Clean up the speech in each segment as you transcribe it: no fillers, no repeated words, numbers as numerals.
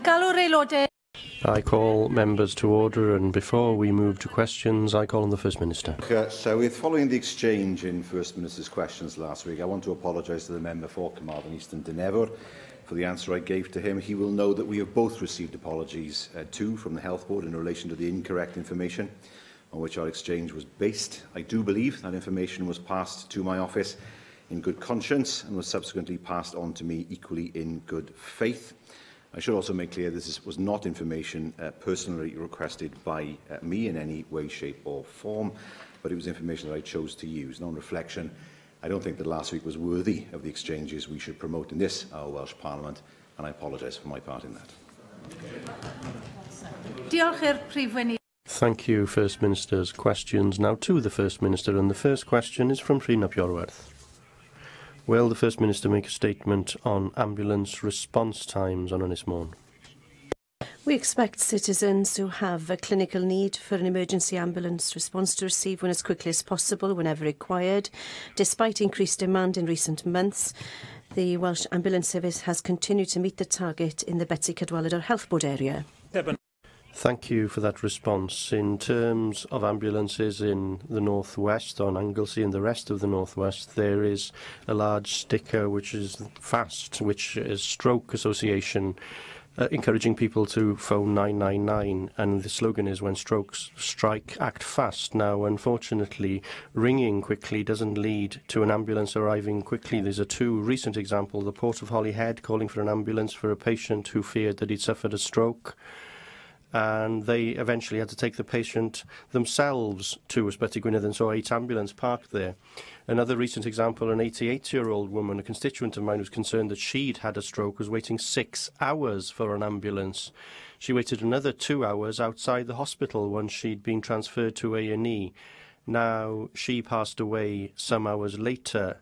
Galw'r aelodau. I call members to order, and before we move to questions, I call on the First Minister. Following the exchange in First Minister's questions last week, I want to apologise to the member for Carmarthen Eastern Dynevor for the answer I gave to him. He will know that we have both received apologies too from the Health Board in relation to the incorrect information on which our exchange was based. I do believe that information was passed to my office in good conscience and was subsequently passed on to me equally in good faith. I should also make clear this was not information personally requested by me in any way, shape or form, but it was information that I chose to use. And on reflection, I don't think that last week was worthy of the exchanges we should promote in this, our Welsh Parliament, and I apologise for my part in that. Thank you, First Minister's questions. Now to the First Minister, and the first question is from Rhyn ap Iorwerth. Will the First Minister make a statement on ambulance response times on Ynys Môn? We expect citizens who have a clinical need for an emergency ambulance response to receive one as quickly as possible whenever required. Despite increased demand in recent months, the Welsh Ambulance Service has continued to meet the target in the Betsy Cadwaladr Health Board area. Thank you for that response. In terms of ambulances in the North West, on Anglesey and the rest of the North West, there is a large sticker which is FAST, which is Stroke Association, encouraging people to phone 999, and the slogan is when strokes strike, act fast. Now, unfortunately, ringing quickly doesn't lead to an ambulance arriving quickly. There's a two recent example, the Port of Holyhead calling for an ambulance for a patient who feared that he'd suffered a stroke, and they eventually had to take the patient themselves to Ysbyty Gwynedd and saw 8 ambulances parked there. Another recent example, an 88-year-old woman, a constituent of mine, was concerned that she'd had a stroke, was waiting 6 hours for an ambulance. She waited another 2 hours outside the hospital once she'd been transferred to A&E. Now, she passed away some hours later.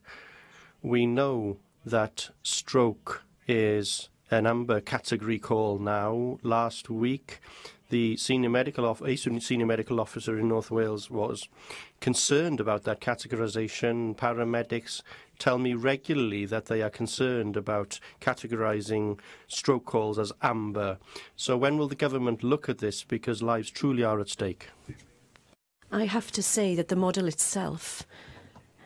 We know that stroke is an amber category call now. Last week, the senior medical officer in North Wales was concerned about that categorisation. Paramedics tell me regularly that they are concerned about categorising stroke calls as amber. So when will the government look at this, because lives truly are at stake? I have to say that the model itself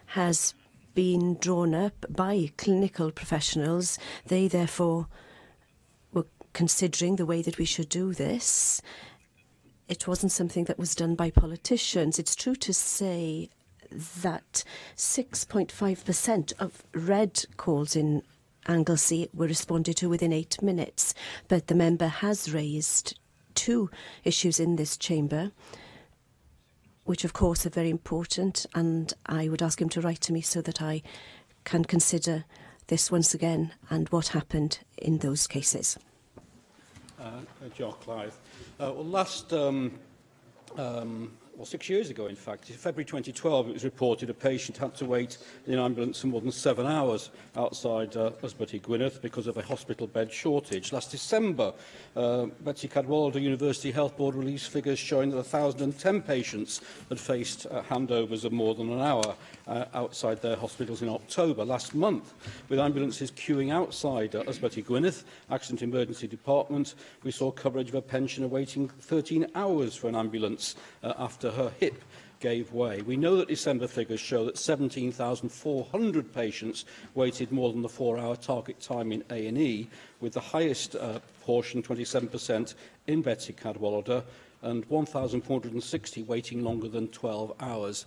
has been drawn up by clinical professionals. They therefore were considering the way that we should do this. It wasn't something that was done by politicians. It's true to say that 6.5% of red calls in Anglesey were responded to within 8 minutes, but the member has raised 2 issues in this chamber, which of course are very important, and I would ask him to write to me so that I can consider this once again and what happened in those cases. John Clive. Well, 6 years ago, in fact, in February 2012, it was reported a patient had to wait in an ambulance for more than 7 hours outside Ysbyty Gwynedd because of a hospital bed shortage. Last December, Betsy Cadwaladr University Health Board released figures showing that 1,010 patients had faced handovers of more than an hour outside their hospitals in October. Last month, with ambulances queuing outside Ysbyty Gwynedd Accident Emergency Department, we saw coverage of a pensioner waiting 13 hours for an ambulance after her hip gave way. We know that December figures show that 17,400 patients waited more than the 4-hour target time in A&E, with the highest portion, 27%, in Betsy Cadwaladr, and 1,460 waiting longer than 12 hours.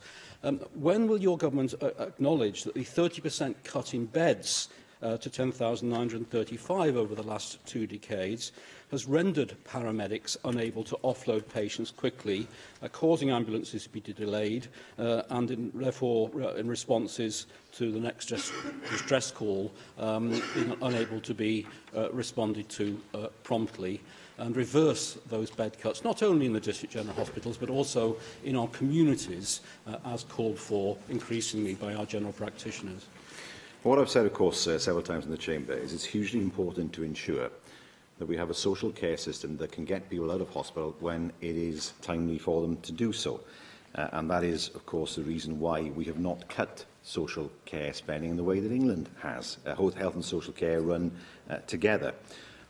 When will your government acknowledge that the 30% cut in beds to 10,935 over the last 2 decades has rendered paramedics unable to offload patients quickly, causing ambulances to be delayed and therefore in responses to the next distress call being unable to be responded to promptly, and reverse those bed cuts, not only in the district general hospitals but also in our communities as called for increasingly by our general practitioners? What I've said, of course, several times in the Chamber is it's hugely important to ensure that we have a social care system that can get people out of hospital when it is timely for them to do so. And that is, of course, the reason why we have not cut social care spending in the way that England has. Health and social care run together.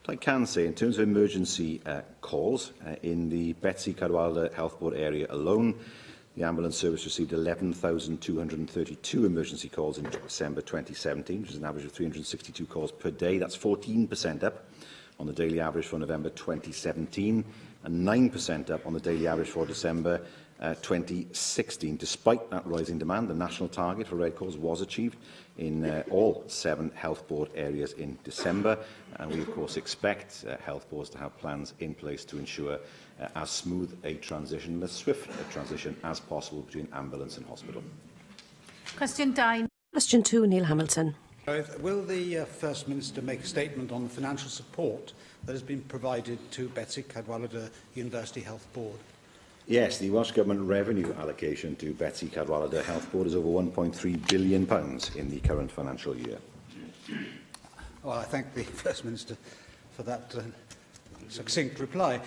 What I can say, in terms of emergency calls, in the Betsy Cadwaladr Health Board area alone, the ambulance service received 11,232 emergency calls in December 2017, which is an average of 362 calls per day. That's 14% up on the daily average for November 2017 and 9% up on the daily average for December 2016. Despite that rising demand, the national target for red calls was achieved in all 7 health board areas in December, and we of course expect health boards to have plans in place to ensure as smooth a transition, as swift a transition as possible between ambulance and hospital. Question 9. Question 2, Neil Hamilton. Will the First Minister make a statement on the financial support that has been provided to Betsy Cadwaladr University Health Board? Yes, the Welsh Government revenue allocation to Betsy Cadwaladr Health Board is over £1.3 billion in the current financial year. Well, I thank the First Minister for that succinct reply.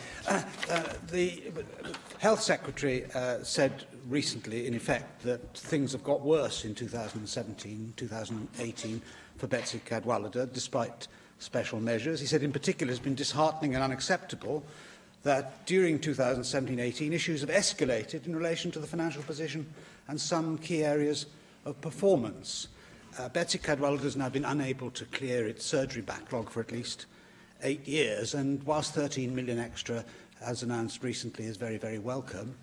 The Health Secretary said recently, in effect, that things have got worse in 2017, 2018 for Betsy Cadwaladr, despite special measures. He said, in particular, it's been disheartening and unacceptable that during 2017-18, issues have escalated in relation to the financial position and some key areas of performance. Betsy Cadwaladr has now been unable to clear its surgery backlog for at least 8 years, and whilst 13 million extra, as announced recently, is very, very welcome,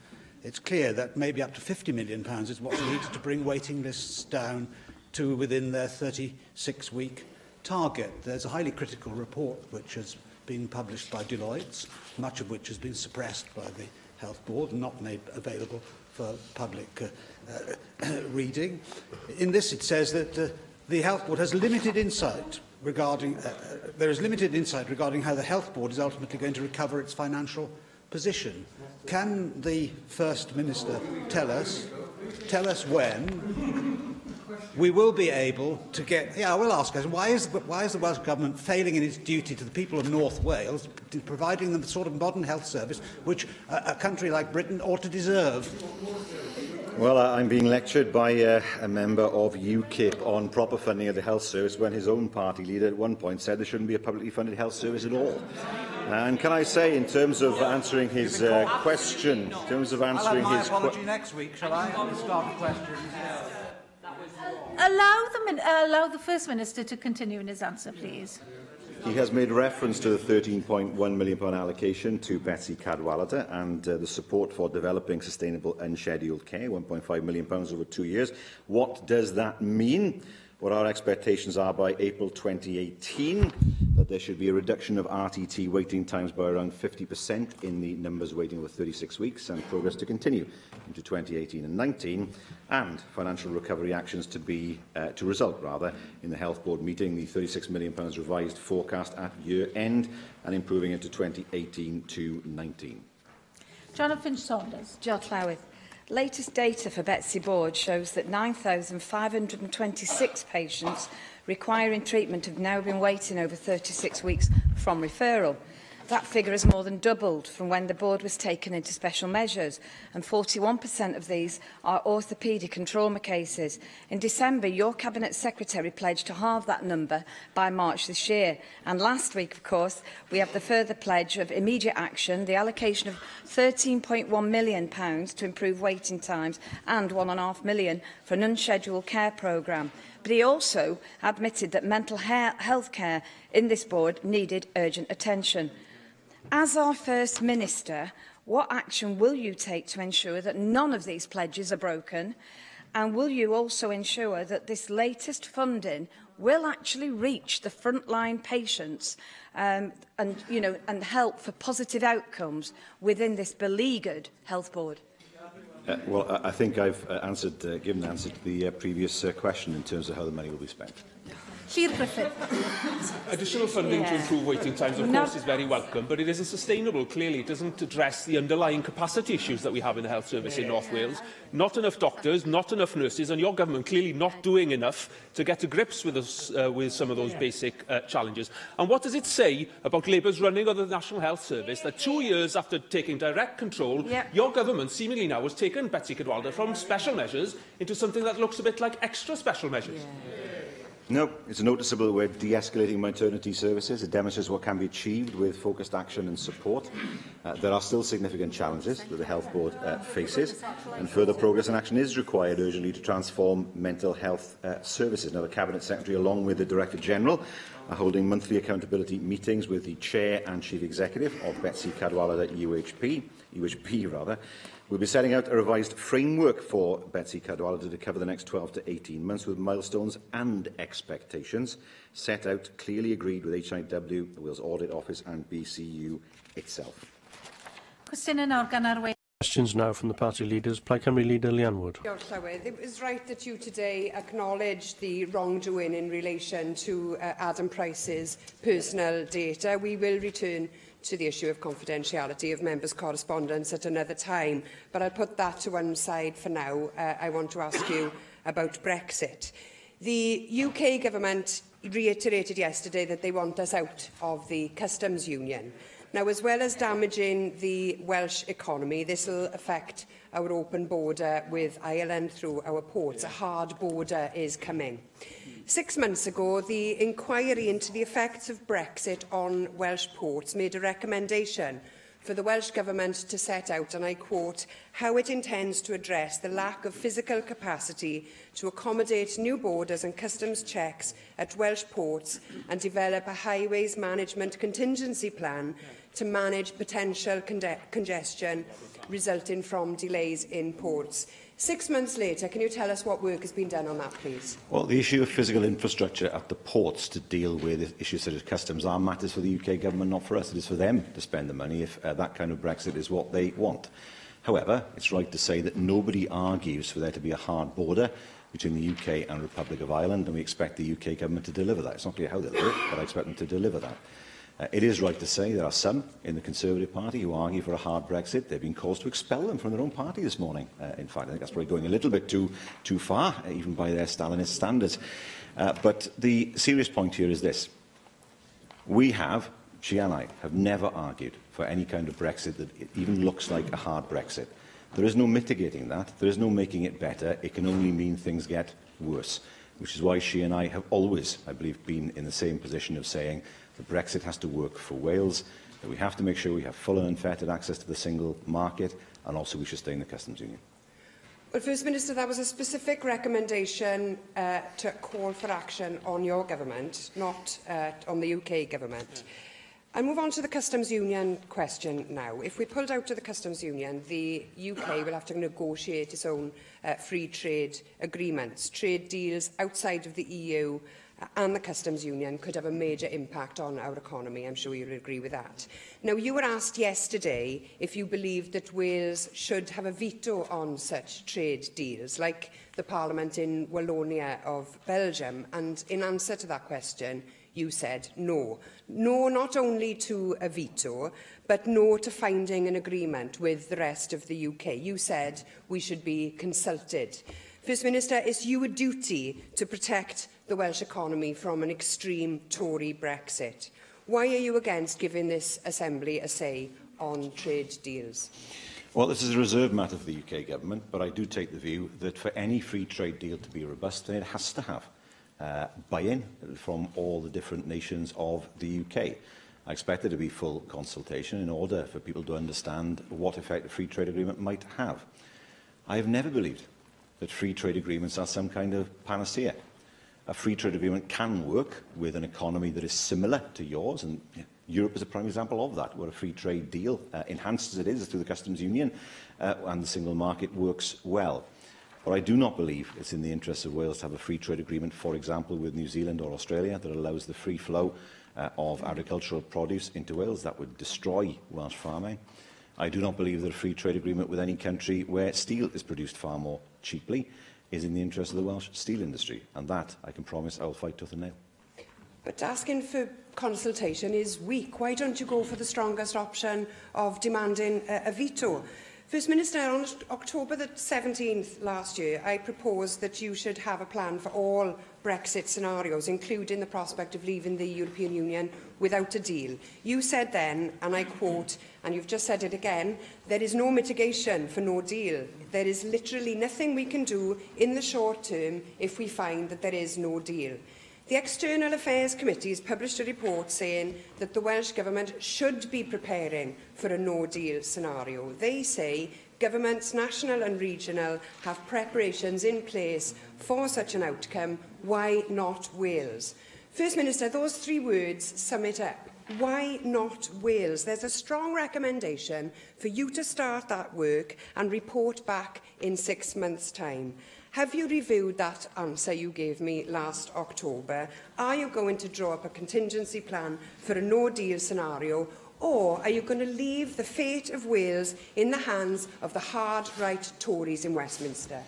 it's clear that maybe up to £50 million is what's needed to bring waiting lists down to within their 36-week target. There's a highly critical report which has been published by Deloitte, much of which has been suppressed by the Health Board and not made available for public reading. In this, it says that the Health Board has limited insight regarding there is limited insight regarding how the Health Board is ultimately going to recover its financial position. Can the First Minister tell us when we will be able to get... Yeah, I will ask us, why is the Welsh Government failing in its duty to the people of North Wales, in providing them the sort of modern health service which a country like Britain ought to deserve? Well, I'm being lectured by a member of UKIP on proper funding of the health service when his own party leader at one point said there shouldn't be a publicly funded health service at all. And can I say, in terms of answering his question, in terms of answering his... I'll have my apology next week, shall I, at the start of questions? Allow the First Minister to continue in his answer, please. He has made reference to the £13.1 million allocation to Betsy Cadwaladr and the support for developing sustainable unscheduled care, £1.5 million over 2 years. What does that mean? What our expectations are by April 2018, that there should be a reduction of RTT waiting times by around 50% in the numbers waiting over 36 weeks, and progress to continue into 2018 and 19, and financial recovery actions to result in the Health Board meeting the £36 million revised forecast at year end and improving it to 2018 to 19. Jonathan Saunders. Jill Llywyd. Latest data for Betsy Board shows that 9,526 patients requiring treatment have now been waiting over 36 weeks from referral. That figure has more than doubled from when the board was taken into special measures, and 41% of these are orthopaedic and trauma cases. In December, your Cabinet Secretary pledged to halve that number by March this year. And last week, of course, we have the further pledge of immediate action, the allocation of £13.1 million to improve waiting times and £1.5 million for an unscheduled care programme. But he also admitted that mental health care in this board needed urgent attention. As our First Minister, what action will you take to ensure that none of these pledges are broken? And will you also ensure that this latest funding will actually reach the frontline patients and help for positive outcomes within this beleaguered health board? Well, I think I've given the answer to the previous question in terms of how the money will be spent. Llyr Griffith. Additional funding to improve waiting times, of course, is very welcome, but it isn't sustainable. Clearly, it doesn't address the underlying capacity issues that we have in the health service in North Wales. Not enough doctors, not enough nurses, and your government clearly not doing enough to get to grips with some of those basic challenges. And what does it say about Labour's running of the National Health Service that 2 years after taking direct control, your government seemingly now has taken Betsy Cadwaladr from special measures into something that looks a bit like extra special measures? No, it's noticeable we're de-escalating maternity services. It demonstrates what can be achieved with focused action and support. There are still significant challenges that the Health Board faces, and further progress and action is required urgently to transform mental health services. Now, the Cabinet Secretary, along with the Director General, are holding monthly accountability meetings with the Chair and Chief Executive of Betsy Cadwaladr UHB. We'll be setting out a revised framework for Betsy Cadwaladr to cover the next 12 to 18 months with milestones and expectations set out, clearly agreed with HIW, the Wales Audit Office and BCU itself. Questions now from the party leaders. Plaid Cymru leader Leanne Wood. It was right that you today acknowledged the wrongdoing in relation to Adam Price's personal data. We will return to the issue of confidentiality of members' correspondence at another time, but I'll put that to one side for now. I want to ask you about Brexit. The UK government reiterated yesterday that they want us out of the customs union. Now, as well as damaging the Welsh economy, this will affect our open border with Ireland through our ports. A hard border is coming. 6 months ago, the inquiry into the effects of Brexit on Welsh ports made a recommendation for the Welsh Government to set out, and I quote, how it intends to address the lack of physical capacity to accommodate new borders and customs checks at Welsh ports and develop a highways management contingency plan to manage potential congestion resulting from delays in ports. 6 months later, can you tell us what work has been done on that, please? Well, the issue of physical infrastructure at the ports to deal with issues such as customs are matters for the UK government, not for us. It is for them to spend the money if that kind of Brexit is what they want. However, it's right to say that nobody argues for there to be a hard border between the UK and Republic of Ireland, and we expect the UK government to deliver that. It's not clear how they'll do it, but I expect them to deliver that. It is right to say there are some in the Conservative Party who argue for a hard Brexit. They've been caused to expel them from their own party this morning. In fact, I think that's probably going a little bit too far, even by their Stalinist standards. But the serious point here is this. She and I, have never argued for any kind of Brexit that even looks like a hard Brexit. There is no mitigating that. There is no making it better. It can only mean things get worse, which is why she and I have always, I believe, been in the same position of saying that Brexit has to work for Wales, that we have to make sure we have full and unfettered access to the single market, and also we should stay in the customs union. Well, First Minister, that was a specific recommendation to call for action on your government, not on the UK government. I'll move on to the customs union question now. If we pulled out of the customs union, the UK will have to negotiate its own free trade agreements. Trade deals outside of the EU and the customs union could have a major impact on our economy. I'm sure you'll agree with that. Now, you were asked yesterday if you believed that Wales should have a veto on such trade deals, like the Parliament in Wallonia of Belgium, and in answer to that question, you said no. No, not only to a veto, but no to finding an agreement with the rest of the UK. You said we should be consulted. First Minister, it's your duty to protect the Welsh economy from an extreme Tory Brexit. Why are you against giving this Assembly a say on trade deals? Well, this is a reserved matter for the UK government, but I do take the view that for any free trade deal to be robust, then it has to have buy-in from all the different nations of the UK. I expect there to be full consultation in order for people to understand what effect a free trade agreement might have. I have never believed that free trade agreements are some kind of panacea. A free trade agreement can work with an economy that is similar to yours, and Europe is a prime example of that, where a free trade deal, enhanced as it is through the customs union, and the single market works well. But I do not believe it's in the interests of Wales to have a free trade agreement, for example, with New Zealand or Australia, that allows the free flow of agricultural produce into Wales. That would destroy Welsh farming. I do not believe that a free trade agreement with any country where steel is produced far more cheaply is in the interest of the Welsh steel industry, and that, I can promise, I will fight tooth and nail. But asking for consultation is weak. Why don't you go for the strongest option of demanding a veto? First Minister, on October the 17th last year, I proposed that you should have a plan for all Brexit scenarios, including the prospect of leaving the European Union without a deal. You said then, and I quote, and you've just said it again, there is no mitigation for no deal. There is literally nothing we can do in the short term if we find that there is no deal. The External Affairs Committee has published a report saying that the Welsh Government should be preparing for a no-deal scenario. They say governments, national and regional, have preparations in place for such an outcome. Why not Wales? First Minister, those three words sum it up. Why not Wales? There's a strong recommendation for you to start that work and report back in 6 months' time. Have you reviewed that answer you gave me last October? Are you going to draw up a contingency plan for a no-deal scenario, or are you going to leave the fate of Wales in the hands of the hard-right Tories in Westminster?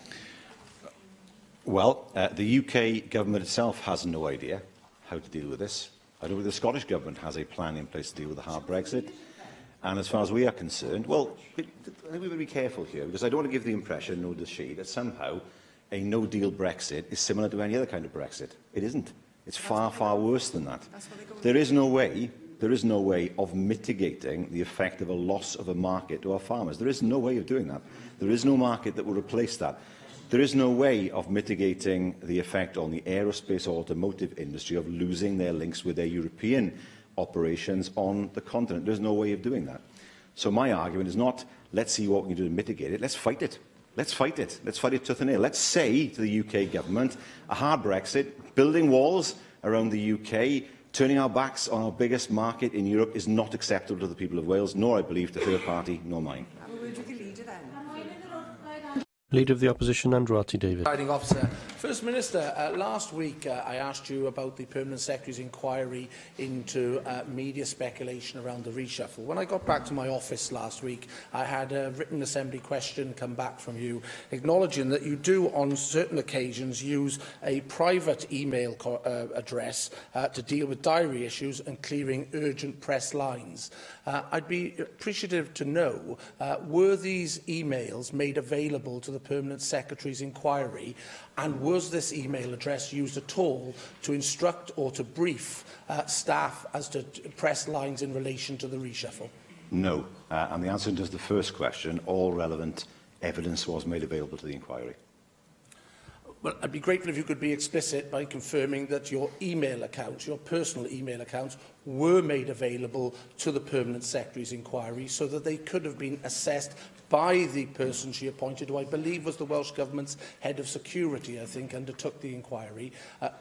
Well, the UK government itself has no idea how to deal with this. I know the Scottish government has a plan in place to deal with the hard Brexit. And as far as we are concerned, well, I think we've got to be careful here, because I don't want to give the impression, nor does she, that somehow a no-deal Brexit is similar to any other kind of Brexit. It isn't. It's far, far worse than that. There is no way of mitigating the effect of a loss of a market to our farmers. There is no way of doing that. There is no market that will replace that. There is no way of mitigating the effect on the aerospace or automotive industry of losing their links with their European operations on the continent. There's no way of doing that. So my argument is not, let's see what we can do to mitigate it. Let's fight it. Let's fight it. Let's fight it tooth and nail. Let's say to the UK government, a hard Brexit, building walls around the UK, turning our backs on our biggest market in Europe is not acceptable to the people of Wales, nor, I believe, to her party, nor mine. Have a word with the leader then. Leader of the Opposition, Andrew Arty-Davies. Presiding Officer. First Minister, last week I asked you about the Permanent Secretary's inquiry into media speculation around the reshuffle. When I got back to my office last week, I had a written Assembly question come back from you, acknowledging that you do on certain occasions use a private email address to deal with diary issues and clearing urgent press lines. I'd be appreciative to know, were these emails made available to the Permanent Secretary's inquiry, and was this email address used at all to instruct or to brief staff as to press lines in relation to the reshuffle? No. And the answer to the first question, all relevant evidence was made available to the inquiry. Well, I'd be grateful if you could be explicit by confirming that your email accounts, your personal email accounts, were made available to the Permanent Secretary's inquiry so that they could have been assessed by the person she appointed, who I believe was the Welsh Government's head of security, I think, undertook the inquiry.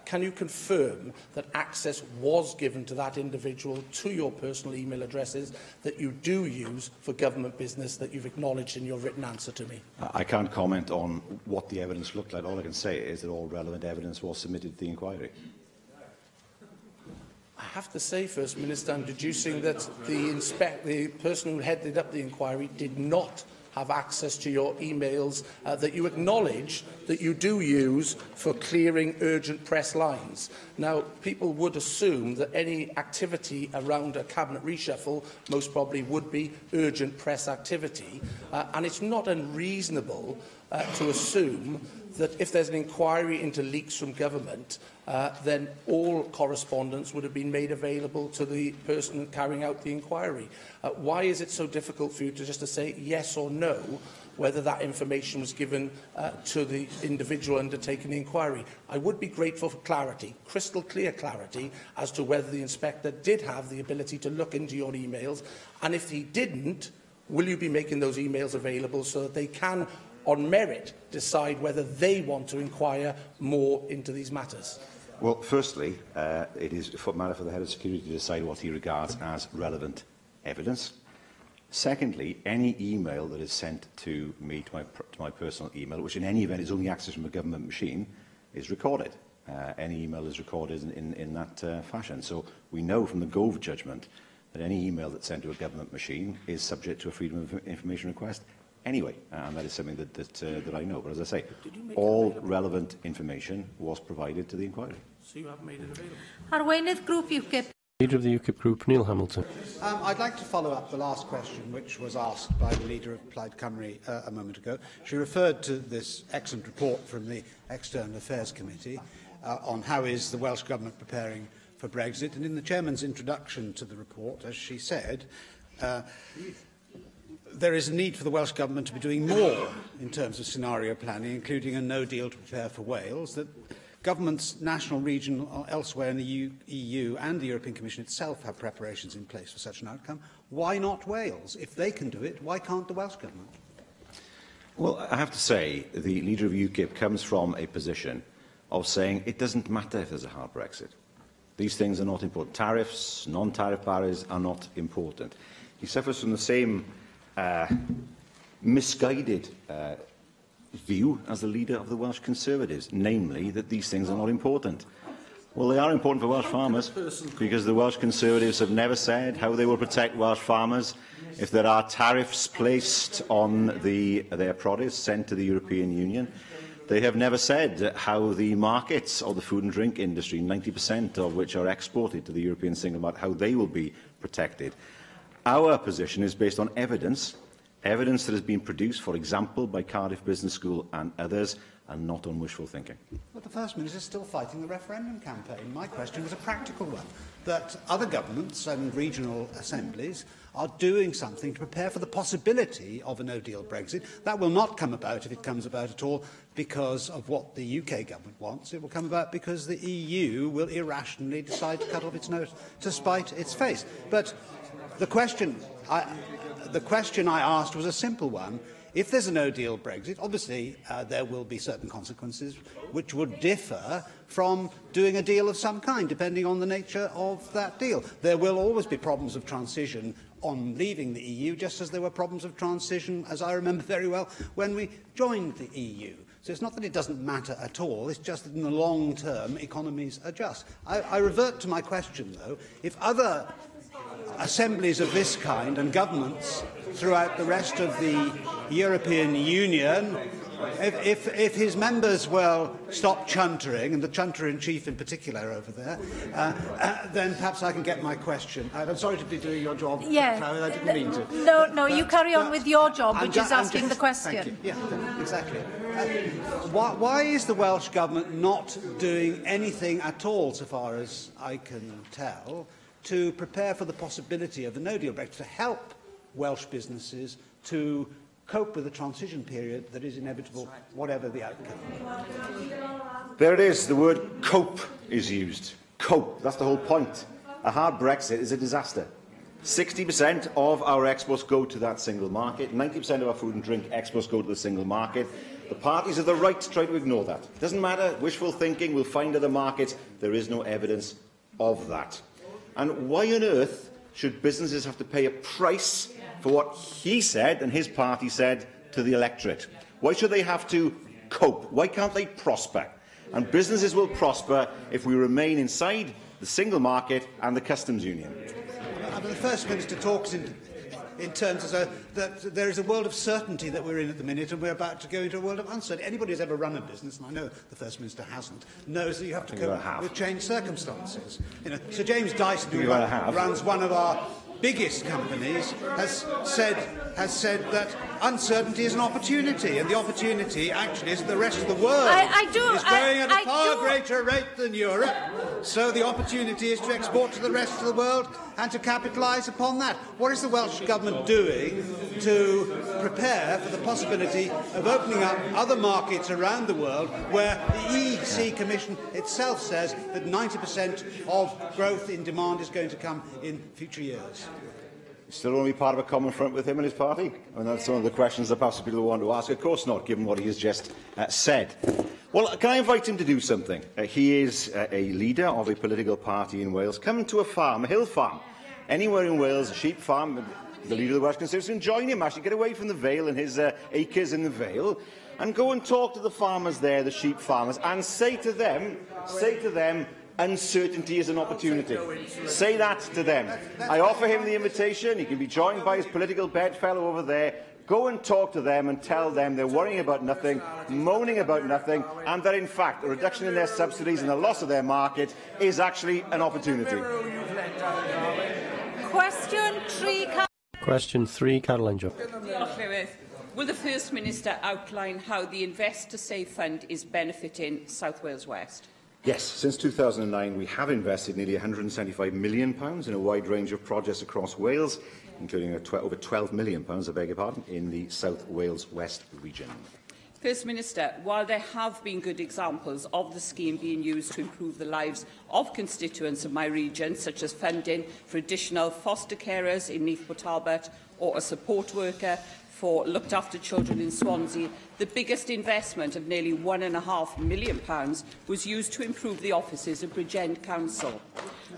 Can you confirm that access was given to that individual to your personal email addresses that you do use for government business that you've acknowledged in your written answer to me? I can't comment on what the evidence looked like. All I can say is that all relevant evidence was submitted to the inquiry. I have to say, First Minister, I'm deducing that the person who headed up the inquiry did not have access to your emails that you acknowledge that you do use for clearing urgent press lines. Now, people would assume that any activity around a cabinet reshuffle most probably would be urgent press activity, and it's not unreasonable to assume that if there's an inquiry into leaks from government, then all correspondence would have been made available to the person carrying out the inquiry. Why is it so difficult for you to just to say yes or no whether that information was given to the individual undertaking the inquiry? I would be grateful for clarity, crystal clear clarity, as to whether the inspector did have the ability to look into your emails, and if he didn't, will you be making those emails available so that they can, on merit, decide whether they want to inquire more into these matters? Well, firstly, it is a matter for the head of security to decide what he regards as relevant evidence. Secondly, any email that is sent to me, to my personal email, which in any event is only accessed from a government machine, is recorded. Any email is recorded in that fashion. So we know from the Gove judgment that any email that's sent to a government machine is subject to a Freedom of Information request anyway, and that is something that I know. But as I say, all relevant information was provided to the inquiry. So you have made it available? Arweinydd Grŵp UKIP. Leader of the UKIP Group, Neil Hamilton. I'd like to follow up the last question, which was asked by the leader of Plaid Cymru a moment ago. She referred to this excellent report from the External Affairs Committee on how is the Welsh Government preparing for Brexit. And in the Chairman's introduction to the report, as she said, there is a need for the Welsh Government to be doing more in terms of scenario planning, including a no deal to prepare for Wales, that governments, national, regional, or elsewhere in the EU and the European Commission itself have preparations in place for such an outcome. Why not Wales? If they can do it, why can't the Welsh Government? Well, I have to say, the leader of UKIP comes from a position of saying it doesn't matter if there's a hard Brexit. These things are not important. Tariffs, non-tariff barriers are not important. He suffers from the same misguided view as the leader of the Welsh Conservatives, namely that these things are not important. Well, they are important for Welsh farmers, because the Welsh Conservatives have never said how they will protect Welsh farmers if there are tariffs placed on their produce sent to the European Union. They have never said how the markets of the food and drink industry, 90% of which are exported to the European single market, how they will be protected. Our position is based on evidence that has been produced, for example, by Cardiff Business School and others, and not on wishful thinking. But the First Minister is still fighting the referendum campaign. My question was a practical one, that other governments and regional assemblies are doing something to prepare for the possibility of a no-deal Brexit. That will not come about, if it comes about at all, because of what the UK government wants. It will come about because the EU will irrationally decide to cut off its nose to spite its face. But the question I asked was a simple one. If there's a no-deal Brexit, obviously there will be certain consequences which would differ from doing a deal of some kind, depending on the nature of that deal. There will always be problems of transition on leaving the EU, just as there were problems of transition, as I remember very well, when we joined the EU. So it's not that it doesn't matter at all, it's just that in the long term economies adjust. I revert to my question, though. If other assemblies of this kind and governments throughout the rest of the European Union, if his members will stop chuntering, and the chunter-in-chief in particular over there, then perhaps I can get my question. I'm sorry to be doing your job, yeah. Claire, I didn't mean to. No, you carry on with your job, which is asking the question. Thank you. Yeah, exactly. Why is the Welsh Government not doing anything at all, so far as I can tell, to prepare for the possibility of a no-deal Brexit, to help Welsh businesses to cope with the transition period that is inevitable, whatever the outcome? There it is. The word cope is used. Cope. That's the whole point. A hard Brexit is a disaster. 60% of our exports go to that single market. 90% of our food and drink exports go to the single market. The parties have the right to try to ignore that. It doesn't matter. Wishful thinking. We'll find other markets. There is no evidence of that. And why on earth should businesses have to pay a price for what he said and his party said to the electorate? Why should they have to cope? Why can't they prosper? And businesses will prosper if we remain inside the single market and the customs union. The First Minister talks in terms as though that there is a world of certainty that we're in at the minute, and we're about to go into a world of uncertainty. Anybody who's ever run a business, and I know the First Minister hasn't, knows that you have to cope with changed circumstances. You know, Sir James Dyson, who runs one of our biggest companies, has said that uncertainty is an opportunity, and the opportunity actually is that the rest of the world is growing at a far greater rate than Europe. So the opportunity is to export to the rest of the world and to capitalise upon that. What is the Welsh Government doing to prepare for the possibility of opening up other markets around the world where the EC Commission itself says that 90% of growth in demand is going to come in future years? Still only part of a common front with him and his party? I mean, that's some of the questions that perhaps people want to ask. Of course not, given what he has just said. Well, can I invite him to do something? He is a leader of a political party in Wales. Come to a farm, a hill farm, anywhere in Wales, a sheep farm. The leader of the Welsh Conservatives can join him, actually, get away from the Vale and his acres in the Vale, and go and talk to the farmers there, the sheep farmers, and say to them, uncertainty is an opportunity. Say that to them. I offer him the invitation. He can be joined by his political bedfellow over there. Go and talk to them and tell them they're worrying about nothing, moaning about nothing, and that, in fact, a reduction in their subsidies and the loss of their market is actually an opportunity. Question 3, Caroline Jones. Will the First Minister outline how the Invest to Save Fund is benefiting South Wales West? Yes, since 2009 we have invested nearly £175 million in a wide range of projects across Wales, including over £12 million, I beg your pardon, in the South Wales West region. First Minister, while there have been good examples of the scheme being used to improve the lives of constituents of my region, such as funding for additional foster carers in Neath Port Talbot or a support worker for looked after children in Swansea, the biggest investment of nearly £1.5 million was used to improve the offices of Bridgend Council.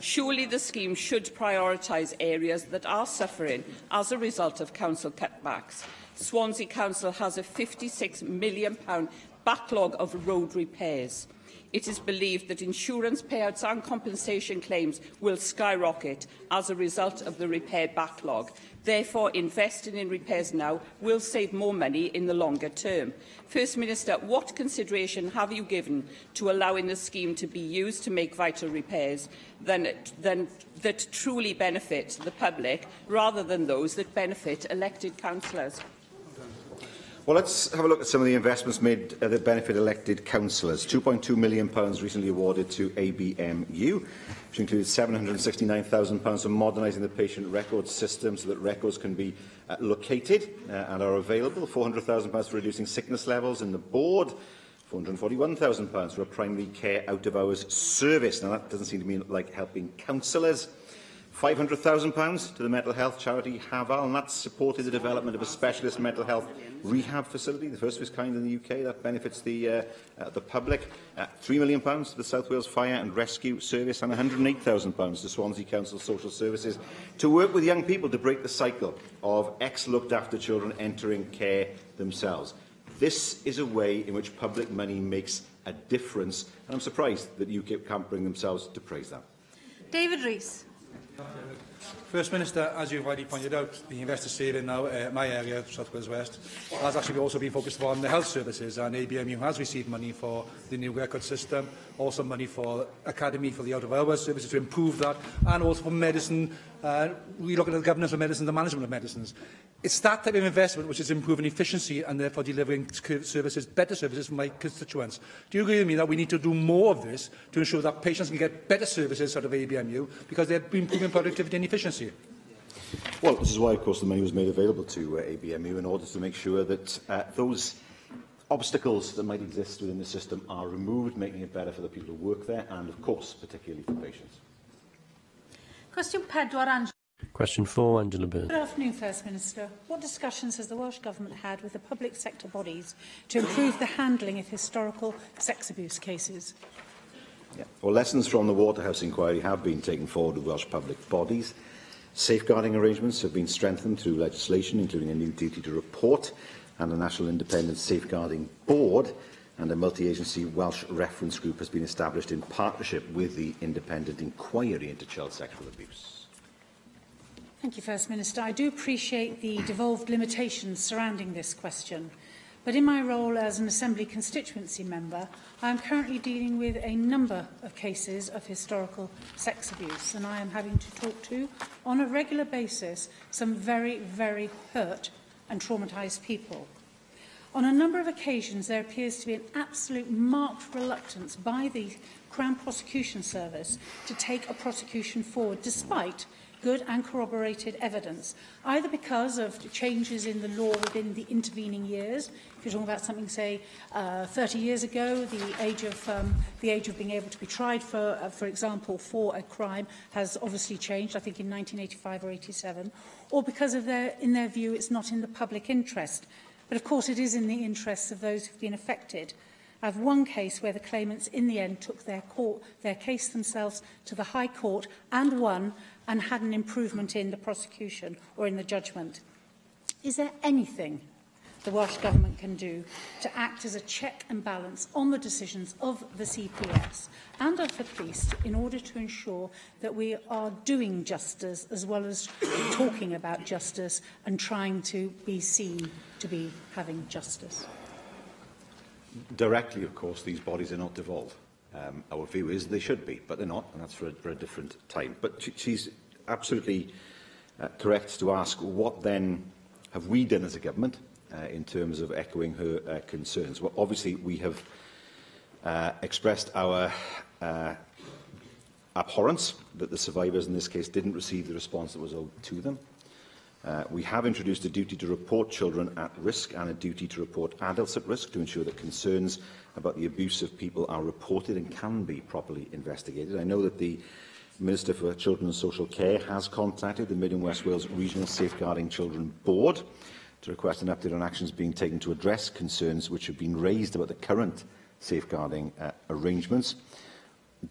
Surely the scheme should prioritise areas that are suffering as a result of council cutbacks. Swansea Council has a £56 million backlog of road repairs. It is believed that insurance payouts and compensation claims will skyrocket as a result of the repair backlog. Therefore, investing in repairs now will save more money in the longer term. First Minister, what consideration have you given to allowing the scheme to be used to make vital repairs that truly benefit the public, rather than those that benefit elected councillors? Well, let's have a look at some of the investments made that benefit elected councillors. £2.2 million recently awarded to ABMU, which includes £769,000 for modernising the patient record system so that records can be located and are available, £400,000 for reducing sickness levels in the board, £441,000 for a primary care out-of-hours service. Now, that doesn't seem to me like helping councillors. £500,000 to the mental health charity Haval, and that's supported the development of a specialist mental health rehab facility, the first of its kind in the UK. That benefits the public. £3 million to the South Wales Fire and Rescue Service, and £108,000 to Swansea Council Social Services to work with young people to break the cycle of ex-looked-after children entering care themselves. This is a way in which public money makes a difference, and I'm surprised that UKIP can't bring themselves to praise that. David Rees. First Minister, as you've already pointed out, the investor saving now, my area, South Wales West, has actually also been focused on the health services, and ABMU has received money for the new record system, also money for Academy for the out-of-hours services to improve that, and also for medicine, relooking at the governance of medicine, the management of medicines. It's that type of investment which is improving efficiency and therefore delivering services, better services for my constituents. Do you agree with me that we need to do more of this to ensure that patients can get better services out of ABMU because they're improving productivity and efficiency? Well, this is why, of course, the money was made available to ABMU in order to make sure that those obstacles that might exist within the system are removed, making it better for the people who work there and, of course, particularly for patients. Question 4, Question 4, Angela Byrne. Good afternoon, First Minister. What discussions has the Welsh Government had with the public sector bodies to improve the handling of historical sex abuse cases? Well, lessons from the Waterhouse inquiry have been taken forward with Welsh public bodies. Safeguarding arrangements have been strengthened through legislation, including a new duty to report and a National Independent Safeguarding Board, and a multi-agency Welsh reference group has been established in partnership with the Independent Inquiry into Child Sexual Abuse. Thank you, First Minister. I do appreciate the devolved limitations surrounding this question, but in my role as an Assembly constituency member, I am currently dealing with a number of cases of historical sex abuse, and I am having to talk to, on a regular basis, some very, very hurt and traumatised people. On a number of occasions, there appears to be an absolute marked reluctance by the Crown Prosecution Service to take a prosecution forward, despite good and corroborated evidence, either because of changes in the law within the intervening years. If you're talking about something, say, 30 years ago, the age of being able to be tried for example, for a crime has obviously changed, I think in 1985 or 87, or because of in their view, it's not in the public interest. But of course, it is in the interests of those who've been affected. I have one case where the claimants, in the end, took their case themselves to the High Court and won, and had an improvement in the prosecution or in the judgment. Is there anything the Welsh Government can do to act as a check and balance on the decisions of the CPS and of the police in order to ensure that we are doing justice as well as talking about justice and trying to be seen to be having justice? Directly, of course, these bodies are not devolved. Our view is they should be, but they're not, and that's for a different time. But she's absolutely correct to ask, what then have we done as a government in terms of echoing her concerns? Well, obviously, we have expressed our abhorrence that the survivors in this case didn't receive the response that was owed to them. We have introduced a duty to report children at risk and a duty to report adults at risk to ensure that concerns about the abuse of people are reported and can be properly investigated. I know that the Minister for Children and Social Care has contacted the Mid and West Wales Regional Safeguarding Children Board to request an update on actions being taken to address concerns which have been raised about the current safeguarding arrangements.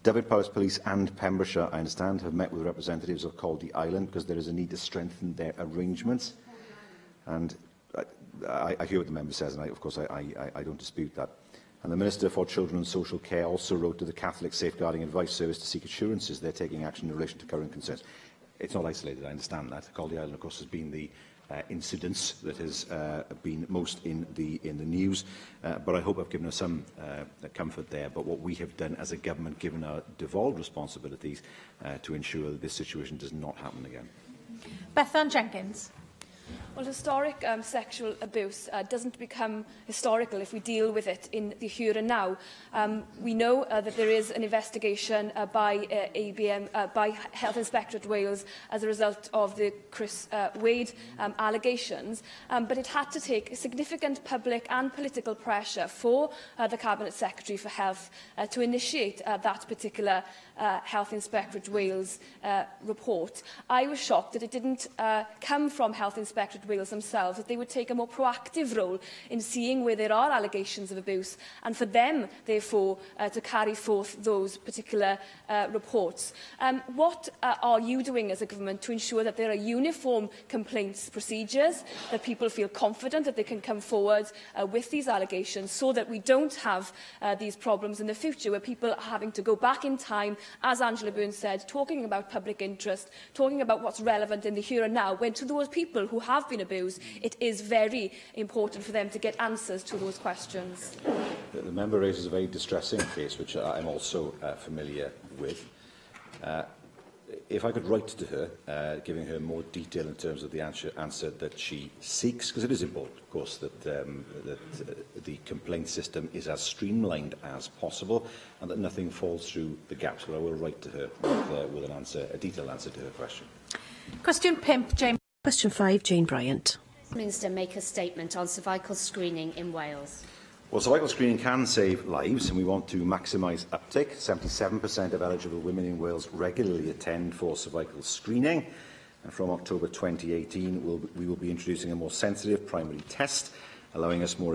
Dyfed-Powys Police and Pembrokeshire, I understand, have met with representatives of Caldy Island because there is a need to strengthen their arrangements. And I hear what the member says, and of course I don't dispute that. And the Minister for Children and Social Care also wrote to the Catholic Safeguarding Advice Service to seek assurances they're taking action in relation to current concerns. It's not isolated, I understand that. Caldy Island, of course, has been the incidents that has been most in the news, but I hope I've given us some comfort there. But what we have done as a government, given our devolved responsibilities, to ensure that this situation does not happen again. Bethan Jenkins. Well, historic sexual abuse doesn't become historical if we deal with it in the here and now. We know that there is an investigation by Health Inspectorate Wales as a result of the Chris Wade allegations, but it had to take significant public and political pressure for the Cabinet Secretary for Health to initiate that particular Health Inspectorate Wales report. I was shocked that it didn't come from Health Inspectorate Wales themselves, that they would take a more proactive role in seeing where there are allegations of abuse, and for them, therefore, to carry forth those particular reports. What are you doing as a government to ensure that there are uniform complaints procedures, that people feel confident that they can come forward with these allegations, so that we don't have these problems in the future, where people are having to go back in time, as Angela Byrne said, talking about public interest, talking about what's relevant in the here and now, when to those people who have been abused, it is very important for them to get answers to those questions. The member raises a very distressing case, which I'm also familiar with. If I could write to her, giving her more detail in terms of the answer that she seeks, because it is important, of course, that the complaint system is as streamlined as possible and that nothing falls through the gaps. But I will write to her with an answer, a detailed answer to her question. Question 5, Jane. Question 5, Jane Bryant. Minister make a statement on cervical screening in Wales. Well, cervical screening can save lives, and we want to maximise uptake. 77% of eligible women in Wales regularly attend for cervical screening. And from October 2018, we will be introducing a more sensitive primary test, allowing us to more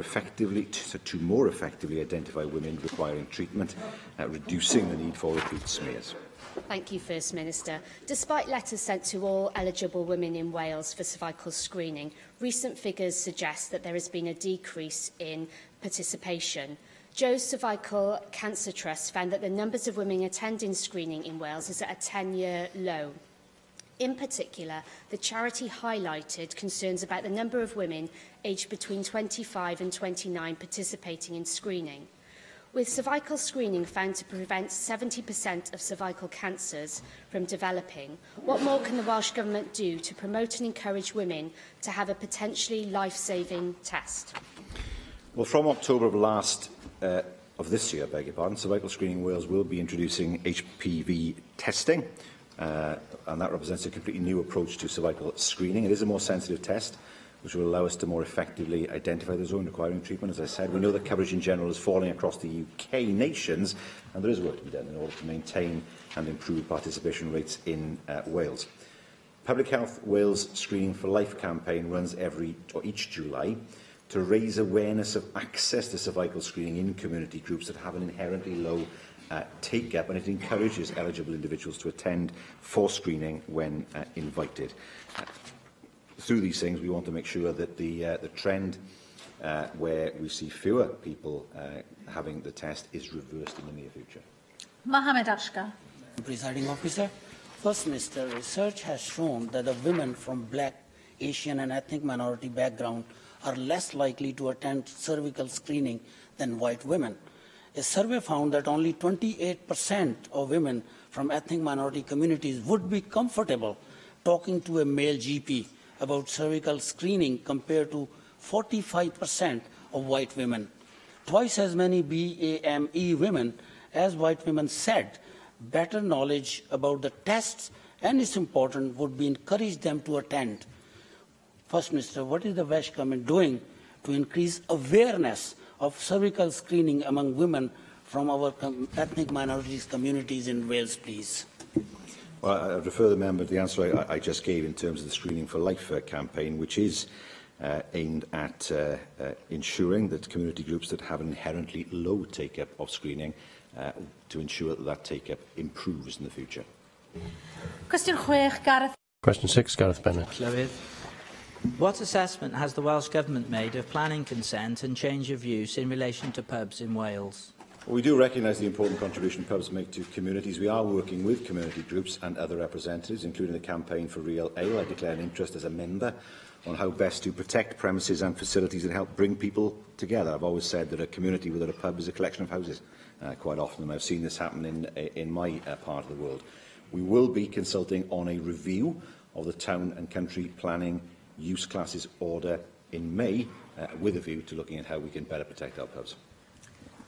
effectively identify women requiring treatment, reducing the need for repeat smears. Thank you, First Minister. Despite letters sent to all eligible women in Wales for cervical screening, recent figures suggest that there has been a decrease in participation. Joe's Cervical Cancer Trust found that the numbers of women attending screening in Wales is at a 10-year low. In particular, the charity highlighted concerns about the number of women aged between 25 and 29 participating in screening. With cervical screening found to prevent 70% of cervical cancers from developing, what more can the Welsh Government do to promote and encourage women to have a potentially life-saving test? Well, from October of this year, Cervical Screening Wales will be introducing HPV testing, and that represents a completely new approach to cervical screening. It is a more sensitive test, which will allow us to more effectively identify those women requiring treatment. As I said, we know that coverage in general is falling across the UK nations, and there is work to be done in order to maintain and improve participation rates in Wales. Public Health Wales Screening for Life campaign runs each July to raise awareness of access to cervical screening in community groups that have an inherently low take-up, and it encourages eligible individuals to attend for screening when invited. Through these things, we want to make sure that the trend where we see fewer people having the test is reversed in the near future. Mohamed Ashkar. Presiding Officer, First Minister, research has shown that the women from Black, Asian and ethnic minority background are less likely to attend cervical screening than white women. A survey found that only 28% of women from ethnic minority communities would be comfortable talking to a male GP about cervical screening compared to 45% of white women. Twice as many BAME women as white women said better knowledge about the tests and its importance would be encourage them to attend. First Minister, what is the Welsh Government doing to increase awareness of cervical screening among women from our ethnic minorities communities in Wales, please? Well, I refer the member to the answer I just gave in terms of the Screening for Life campaign, which is aimed at ensuring that community groups that have an inherently low take-up of screening, to ensure that that take-up improves in the future. Question 6, Gareth. Question 6, Gareth Bennett. Llywydd. What assessment has the Welsh Government made of planning consent and change of use in relation to pubs in Wales? Well, we do recognise the important contribution pubs make to communities. We are working with community groups and other representatives, including the campaign for Real Ale. I declare an interest as a member on how best to protect premises and facilities that help bring people together. I've always said that a community without a pub is a collection of houses, quite often, and I've seen this happen in my part of the world. We will be consulting on a review of the town and country planning use classes order in May, with a view to looking at how we can better protect our pubs.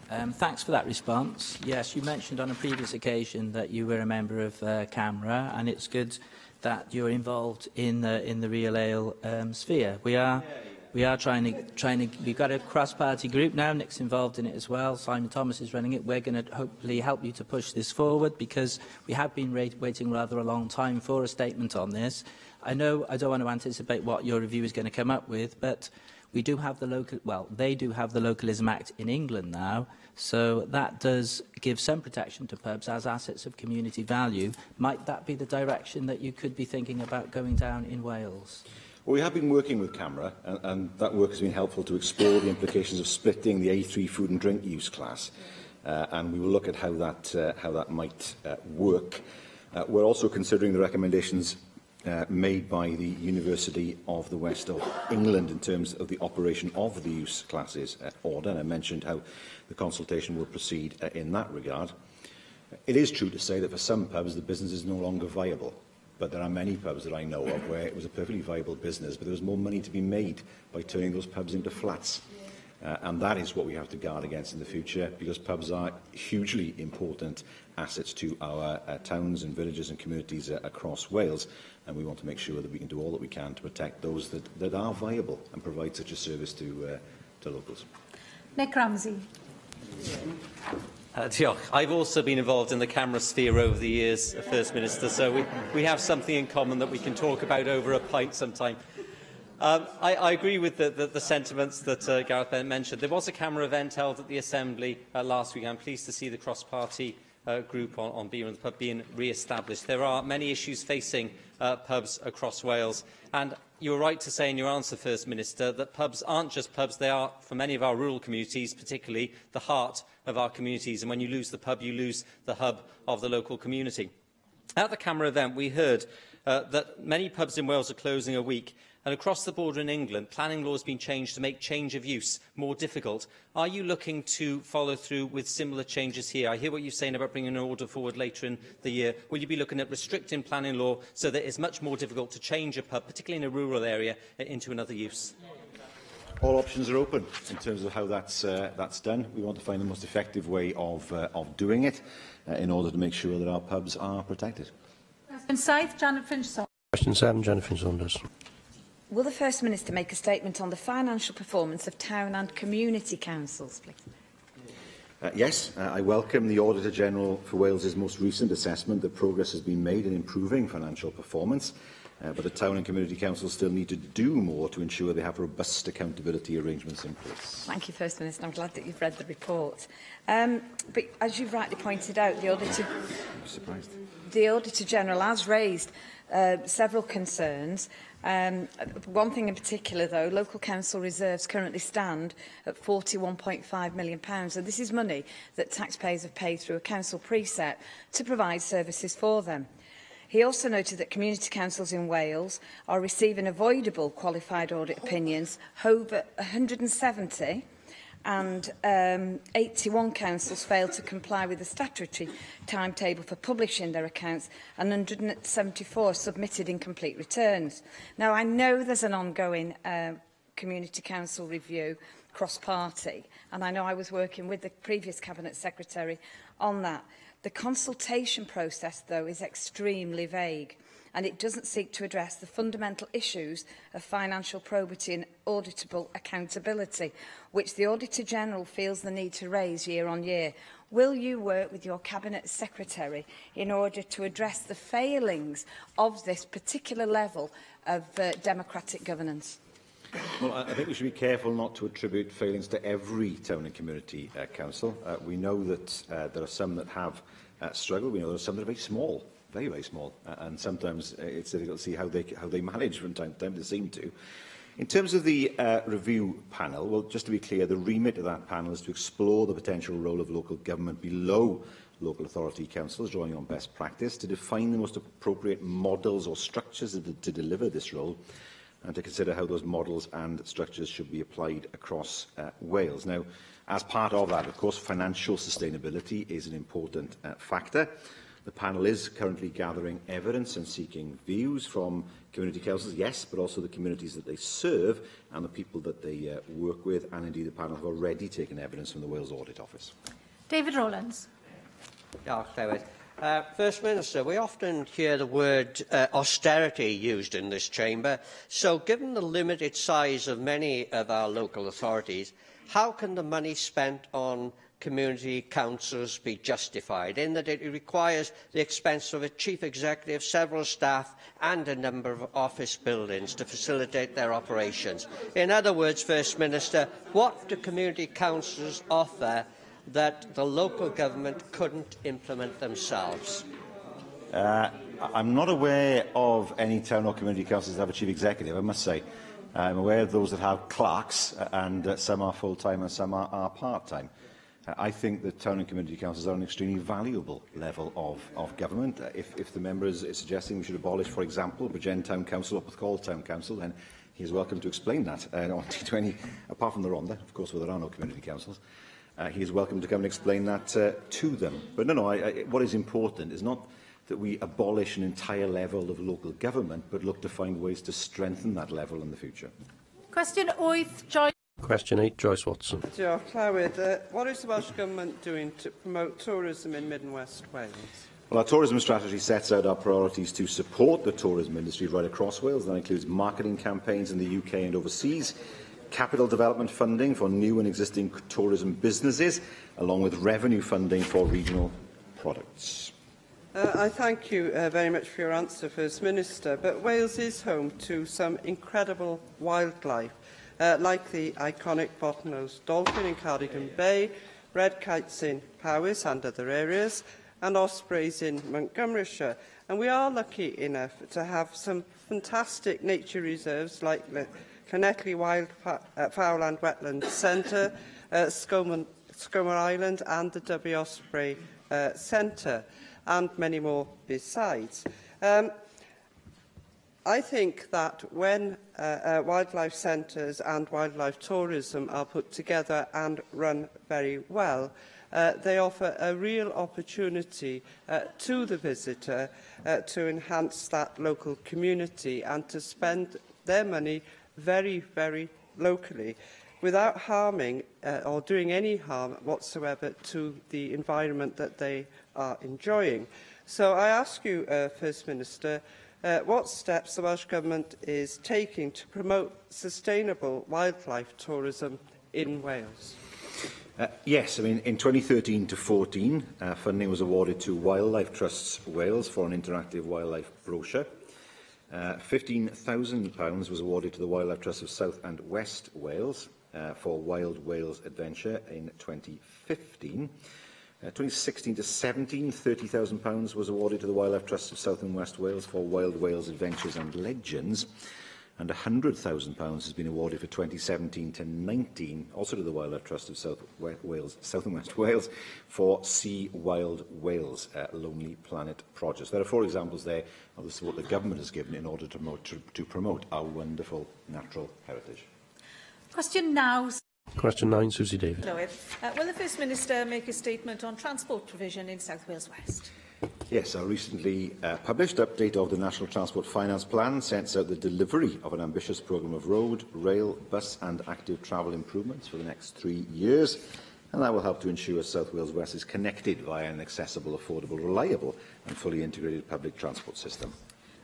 Thanks for that response. Yes, you mentioned on a previous occasion that you were a member of CAMRA, and it's good that you're involved in the Real Ale sphere. We are trying to. We've got a cross-party group now. Nick's involved in it as well. Simon Thomas is running it. We're going to hopefully help you to push this forward, because we have been waiting rather a long time for a statement on this. I know I don't want to anticipate what your review is going to come up with, but we do have the local. Well, they do have the Localism Act in England now, so that does give some protection to pubs as assets of community value. Might that be the direction that you could be thinking about going down in Wales? Well, we have been working with CAMRA, and that work has been helpful to explore the implications of splitting the A3 food and drink use class, and we will look at how that might work. We're also considering the recommendations made by the University of the West of England in terms of the operation of the use classes order, and I mentioned how the consultation will proceed in that regard. It is true to say that for some pubs the business is no longer viable, but there are many pubs that I know of where it was a perfectly viable business, but there was more money to be made by turning those pubs into flats. And that is what we have to guard against in the future, because pubs are hugely important assets to our towns and villages and communities across Wales, and we want to make sure that we can do all that we can to protect those that are viable and provide such a service to locals. Nick Ramsey. I've also been involved in the CAMRA sphere over the years, First Minister, so we have something in common that we can talk about over a pint sometime. I agree with the sentiments that Gareth Bennett mentioned. There was a CAMRA event held at the Assembly last week. I'm pleased to see the cross-party group on beer and the pub being re-established. There are many issues facing pubs across Wales, and you were right to say in your answer, First Minister, that pubs aren't just pubs. They are, for many of our rural communities, particularly the heart of our communities, and when you lose the pub, you lose the hub of the local community. At the CAMRA event, we heard that many pubs in Wales are closing a week, and across the border in England, planning law has been changed to make change of use more difficult. Are you looking to follow through with similar changes here? I hear what you're saying about bringing an order forward later in the year. Will you be looking at restricting planning law so that it's much more difficult to change a pub, particularly in a rural area, into another use? All options are open in terms of how that's done. We want to find the most effective way of doing it in order to make sure that our pubs are protected. Question 7, Janet Finch-Saunders. Question 7, Janet Finch-Saunders. Will the First Minister make a statement on the financial performance of town and community councils, please? Yes, I welcome the Auditor General for Wales's most recent assessment that progress has been made in improving financial performance, but the town and community councils still need to do more to ensure they have robust accountability arrangements in place. Thank you, First Minister. I'm glad that you've read the report. But as you've rightly pointed out, the Auditor General has raised several concerns. One thing in particular, though, local council reserves currently stand at £41.5 million, and this is money that taxpayers have paid through a council precept to provide services for them. He also noted that community councils in Wales are receiving avoidable qualified audit opinions, over 170, and 81 councils failed to comply with the statutory timetable for publishing their accounts, and 174 submitted incomplete returns. Now, I know there's an ongoing community council review cross-party, and I know I was working with the previous Cabinet Secretary on that. The consultation process, though, is extremely vague, and it doesn't seek to address the fundamental issues of financial probity and auditable accountability, which the Auditor-General feels the need to raise year on year. Will you work with your Cabinet Secretary in order to address the failings of this particular level of democratic governance? Well, I think we should be careful not to attribute failings to every town and community council. We know that there are some that have struggled. We know there are some that are very small, very, very small, and sometimes it's difficult to see how they manage from time to time. They seem to. In terms of the review panel, well, just to be clear, the remit of that panel is to explore the potential role of local government below local authority councils, drawing on best practice, to define the most appropriate models or structures to deliver this role, and to consider how those models and structures should be applied across Wales. Now, as part of that, of course, financial sustainability is an important factor. The panel is currently gathering evidence and seeking views from community councils, yes, but also the communities that they serve and the people that they work with, and indeed the panel have already taken evidence from the Wales Audit Office. David Rowlands. First Minister, we often hear the word austerity used in this chamber. So, given the limited size of many of our local authorities, how can the money spent on community councils be justified, in that it requires the expense of a chief executive, several staff and a number of office buildings to facilitate their operations? In other words, First Minister, what do community councils offer that the local government couldn't implement themselves? I'm not aware of any town or community councils that have a chief executive, I must say. I'm aware of those that have clerks, and some are full-time and some are part-time. I think that town and community councils are an extremely valuable level of government. If the member is suggesting we should abolish, for example, Bridgend Town Council or Porthcawl Town Council, then he is welcome to explain that on T20, apart from the Rhondda, of course, where there are no community councils. He is welcome to come and explain that to them. But what is important is not that we abolish an entire level of local government, but look to find ways to strengthen that level in the future. Question 8, Joyce. Question 8, Joyce Watson. Diolch, Clywyd. What is the Welsh Government doing to promote tourism in Mid and West Wales? Well, our tourism strategy sets out our priorities to support the tourism industry right across Wales. That includes marketing campaigns in the UK and overseas, capital development funding for new and existing tourism businesses, along with revenue funding for regional products. I thank you very much for your answer, First Minister, but Wales is home to some incredible wildlife, like the iconic bottlenose dolphin in Cardigan Bay, red kites in Powys and other areas, and ospreys in Montgomeryshire. And we are lucky enough to have some fantastic nature reserves like the Llanelli Fowl and Wetlands Centre, Scomer Island and the W Osprey Centre, and many more besides. I think that when wildlife centres and wildlife tourism are put together and run very well, they offer a real opportunity to the visitor to enhance that local community and to spend their money very, very locally, without harming or doing any harm whatsoever to the environment that they are enjoying. So I ask you, First Minister, what steps the Welsh Government is taking to promote sustainable wildlife tourism in Wales? Yes, I mean, in 2013 to 14, funding was awarded to Wildlife Trusts Wales for an interactive wildlife brochure. £15,000 was awarded to the Wildlife Trust of South and West Wales for Wild Wales Adventure in 2015. 2016 to 17, £30,000 was awarded to the Wildlife Trust of South and West Wales for Wild Wales Adventures and Legends, and £100,000 has been awarded for 2017 to 19, also to the Wildlife Trust of South and West Wales for Sea Wild Wales Lonely Planet projects. There are 4 examples there of the support the government has given in order to promote our wonderful natural heritage. Question now. Question 9, Susie David. Will the First Minister make a statement on transport provision in South Wales West? Yes, our recently published update of the National Transport Finance Plan sets out the delivery of an ambitious programme of road, rail, bus and active travel improvements for the next 3 years. and that will help to ensure South Wales West is connected via an accessible, affordable, reliable and fully integrated public transport system.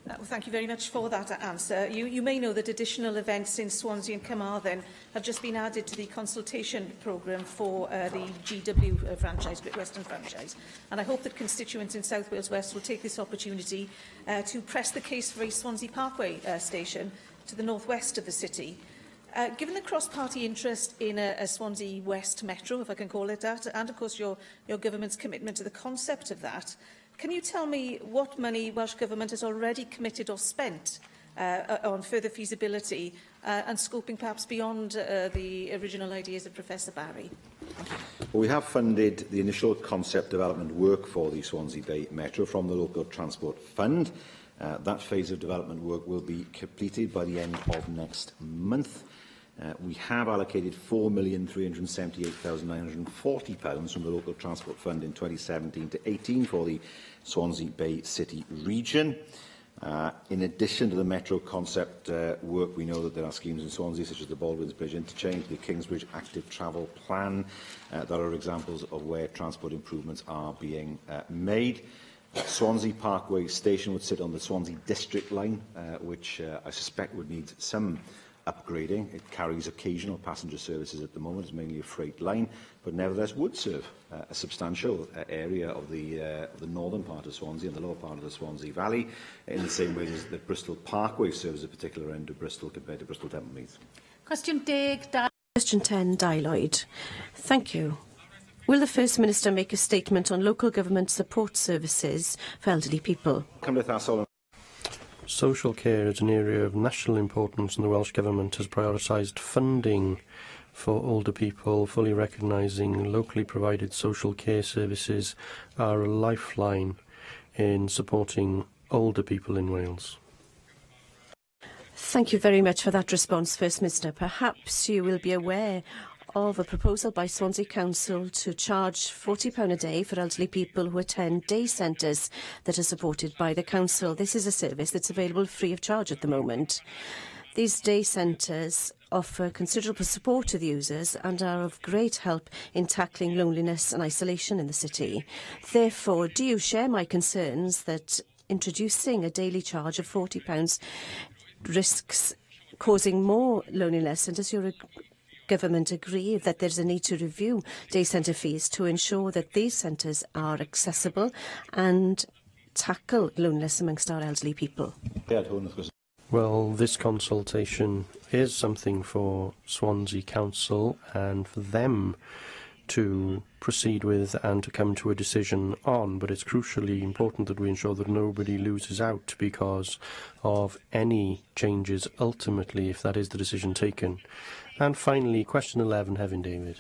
Well, thank you very much for that answer. You may know that additional events in Swansea and Carmarthen have just been added to the consultation programme for the GW franchise, Great Western franchise. And I hope that constituents in South Wales West will take this opportunity to press the case for a Swansea Parkway station to the northwest of the city. Given the cross-party interest in a Swansea West Metro, if I can call it that, and of course your government's commitment to the concept of that, can you tell me what money Welsh Government has already committed or spent on further feasibility and scoping perhaps beyond the original ideas of Professor Barry? Well, we have funded the initial concept development work for the Swansea Bay Metro from the Local Transport Fund. That phase of development work will be completed by the end of next month. We have allocated £4,378,940 from the Local Transport Fund in 2017 to 18 for the Swansea Bay City region. In addition to the Metro concept work, we know that there are schemes in Swansea such as the Baldwins Bridge Interchange, the Kingsbridge Active Travel Plan, that are examples of where transport improvements are being made. Swansea Parkway Station would sit on the Swansea District line, which I suspect would need some upgrading. It carries occasional passenger services at the moment. It's mainly a freight line, but nevertheless would serve a substantial area of the northern part of Swansea and the lower part of the Swansea Valley, in the same way as the Bristol Parkway serves a particular end of Bristol compared to Bristol Temple Meads. Question 10, Question 10, Di Lloyd. Thank you. Will the First Minister make a statement on local government support services for elderly people? Social care is an area of national importance, and the Welsh Government has prioritised funding for older people, fully recognising locally provided social care services are a lifeline in supporting older people in Wales. Thank you very much for that response, First Minister. Perhaps you will be aware of a proposal by Swansea Council to charge £40 a day for elderly people who attend day centres that are supported by the Council. This is a service that's available free of charge at the moment. These day centres offer considerable support to the users and are of great help in tackling loneliness and isolation in the city. Therefore, do you share my concerns that introducing a daily charge of £40 risks causing more loneliness, and does your government agree that there's a need to review day centre fees to ensure that these centres are accessible and tackle loneliness amongst our elderly people? Well, this consultation is something for Swansea Council and for them to proceed with and to come to a decision on, but it's crucially important that we ensure that nobody loses out because of any changes ultimately, if that is the decision taken. And finally, question 11, Hefin David.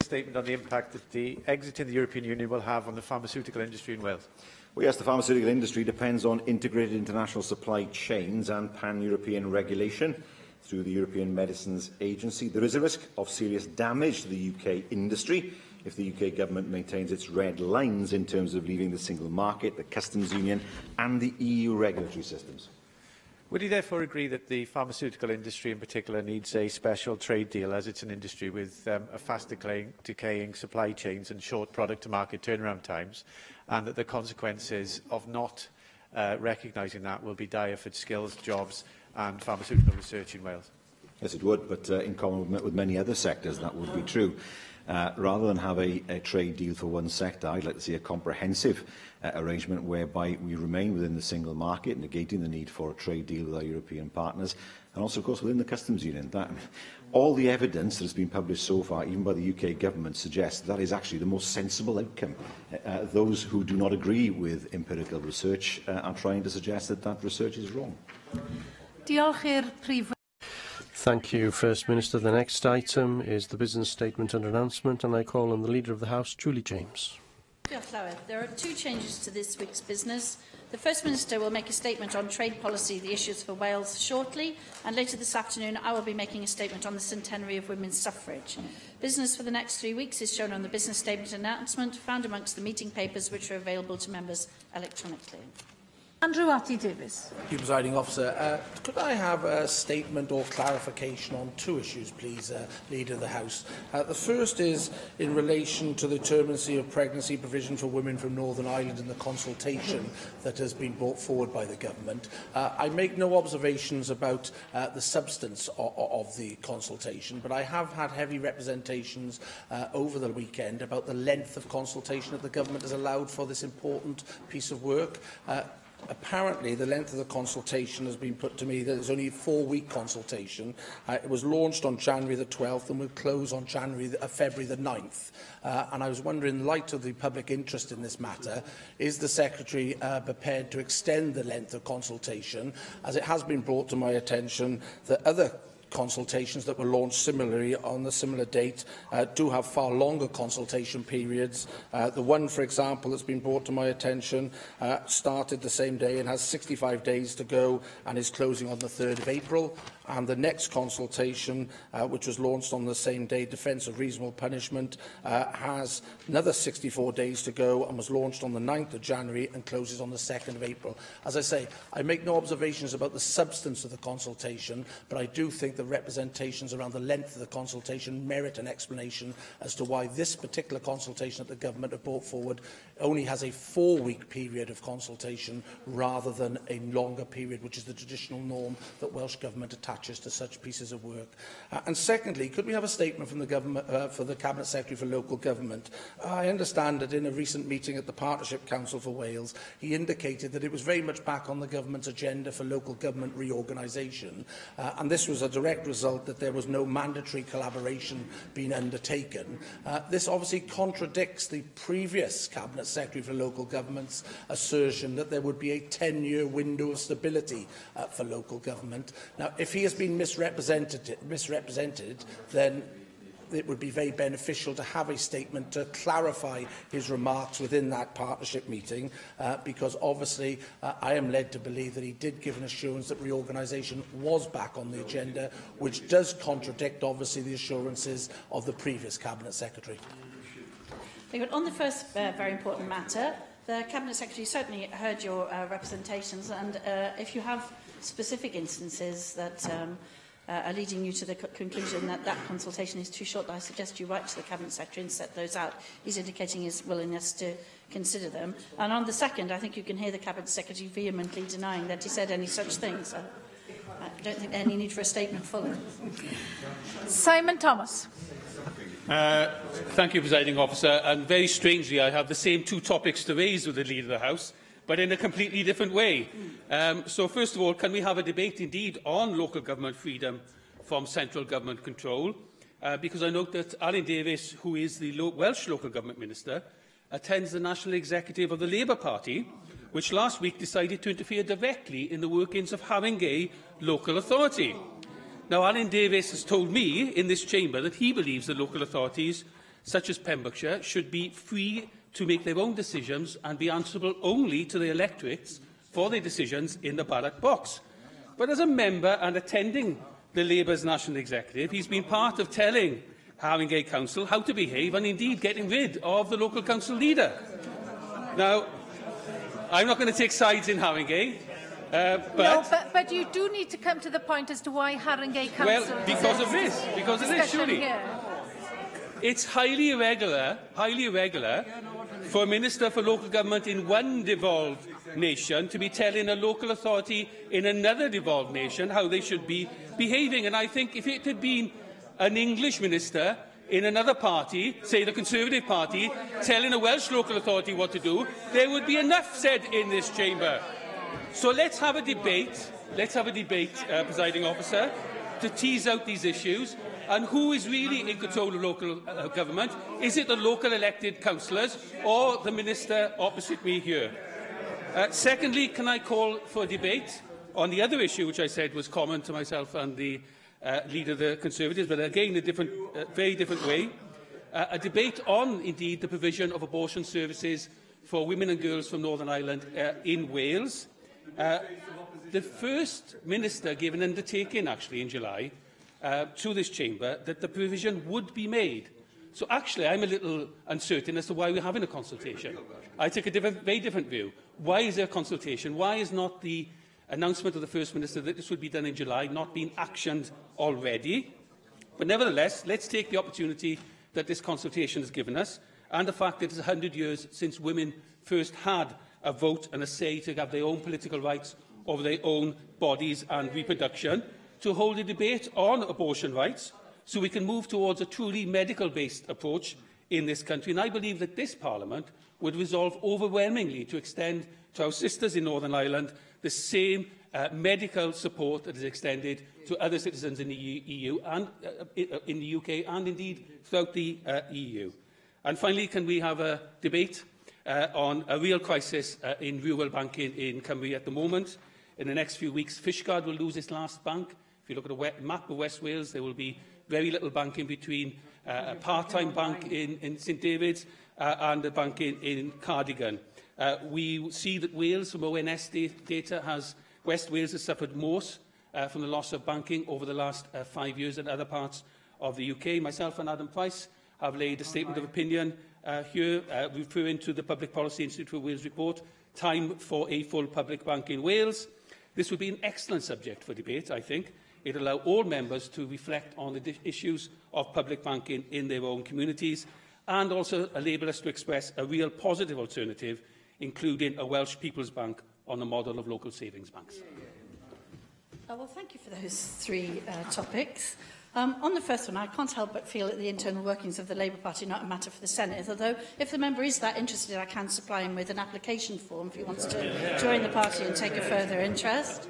Statement on the impact that the exit in the European Union will have on the pharmaceutical industry in Wales. Well, yes, the pharmaceutical industry depends on integrated international supply chains and pan-European regulation through the European Medicines Agency. There is a risk of serious damage to the UK industry if the UK government maintains its red lines in terms of leaving the single market, the customs union and the EU regulatory systems. Would he therefore agree that the pharmaceutical industry in particular needs a special trade deal, as it's an industry with a fast decaying supply chains and short product-to-market turnaround times, and that the consequences of not recognising that will be dire for skills, jobs and pharmaceutical research in Wales? Yes, it would, but in common with many other sectors, that would be true. Rather than have a trade deal for one sector, I'd like to see a comprehensive arrangement whereby we remain within the single market, negating the need for a trade deal with our European partners, and also, of course, within the customs union. All the evidence that has been published so far, even by the UK government, suggests that is actually the most sensible outcome. Those who do not agree with empirical research are trying to suggest that that research is wrong. Diolch i'r Prif. Thank you, First Minister. The next item is the business statement and announcement, and I call on the Leader of the House, Julie James. Diolch, Llywydd. There are two changes to this week's business. The First Minister will make a statement on trade policy, the issues for Wales, shortly, and later this afternoon I will be making a statement on the centenary of women's suffrage. Business for the next 3 weeks is shown on the business statement announcement, found amongst the meeting papers which are available to members electronically. Andrew Watty-Davies. Thank you, Presiding Officer. Could I have a statement or clarification on two issues, please, Leader of the House? The first is in relation to the terminacy of pregnancy provision for women from Northern Ireland and the consultation that has been brought forward by the Government. I make no observations about the substance of the consultation, but I have had heavy representations over the weekend about the length of consultation that the Government has allowed for this important piece of work. Apparently, the length of the consultation has been put to me that it's only a 4-week consultation. It was launched on January the 12th and will close on February the 9th. And I was wondering, in light of the public interest in this matter, is the Secretary prepared to extend the length of consultation, as it has been brought to my attention that other consultations that were launched similarly on a similar date do have far longer consultation periods. The one, for example, that's been brought to my attention started the same day and has 65 days to go and is closing on the 3rd of April. And the next consultation, which was launched on the same day, Defence of Reasonable Punishment, has another 64 days to go and was launched on the 9th of January and closes on the 2nd of April. As I say, I make no observations about the substance of the consultation, but I do think the representations around the length of the consultation merit an explanation as to why this particular consultation that the Government have brought forward only has a 4-week period of consultation rather than a longer period, which is the traditional norm that Welsh Government attaches to such pieces of work. And secondly, could we have a statement from the Government, for the Cabinet Secretary for Local Government? I understand that in a recent meeting at the Partnership Council for Wales, he indicated that it was very much back on the Government's agenda for local government reorganisation, and this was a direct result that there was no mandatory collaboration being undertaken. This obviously contradicts the previous Cabinet Secretary for Local Government's assertion that there would be a 10-year window of stability for local government. Now, if he has been misrepresented, then it would be very beneficial to have a statement to clarify his remarks within that partnership meeting, because obviously I am led to believe that he did give an assurance that reorganisation was back on the agenda, which does contradict obviously the assurances of the previous Cabinet Secretary. On the first very important matter, the Cabinet Secretary certainly heard your representations, and if you have specific instances that are leading you to the conclusion that that consultation is too short, I suggest you write to the Cabinet Secretary and set those out. He's indicating his willingness to consider them. And on the second, I think you can hear the Cabinet Secretary vehemently denying that he said any such thing. So I don't think there's any need for a statement fully. Simon Thomas. Thank you, Presiding Officer. And very strangely, I have the same two topics to raise with the Leader of the House, but in a completely different way. So first of all, can we have a debate indeed on local government freedom from central government control? Because I note that Alan Davies, who is the Welsh Local Government Minister, attends the National Executive of the Labour Party, which last week decided to interfere directly in the workings of Haringey Local Authority. Now, Alan Davies has told me in this chamber that he believes that local authorities, such as Pembrokeshire, should be free to make their own decisions and be answerable only to the electorates for their decisions in the ballot box. But as a member and attending the Labour's National Executive, he's been part of telling Haringey Council how to behave and indeed getting rid of the local council leader. Now, I'm not going to take sides in Haringey, but you do need to come to the point as to why Haringey Council... Well, because of this, surely. It's highly irregular for a Minister for Local Government in one devolved nation to be telling a local authority in another devolved nation how they should be behaving. And I think if it had been an English Minister in another party, say the Conservative Party, telling a Welsh local authority what to do, there would be enough said in this chamber. So let's have a debate, Presiding Officer, to tease out these issues. And who is really in control of local government? Is it the local elected councillors or the Minister opposite me here? Secondly, can I call for a debate on the other issue, which I said was common to myself and the Leader of the Conservatives, but again in a very different way, a debate on, indeed, the provision of abortion services for women and girls from Northern Ireland in Wales. The First Minister gave an undertaking, actually, in July, to this chamber that the provision would be made. So actually I'm a little uncertain as to why we're having a consultation. I take a very different view. Why is there consultation? Why is not the announcement of the First Minister that this would be done in July not been actioned already? But nevertheless, let's take the opportunity that this consultation has given us, and the fact that it's 100 years since women first had a vote and a say to have their own political rights over their own bodies and reproduction, to hold a debate on abortion rights so we can move towards a truly medical-based approach in this country. And I believe that this Parliament would resolve overwhelmingly to extend to our sisters in Northern Ireland the same medical support that is extended to other citizens in the EU and in the UK and indeed throughout the EU. And finally, can we have a debate on a real crisis in rural banking in Cymru at the moment? In the next few weeks, Fishguard will lose its last bank. If you look at a map of West Wales, there will be very little banking between a part-time bank in St David's and a bank in Cardigan. We see that Wales, from ONS data, West Wales has suffered most from the loss of banking over the last 5 years in other parts of the UK. Myself and Adam Price have laid a statement of opinion here, referring to the Public Policy Institute for Wales report, Time for a Full Public Bank in Wales. This would be an excellent subject for debate, I think. It will allow all members to reflect on the issues of public banking in their own communities, and also enable us to express a real positive alternative, including a Welsh People's Bank on the model of local savings banks. Well, thank you for those three topics. On the first one, I can't help but feel that the internal workings of the Labour Party are not a matter for the Senate, although if the member is that interested, I can supply him with an application form if he wants to join the party and take a further interest.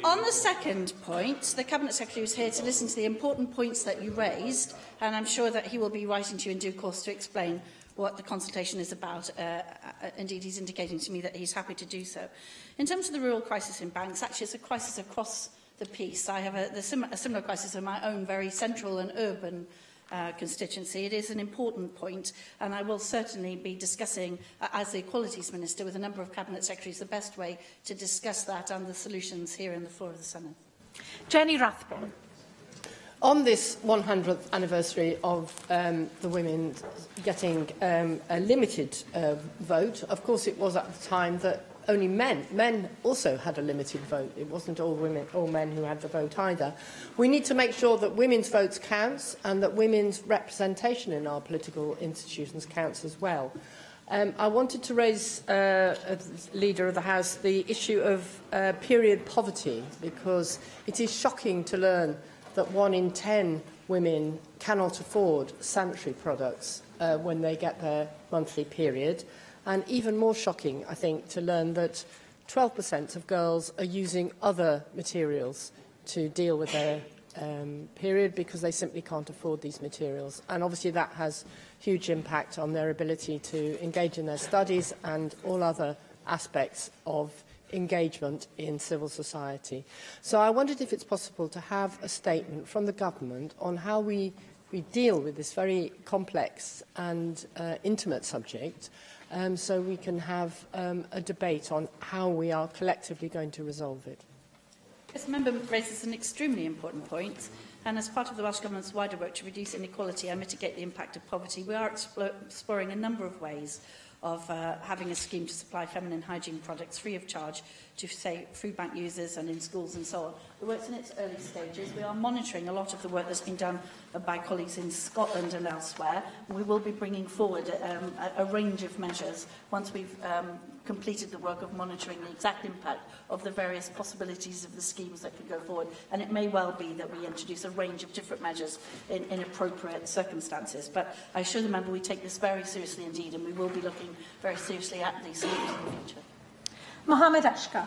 On the second point, the Cabinet Secretary was here to listen to the important points that you raised, and I'm sure that he will be writing to you in due course to explain what the consultation is about. Indeed, he's indicating to me that he's happy to do so. In terms of the rural crisis in banks, actually it's a crisis across the piece. I have a similar crisis in my own very central and urban constituency. It is an important point, and I will certainly be discussing, as the Equalities Minister, with a number of Cabinet Secretaries, the best way to discuss that and the solutions here in the floor of the Senate. Jenny Rathbone. On this 100th anniversary of the women getting a limited vote, of course it was at the time that only men also had a limited vote. It wasn't all women, all men who had the vote either. We need to make sure that women's votes counts and that women's representation in our political institutions counts as well. I wanted to raise, as Leader of the House, the issue of period poverty, because it is shocking to learn that 1 in 10 women cannot afford sanitary products when they get their monthly period. And even more shocking, I think, to learn that 12% of girls are using other materials to deal with their period because they simply can't afford these materials. And obviously that has huge impact on their ability to engage in their studies and all other aspects of engagement in civil society. So I wondered if it's possible to have a statement from the government on how we deal with this very complex and intimate subject, so we can have a debate on how we are collectively going to resolve it. This member raises an extremely important point, and as part of the Welsh Government's wider work to reduce inequality and mitigate the impact of poverty, we are exploring a number of ways of having a scheme to supply feminine hygiene products free of charge to, say, food bank users and in schools and so on. The work's in its early stages. We are monitoring a lot of the work that's been done by colleagues in Scotland and elsewhere. We will be bringing forward a range of measures once we've completed the work of monitoring the exact impact of the various possibilities of the schemes that could go forward. And it may well be that we introduce a range of different measures in appropriate circumstances. But I assure the member we take this very seriously indeed, and we will be looking very seriously at these schemes in the future. Mohammed Ashkar.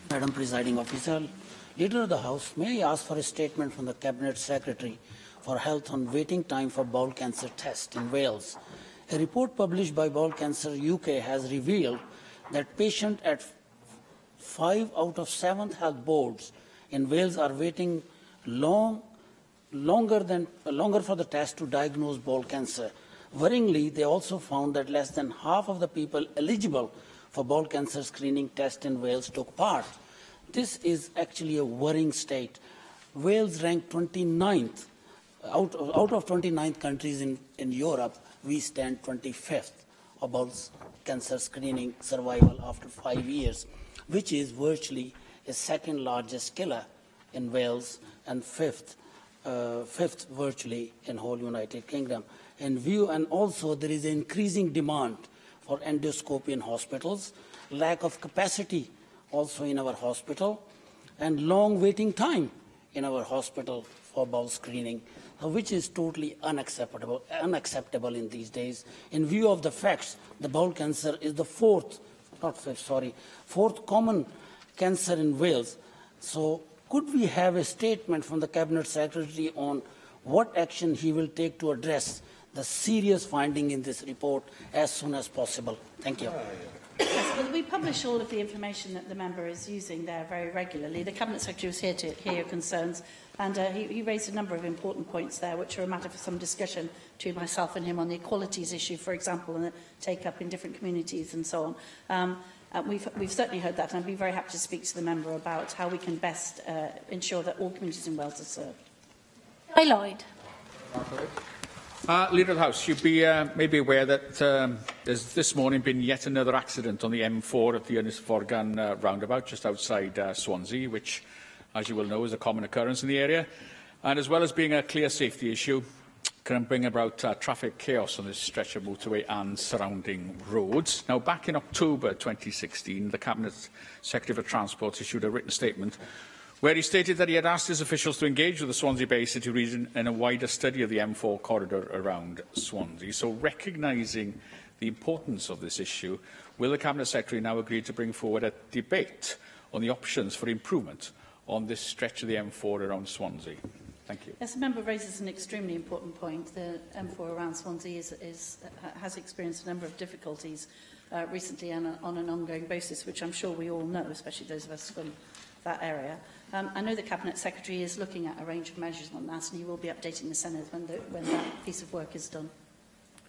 Madam Presiding Officer, Leader of the House, may I ask for a statement from the Cabinet Secretary for Health on waiting time for bowel cancer test in Wales. A report published by Bowel Cancer UK has revealed that patients at 5 out of 7 health boards in Wales are waiting longer for the test to diagnose bowel cancer. Worryingly, they also found that less than half of the people eligible for bowel cancer screening test in Wales took part. This is actually a worrying state. Wales ranked 29th. Out of 29 countries in Europe, we stand 25th. of bowel cancer screening survival after 5 years, which is virtually a second largest killer in Wales and fifth virtually in whole United Kingdom. And also there is increasing demand for endoscopy in hospitals, lack of capacity also in our hospital, and long waiting time in our hospital for bowel screening, which is totally unacceptable in these days. In view of the facts, the bowel cancer is the fourth common cancer in Wales. So could we have a statement from the Cabinet Secretary on what action he will take to address the serious finding in this report as soon as possible? Thank you. Yes, well, we publish all of the information that the member is using there very regularly. The Cabinet Secretary was here to hear your concerns, and he raised a number of important points there, which are a matter for some discussion between myself and him on the equalities issue, for example, and the take-up in different communities and so on. We've certainly heard that, and I'd be very happy to speak to the member about how we can best ensure that all communities in Wales are served. Guy Lloyd. Leader of the House, you'd be maybe aware that there's this morning been yet another accident on the M4 at the Ynys Forgan roundabout just outside Swansea, which, as you will know, is a common occurrence in the area. And as well as being a clear safety issue, can bring about traffic chaos on this stretch of motorway and surrounding roads. Now, back in October 2016, the Cabinet Secretary for Transport issued a written statement where he stated that he had asked his officials to engage with the Swansea Bay City region in a wider study of the M4 corridor around Swansea. So, recognising the importance of this issue, will the Cabinet Secretary now agree to bring forward a debate on the options for improvement on this stretch of the M4 around Swansea? Thank you. Yes, the member raises an extremely important point. The M4 around Swansea has experienced a number of difficulties recently and on an ongoing basis, which I'm sure we all know, especially those of us from that area. I know the Cabinet Secretary is looking at a range of measures on that, and he will be updating the Senedd when that piece of work is done.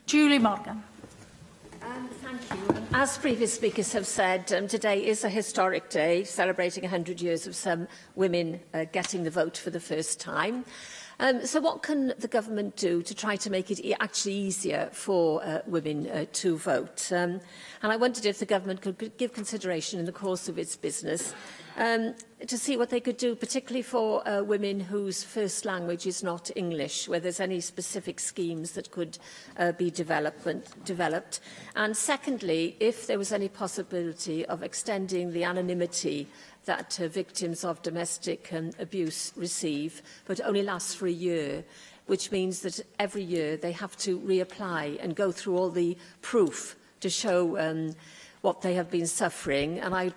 Julie Morgan. Thank you. As previous speakers have said, today is a historic day, celebrating 100 years of some women getting the vote for the first time. So what can the government do to try to make it actually easier for women to vote? And I wondered if the government could give consideration in the course of its business to see what they could do, particularly for women whose first language is not English, where there's any specific schemes that could be developed. And secondly, if there was any possibility of extending the anonymity that victims of domestic abuse receive, but only lasts for a year, which means that every year they have to reapply and go through all the proof to show what they have been suffering. And I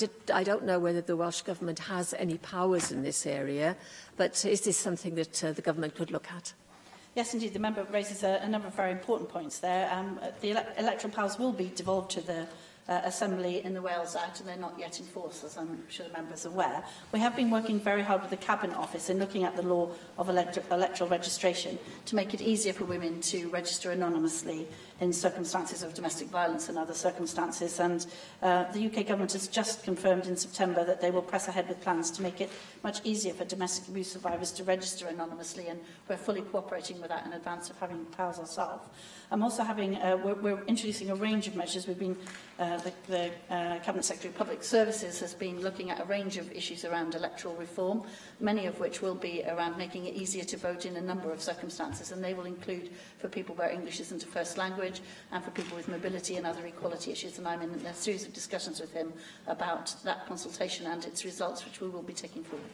don't know whether the Welsh Government has any powers in this area, but is this something that the Government could look at? Yes, indeed. The member raises a number of very important points there. The electoral powers will be devolved to the Assembly in the Wales Act, and they're not yet in force, as I'm sure the member is aware. We have been working very hard with the Cabinet Office in looking at the law of electoral registration to make it easier for women to register anonymously in circumstances of domestic violence and other circumstances. And the UK Government has just confirmed in September that they will press ahead with plans to make it much easier for domestic abuse survivors to register anonymously, and we're fully cooperating with that in advance of having powers ourselves. I'm also having, we're introducing a range of measures. We've been, the Cabinet Secretary of Public Services has been looking at a range of issues around electoral reform, many of which will be around making it easier to vote in a number of circumstances, and they will include for people where English isn't a first language and for people with mobility and other equality issues. And I'm in a series of discussions with him about that consultation and its results, which we will be taking forward.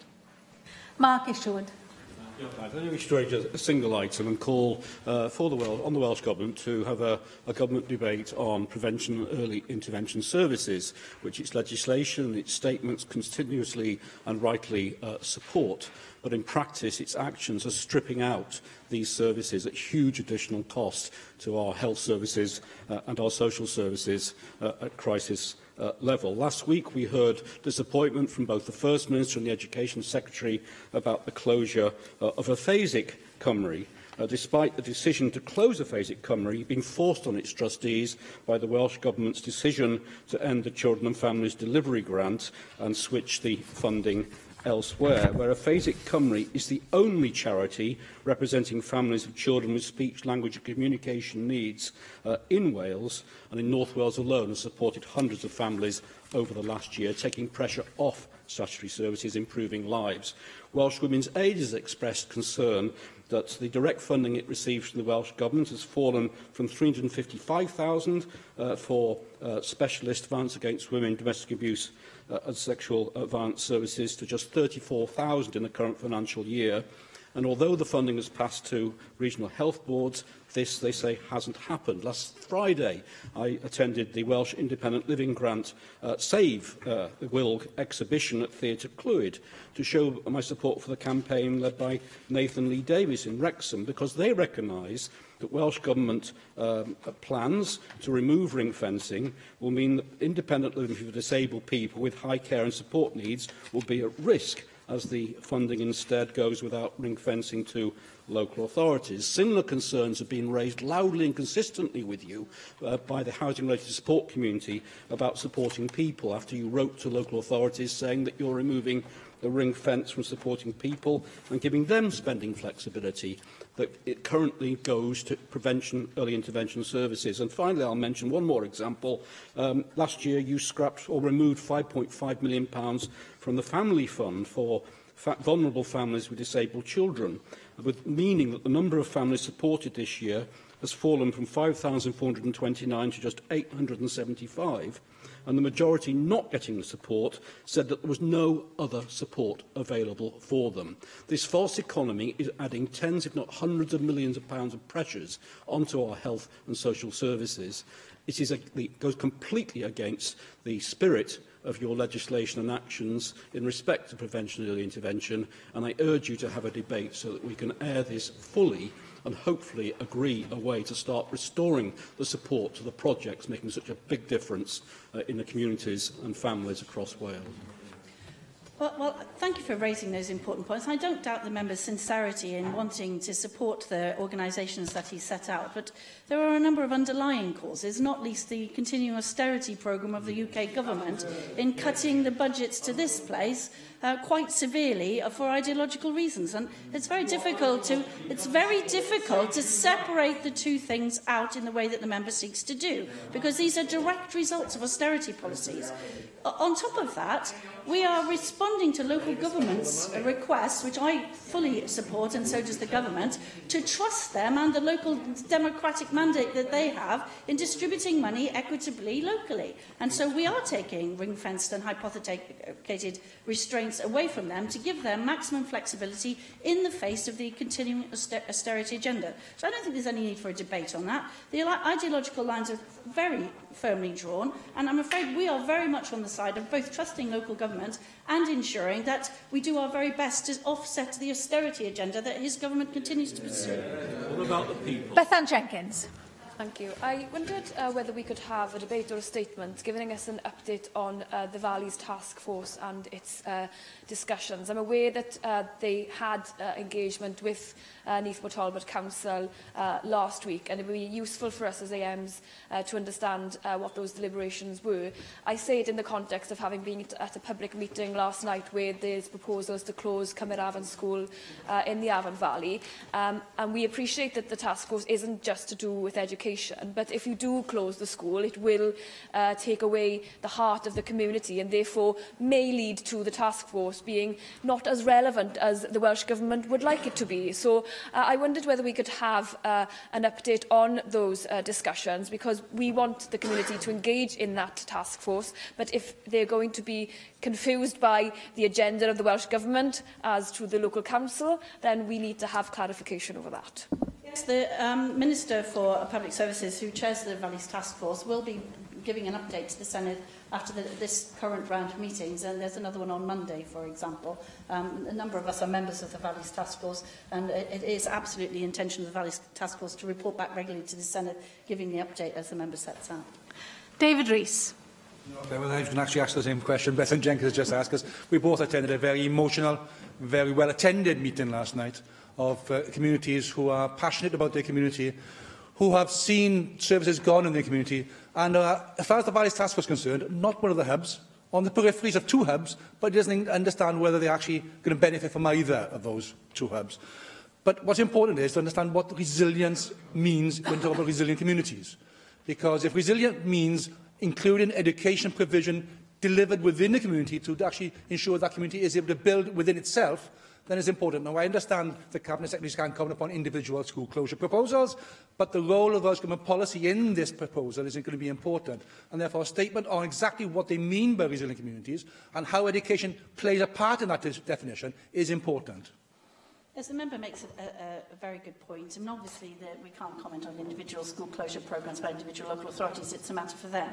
Mark Isherwood. I think we should raise a single item and call for the Welsh Government to have a government debate on prevention and early intervention services, which its legislation and its statements continuously and rightly support. But in practice, its actions are stripping out these services at huge additional cost to our health services and our social services at crisis level. Last week we heard disappointment from both the First Minister and the Education Secretary about the closure of Aphasic Cymru, despite the decision to close Aphasic Cymru being forced on its trustees by the Welsh Government's decision to end the Children and Families Delivery Grant and switch the funding elsewhere, where Aphasic Cymru is the only charity representing families of children with speech, language and communication needs in Wales, and in North Wales alone has supported hundreds of families over the last year, taking pressure off statutory services, improving lives. Welsh Women's Aid has expressed concern that the direct funding it receives from the Welsh Government has fallen from £355,000 for specialist violence against women, domestic abuse and sexual violence services to just £34,000 in the current financial year. And although the funding has passed to regional health boards, this, they say, hasn't happened. Last Friday, I attended the Welsh Independent Living Grant Save the Wilg exhibition at Theatr Clwyd to show my support for the campaign led by Nathan Lee Davies in Wrexham, because they recognise that Welsh Government plans to remove ring fencing will mean that independent living for disabled people with high care and support needs will be at risk, as the funding instead goes without ring fencing to local authorities. Similar concerns have been raised loudly and consistently with you by the housing-related support community about supporting people, after you wrote to local authorities saying that you're removing the ring fence from supporting people and giving them spending flexibility that it currently goes to prevention, early intervention services. And finally, I'll mention one more example. Last year, you scrapped or removed £5.5 million from the Family Fund for vulnerable families with disabled children, with meaning that the number of families supported this year has fallen from 5,429 to just 875, and the majority not getting the support said that there was no other support available for them. This false economy is adding tens, if not hundreds of millions of pounds of pressures onto our health and social services. It goes completely against the spirit of your legislation and actions in respect to prevention and early intervention, and I urge you to have a debate so that we can air this fully and hopefully agree a way to start restoring the support to the projects making such a big difference in the communities and families across Wales. Well, thank you for raising those important points. I don't doubt the member's sincerity in wanting to support the organisations that he set out, but there are a number of underlying causes, not least the continuing austerity programme of the UK government in cutting the budgets to this place quite severely for ideological reasons. And it's very difficult to separate the two things out in the way that the member seeks to do, because these are direct results of austerity policies. On top of that, we are responding to local governments' requests, which I fully support, and so does the government, to trust them and the local democratic mandate that they have in distributing money equitably locally. And so we are taking ring-fenced and hypothecated restraints away from them to give them maximum flexibility in the face of the continuing austerity agenda. So I don't think there's any need for a debate on that. The ideological lines are very firmly drawn, and I'm afraid we are very much on the side of both trusting local government and ensuring that we do our very best to offset the austerity agenda that his government continues to pursue. What about the people? Bethan Jenkins. Thank you. I wondered whether we could have a debate or a statement giving us an update on the Valleys Task Force and its discussions. I'm aware that they had engagement with Neath Talbot Council last week, and it would be useful for us as AMs to understand what those deliberations were. I say it in the context of having been at a public meeting last night where there's proposals to close Cymru Afon School in the Avon Valley, and we appreciate that the task force isn't just to do with education, but if you do close the school, it will take away the heart of the community and therefore may lead to the task force being not as relevant as the Welsh Government would like it to be. So I wondered whether we could have an update on those discussions, because we want the community to engage in that task force, but if they're going to be confused by the agenda of the Welsh Government as to the local council, then we need to have clarification over that. Yes, the Minister for Public Services, who chairs the Valleys Task Force, will be giving an update to the Senedd after this current round of meetings, and there's another one on Monday, for example. A number of us are members of the Valleys Task Force, and it is absolutely the intention of the Valleys Task Force to report back regularly to the Senedd, giving the update as the member sets out. David Rees. Well, I can actually ask the same question Bethan Jenkins just asked, because we both attended a very emotional, very well-attended meeting last night of communities who are passionate about their community, who have seen services gone in their community, and as far as the Valleys Task Force is concerned, not one of the hubs, on the peripheries of two hubs, but it doesn't understand whether they're actually going to benefit from either of those two hubs. But what's important is to understand what resilience means when we talk about resilient communities. Because if resilient means including education provision delivered within the community to actually ensure that community is able to build within itself, then it's important. Now, I understand the Cabinet Secretaries can't comment upon individual school closure proposals, but the role of Welsh Government policy in this proposal is going to be important. And therefore, a statement on exactly what they mean by resilient communities and how education plays a part in that definition is important. Yes, the member makes a very good point. I mean, obviously, we can't comment on individual school closure programmes by individual local authorities. It's a matter for them.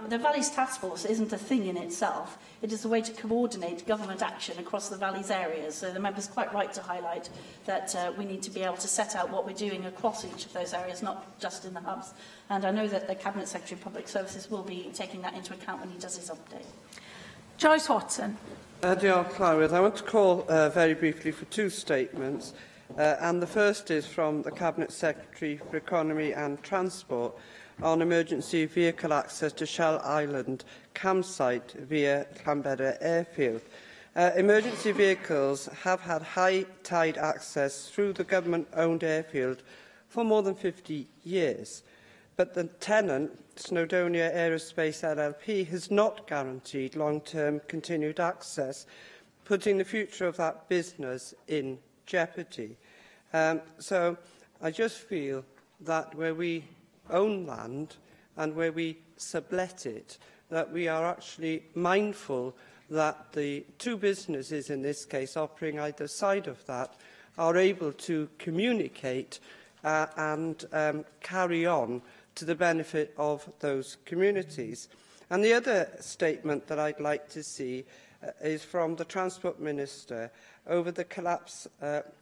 The Valleys Task Force isn't a thing in itself. It is a way to coordinate government action across the Valleys areas. So the member's quite right to highlight that we need to be able to set out what we're doing across each of those areas, not just in the hubs. And I know that the Cabinet Secretary of Public Services will be taking that into account when he does his update. Joyce Watson. Diolch, Clywyd. I want to call very briefly for two statements. And the first is from the Cabinet Secretary for Economy and Transport on emergency vehicle access to Shell Island campsite via Llanbedr Airfield. Emergency vehicles have had high tide access through the government-owned airfield for more than 50 years. But the tenant, Snowdonia Aerospace LLP, has not guaranteed long-term continued access, putting the future of that business in jeopardy. So I just feel that where we own land and where we sublet it, that we are actually mindful that the two businesses, in this case, operating either side of that, are able to communicate and carry on to the benefit of those communities. And the other statement that I'd like to see is from the Transport Minister over the collapse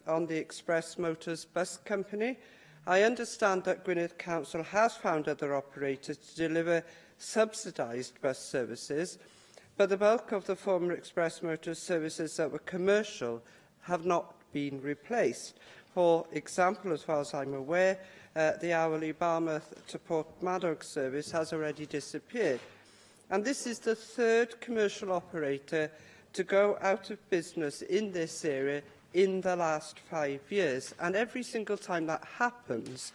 on the Express Motors bus company. I understand that Gwynedd Council has found other operators to deliver subsidised bus services, but the bulk of the former Express Motors services that were commercial have not been replaced. For example, as far as I'm aware, the hourly Barmouth to Portmadog service has already disappeared. And this is the third commercial operator to go out of business in this area in the last 5 years. And every single time that happens,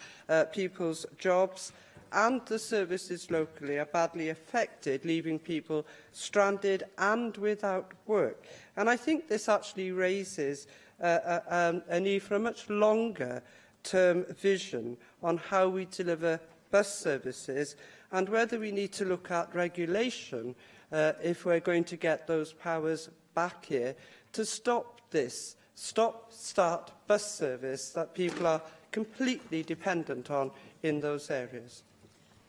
people's jobs and the services locally are badly affected, leaving people stranded and without work. And I think this actually raises a need for a much longer term vision on how we deliver bus services and whether we need to look at regulation if we're going to get those powers back here to stop this stop-start bus service that people are completely dependent on in those areas.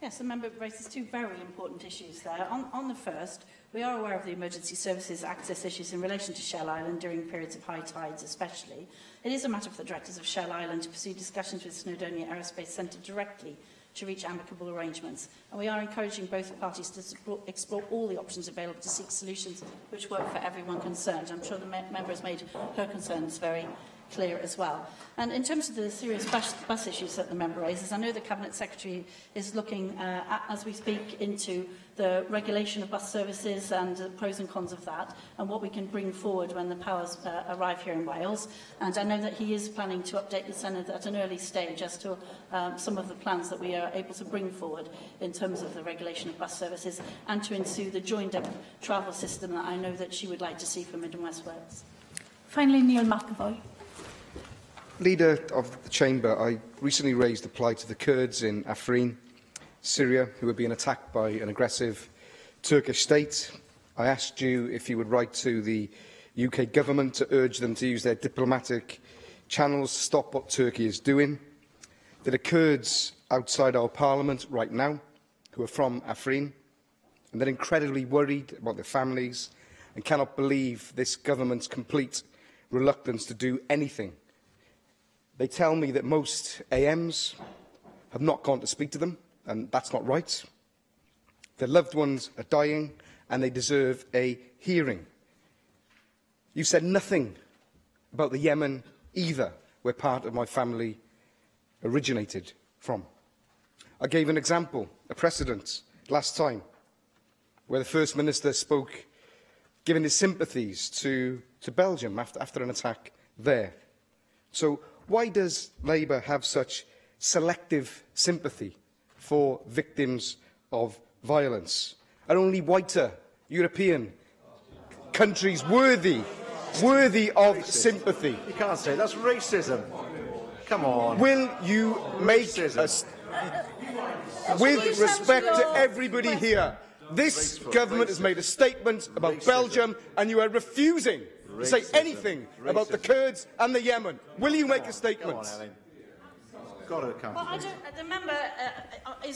Yes, the member raises two very important issues there. On the first, we are aware of the emergency services access issues in relation to Shell Island during periods of high tides especially. It is a matter for the directors of Shell Island to pursue discussions with Snowdonia Aerospace Centre directly to reach amicable arrangements. And we are encouraging both parties to explore all the options available to seek solutions which work for everyone concerned. I'm sure the member has made her concerns very clear as well. And in terms of the serious bus issues that the member raises, I know the Cabinet Secretary is looking, as we speak, into the regulation of bus services and the pros and cons of that, and what we can bring forward when the powers arrive here in Wales. And I know that he is planning to update the Senedd at an early stage as to some of the plans that we are able to bring forward in terms of the regulation of bus services and to ensue the joined-up travel system that I know that she would like to see for Mid and West Wales. Finally, Neil McAvoy. Leader of the Chamber, I recently raised the plight of the Kurds in Afrin, Syria, who are being attacked by an aggressive Turkish state. I asked you if you would write to the UK government to urge them to use their diplomatic channels to stop what Turkey is doing. There are Kurds outside our parliament right now who are from Afrin, and they're incredibly worried about their families and cannot believe this government's complete reluctance to do anything. They tell me that most AMs have not gone to speak to them, and that's not right. Their loved ones are dying, and they deserve a hearing. You said nothing about the Yemen either, where part of my family originated from. I gave an example, a precedent, last time. where the First Minister spoke, giving his sympathies to Belgium after an attack there. So why does Labour have such selective sympathy for victims of violence? Are only whiter European countries worthy of sympathy? You can't say that's racism. Come on. Will you make us, with respect to everybody here, this government has made a statement about Belgium and you are refusing to say anything about the Kurds and the Yemen. Will you make a statement? Well, the member I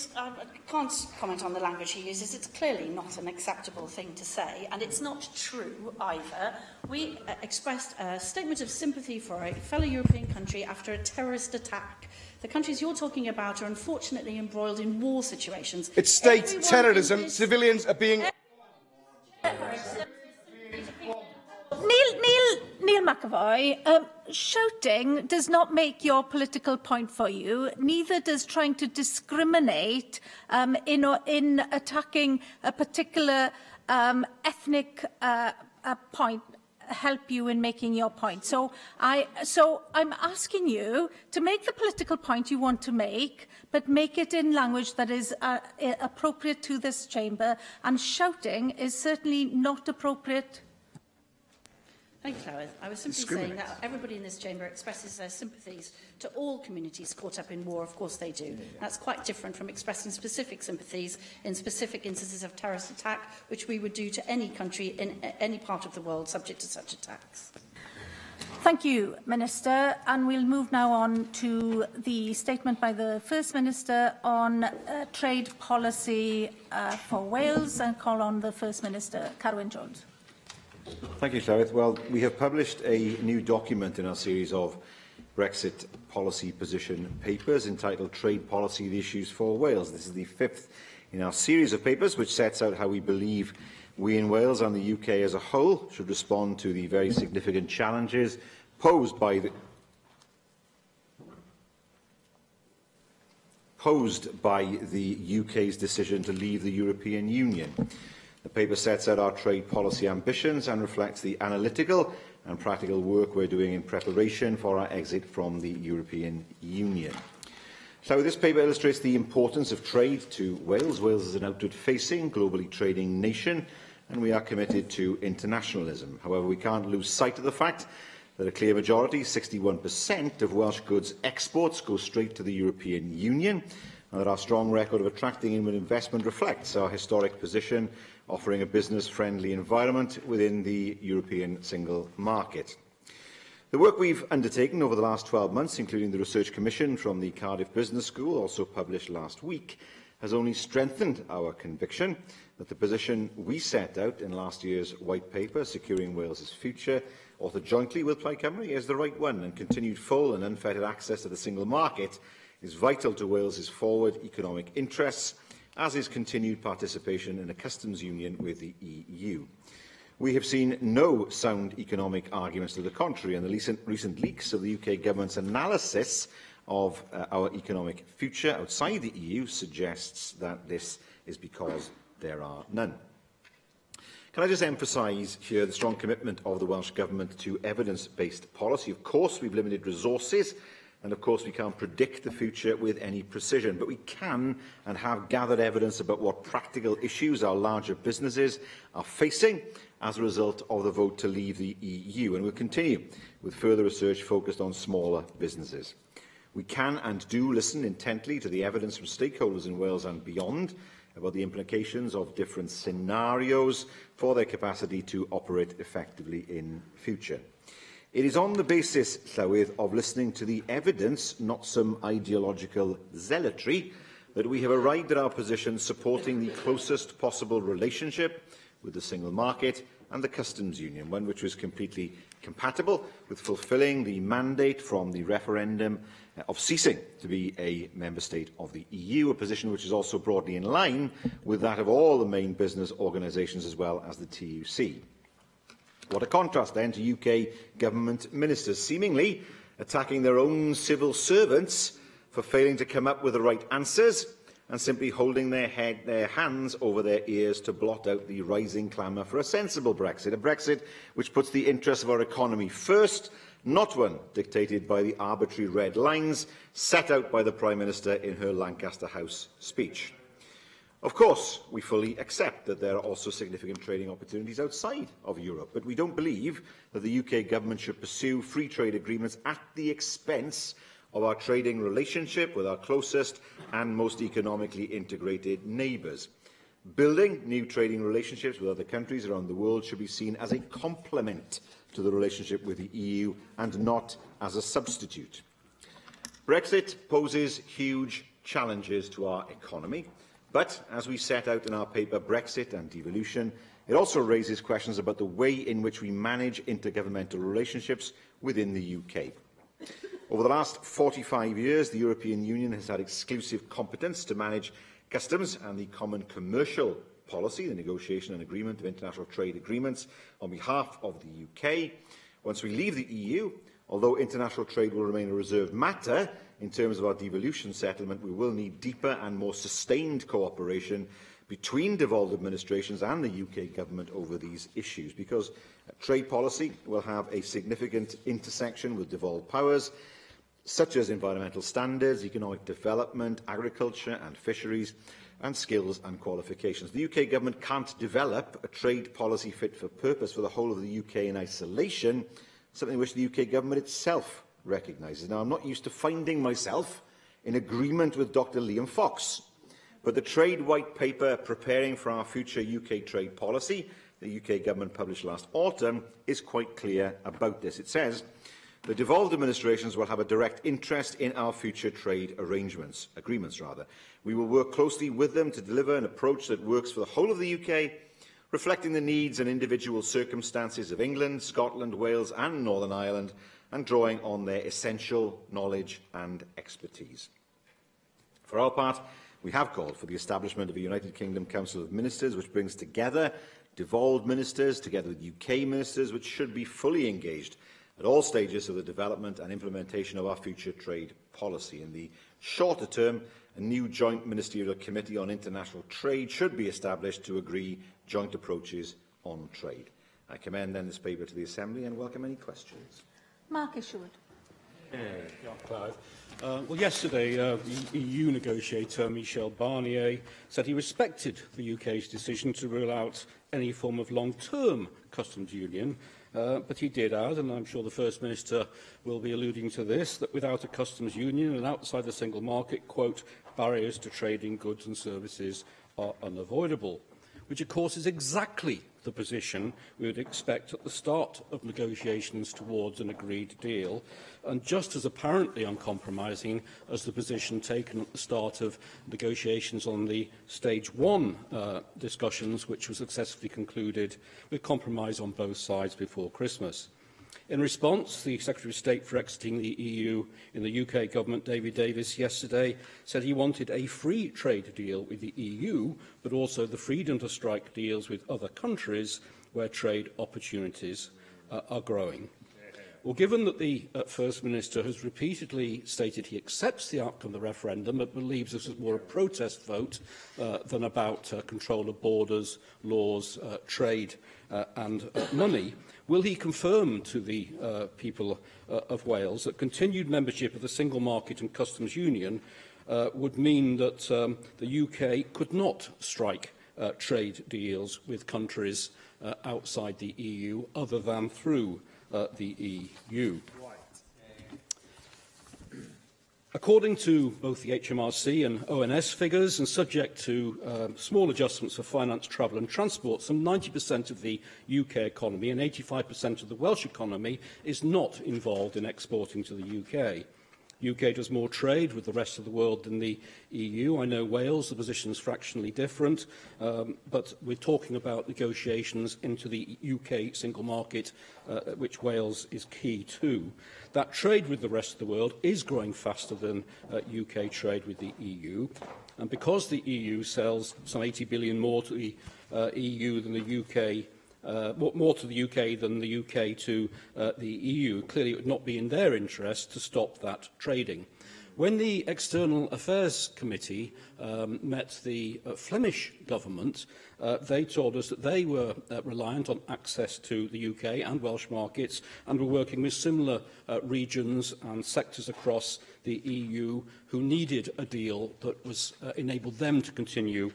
can't comment on the language he uses. It's clearly not an acceptable thing to say, and it's not true either. We expressed a statement of sympathy for a fellow European country after a terrorist attack. The countries you're talking about are unfortunately embroiled in war situations. It's state terrorism. Civilians are being... Neil McAvoy, shouting does not make your political point for you. Neither does trying to discriminate in attacking a particular ethnic point help you in making your point. So I'm asking you to make the political point you want to make, but make it in language that is appropriate to this chamber, and shouting is certainly not appropriate. Thank you, Llywydd. I was simply saying that everybody in this chamber expresses their sympathies to all communities caught up in war. Of course they do. That's quite different from expressing specific sympathies in specific instances of terrorist attack, which we would do to any country in any part of the world subject to such attacks. Thank you, Minister. And we'll move now on to the statement by the First Minister on trade policy for Wales, and call on the First Minister, Carwyn Jones. Thank you, Llywydd. Well, we have published a new document in our series of Brexit policy position papers entitled Trade Policy, the Issues for Wales. This is the 5th in our series of papers, which sets out how we believe we in Wales and the UK as a whole should respond to the very significant challenges posed by the UK's decision to leave the European Union. The paper sets out our trade policy ambitions and reflects the analytical and practical work we're doing in preparation for our exit from the European Union. So this paper illustrates the importance of trade to Wales. Wales is an outward-facing, globally trading nation, and we are committed to internationalism. However, we can't lose sight of the fact that a clear majority, 61% of Welsh goods exports, go straight to the European Union, and that our strong record of attracting inward investment reflects our historic position, offering a business-friendly environment within the European single market. The work we've undertaken over the last 12 months, including the Research Commission from the Cardiff Business School, also published last week, has only strengthened our conviction that the position we set out in last year's White Paper, Securing Wales's Future, authored jointly with Plaid Cymru, is the right one, and continued full and unfettered access to the single market is vital to Wales's forward economic interests, as is continued participation in a customs union with the EU. We have seen no sound economic arguments to the contrary, and the recent leaks of the UK government's analysis of our economic future outside the EU suggests that this is because there are none. Can I just emphasise here the strong commitment of the Welsh Government to evidence-based policy? Of course, we've limited resources, and of course we can't predict the future with any precision, but we can and have gathered evidence about what practical issues our larger businesses are facing as a result of the vote to leave the EU, and we'll continue with further research focused on smaller businesses. We can and do listen intently to the evidence from stakeholders in Wales and beyond about the implications of different scenarios for their capacity to operate effectively in future. It is on the basis, Llywydd, of listening to the evidence, not some ideological zealotry, that we have arrived at our position supporting the closest possible relationship with the single market and the customs union, one which was completely compatible with fulfilling the mandate from the referendum of ceasing to be a member state of the EU, a position which is also broadly in line with that of all the main business organisations as well as the TUC. What a contrast then to UK government ministers seemingly attacking their own civil servants for failing to come up with the right answers, and simply holding their hands over their ears to blot out the rising clamour for a sensible Brexit, a Brexit which puts the interests of our economy first, not one dictated by the arbitrary red lines set out by the Prime Minister in her Lancaster House speech. Of course, we fully accept that there are also significant trading opportunities outside of Europe, but we don't believe that the UK government should pursue free trade agreements at the expense of our trading relationship with our closest and most economically integrated neighbours. Building new trading relationships with other countries around the world should be seen as a complement to the relationship with the EU and not as a substitute. Brexit poses huge challenges to our economy, but as we set out in our paper Brexit and Devolution, it also raises questions about the way in which we manage intergovernmental relationships within the UK. Over the last 45 years, the European Union has had exclusive competence to manage customs and the common commercial policy, the negotiation and agreement of international trade agreements on behalf of the UK. Once we leave the EU, although international trade will remain a reserved matter in terms of our devolution settlement, we will need deeper and more sustained cooperation between devolved administrations and the UK government over these issues, because trade policy will have a significant intersection with devolved powers, such as environmental standards, economic development, agriculture and fisheries, and skills and qualifications. The UK government can't develop a trade policy fit for purpose for the whole of the UK in isolation, something which the UK government itself recognises. Now, I'm not used to finding myself in agreement with Dr Liam Fox, but the Trade White Paper preparing for our future UK trade policy, the UK government published last autumn, is quite clear about this. It says, the devolved administrations will have a direct interest in our future trade agreements. We will work closely with them to deliver an approach that works for the whole of the UK, reflecting the needs and individual circumstances of England, Scotland, Wales and Northern Ireland, and drawing on their essential knowledge and expertise. For our part, we have called for the establishment of a United Kingdom Council of Ministers, which brings together devolved ministers together with UK ministers, which should be fully engaged at all stages of the development and implementation of our future trade policy. In the shorter term, a new joint ministerial committee on international trade should be established to agree joint approaches on trade. I commend then this paper to the Assembly and welcome any questions. Mark Isherwood. Well, yesterday, the EU negotiator Michel Barnier said he respected the UK's decision to rule out any form of long-term customs union, but he did add, and I'm sure the First Minister will be alluding to this, that without a customs union and outside the single market, quote, barriers to trading goods and services are unavoidable, which of course is exactly the position we would expect at the start of negotiations towards an agreed deal, and just as apparently uncompromising as the position taken at the start of negotiations on the Stage 1 discussions, which were successfully concluded with compromise on both sides before Christmas. In response, the Secretary of State for exiting the EU in the UK government, David Davis, yesterday said he wanted a free trade deal with the EU, but also the freedom to strike deals with other countries where trade opportunities are growing. Well, given that the First Minister has repeatedly stated he accepts the outcome of the referendum but believes this is more a protest vote than about control of borders, laws, trade and money, will he confirm to the people of Wales that continued membership of the single market and customs union would mean that the UK could not strike trade deals with countries outside the EU other than through the EU? According to both the HMRC and ONS figures, and subject to small adjustments for finance, travel and transport, some 90% of the UK economy and 85% of the Welsh economy is not involved in exporting to the UK. UK does more trade with the rest of the world than the EU. I know Wales, the position is fractionally different, but we're talking about negotiations into the UK single market, which Wales is key to. That trade with the rest of the world is growing faster than UK trade with the EU. And because the EU sells some 80 billion more to the EU than the UK, more to the UK than the UK to the EU, clearly it would not be in their interest to stop that trading. When the External Affairs Committee met the Flemish government, they told us that they were reliant on access to the UK and Welsh markets and were working with similar regions and sectors across the EU who needed a deal that was enabled them to continue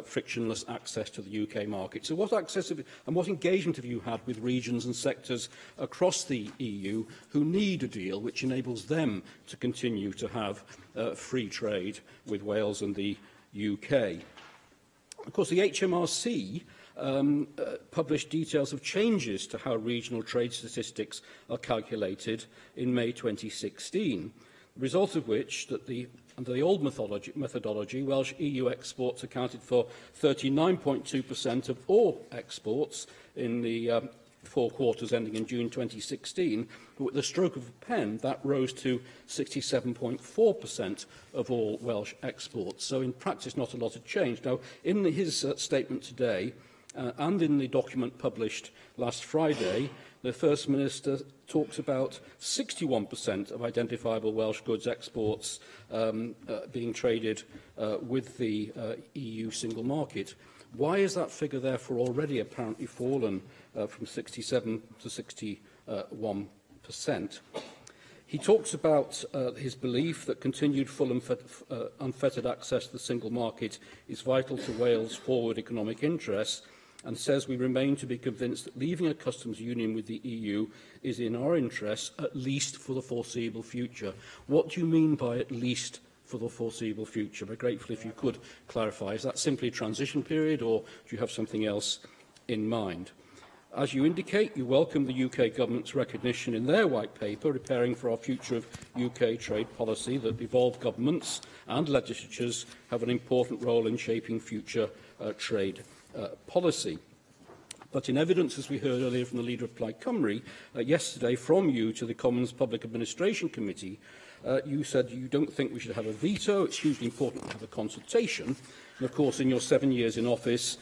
frictionless access to the UK market. So what access and what engagement have you had with regions and sectors across the EU who need a deal which enables them to continue to have free trade with Wales and the UK? Of course, the HMRC published details of changes to how regional trade statistics are calculated in May 2016, the result of which, under the old methodology, Welsh EU exports accounted for 39.2% of all exports in the 4 quarters ending in June 2016, but with the stroke of a pen, that rose to 67.4% of all Welsh exports. So in practice, not a lot had changed. Now, in his statement today, and in the document published last Friday, the First Minister talks about 61% of identifiable Welsh goods exports being traded with the EU single market. Why is that figure, therefore, already apparently fallen from 67 to 61%? He talks about his belief that continued full and unfettered access to the single market is vital to Wales' forward economic interests, and says we remain to be convinced that leaving a customs union with the EU is in our interests, at least for the foreseeable future. What do you mean by at least for the foreseeable future? I'd be grateful if you could clarify. Is that simply a transition period, or do you have something else in mind? As you indicate, you welcome the UK Government's recognition in their White Paper, Preparing for Our Future of UK Trade Policy, that evolved governments and legislatures have an important role in shaping future trade policy. But in evidence, as we heard earlier from the Leader of Plaid Cymru, yesterday from you to the Commons Public Administration Committee, you said you don't think we should have a veto. It's hugely important to have a consultation. And of course, in your 7 years in office,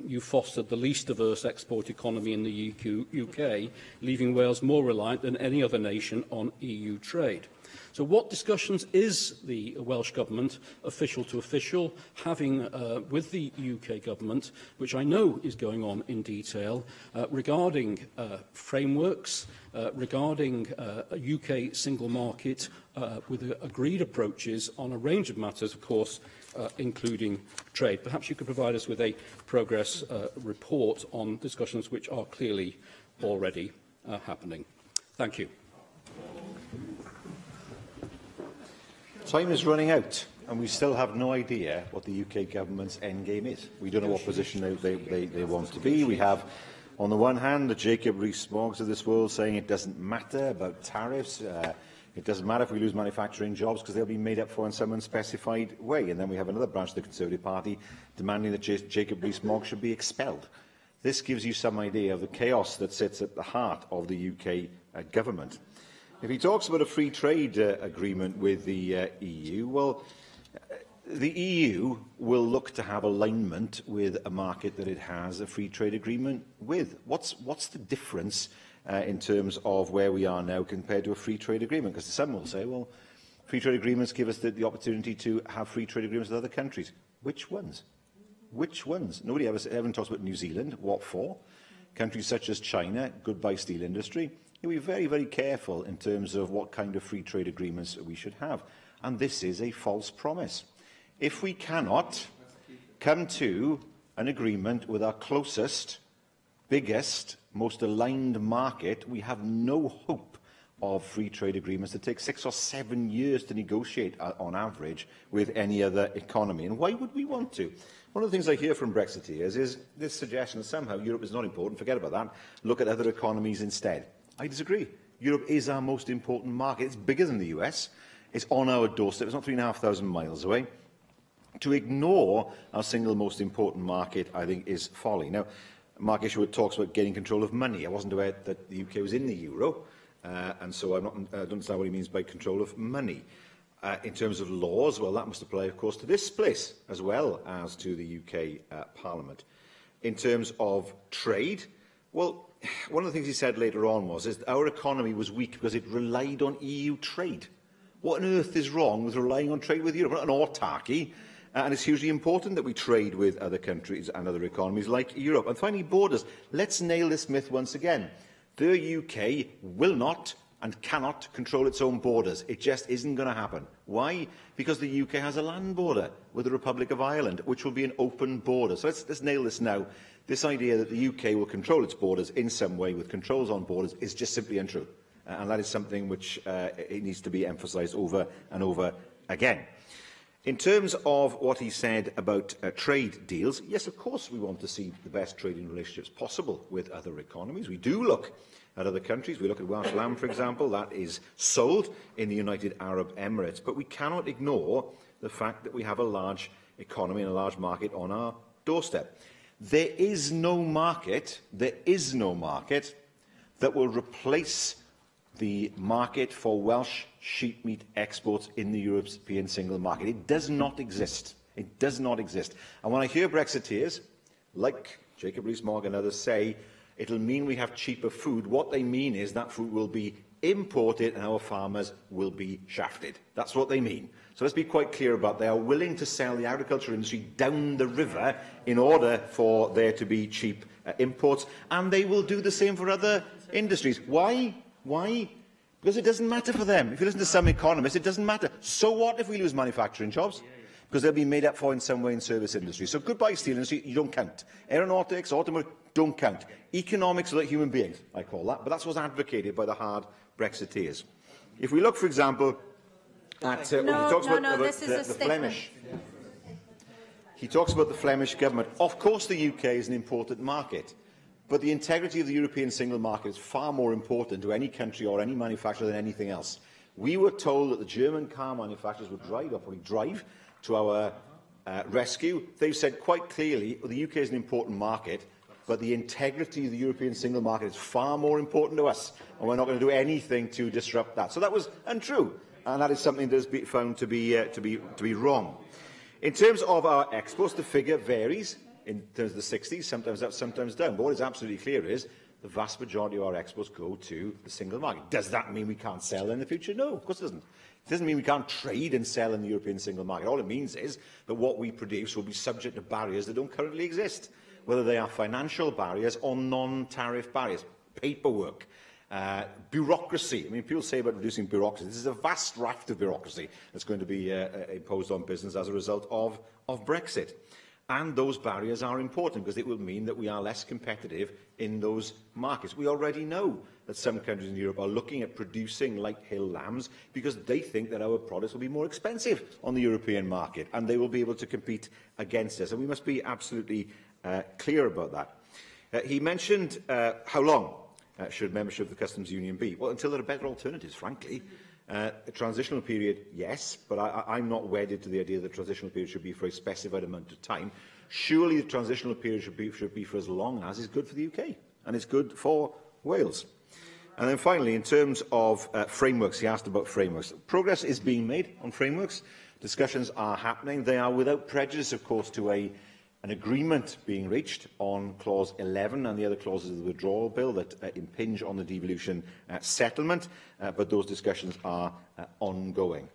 you fostered the least diverse export economy in the UK, leaving Wales more reliant than any other nation on EU trade. So what discussions is the Welsh Government, official to official, having with the UK Government, which I know is going on in detail, regarding frameworks, regarding a UK single market with agreed approaches on a range of matters, of course, including trade? Perhaps you could provide us with a progress report on discussions which are clearly already happening. Thank you. Time is running out, and we still have no idea what the UK Government's endgame is. We don't know what position they want to be. We have, on the one hand, the Jacob Rees-Moggs of this world saying it doesn't matter about tariffs. It doesn't matter if we lose manufacturing jobs because they'll be made up for in some unspecified way. And then we have another branch of the Conservative Party demanding that Jacob Rees-Mogg should be expelled. This gives you some idea of the chaos that sits at the heart of the UK government. If he talks about a free trade agreement with the EU, well, the EU will look to have alignment with a market that it has a free trade agreement with. What's the difference in terms of where we are now compared to a free trade agreement? Because some will say, well, free trade agreements give us the opportunity to have free trade agreements with other countries. Which ones? Which ones? Nobody ever talks about New Zealand. What for? Countries such as China, goodbye steel industry. You'll be very, very careful in terms of what kind of free trade agreements we should have. And this is a false promise. If we cannot come to an agreement with our closest, biggest, most aligned market, we have no hope of free trade agreements that take 6 or 7 years to negotiate on average with any other economy. And why would we want to? One of the things I hear from Brexiteers is this suggestion that somehow Europe is not important, forget about that, look at other economies instead. I disagree. Europe is our most important market. It's bigger than the US. It's on our doorstep. It's not 3,500 miles away. To ignore our single most important market, I think, is folly. Now, Mark Isherwood talks about getting control of money. I wasn't aware that the UK was in the euro, and so I don't understand what he means by control of money. In terms of laws, well, that must apply, of course, to this place as well as to the UK Parliament. In terms of trade, well, one of the things he said later on was that our economy was weak because it relied on EU trade. What on earth is wrong with relying on trade with Europe? We're not an autarky, and it's hugely important that we trade with other countries and other economies like Europe. And finally, borders. Let's nail this myth once again. The UK will not and cannot control its own borders. It just isn't going to happen. Why? Because the UK has a land border with the Republic of Ireland, which will be an open border. So let's nail this now. This idea that the UK will control its borders in some way with controls on borders is just simply untrue. And that is something which it needs to be emphasised over and over again. In terms of what he said about trade deals, yes, of course we want to see the best trading relationships possible with other economies. We do look at other countries. We look at Welsh lamb, for example, that is sold in the United Arab Emirates. But we cannot ignore the fact that we have a large economy and a large market on our doorstep. There is no market that will replace the market for Welsh sheep meat exports in the European single market. It does not exist. It does not exist. And when I hear Brexiteers, like Jacob Rees-Mogg and others, say it'll mean we have cheaper food, what they mean is that food will be imported and our farmers will be shafted. That's what they mean. So let's be quite clear about they are willing to sell the agriculture industry down the river in order for there to be cheap imports, and they will do the same for other industries. Why? Why? Because it doesn't matter for them. If you listen to some economists, it doesn't matter. So what if we lose manufacturing jobs? Because they'll be made up for in some way in service industry. So goodbye steel industry, you don't count. Aeronautics, automotive, don't count. Economics are like human beings, I call that, but that's what's advocated by the hard Brexiteers. If we look, for example, at he talks about the Flemish. He talks about the Flemish government. Of course the UK is an important market, but the integrity of the European single market is far more important to any country or any manufacturer than anything else. We were told that the German car manufacturers would drive to our rescue. They've said quite clearly the UK is an important market, but the integrity of the European single market is far more important to us, and we're not going to do anything to disrupt that. So that was untrue, and that is something that has been found to be wrong. In terms of our exports, the figure varies in terms of the 60s, sometimes up, sometimes down. But what is absolutely clear is the vast majority of our exports go to the single market. Does that mean we can't sell in the future? No, of course it doesn't. It doesn't mean we can't trade and sell in the European single market. All it means is that what we produce will be subject to barriers that don't currently exist, whether they are financial barriers or non-tariff barriers, paperwork, bureaucracy. I mean, people say about reducing bureaucracy. This is a vast raft of bureaucracy that's going to be imposed on business as a result of Brexit. And those barriers are important because it will mean that we are less competitive in those markets. We already know that some countries in Europe are looking at producing light hill lambs because they think that our products will be more expensive on the European market and they will be able to compete against us. And we must be absolutely clear about that. He mentioned how long should membership of the Customs Union be? Well, until there are better alternatives, frankly. A transitional period, yes, but I'm not wedded to the idea that the transitional period should be for a specified amount of time. Surely the transitional period should be for as long as is good for the UK and is good for Wales. And then finally, in terms of frameworks, he asked about frameworks. Progress is being made on frameworks. Discussions are happening. They are without prejudice, of course, to an agreement being reached on Clause 11 and the other clauses of the withdrawal bill that impinge on the devolution settlement, but those discussions are ongoing.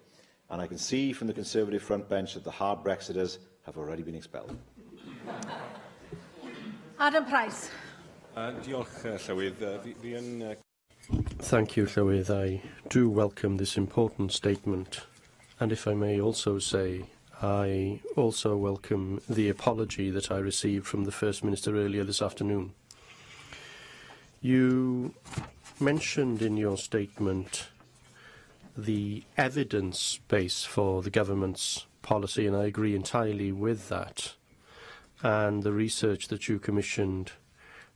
And I can see from the Conservative front bench that the hard Brexiters have already been expelled. Adam Price. Diolch, Llywydd. Thank you, Llywydd. I do welcome this important statement. And if I may also say, I also welcome the apology that I received from the First Minister earlier this afternoon. You mentioned in your statement the evidence base for the government's policy, and I agree entirely with that. And the research that you commissioned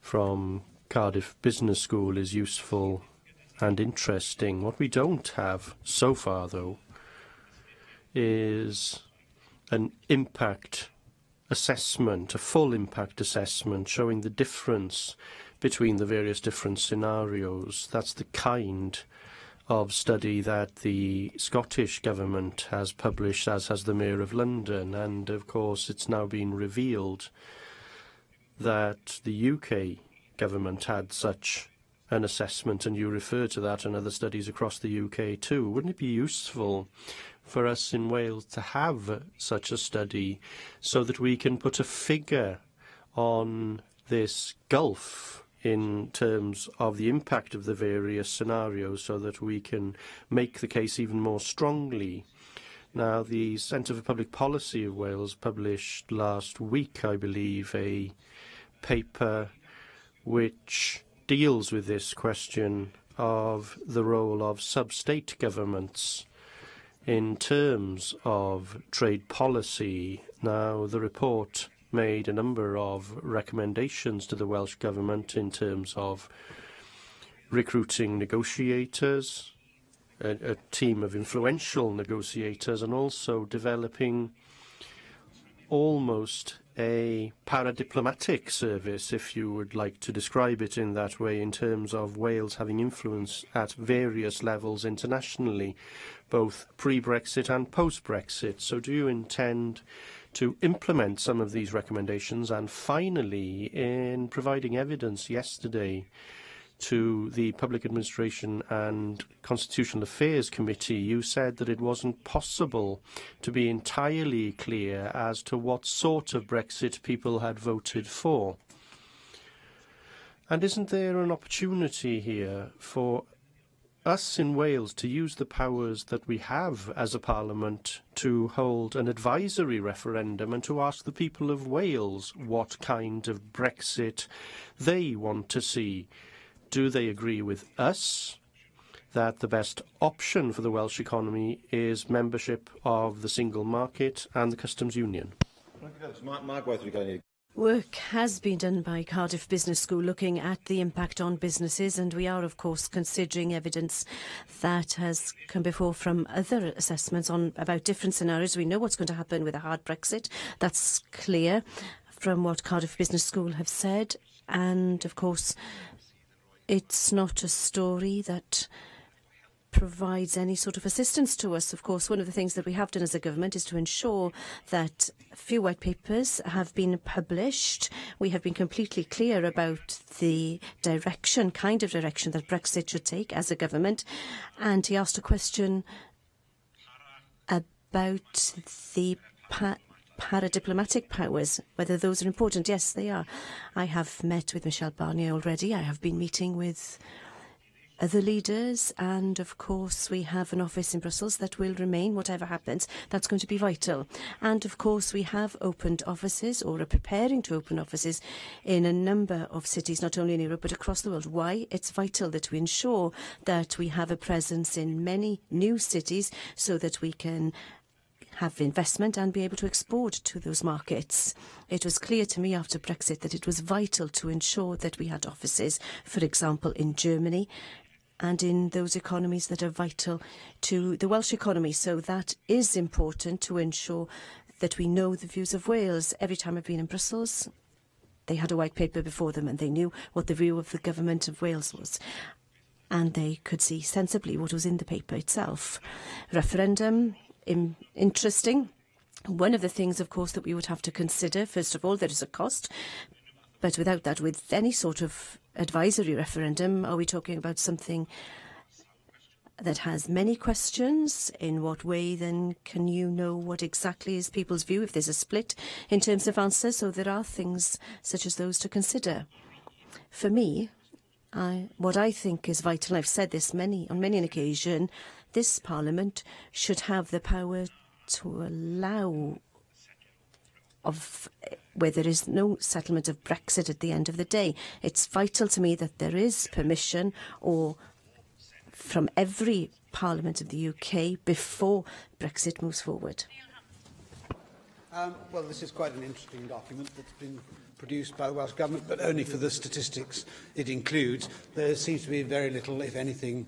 from Cardiff Business School is useful and interesting. What we don't have so far, though, is an impact assessment, a full impact assessment showing the difference between the various different scenarios. That's the kind of study that the Scottish Government has published, as has the Mayor of London, and of course it's now been revealed that the UK Government had such an assessment, and you refer to that and other studies across the UK too. Wouldn't it be useful for us in Wales to have such a study so that we can put a figure on this gulf in terms of the impact of the various scenarios, so that we can make the case even more strongly? Now, the Centre for Public Policy of Wales published last week, I believe, a paper which deals with this question of the role of sub-state governments in terms of trade policy. Now, the report made a number of recommendations to the Welsh Government in terms of recruiting negotiators, a team of influential negotiators, and also developing almost a paradiplomatic service, if you would like to describe it in that way, in terms of Wales having influence at various levels internationally, both pre-Brexit and post-Brexit. So do you intend to implement some of these recommendations? And finally, in providing evidence yesterday to the Public Administration and Constitutional Affairs Committee, you said that it wasn't possible to be entirely clear as to what sort of Brexit people had voted for. And isn't there an opportunity here for us in Wales to use the powers that we have as a parliament to hold an advisory referendum and to ask the people of Wales what kind of Brexit they want to see? Do they agree with us that the best option for the Welsh economy is membership of the single market and the customs union? Work has been done by Cardiff Business School looking at the impact on businesses, and we are, of course, considering evidence that has come before from other assessments about different scenarios. We know what's going to happen with a hard Brexit. That's clear from what Cardiff Business School have said. And, of course, it's not a story that provides any sort of assistance to us. Of course, one of the things that we have done as a government is to ensure that a few white papers have been published. We have been completely clear about the direction, kind of direction that Brexit should take as a government. And he asked a question about the paradiplomatic powers, whether those are important. Yes, they are. I have met with Michel Barnier already. I have been meeting with other leaders, and of course we have an office in Brussels that will remain whatever happens. That's going to be vital. And of course we have opened offices, or are preparing to open offices, in a number of cities, not only in Europe but across the world. Why? It's vital that we ensure that we have a presence in many new cities so that we can have investment and be able to export to those markets. It was clear to me after Brexit that it was vital to ensure that we had offices, for example, in Germany and in those economies that are vital to the Welsh economy. So that is important, to ensure that we know the views of Wales. Every time I've been in Brussels, they had a white paper before them and they knew what the view of the government of Wales was. And they could see sensibly what was in the paper itself. Referendum, interesting. One of the things, of course, that we would have to consider, first of all, there is a cost. But without that, with any sort of advisory referendum, are we talking about something that has many questions? In what way, then, can you know what exactly is people's view if there's a split in terms of answers? So there are things such as those to consider. For me, what I think is vital, and I've said this on many an occasion, this Parliament should have the power to allow where there is no settlement of Brexit at the end of the day. It's vital to me that there is permission from every Parliament of the UK before Brexit moves forward. Well, this is quite an interesting document that's been produced by the Welsh Government, but only for the statistics it includes. There seems to be very little, if anything,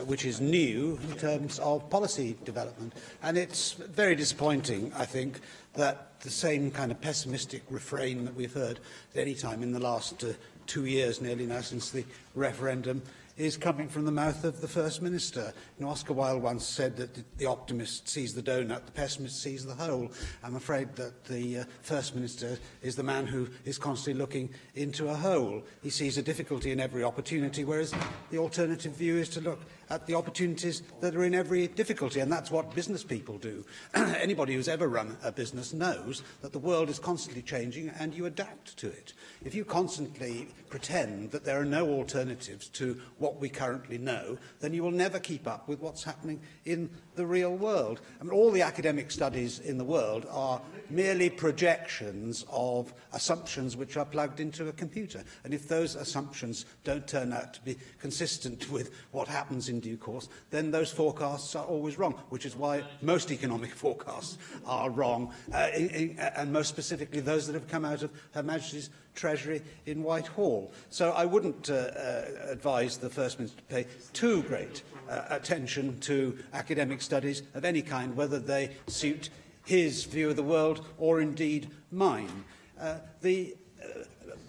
which is new in terms of policy development. And it's very disappointing, I think, that the same kind of pessimistic refrain that we've heard at any time in the last 2 years nearly now since the referendum is coming from the mouth of the First Minister. You know, Oscar Wilde once said that the optimist sees the donut, the pessimist sees the hole. I'm afraid that the First Minister is the man who is constantly looking into a hole. He sees a difficulty in every opportunity, whereas the alternative view is to look at the opportunities that are in every difficulty, and that's what business people do. Anybody who's ever run a business knows that the world is constantly changing and you adapt to it. If you constantly pretend that there are no alternatives to what we currently know, then you will never keep up with what's happening in the real world. I mean, all the academic studies in the world are merely projections of assumptions which are plugged into a computer. And if those assumptions don't turn out to be consistent with what happens in due course, then those forecasts are always wrong, which is why most economic forecasts are wrong, and most specifically those that have come out of Her Majesty's Treasury in Whitehall. So I wouldn't advise the First Minister to pay too great attention to academic studies of any kind, whether they suit his view of the world or indeed mine. The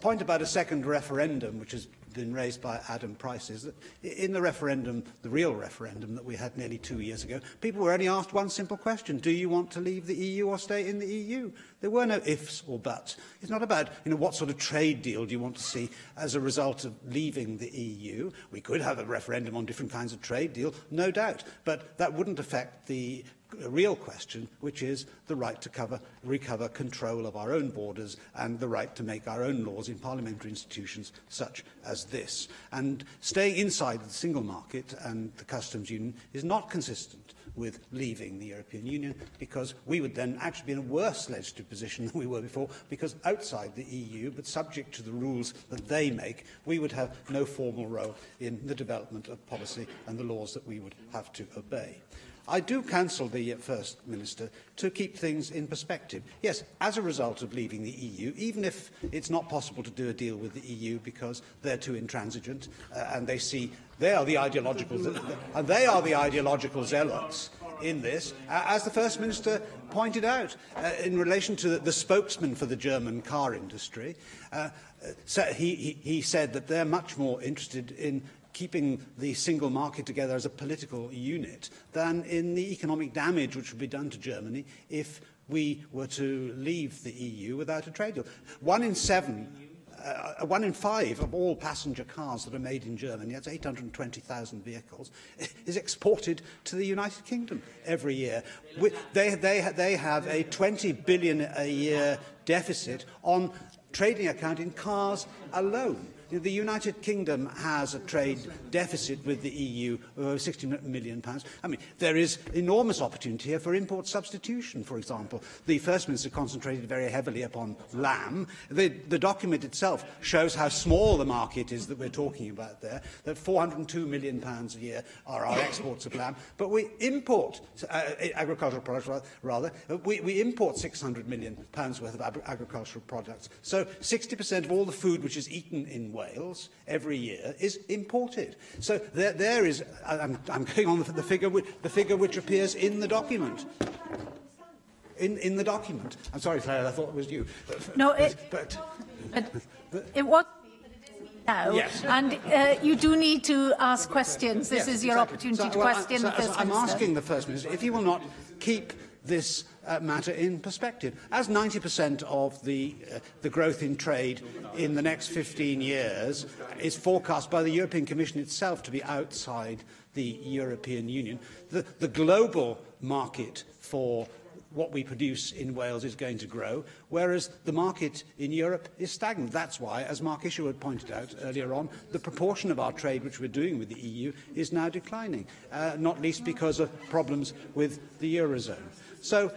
point about a second referendum, which has been raised by Adam Price, is that in the referendum, the real referendum that we had nearly 2 years ago, people were only asked one simple question: do you want to leave the EU or stay in the EU? There were no ifs or buts. It's not about, what sort of trade deal do you want to see as a result of leaving the EU. We could have a referendum on different kinds of trade deal, no doubt, but that wouldn't affect the real question, which is the right to recover control of our own borders and the right to make our own laws in parliamentary institutions such as this. And staying inside the single market and the customs union is not consistent with leaving the European Union, because we would then actually be in a worse legislative position than we were before, because outside the EU, but subject to the rules that they make, we would have no formal role in the development of policy and the laws that we would have to obey. I do counsel the First Minister to keep things in perspective. Yes, as a result of leaving the EU, even if it's not possible to do a deal with the EU because they're too intransigent and they are the ideological zealots in this, as the First Minister pointed out in relation to the spokesman for the German car industry, he said that they're much more interested in keeping the single market together as a political unit than in the economic damage which would be done to Germany if we were to leave the EU without a trade deal. 1 in 5 of all passenger cars that are made in Germany, that's 820,000 vehicles, is exported to the United Kingdom every year. They have a 20 billion a year deficit on trading account in cars alone. The United Kingdom has a trade deficit with the EU of over £60 million. I mean, there is enormous opportunity here for import substitution, for example. The First Minister concentrated very heavily upon lamb. The document itself shows how small the market is that we're talking about there, that £402 million a year are our exports of lamb. But we import agricultural products, rather. We import £600 million worth of agricultural products. So 60% of all the food which is eaten in Wales every year is imported. So there is. I'm going on the figure which appears in the document. In the document. I'm sorry, Claire. I thought it was you. No, it was now, yes. And you do need to ask questions. This is your opportunity to question the First Minister. I'm asking the First Minister if he will not keep this matter in perspective. As 90% of the growth in trade in the next 15 years is forecast by the European Commission itself to be outside the European Union, the global market for what we produce in Wales is going to grow, whereas the market in Europe is stagnant. That's why, as Mark Isherwood pointed out earlier on, the proportion of our trade which we're doing with the EU is now declining, not least because of problems with the Eurozone. So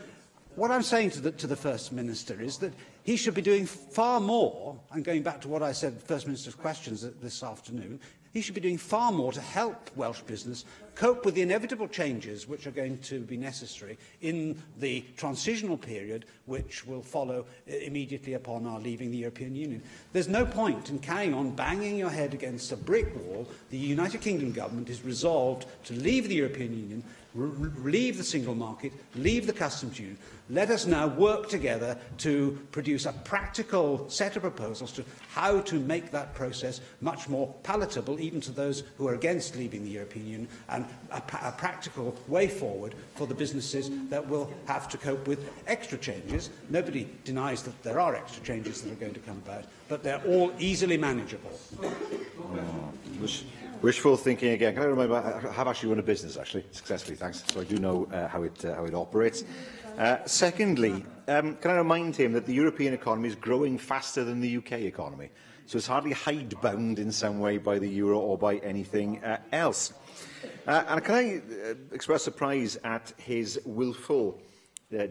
what I'm saying to the First Minister is that he should be doing far more, and going back to what I said, the First Minister's questions this afternoon, he should be doing far more to help Welsh business cope with the inevitable changes which are going to be necessary in the transitional period which will follow immediately upon our leaving the European Union. There's no point in carrying on banging your head against a brick wall. The United Kingdom government is resolved to leave the European Union leave the single market, leave the customs union. Let us now work together to produce a practical set of proposals to how to make that process much more palatable, even to those who are against leaving the European Union, and a practical way forward for the businesses that will have to cope with extra changes. Nobody denies that there are extra changes that are going to come about, but they're all easily manageable. Wishful thinking again. Can I remind you, I have actually run a business, successfully, thanks, so I do know how it operates. Secondly, can I remind him that the European economy is growing faster than the UK economy, so it's hardly hidebound in some way by the euro or by anything else. And can I express surprise at his willful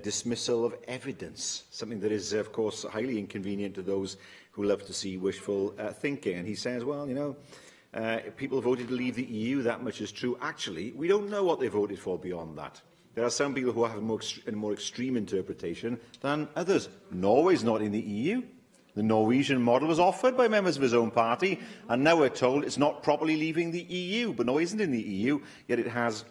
dismissal of evidence, something that is, of course, highly inconvenient to those who love to see wishful thinking. And he says, well, you know, people voted to leave the EU, that much is true. Actually, we don't know what they voted for beyond that. There are some people who have a more extreme interpretation than others. Norway's not in the EU. The Norwegian model was offered by members of his own party, and now we're told it's not properly leaving the EU. But Norway isn't in the EU, yet it has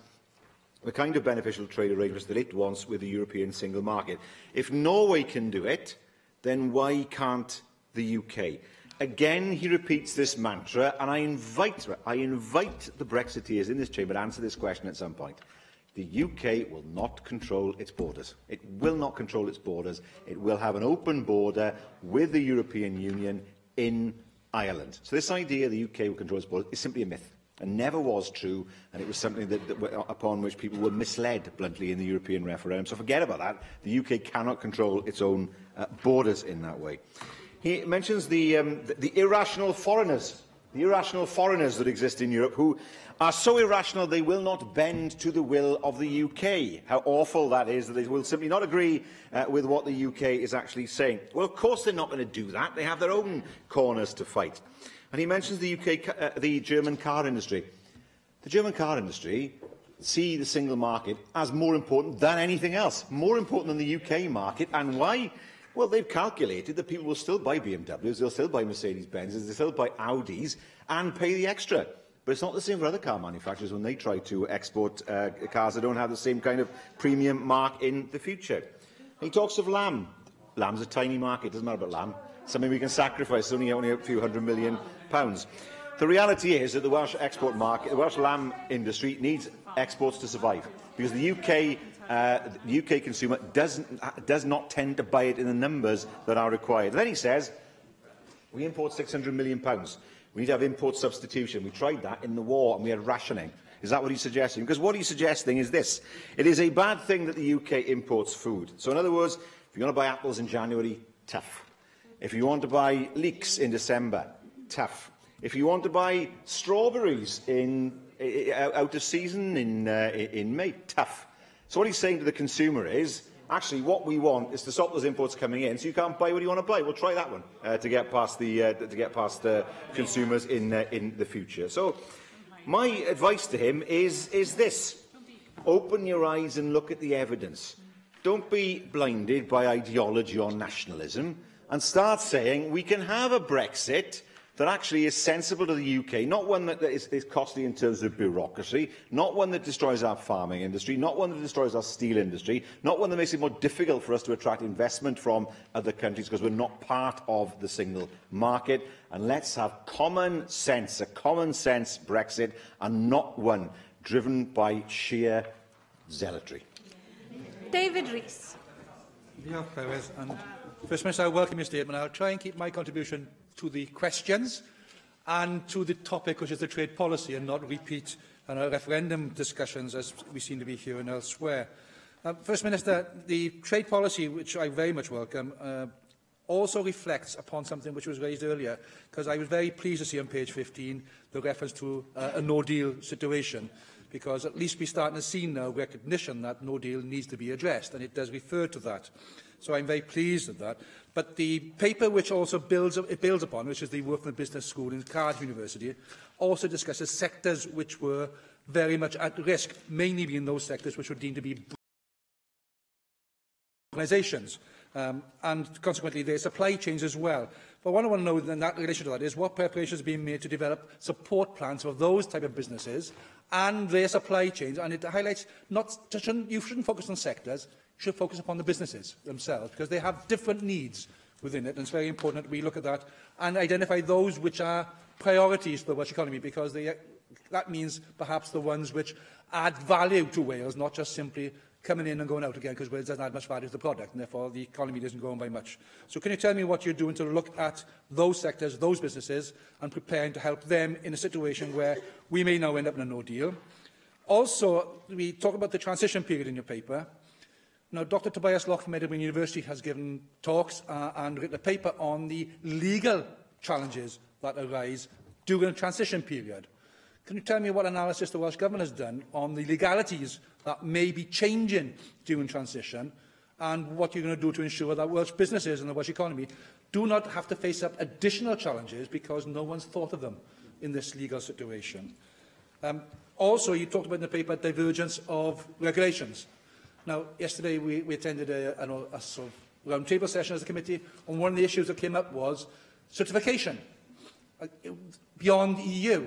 the kind of beneficial trade arrangements that it wants with the European single market. If Norway can do it, then why can't the UK? Again, he repeats this mantra, and I invite the Brexiteers in this chamber to answer this question at some point. The UK will not control its borders. It will not control its borders. It will have an open border with the European Union in Ireland. So this idea the UK will control its borders is simply a myth, and never was true, and it was something upon which people were misled, bluntly, in the European referendum. So forget about that. The UK cannot control its own borders in that way. He mentions the irrational foreigners. The irrational foreigners that exist in Europe, who are so irrational they will not bend to the will of the UK. How awful that is, that they will simply not agree with what the UK is actually saying. Well, of course they're not going to do that. They have their own corners to fight. And he mentions the German car industry. The German car industry see the single market as more important than anything else, more important than the UK market. And why? Well, they've calculated that people will still buy BMWs, they'll still buy Mercedes-Benzes, they'll still buy Audis and pay the extra. But it's not the same for other car manufacturers when they try to export cars that don't have the same kind of premium mark in the future. He talks of lamb. Lamb's a tiny market, it doesn't matter about lamb. Something we can sacrifice, only a few £100 million. The reality is that the Welsh export market, the Welsh lamb industry, needs exports to survive, because the UK consumer does not tend to buy it in the numbers that are required. And then he says, we import £600 million. We need to have import substitution. We tried that in the war and we had rationing. Is that what he's suggesting? Because what he's suggesting is this. It is a bad thing that the UK imports food. So in other words, if you want to buy apples in January, tough. If you want to buy leeks in December, tough. If you want to buy strawberries out of season in May, tough. So what he's saying to the consumer is, actually, what we want is to stop those imports coming in, so you can't buy what you want to buy. We'll try that one to get past the consumers in the future. So, my advice to him is this: open your eyes and look at the evidence. Don't be blinded by ideology or nationalism, and start saying we can have a Brexit that actually is sensible to the UK, not one that is costly in terms of bureaucracy, not one that destroys our farming industry, not one that destroys our steel industry, not one that makes it more difficult for us to attract investment from other countries because we're not part of the single market. And let's have common sense, a common-sense Brexit, and not one driven by sheer zealotry. David Rees. First Minister, I welcome your statement. I'll try and keep my contribution to the questions and to the topic, which is the trade policy, and not repeat referendum discussions as we seem to be hearing elsewhere. First Minister, the trade policy, which I very much welcome, also reflects upon something which was raised earlier, because I was very pleased to see on page 15 the reference to a no-deal situation, because at least we're starting to see now recognition that no deal needs to be addressed, and it does refer to that. So I'm very pleased with that. But the paper which also builds upon, which is the Workman Business School in Cardiff University, also discusses sectors which were very much at risk, mainly being those sectors which were deemed to be organisations, and consequently their supply chains as well. But what I want to know in that relation to that is what preparations are being made to develop support plans for those type of businesses and their supply chains. And it highlights you shouldn't focus on sectors, you should focus upon the businesses themselves, because they have different needs within it, and it's very important that we look at that and identify those which are priorities for the Welsh economy, because that means perhaps the ones which add value to Wales, not just simply coming in and going out again, because Wales doesn't add much value to the product, and therefore the economy doesn't grow by much. So can you tell me what you're doing to look at those sectors, those businesses, and preparing to help them in a situation where we may now end up in a no deal? Also, we talk about the transition period in your paper. Now, Dr Tobias Loch from Edinburgh University has given talks and written a paper on the legal challenges that arise during a transition period. Can you tell me what analysis the Welsh Government has done on the legalities that may be changing during transition, and what you're going to do to ensure that Welsh businesses and the Welsh economy do not have to face up additional challenges because no one's thought of them in this legal situation? Also, you talked about in the paper divergence of regulations. Now, yesterday we attended a sort of round-table session as a committee, and one of the issues that came up was certification beyond the EU.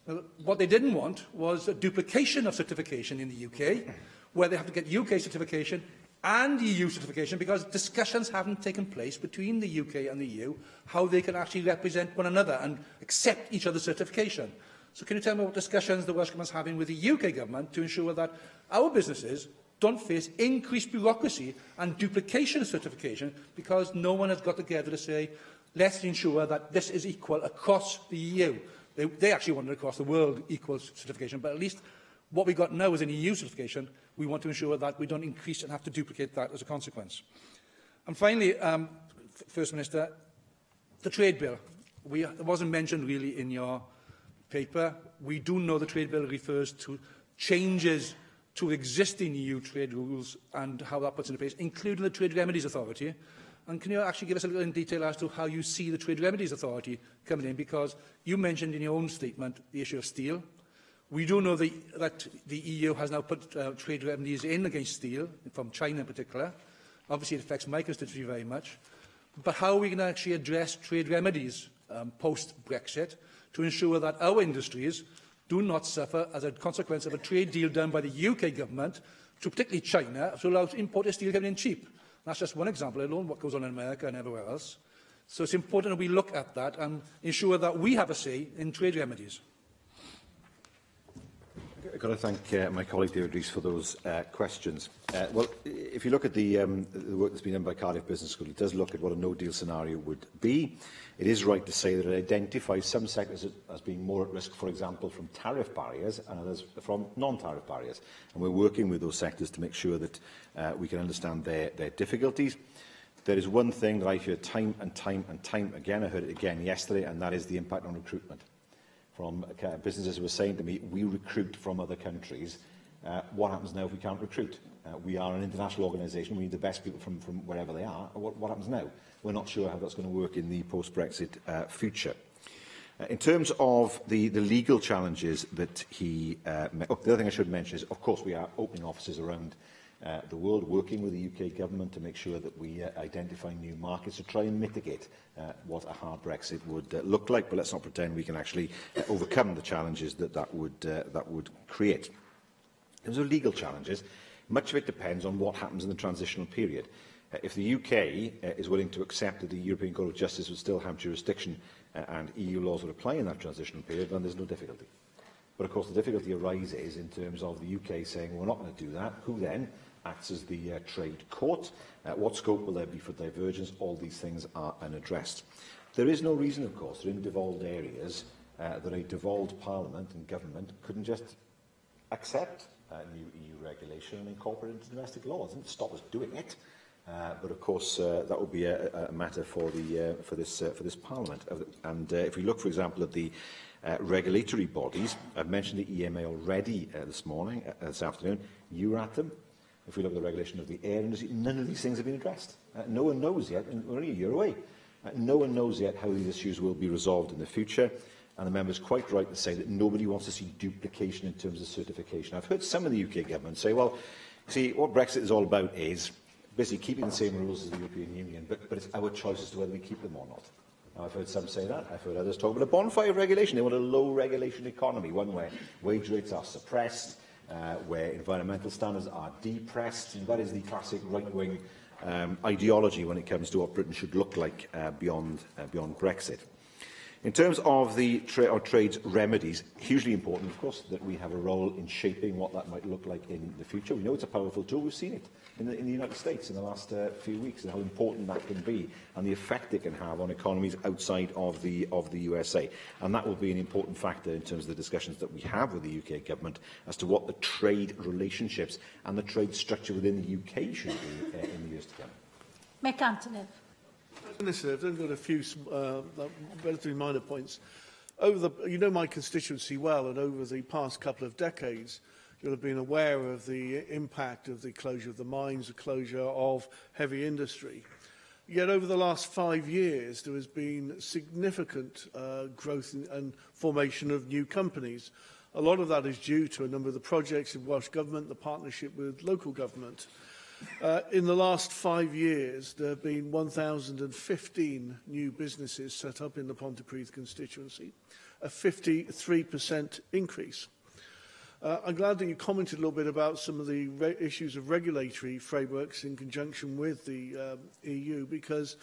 Now, what they didn't want was a duplication of certification in the UK, where they have to get UK certification and EU certification, because discussions haven't taken place between the UK and the EU, how they can actually represent one another and accept each other's certification. So can you tell me what discussions the Welsh Government is having with the UK Government to ensure that our businesses don't face increased bureaucracy and duplication of certification, because no one has got together to say, let's ensure that this is equal across the EU. They actually wanted across the world equal certification, but at least what we've got now is an EU certification. We want to ensure that we don't increase and have to duplicate that as a consequence. And finally, First Minister, the trade bill. It wasn't mentioned really in your paper. We do know the trade bill refers to changes to existing EU trade rules and how that puts into place, including the Trade Remedies Authority. And can you actually give us a little in detail as to how you see the Trade Remedies Authority coming in? Because you mentioned in your own statement the issue of steel. We do know that the EU has now put trade remedies in against steel, from China in particular. Obviously, it affects my constituency very much. But how are we going to actually address trade remedies post-Brexit to ensure that our industries do not suffer as a consequence of a trade deal done by the UK government, to particularly China, to allow imported steel coming in cheap? That's just one example, let alone what goes on in America and everywhere else. So it's important that we look at that and ensure that we have a say in trade remedies. I've got to thank my colleague David Rees for those questions. Well, if you look at the work that's been done by Cardiff Business School, it does look at what a no-deal scenario would be. It is right to say that it identifies some sectors as being more at risk, for example, from tariff barriers, and others from non-tariff barriers. And we're working with those sectors to make sure that we can understand their difficulties. There is one thing that I hear time and time and time again, I heard it again yesterday, and that is the impact on recruitment. From businesses who were saying to me, we recruit from other countries. What happens now if we can't recruit? We are an international organisation. We need the best people from wherever they are. What happens now? We're not sure how that's going to work in the post-Brexit future. In terms of the legal challenges that he... the other thing I should mention is, of course, we are opening offices around the world, working with the UK government to make sure that we identify new markets to try and mitigate what a hard Brexit would look like. But let's not pretend we can actually overcome the challenges that would create. In terms of legal challenges, much of it depends on what happens in the transitional period. If the UK is willing to accept that the European Court of Justice would still have jurisdiction and EU laws would apply in that transitional period, then there's no difficulty. But of course the difficulty arises in terms of the UK saying, we're not going to do that. Who then acts as the trade court? What scope will there be for divergence? All these things are unaddressed. There is no reason, of course, that in devolved areas that a devolved parliament and government couldn't just accept new EU regulation and incorporate it into domestic law. It doesn't stop us doing it. But of course, that would be a matter for this Parliament. And if we look, for example, at the regulatory bodies, I've mentioned the EMA already this afternoon. You were at them. If we look at the regulation of the air industry, none of these things have been addressed. No one knows yet, and we're only a year away. No one knows yet how these issues will be resolved in the future. And the member is quite right to say that nobody wants to see duplication in terms of certification. I've heard some of the UK government say, well, see, what Brexit is all about is basically keeping the same rules as the European Union, but it's our choice as to whether we keep them or not. Now, I've heard some say that. I've heard others talk about a bonfire of regulation. They want a low-regulation economy, one where wage rates are suppressed, where environmental standards are depressed. And that is the classic right-wing ideology when it comes to what Britain should look like beyond Brexit. In terms of the trade's remedies, hugely important, of course, that we have a role in shaping what that might look like in the future. We know it's a powerful tool. We've seen it in the United States in the last few weeks, and how important that can be, and the effect it can have on economies outside of the USA. And that will be an important factor in terms of the discussions that we have with the UK government as to what the trade relationships and the trade structure within the UK should be in the years to come. Mick Antonev. Minister, I've only got a few relatively minor points. You know my constituency well, and over the past couple of decades, you'll have been aware of the impact of the closure of the mines, the closure of heavy industry. Yet over the last 5 years, there has been significant growth and formation of new companies. A lot of that is due to a number of the projects of Welsh Government, the partnership with local government. In the last 5 years, there have been 1,015 new businesses set up in the Pontypridd constituency, a 53% increase. I'm glad that you commented a little bit about some of the issues of regulatory frameworks in conjunction with the EU, because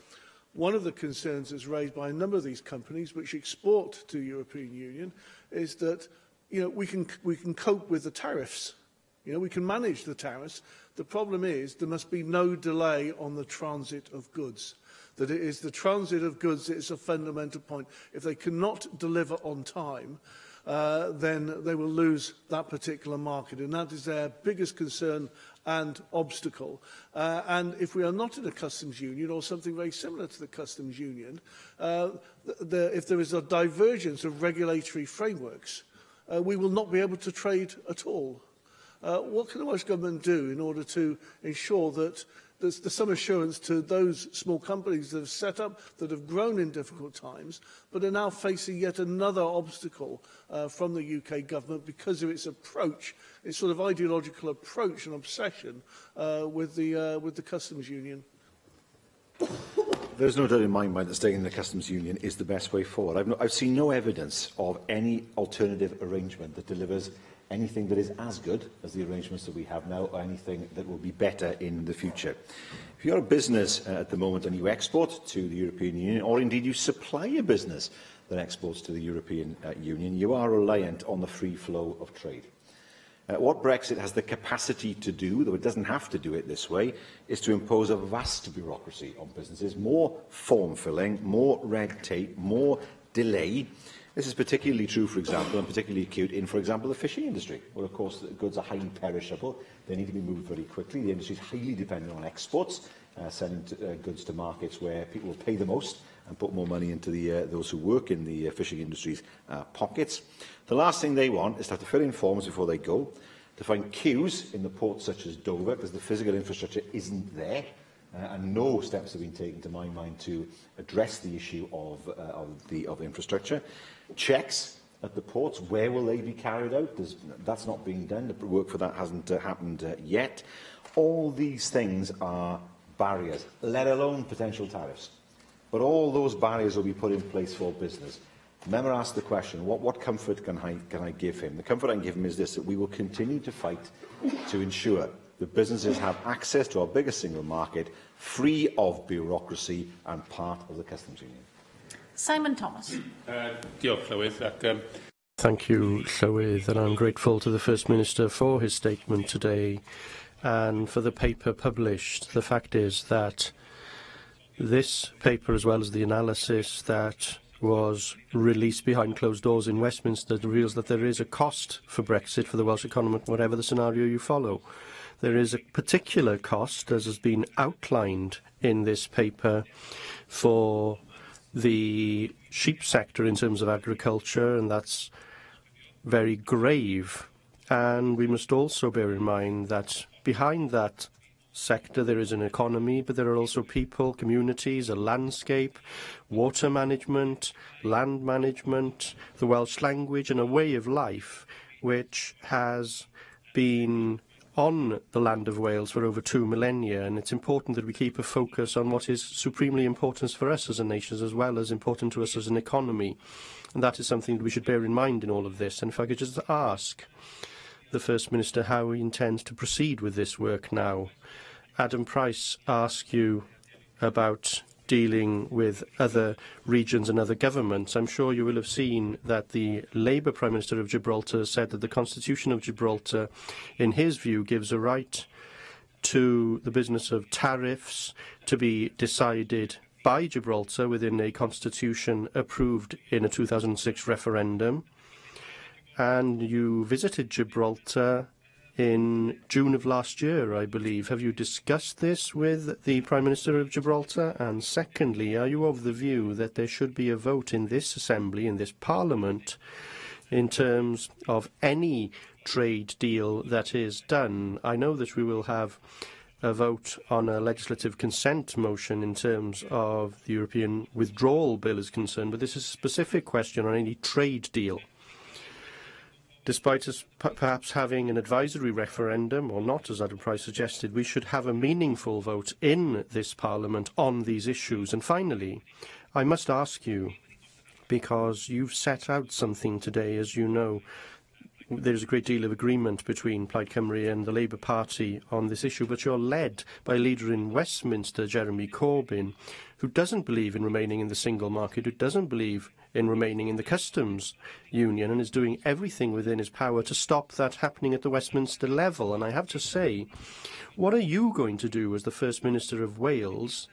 one of the concerns that's raised by a number of these companies which export to the European Union is that we can cope with the tariffs. We can manage the tariffs. The problem is there must be no delay on the transit of goods. That it is the transit of goods that is a fundamental point. If they cannot deliver on time, then they will lose that particular market. And that is their biggest concern and obstacle. And if we are not in a customs union or something very similar to the customs union, if there is a divergence of regulatory frameworks, we will not be able to trade at all. What can the Welsh Government do in order to ensure that there's some assurance to those small companies that have set up, that have grown in difficult times, but are now facing yet another obstacle from the UK Government because of its approach, its sort of ideological approach and obsession with the customs union? There's no doubt in my mind that staying in the customs union is the best way forward. I've seen no evidence of any alternative arrangement that delivers anything that is as good as the arrangements that we have now, or anything that will be better in the future. If you're a business at the moment and you export to the European Union, or indeed you supply a business that exports to the European Union, you are reliant on the free flow of trade. What Brexit has the capacity to do, though it doesn't have to do it this way, is to impose a vast bureaucracy on businesses, more form-filling, more red tape, more delay. This is particularly true, for example, and particularly acute in, for example, the fishing industry, where, of course, the goods are highly perishable. They need to be moved very quickly. The industry is highly dependent on exports, sending goods to markets where people will pay the most and put more money into those who work in the fishing industry's pockets. The last thing they want is to have to fill in forms before they go, to find queues in the ports such as Dover, because the physical infrastructure isn't there. And no steps have been taken, to my mind, to address the issue of infrastructure. Checks at the ports, where will they be carried out? That's not being done. The work for that hasn't happened yet. All these things are barriers, let alone potential tariffs. But all those barriers will be put in place for business. Member asked the question, what comfort can I give him? The comfort I can give him is this, that we will continue to fight to ensure that businesses have access to our biggest single market, free of bureaucracy and part of the customs union. Simon Thomas. Diolch, Llywydd. Thank you, Llywydd, and I'm grateful to the First Minister for his statement today and for the paper published. The fact is that this paper, as well as the analysis that was released behind closed doors in Westminster, reveals that there is a cost for Brexit for the Welsh economy, whatever the scenario you follow. There is a particular cost, as has been outlined in this paper, for the sheep sector in terms of agriculture, and that's very grave. And we must also bear in mind that behind that sector there is an economy, but there are also people, communities, a landscape, water management, land management, the Welsh language, and a way of life which has been on the land of Wales for over 2 millennia, and it's important that we keep a focus on what is supremely important for us as a nation, as well as important to us as an economy. And that is something that we should bear in mind in all of this. And if I could just ask the First Minister how he intends to proceed with this work now. Adam Price asked you about dealing with other regions and other governments. I'm sure you will have seen that the Labour Prime Minister of Gibraltar said that the Constitution of Gibraltar, in his view, gives a right to the business of tariffs to be decided by Gibraltar within a constitution approved in a 2006 referendum. And you visited Gibraltar in June of last year, I believe. Have you discussed this with the Prime Minister of Gibraltar? And secondly, are you of the view that there should be a vote in this Assembly, in this Parliament, in terms of any trade deal that is done? I know that we will have a vote on a legislative consent motion in terms of the European Withdrawal Bill is concerned, but this is a specific question on any trade deal. Despite us perhaps having an advisory referendum, or not, as Adam Price suggested, we should have a meaningful vote in this Parliament on these issues. And finally, I must ask you, because you've set out something today, as you know, there's a great deal of agreement between Plaid Cymru and the Labour Party on this issue, but you're led by a leader in Westminster, Jeremy Corbyn, who doesn't believe in remaining in the single market, who doesn't believe in remaining in the customs union, and is doing everything within his power to stop that happening at the Westminster level. And I have to say, what are you going to do as the First Minister of Wales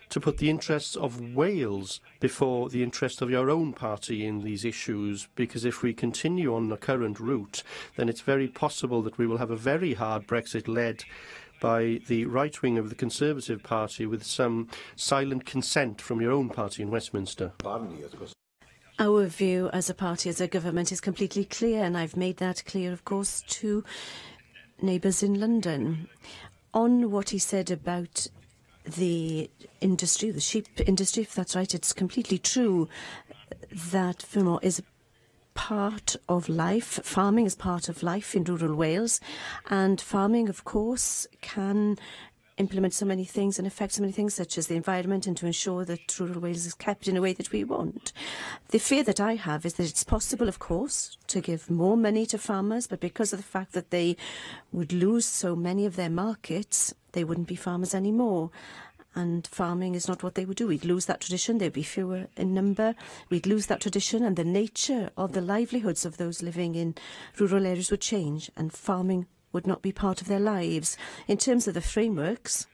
to put the interests of Wales before the interest of your own party in these issues? Because if we continue on the current route, then it's very possible that we will have a very hard Brexit led by the right wing of the Conservative Party with some silent consent from your own party in Westminster. Our view as a party, as a government, is completely clear, and I've made that clear, of course, to neighbours in London. On what he said about the industry, the sheep industry, if that's right, it's completely true that Fillmore is part of life. Farming is part of life in rural Wales, and farming, of course, can implement so many things and affect so many things, such as the environment, and to ensure that rural Wales is kept in a way that we want. The fear that I have is that it's possible, of course, to give more money to farmers, but because of the fact that they would lose so many of their markets, they wouldn't be farmers anymore. And farming is not what they would do. We'd lose that tradition. There'd be fewer in number. We'd lose that tradition, and the nature of the livelihoods of those living in rural areas would change, and farming would not be part of their lives. In terms of the frameworks,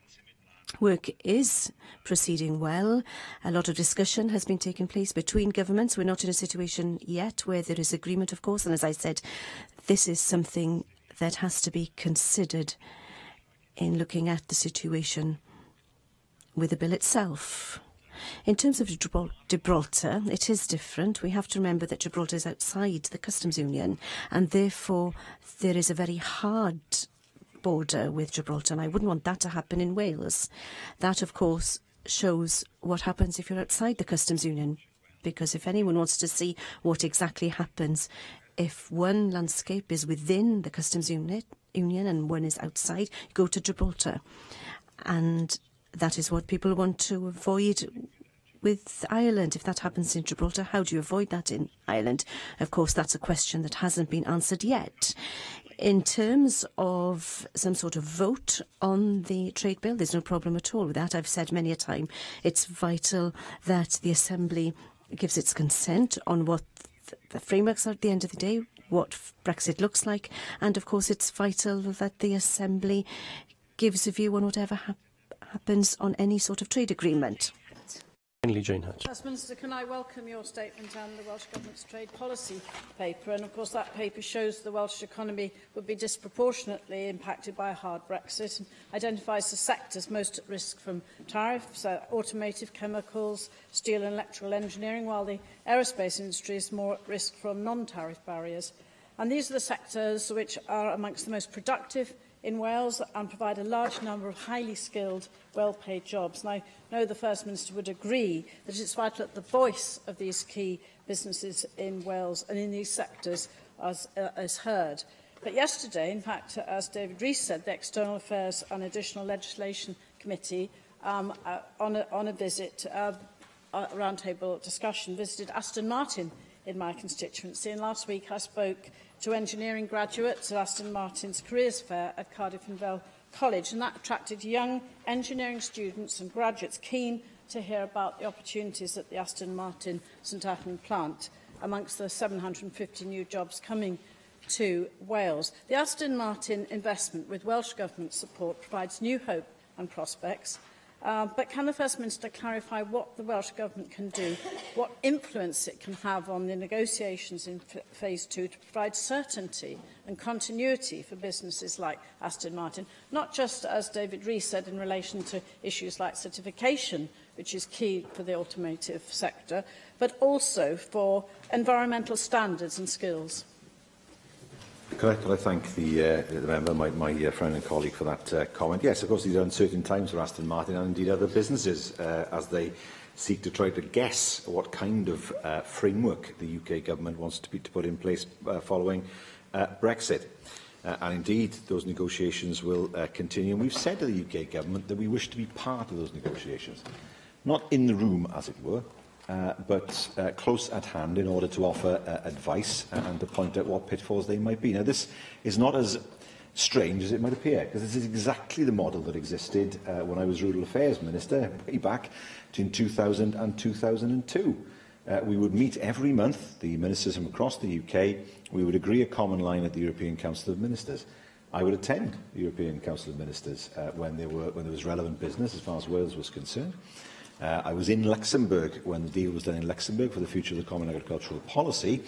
work is proceeding well. A lot of discussion has been taking place between governments. We're not in a situation yet where there is agreement, of course, and as I said, this is something that has to be considered in looking at the situation with the bill itself. In terms of Gibraltar, it is different. We have to remember that Gibraltar is outside the customs union, and therefore there is a very hard border with Gibraltar, and I wouldn't want that to happen in Wales. That, of course, shows what happens if you're outside the customs union, because if anyone wants to see what exactly happens if one landscape is within the customs union and one is outside, go to Gibraltar. And that is what people want to avoid with Ireland. If that happens in Gibraltar, how do you avoid that in Ireland? Of course, that's a question that hasn't been answered yet. In terms of some sort of vote on the trade bill, there's no problem at all with that. I've said many a time it's vital that the Assembly gives its consent on what the frameworks are at the end of the day, what Brexit looks like, and of course it's vital that the Assembly gives a view on whatever happens on any sort of trade agreement. Finally, Jane Hatch. First Minister, can I welcome your statement and the Welsh Government's trade policy paper? And of course that paper shows the Welsh economy would be disproportionately impacted by a hard Brexit and identifies the sectors most at risk from tariffs, automotive, chemicals, steel and electrical engineering, while the aerospace industry is more at risk from non-tariff barriers. And these are the sectors which are amongst the most productive in Wales and provide a large number of highly skilled, well-paid jobs. And I know the First Minister would agree that it's vital that the voice of these key businesses in Wales and in these sectors is heard. But yesterday, in fact, as David Rees said, the External Affairs and Additional Legislation Committee, on a visit, a roundtable discussion, visited Aston Martin in my constituency. And last week I spoke to engineering graduates at Aston Martin's Careers Fair at Cardiff and Vale College, and that attracted young engineering students and graduates keen to hear about the opportunities at the Aston Martin St Athan plant, amongst the 750 new jobs coming to Wales. The Aston Martin investment, with Welsh Government support, provides new hope and prospects. But can the First Minister clarify what the Welsh Government can do, what influence it can have on the negotiations in Phase 2 to provide certainty and continuity for businesses like Aston Martin, not just, as David Rees said, in relation to issues like certification, which is key for the automotive sector, but also for environmental standards and skills? Could I thank the member, my friend and colleague, for that comment? Yes, of course, these are uncertain times for Aston Martin and indeed other businesses as they seek to try to guess what kind of framework the UK government wants to put in place following Brexit. And indeed, those negotiations will continue. And we've said to the UK government that we wish to be part of those negotiations. Not in the room, as it were, but close at hand in order to offer advice and to point out what pitfalls they might be. Now, this is not as strange as it might appear, because this is exactly the model that existed when I was Rural Affairs Minister, way back between 2000 and 2002. We would meet every month, the ministers from across the UK. We would agree a common line at the European Council of Ministers. I would attend the European Council of Ministers when there was relevant business as far as Wales was concerned. I was in Luxembourg when the deal was done in Luxembourg for the future of the Common Agricultural Policy,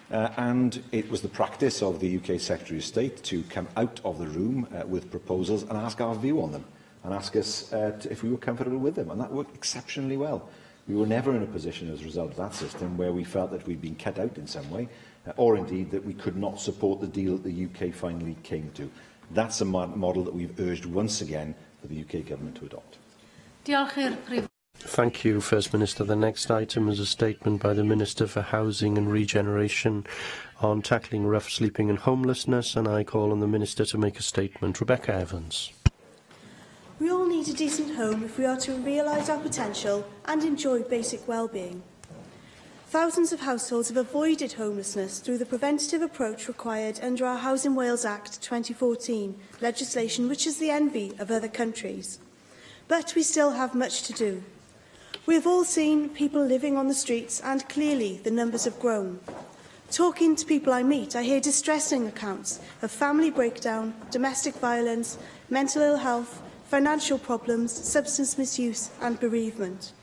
and it was the practice of the UK Secretary of State to come out of the room with proposals and ask our view on them, and ask us if we were comfortable with them, and that worked exceptionally well. We were never in a position as a result of that system where we felt that we'd been cut out in some way, or indeed that we could not support the deal that the UK finally came to. That's a model that we've urged once again for the UK government to adopt. Thank you, First Minister. The next item is a statement by the Minister for Housing and Regeneration on tackling rough sleeping and homelessness, and I call on the Minister to make a statement. Rebecca Evans. We all need a decent home if we are to realise our potential and enjoy basic well-being. Thousands of households have avoided homelessness through the preventative approach required under our Housing Wales Act 2014 legislation, which is the envy of other countries. But we still have much to do. We have all seen people living on the streets, and clearly the numbers have grown. Talking to people I meet, I hear distressing accounts of family breakdown, domestic violence, mental ill health, financial problems, substance misuse and bereavement.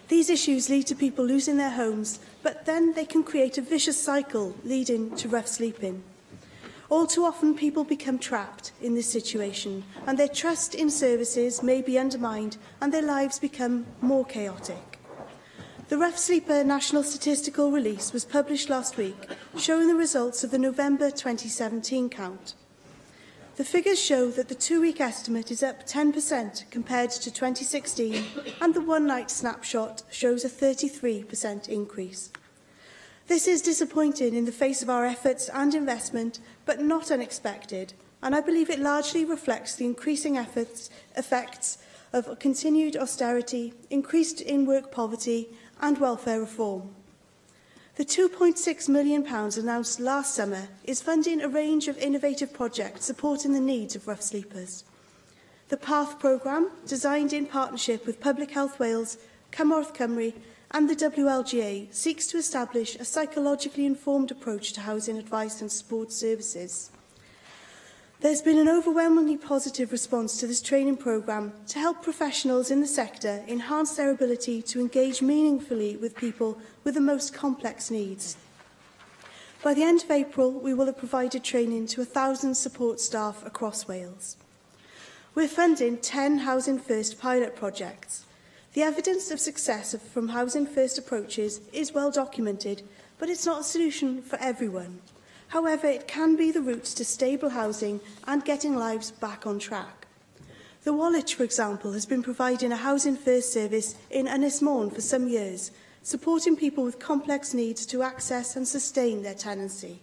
These issues lead to people losing their homes, but then they can create a vicious cycle leading to rough sleeping. All too often, people become trapped in this situation, and their trust in services may be undermined, and their lives become more chaotic. The Rough Sleeper National Statistical Release was published last week, showing the results of the November 2017 count. The figures show that the two-week estimate is up 10% compared to 2016, and the one-night snapshot shows a 33% increase. This is disappointing in the face of our efforts and investment, but not unexpected, and I believe it largely reflects the increasing effects of continued austerity, increased in-work poverty and welfare reform. The £2.6 million announced last summer is funding a range of innovative projects supporting the needs of rough sleepers. The PATH programme, designed in partnership with Public Health Wales, Cymorth Cymru and the WLGA, seeks to establish a psychologically informed approach to housing advice and support services. There's been an overwhelmingly positive response to this training programme to help professionals in the sector enhance their ability to engage meaningfully with people with the most complex needs. By the end of April, we will have provided training to 1,000 support staff across Wales. We're funding 10 Housing First pilot projects. The evidence of success from Housing First approaches is well documented, but it's not a solution for everyone. However, it can be the route to stable housing and getting lives back on track. The Wallich, for example, has been providing a Housing First service in Ynys Môn for some years, supporting people with complex needs to access and sustain their tenancy.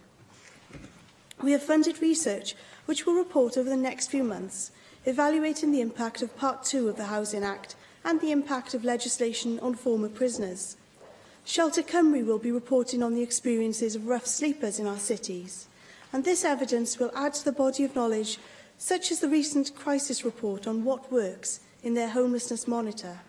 We have funded research which will report over the next few months, evaluating the impact of Part 2 of the Housing Act and the impact of legislation on former prisoners. Shelter Cymru will be reporting on the experiences of rough sleepers in our cities, and this evidence will add to the body of knowledge, such as the recent crisis report on what works in their homelessness monitor.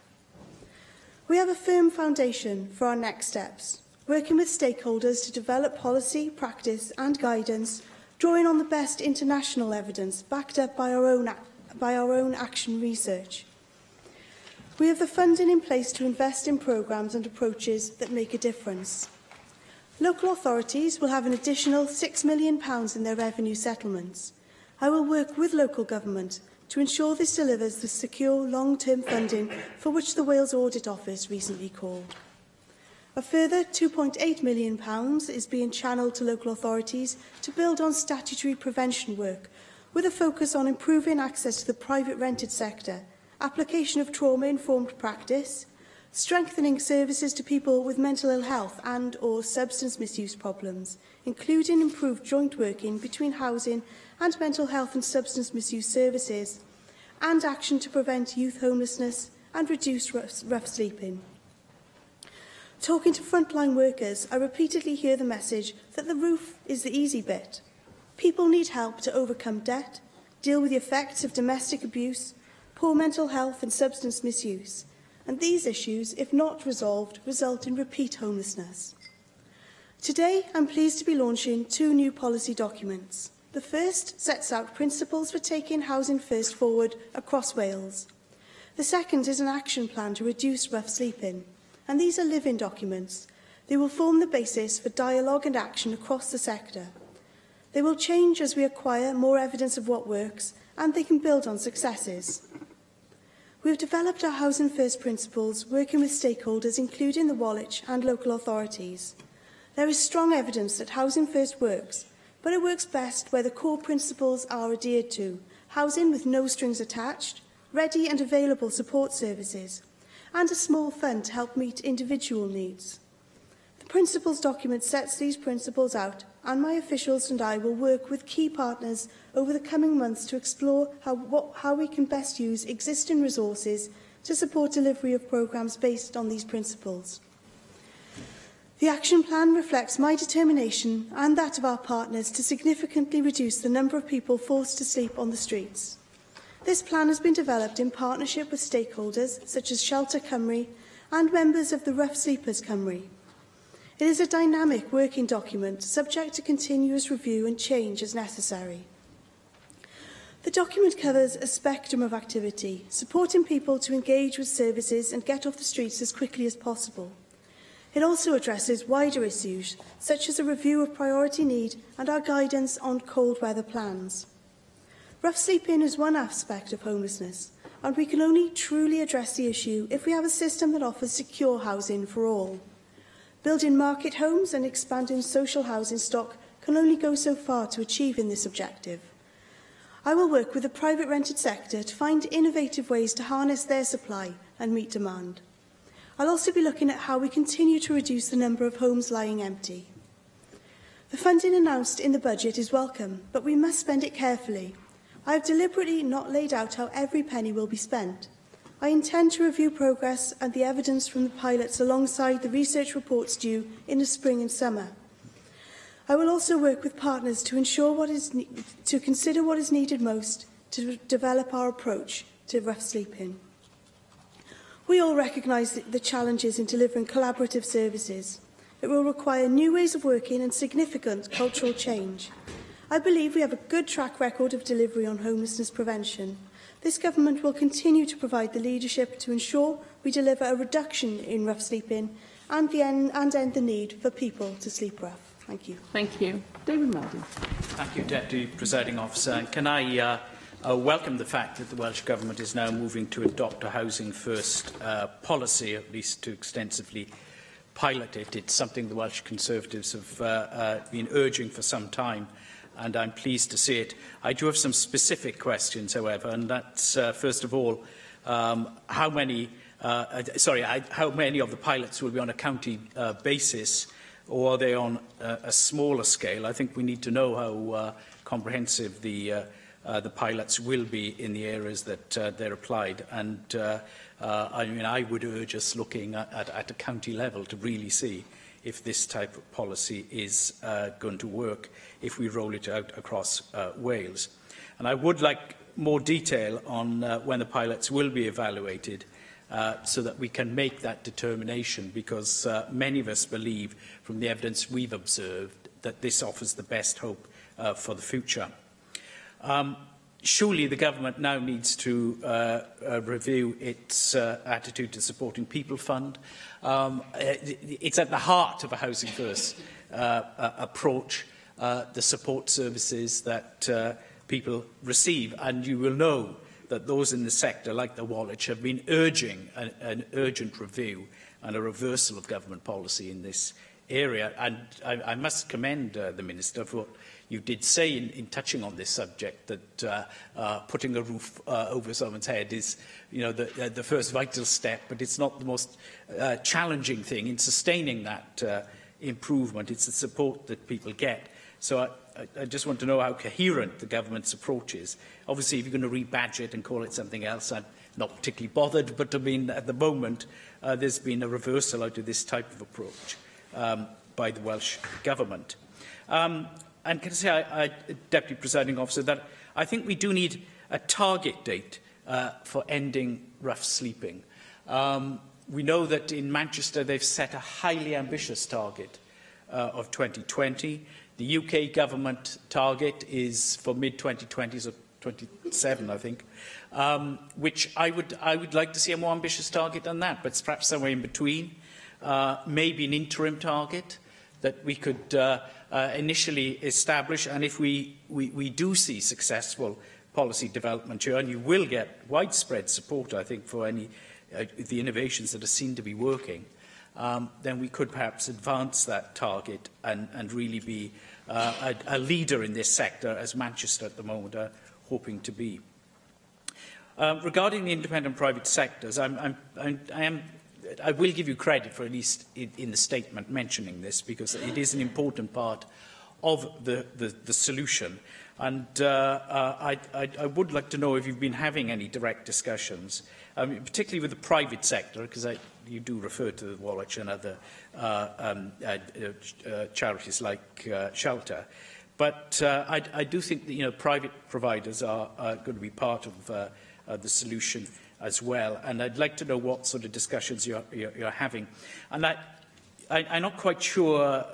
We have a firm foundation for our next steps, working with stakeholders to develop policy, practice and guidance, drawing on the best international evidence backed up by our own action research. We have the funding in place to invest in programmes and approaches that make a difference. Local authorities will have an additional £6 million in their revenue settlements. I will work with local government to ensure this delivers the secure long-term funding for which the Wales Audit Office recently called. A further £2.8 million is being channelled to local authorities to build on statutory prevention work, with a focus on improving access to the private rented sector, application of trauma-informed practice, strengthening services to people with mental ill health and/or substance misuse problems, including improved joint working between housing and mental health and substance misuse services, and action to prevent youth homelessness and reduce rough sleeping. Talking to frontline workers, I repeatedly hear the message that the roof is the easy bit. People need help to overcome debt, deal with the effects of domestic abuse, poor mental health and substance misuse, and these issues, if not resolved, result in repeat homelessness. Today, I'm pleased to be launching 2 new policy documents. The first sets out principles for taking Housing First forward across Wales. The second is an action plan to reduce rough sleeping, and these are living documents. They will form the basis for dialogue and action across the sector. They will change as we acquire more evidence of what works, and they can build on successes. We have developed our Housing First principles, working with stakeholders, including the Wallich and local authorities. There is strong evidence that Housing First works, but it works best where the core principles are adhered to: housing with no strings attached, ready and available support services, and a small fund to help meet individual needs. The Principles document sets these principles out, and my officials and I will work with key partners over the coming months to explore how we can best use existing resources to support delivery of programmes based on these principles. The action plan reflects my determination and that of our partners to significantly reduce the number of people forced to sleep on the streets. This plan has been developed in partnership with stakeholders such as Shelter Cymru and members of the Rough Sleepers Cymru. It is a dynamic working document subject to continuous review and change as necessary. The document covers a spectrum of activity, supporting people to engage with services and get off the streets as quickly as possible. It also addresses wider issues, such as a review of priority need and our guidance on cold weather plans. Rough sleeping is one aspect of homelessness, and we can only truly address the issue if we have a system that offers secure housing for all. Building market homes and expanding social housing stock can only go so far to achieving this objective. I will work with the private rented sector to find innovative ways to harness their supply and meet demand. I'll also be looking at how we continue to reduce the number of homes lying empty. The funding announced in the budget is welcome, but we must spend it carefully. I have deliberately not laid out how every penny will be spent. I intend to review progress and the evidence from the pilots alongside the research reports due in the spring and summer. I will also work with partners to consider what is needed most to develop our approach to rough sleeping. We all recognise the challenges in delivering collaborative services. It will require new ways of working and significant cultural change. I believe we have a good track record of delivery on homelessness prevention. This government will continue to provide the leadership to ensure we deliver a reduction in rough sleeping and end the need for people to sleep rough. Thank you. Thank you. David Madden. Thank you, Deputy Presiding Officer. Can I welcome the fact that the Welsh Government is now moving to adopt a Housing First policy, at least to extensively pilot it. It's something the Welsh Conservatives have been urging for some time, and I'm pleased to see it. I do have some specific questions, however, and that's, first of all, how many of the pilots will be on a county basis, or are they on a smaller scale? I think we need to know how comprehensive the pilots will be in the areas that they're applied. And I mean, I would urge us looking at a county level to really see if this type of policy is going to work if we roll it out across Wales. And I would like more detail on when the pilots will be evaluated so that we can make that determination, because many of us believe from the evidence we've observed that this offers the best hope for the future. Surely the government now needs to review its attitude to supporting People Fund. It's at the heart of a Housing First approach, the support services that people receive. And you will know that those in the sector, like the Wallich, have been urging an urgent review and a reversal of government policy in this area. And I must commend the Minister for what you did say in touching on this subject, that putting a roof over someone's head is, the first vital step, but it's not the most challenging thing in sustaining that improvement. It's the support that people get. So I just want to know how coherent the government's approach is. Obviously, if you're going to rebadge it and call it something else, I'm not particularly bothered, but I mean, at the moment, there's been a reversal out of this type of approach by the Welsh Government. And can I say, Deputy Presiding Officer, that I think we do need a target date for ending rough sleeping. We know that in Manchester they've set a highly ambitious target of 2020. The UK government target is for mid-2020s, or 27, I think, which I would like to see a more ambitious target than that, but perhaps somewhere in between. Maybe an interim target that we could initially establish, and if we do see successful policy development here, and you will get widespread support, I think, for any the innovations that are seen to be working, then we could perhaps advance that target and really be a leader in this sector, as Manchester at the moment are hoping to be. Regarding the independent private sectors, I will give you credit for at least in the statement mentioning this, because it is an important part of the solution. And I would like to know if you've been having any direct discussions, particularly with the private sector, because you do refer to the Wallich and other charities like Shelter. But I do think that private providers are going to be part of the solution as well, and I'd like to know what sort of discussions you're having. And I'm not quite sure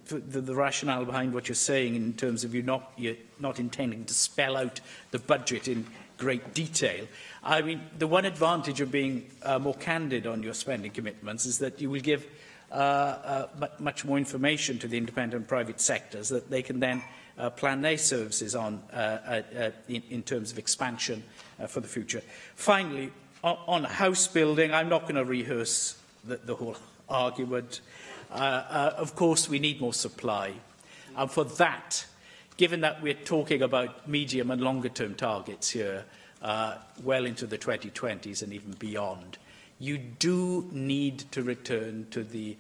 the rationale behind what you're saying in terms of you're not intending to spell out the budget in great detail. I mean, the one advantage of being more candid on your spending commitments is that you will give much more information to the independent private sectors that they can then plan their services on in terms of expansion for the future. Finally, on house building, I'm not going to rehearse the whole argument. Of course, we need more supply. And for that, given that we're talking about medium and longer term targets here, well into the 2020s and even beyond, you do need to return to the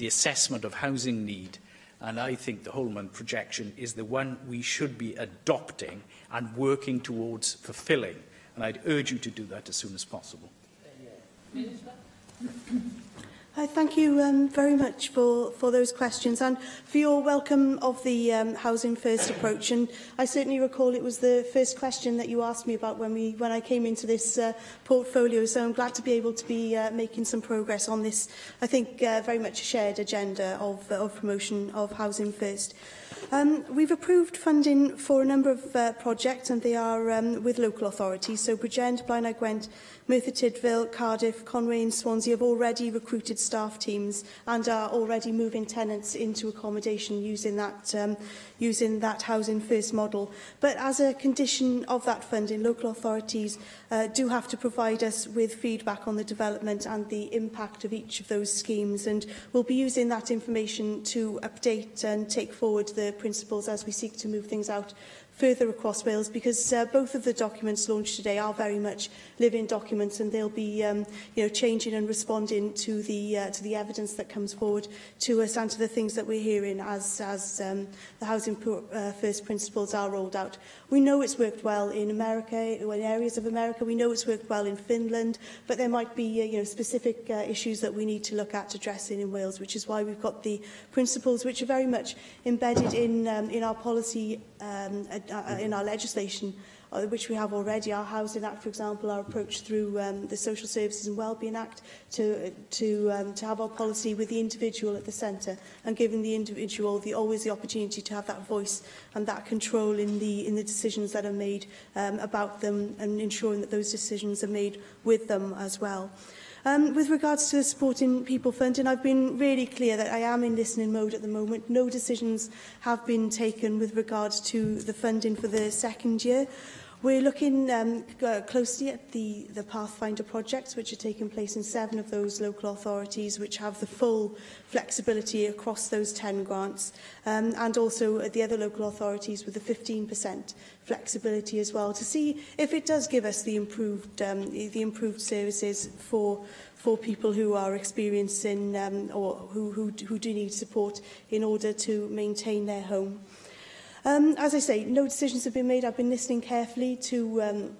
assessment of housing need. And I think the Holman projection is the one we should be adopting and working towards fulfilling. And I'd urge you to do that as soon as possible. Thank you very much for those questions and for your welcome of the Housing First approach. And I certainly recall it was the first question that you asked me about when I came into this portfolio. So I'm glad to be able to be making some progress on this, I think, very much a shared agenda of promotion of Housing First. We've approved funding for a number of projects, and they are with local authorities. So Bridgend, Blaenau Gwent, Merthyr Tydfil, Cardiff, Conway and Swansea have already recruited staff teams and are already moving tenants into accommodation using that using that Housing First model. But as a condition of that funding, local authorities do have to provide us with feedback on the development and the impact of each of those schemes, and we'll be using that information to update and take forward the principles as we seek to move things out further across Wales, because both of the documents launched today are very much living documents, and they'll be changing and responding to the evidence that comes forward to us and to the things that we're hearing as the Housing First principles are rolled out. We know it's worked well in America, in areas of America. We know it's worked well in Finland, but there might be specific issues that we need to look at addressing in Wales, which is why we've got the principles which are very much embedded in our policy, in our legislation, which we have already, our Housing Act, for example, our approach through the Social Services and Wellbeing Act to have our policy with the individual at the centre and giving the individual always the opportunity to have that voice and that control in the decisions that are made about them, and ensuring that those decisions are made with them as well. With regards to the Supporting People funding, I've been really clear that I am in listening mode at the moment. No decisions have been taken with regards to the funding for the second year. We're looking closely at the Pathfinder projects, which are taking place in 7 of those local authorities, which have the full flexibility across those 10 grants, and also at the other local authorities with the 15% flexibility as well, to see if it does give us the improved services for people who are experiencing or who do need support in order to maintain their home. As I say, no decisions have been made. I've been listening carefully to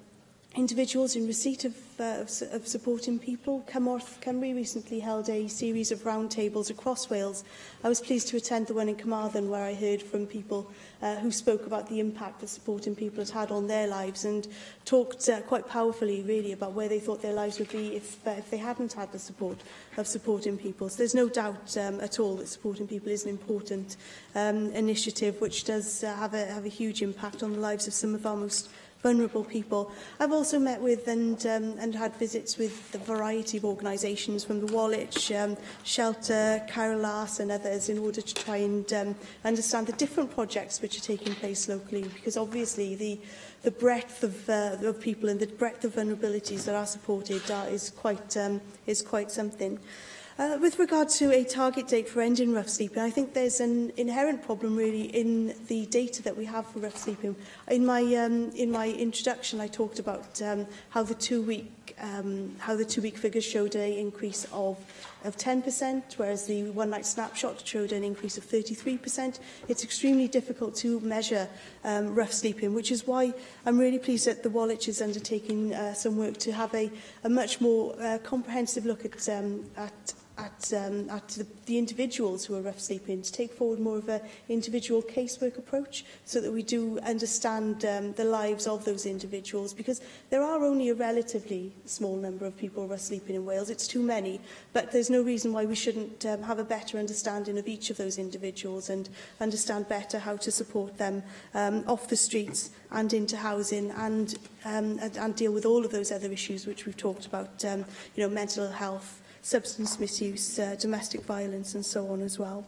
individuals in receipt of Supporting People. Cymorth Cymru recently held a series of roundtables across Wales. I was pleased to attend the one in Carmarthen, where I heard from people who spoke about the impact that Supporting People has had on their lives, and talked quite powerfully, really, about where they thought their lives would be if they hadn't had the support of Supporting People. So there's no doubt at all that Supporting People is an important initiative which does have a huge impact on the lives of some of our most vulnerable people. I've also met with and had visits with the variety of organisations from the Woolwich, Shelter, Carolas and others, in order to try and understand the different projects which are taking place locally, because obviously the breadth of people and the breadth of vulnerabilities that are supported is quite something. With regard to a target date for ending rough sleeping, I think there's an inherent problem really in the data that we have for rough sleeping. In my introduction, I talked about how the 2-week figures showed an increase of 10%, whereas the one-night snapshot showed an increase of 33%. It's extremely difficult to measure rough sleeping, which is why I'm really pleased that the Woolwich is undertaking some work to have a much more comprehensive look at the individuals who are rough sleeping, to take forward more of an individual casework approach, so that we do understand the lives of those individuals, because there are only a relatively small number of people rough sleeping in Wales. It's too many, but there's no reason why we shouldn't have a better understanding of each of those individuals and understand better how to support them off the streets and into housing, and deal with all of those other issues which we've talked about, mental health, substance misuse, domestic violence and so on as well.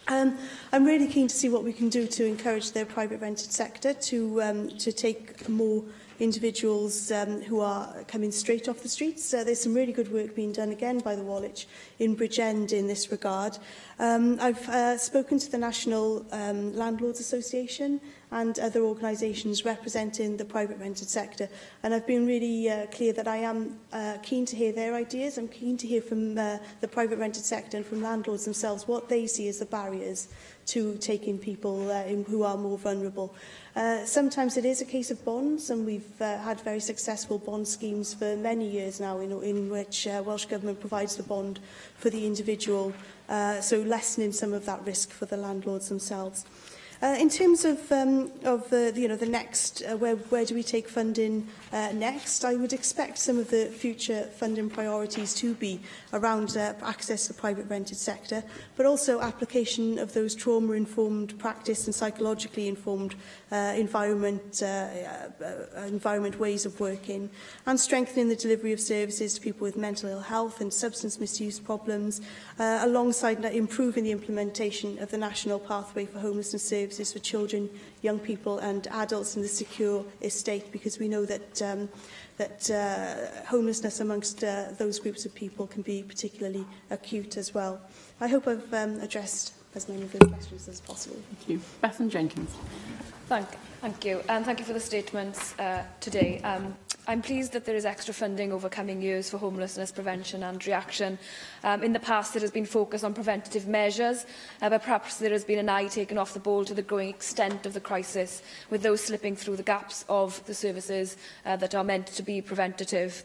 I'm really keen to see what we can do to encourage the private rented sector to take more individuals who are coming straight off the streets. There's some really good work being done again by the Woolwich in Bridgend in this regard. I've spoken to the National Landlords Association and other organisations representing the private rented sector, and I've been really clear that I am keen to hear their ideas. I'm keen to hear from the private rented sector and from landlords themselves what they see as the barriers to taking people who are more vulnerable. Sometimes it is a case of bonds, and we've had very successful bond schemes for many years now in which Welsh Government provides the bond for the individual, so lessening some of that risk for the landlords themselves. In terms of the next, where do we take funding next? I would expect some of the future funding priorities to be around access to the private rented sector, but also application of those trauma-informed practice and psychologically informed environment ways of working, and strengthening the delivery of services to people with mental ill health and substance misuse problems, alongside improving the implementation of the National Pathway for Homelessness Services services for children, young people and adults in the secure estate, because we know that homelessness amongst those groups of people can be particularly acute as well. I hope I've addressed as many of those questions as possible. Thank you. Bethan Jenkins. Thank you. And thank you for the statements today. I'm pleased that there is extra funding over coming years for homelessness prevention and reaction. In the past, there has been focus on preventative measures, but perhaps there has been an eye taken off the ball to the growing extent of the crisis, with those slipping through the gaps of the services that are meant to be preventative.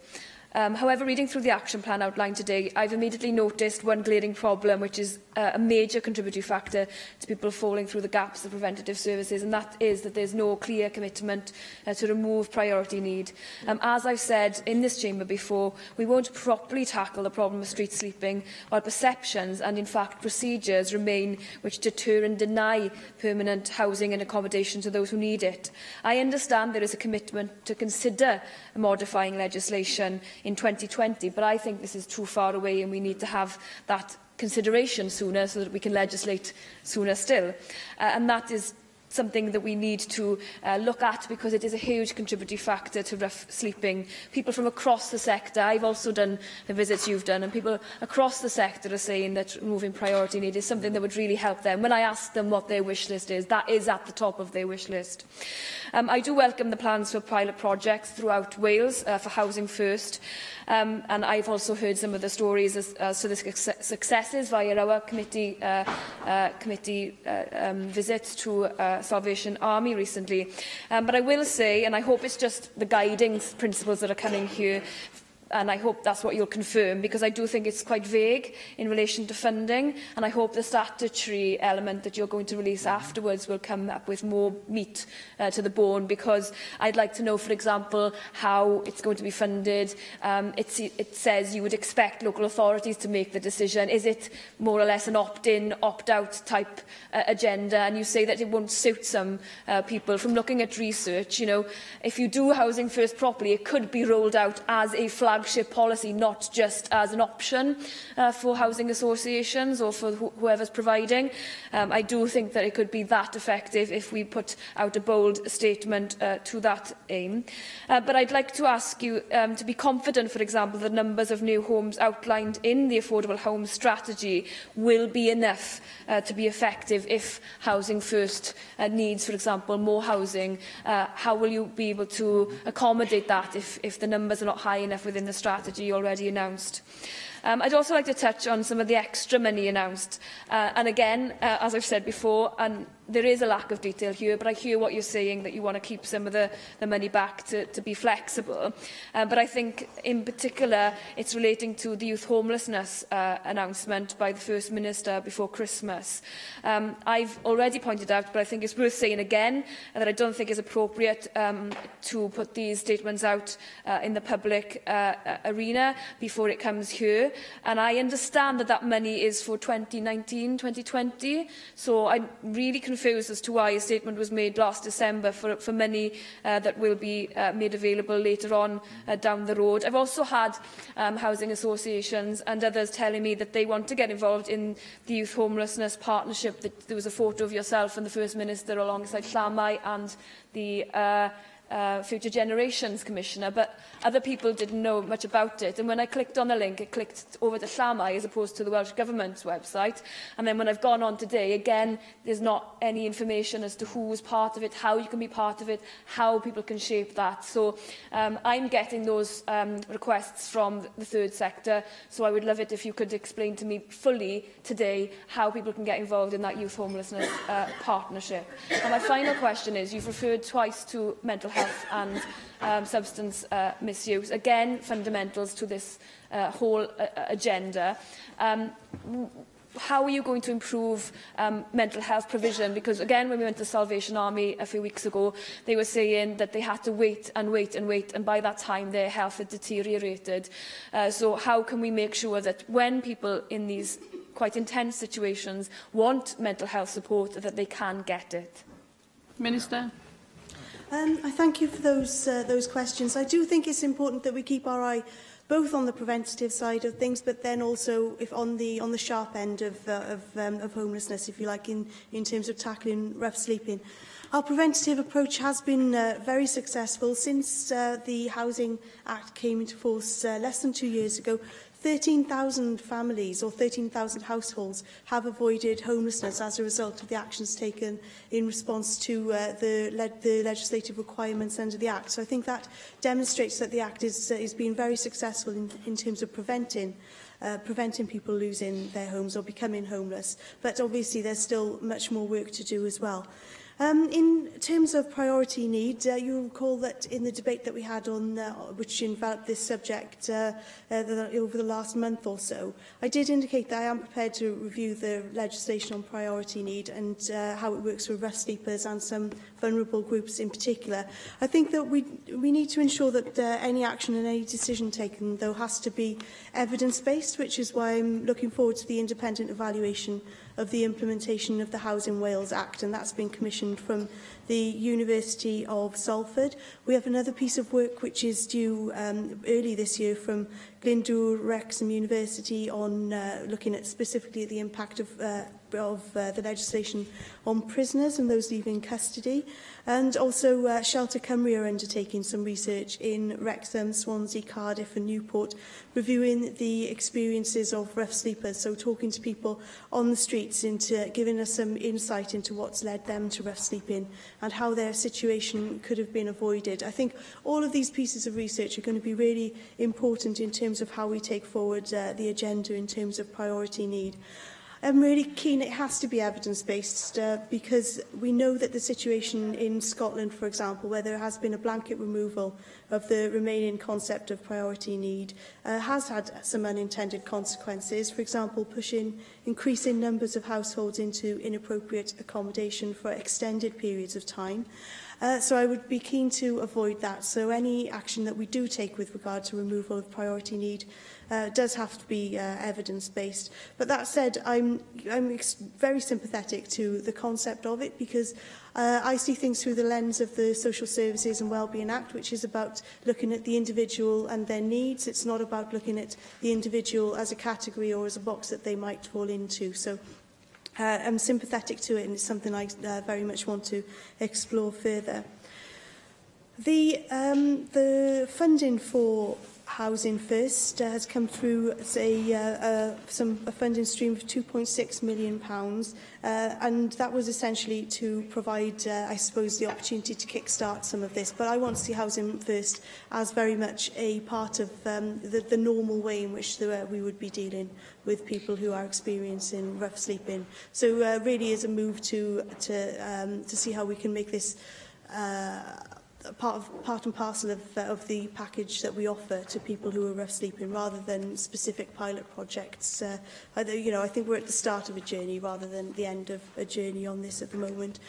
However, reading through the action plan outlined today, I've immediately noticed one glaring problem, which is a major contributory factor to people falling through the gaps of preventative services, and that is that there's no clear commitment to remove priority need. As I've said in this chamber before, we won't properly tackle the problem of street sleeping while perceptions and, in fact, procedures remain which deter and deny permanent housing and accommodation to those who need it. I understand there is a commitment to consider modifying legislation in 2020, but I think this is too far away and we need to have that consideration sooner so that we can legislate sooner still. And that is something that we need to look at, because it is a huge contributory factor to rough sleeping. People from across the sector, I've also done the visits you've done, and people across the sector are saying that removing priority need is something that would really help them. When I ask them what their wish list is, that is at the top of their wish list. I do welcome the plans for pilot projects throughout Wales for Housing First, and I've also heard some of the stories as to the successes via our committee visits to Salvation Army recently. But I will say, and I hope it's just the guiding principles that are coming here, and I hope that's what you'll confirm, because I do think it's quite vague in relation to funding, and I hope the statutory element that you're going to release afterwards will come up with more meat to the bone, because I'd like to know, for example, how it's going to be funded. It says you would expect local authorities to make the decision. Is it more or less an opt-in, opt-out type agenda? And you say that it won't suit some people. From looking at research, you know, if you do Housing First properly, it could be rolled out as a flagship policy, not just as an option for housing associations or for whoever's providing. I do think that it could be that effective if we put out a bold statement to that aim. But I'd like to ask you to be confident, for example, the numbers of new homes outlined in the Affordable Homes Strategy will be enough to be effective if Housing First needs, for example, more housing. How will you be able to accommodate that if the numbers are not high enough within the strategy already announced? I'd also like to touch on some of the extra money announced. And again, as I've said before, and there is a lack of detail here, but I hear what you're saying, that you want to keep some of the money back to be flexible. But I think, in particular, it's relating to the youth homelessness announcement by the First Minister before Christmas. I've already pointed out, but I think it's worth saying again, that I don't think it's appropriate to put these statements out in the public arena before it comes here. And I understand that that money is for 2019-2020, so I'm really confused as to why a statement was made last December for money that will be made available later on down the road. I've also had housing associations and others telling me that they want to get involved in the Youth Homelessness Partnership. That there was a photo of yourself and the First Minister alongside Llamai and the Future Generations Commissioner, but other people didn't know much about it. And when I clicked on the link, it clicked over to Llamai as opposed to the Welsh Government's website. And then when I've gone on today, again, there's not any information as to who was part of it, how you can be part of it, how people can shape that. So I'm getting those requests from the third sector, so I would love it if you could explain to me fully today how people can get involved in that youth homelessness partnership. And my final question is, you've referred twice to mental health and substance misuse, again fundamentals to this whole agenda. How are you going to improve mental health provision? Because again, when we went to Salvation Army a few weeks ago, they were saying that they had to wait and wait and wait, and by that time their health had deteriorated. So how can we make sure that when people in these quite intense situations want mental health support, that they can get it? Minister. I thank you for those questions. I do think it's important that we keep our eye both on the preventative side of things, but then also if on the sharp end of homelessness, if you like, in terms of tackling rough sleeping. Our preventative approach has been very successful since the Housing Act came into force less than 2 years ago. 13,000 families or 13,000 households have avoided homelessness as a result of the actions taken in response to the legislative requirements under the Act. So I think that demonstrates that the Act is being very successful in terms of preventing people losing their homes or becoming homeless. But obviously there's still much more work to do as well. In terms of priority need, you'll recall that in the debate that we had on which enveloped this subject over the last month or so, I did indicate that I am prepared to review the legislation on priority need and how it works for rough sleepers and some vulnerable groups in particular. I think that we need to ensure that any action and any decision taken, though, has to be evidence-based, which is why I'm looking forward to the independent evaluation of the implementation of the Housing Wales Act, and that's been commissioned from the University of Salford. We have another piece of work which is due early this year from Glyndŵr Wrexham University on looking at specifically the impact of the legislation on prisoners and those leaving custody. And also Shelter Cymru are undertaking some research in Wrexham, Swansea, Cardiff and Newport, reviewing the experiences of rough sleepers, so talking to people on the streets, into giving us some insight into what's led them to rough sleeping and how their situation could have been avoided. I think all of these pieces of research are going to be really important in terms of how we take forward the agenda in terms of priority need. I'm really keen it has to be evidence-based because we know that the situation in Scotland, for example, where there has been a blanket removal of the remaining concept of priority need, has had some unintended consequences. For example, increasing numbers of households into inappropriate accommodation for extended periods of time. So I would be keen to avoid that. So any action that we do take with regard to removal of priority need does have to be evidence-based. But that said, I'm very sympathetic to the concept of it because I see things through the lens of the Social Services and Wellbeing Act, which is about looking at the individual and their needs. It's not about looking at the individual as a category or as a box that they might fall into. So I'm sympathetic to it, and it's something I very much want to explore further. The funding for Housing First has come through as a funding stream of £2.6 million, and that was essentially to provide, I suppose, the opportunity to kickstart some of this. But I want to see Housing First as very much a part of the normal way in which we would be dealing with people who are experiencing rough sleeping. So really is a move to see how we can make this part and parcel of the package that we offer to people who are rough sleeping, rather than specific pilot projects. I think we're at the start of a journey rather than the end of a journey on this at the moment.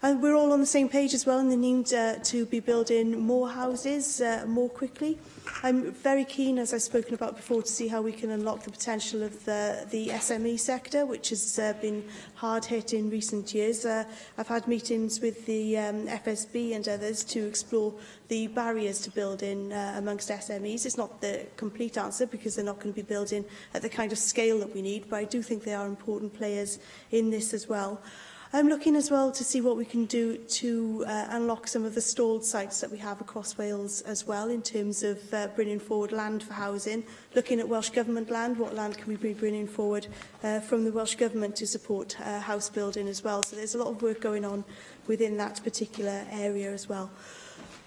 And we're all on the same page as well in the need to be building more houses more quickly. I'm very keen, as I've spoken about before, to see how we can unlock the potential of the SME sector, which has been hard hit in recent years. I've had meetings with the FSB and others to explore the barriers to building amongst SMEs. It's not the complete answer because they're not going to be building at the kind of scale that we need, but I do think they are important players in this as well. I'm looking as well to see what we can do to unlock some of the stalled sites that we have across Wales as well, in terms of bringing forward land for housing, looking at Welsh Government land, what land can we be bringing forward from the Welsh Government to support house building as well. So there's a lot of work going on within that particular area as well.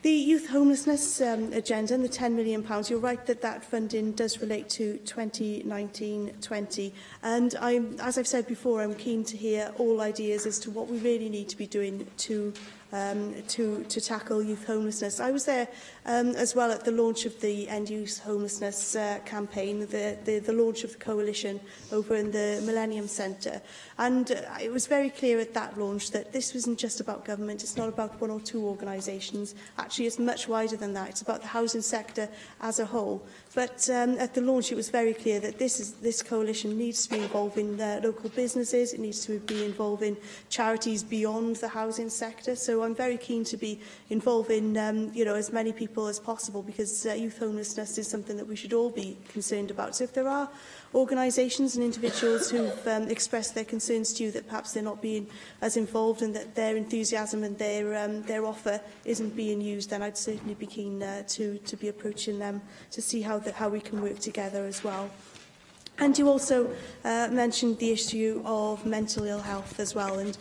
The youth homelessness agenda and the £10 million, you're right that that funding does relate to 2019-20. And as I've said before, I'm keen to hear all ideas as to what we really need to be doing to tackle youth homelessness. I was there as well at the launch of the End Youth Homelessness campaign, the launch of the coalition over in the Millennium Centre. And it was very clear at that launch that this wasn't just about government, it's not about one or two organisations. Actually, it's much wider than that. It's about the housing sector as a whole. But at the launch, it was very clear that this coalition needs to be involving local businesses, it needs to be involving charities beyond the housing sector. So So I'm very keen to be involving as many people as possible, because youth homelessness is something that we should all be concerned about. So if there are organisations and individuals who've expressed their concerns to you that perhaps they're not being as involved and that their enthusiasm and their offer isn't being used, then I'd certainly be keen to be approaching them to see how we can work together as well. And you also mentioned the issue of mental ill health as well. And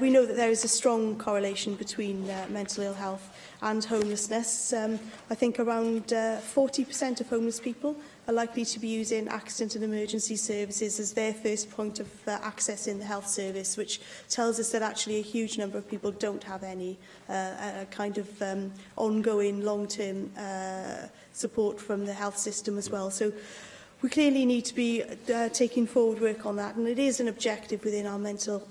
we know that there is a strong correlation between mental ill health and homelessness. I think around 40% of homeless people are likely to be using accident and emergency services as their first point of access in the health service, which tells us that actually a huge number of people don't have any kind of ongoing long-term support from the health system as well. So we clearly need to be taking forward work on that, and it is an objective within our mental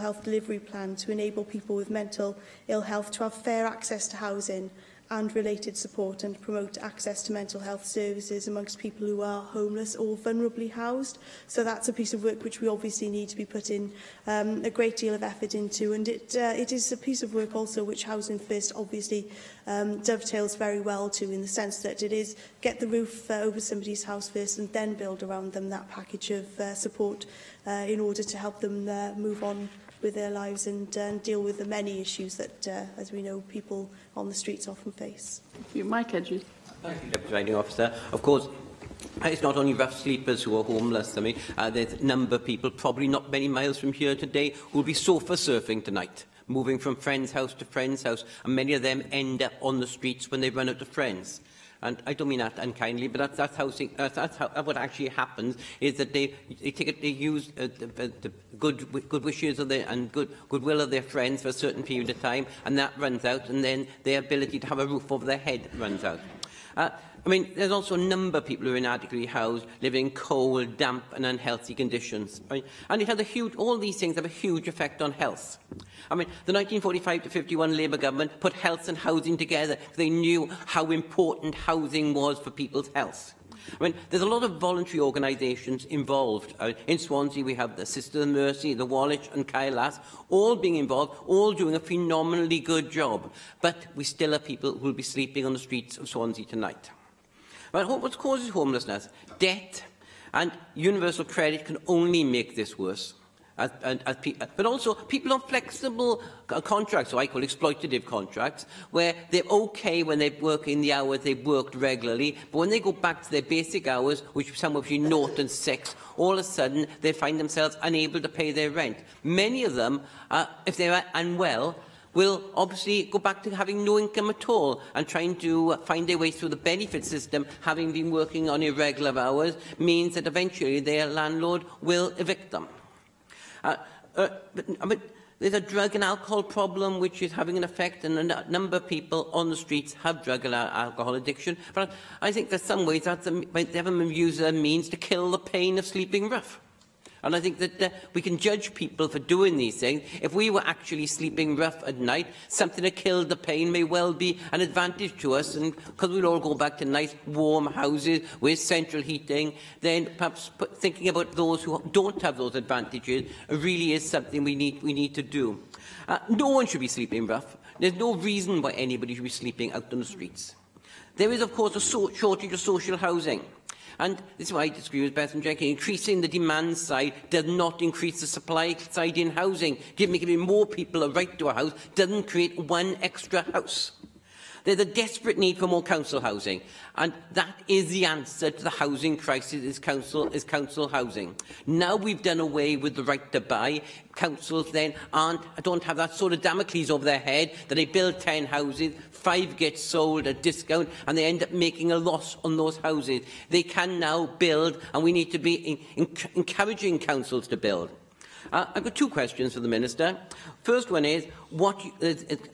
health delivery plan to enable people with mental ill health to have fair access to housing and related support, and promote access to mental health services amongst people who are homeless or vulnerably housed. So that's a piece of work which we obviously need to be putting a great deal of effort into, and it is a piece of work also which Housing First obviously dovetails very well to, in the sense that it is get the roof over somebody's house first and then build around them that package of support in order to help them move on with their lives and deal with the many issues that, as we know, people on the streets often face. Mike Edges. Thank you, Deputy Presiding Officer. Of course, it's not only rough sleepers who are homeless. I mean, there's a number of people, probably not many miles from here today, who will be sofa surfing tonight, moving from friend's house to friend's house, and many of them end up on the streets when they run out of friends. And I don't mean that unkindly, but that's how what actually happens is that they use the good wishes of and goodwill of their friends for a certain period of time, and that runs out, and then their ability to have a roof over their head runs out. I mean, there's also a number of people who are inadequately housed, living in cold, damp and unhealthy conditions. Right? And it has all these things have a huge effect on health. I mean, the 1945 to 51 Labour government put health and housing together because they knew how important housing was for people's health. I mean, there's a lot of voluntary organisations involved. In Swansea, we have the Sisters of Mercy, the Wallich and Kyle Lass, all being involved, all doing a phenomenally good job. But we still have people who will be sleeping on the streets of Swansea tonight. But what causes homelessness? Debt and universal credit can only make this worse. But also people on flexible contracts, so I call exploitative contracts, where they're okay when they work in the hours they've worked regularly, but when they go back to their basic hours, which some of you 0 and 6, all of a sudden they find themselves unable to pay their rent. Many of them, if they're unwell, will obviously go back to having no income at all and trying to find their way through the benefit system, having been working on irregular hours, means that eventually their landlord will evict them. But there's a drug and alcohol problem which is having an effect, and a number of people on the streets have drug and alcohol addiction. But I think there's some ways that they haven't used their means to kill the pain of sleeping rough. And I think that we can judge people for doing these things. If we were actually sleeping rough at night, something that killed the pain may well be an advantage to us, and because we'll all go back to nice warm houses with central heating, then perhaps thinking about those who don't have those advantages really is something we need to do. No one should be sleeping rough. There's no reason why anybody should be sleeping out on the streets. There is, of course, a shortage of social housing. And this is why I disagree with Bethan Jenkins. Increasing the demand side does not increase the supply side in housing. Giving more people a right to a house doesn't create one extra house. There's a desperate need for more council housing, and that is the answer to the housing crisis is council housing. Now we've done away with the right to buy, councils then don't have that sort of Damocles over their head that they build 10 houses, 5 get sold at discount, and they end up making a loss on those houses. They can now build, and we need to be encouraging councils to build. I've got 2 questions for the Minister. First one is, what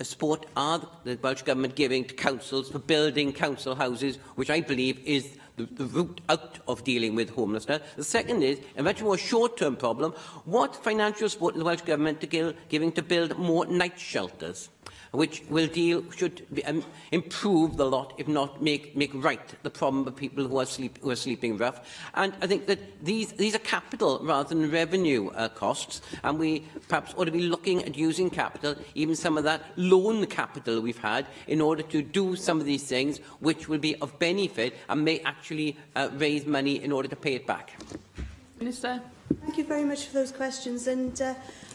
support are the Welsh Government giving to councils for building council houses, which I believe is the route out of dealing with homelessness? The second is, a much more short-term problem, what financial support is the Welsh Government giving to build more night shelters? which should improve the lot, if not make right the problem of people who are sleeping rough. And I think that these are capital rather than revenue costs, and we perhaps ought to be looking at using capital, even some of that loan capital we've had, in order to do some of these things which will be of benefit and may actually raise money in order to pay it back. Minister. Thank you very much for those questions. And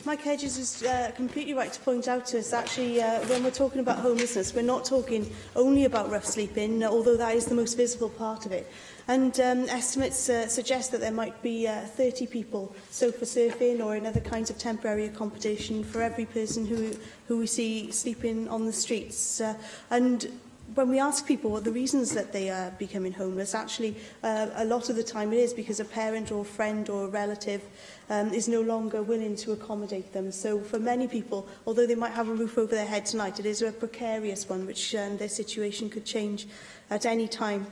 Mike Hedges is completely right to point out to us, actually, when we're talking about homelessness, we're not talking only about rough sleeping, although that is the most visible part of it. And estimates suggest that there might be 30 people sofa surfing or in other kinds of temporary accommodation for every person who we see sleeping on the streets. And when we ask people what the reasons that they are becoming homeless, actually a lot of the time it is because a parent or a friend or a relative is no longer willing to accommodate them. So for many people, although they might have a roof over their head tonight, it is a precarious one, which their situation could change at any time.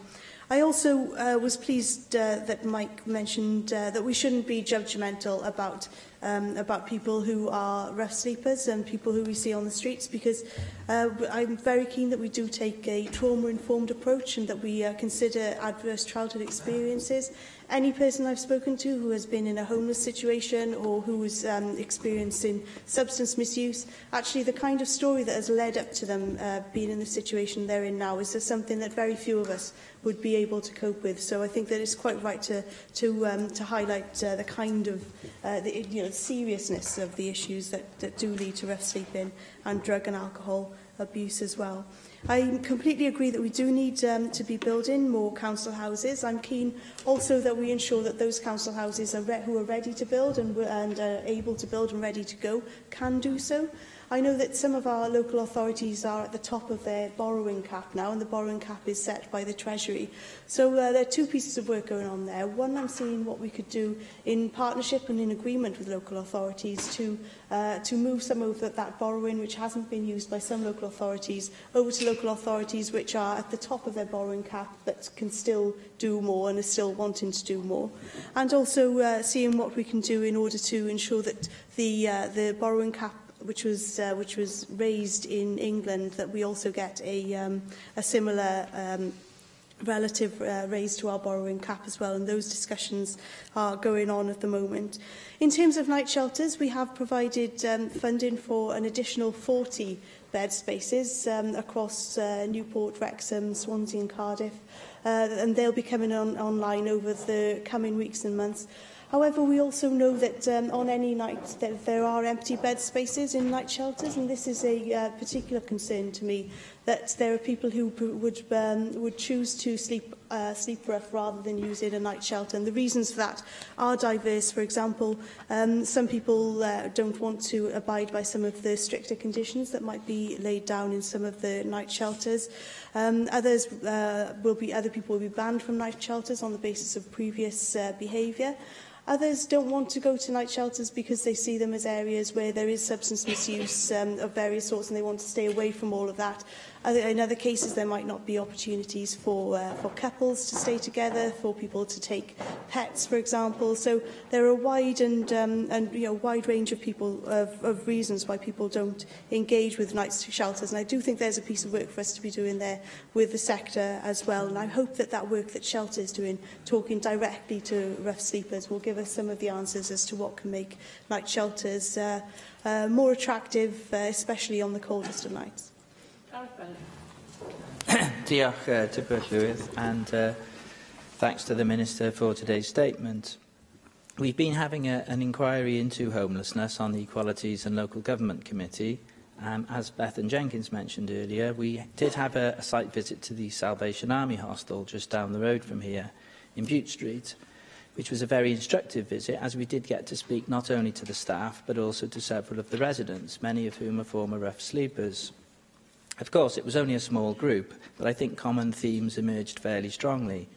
I also was pleased that Mike mentioned that we shouldn't be judgmental about people who are rough sleepers and people who we see on the streets, because I'm very keen that we do take a trauma-informed approach and that we consider adverse childhood experiences. Any person I've spoken to who has been in a homeless situation or who is experiencing substance misuse, actually the kind of story that has led up to them being in the situation they're in now is something that very few of us would be able to cope with. So I think that it's quite right to highlight the kind of the seriousness of the issues that do lead to rough sleeping and drug and alcohol abuse as well. I completely agree that we do need to be building more council houses. I'm keen also that we ensure that those council houses who are ready to build and are able to build and ready to go can do so. I know that some of our local authorities are at the top of their borrowing cap now, and the borrowing cap is set by the Treasury. So there are two pieces of work going on there. One, I'm seeing what we could do in partnership and in agreement with local authorities to move some of that borrowing, which hasn't been used by some local authorities, over to local authorities which are at the top of their borrowing cap but can still do more and are still wanting to do more. And also seeing what we can do in order to ensure that the borrowing cap which was raised in England, that we also get a similar relative raise to our borrowing cap as well, and those discussions are going on at the moment. In terms of night shelters, we have provided funding for an additional 40 bed spaces across Newport, Wrexham, Swansea and Cardiff, and they'll be coming online over the coming weeks and months. However, we also know that on any night that there are empty bed spaces in night shelters, and this is a particular concern to me, that there are people who would choose to sleep rough rather than using a night shelter. And the reasons for that are diverse. For example, some people don't want to abide by some of the stricter conditions that might be laid down in some of the night shelters. Other people will be banned from night shelters on the basis of previous behaviour. Others don't want to go to night shelters because they see them as areas where there is substance misuse of various sorts, and they want to stay away from all of that. In other cases, there might not be opportunities for couples to stay together, for people to take pets, for example. So there are a wide wide range of people of reasons why people don't engage with night shelters. And I do think there's a piece of work for us to be doing there with the sector as well. And I hope that that work that Shelter is doing, talking directly to rough sleepers, will give us some of the answers as to what can make night shelters more attractive, especially on the coldest of nights. Diolch to Bert Lewis, and thanks to the Minister for today's statement. We've been having an inquiry into homelessness on the Equalities and Local Government Committee. As Bethan Jenkins mentioned earlier, we did have a site visit to the Salvation Army hostel just down the road from here in Bute Street, which was a very instructive visit, as we did get to speak not only to the staff but also to several of the residents, many of whom are former rough sleepers. Of course, it was only a small group, but I think common themes emerged fairly strongly.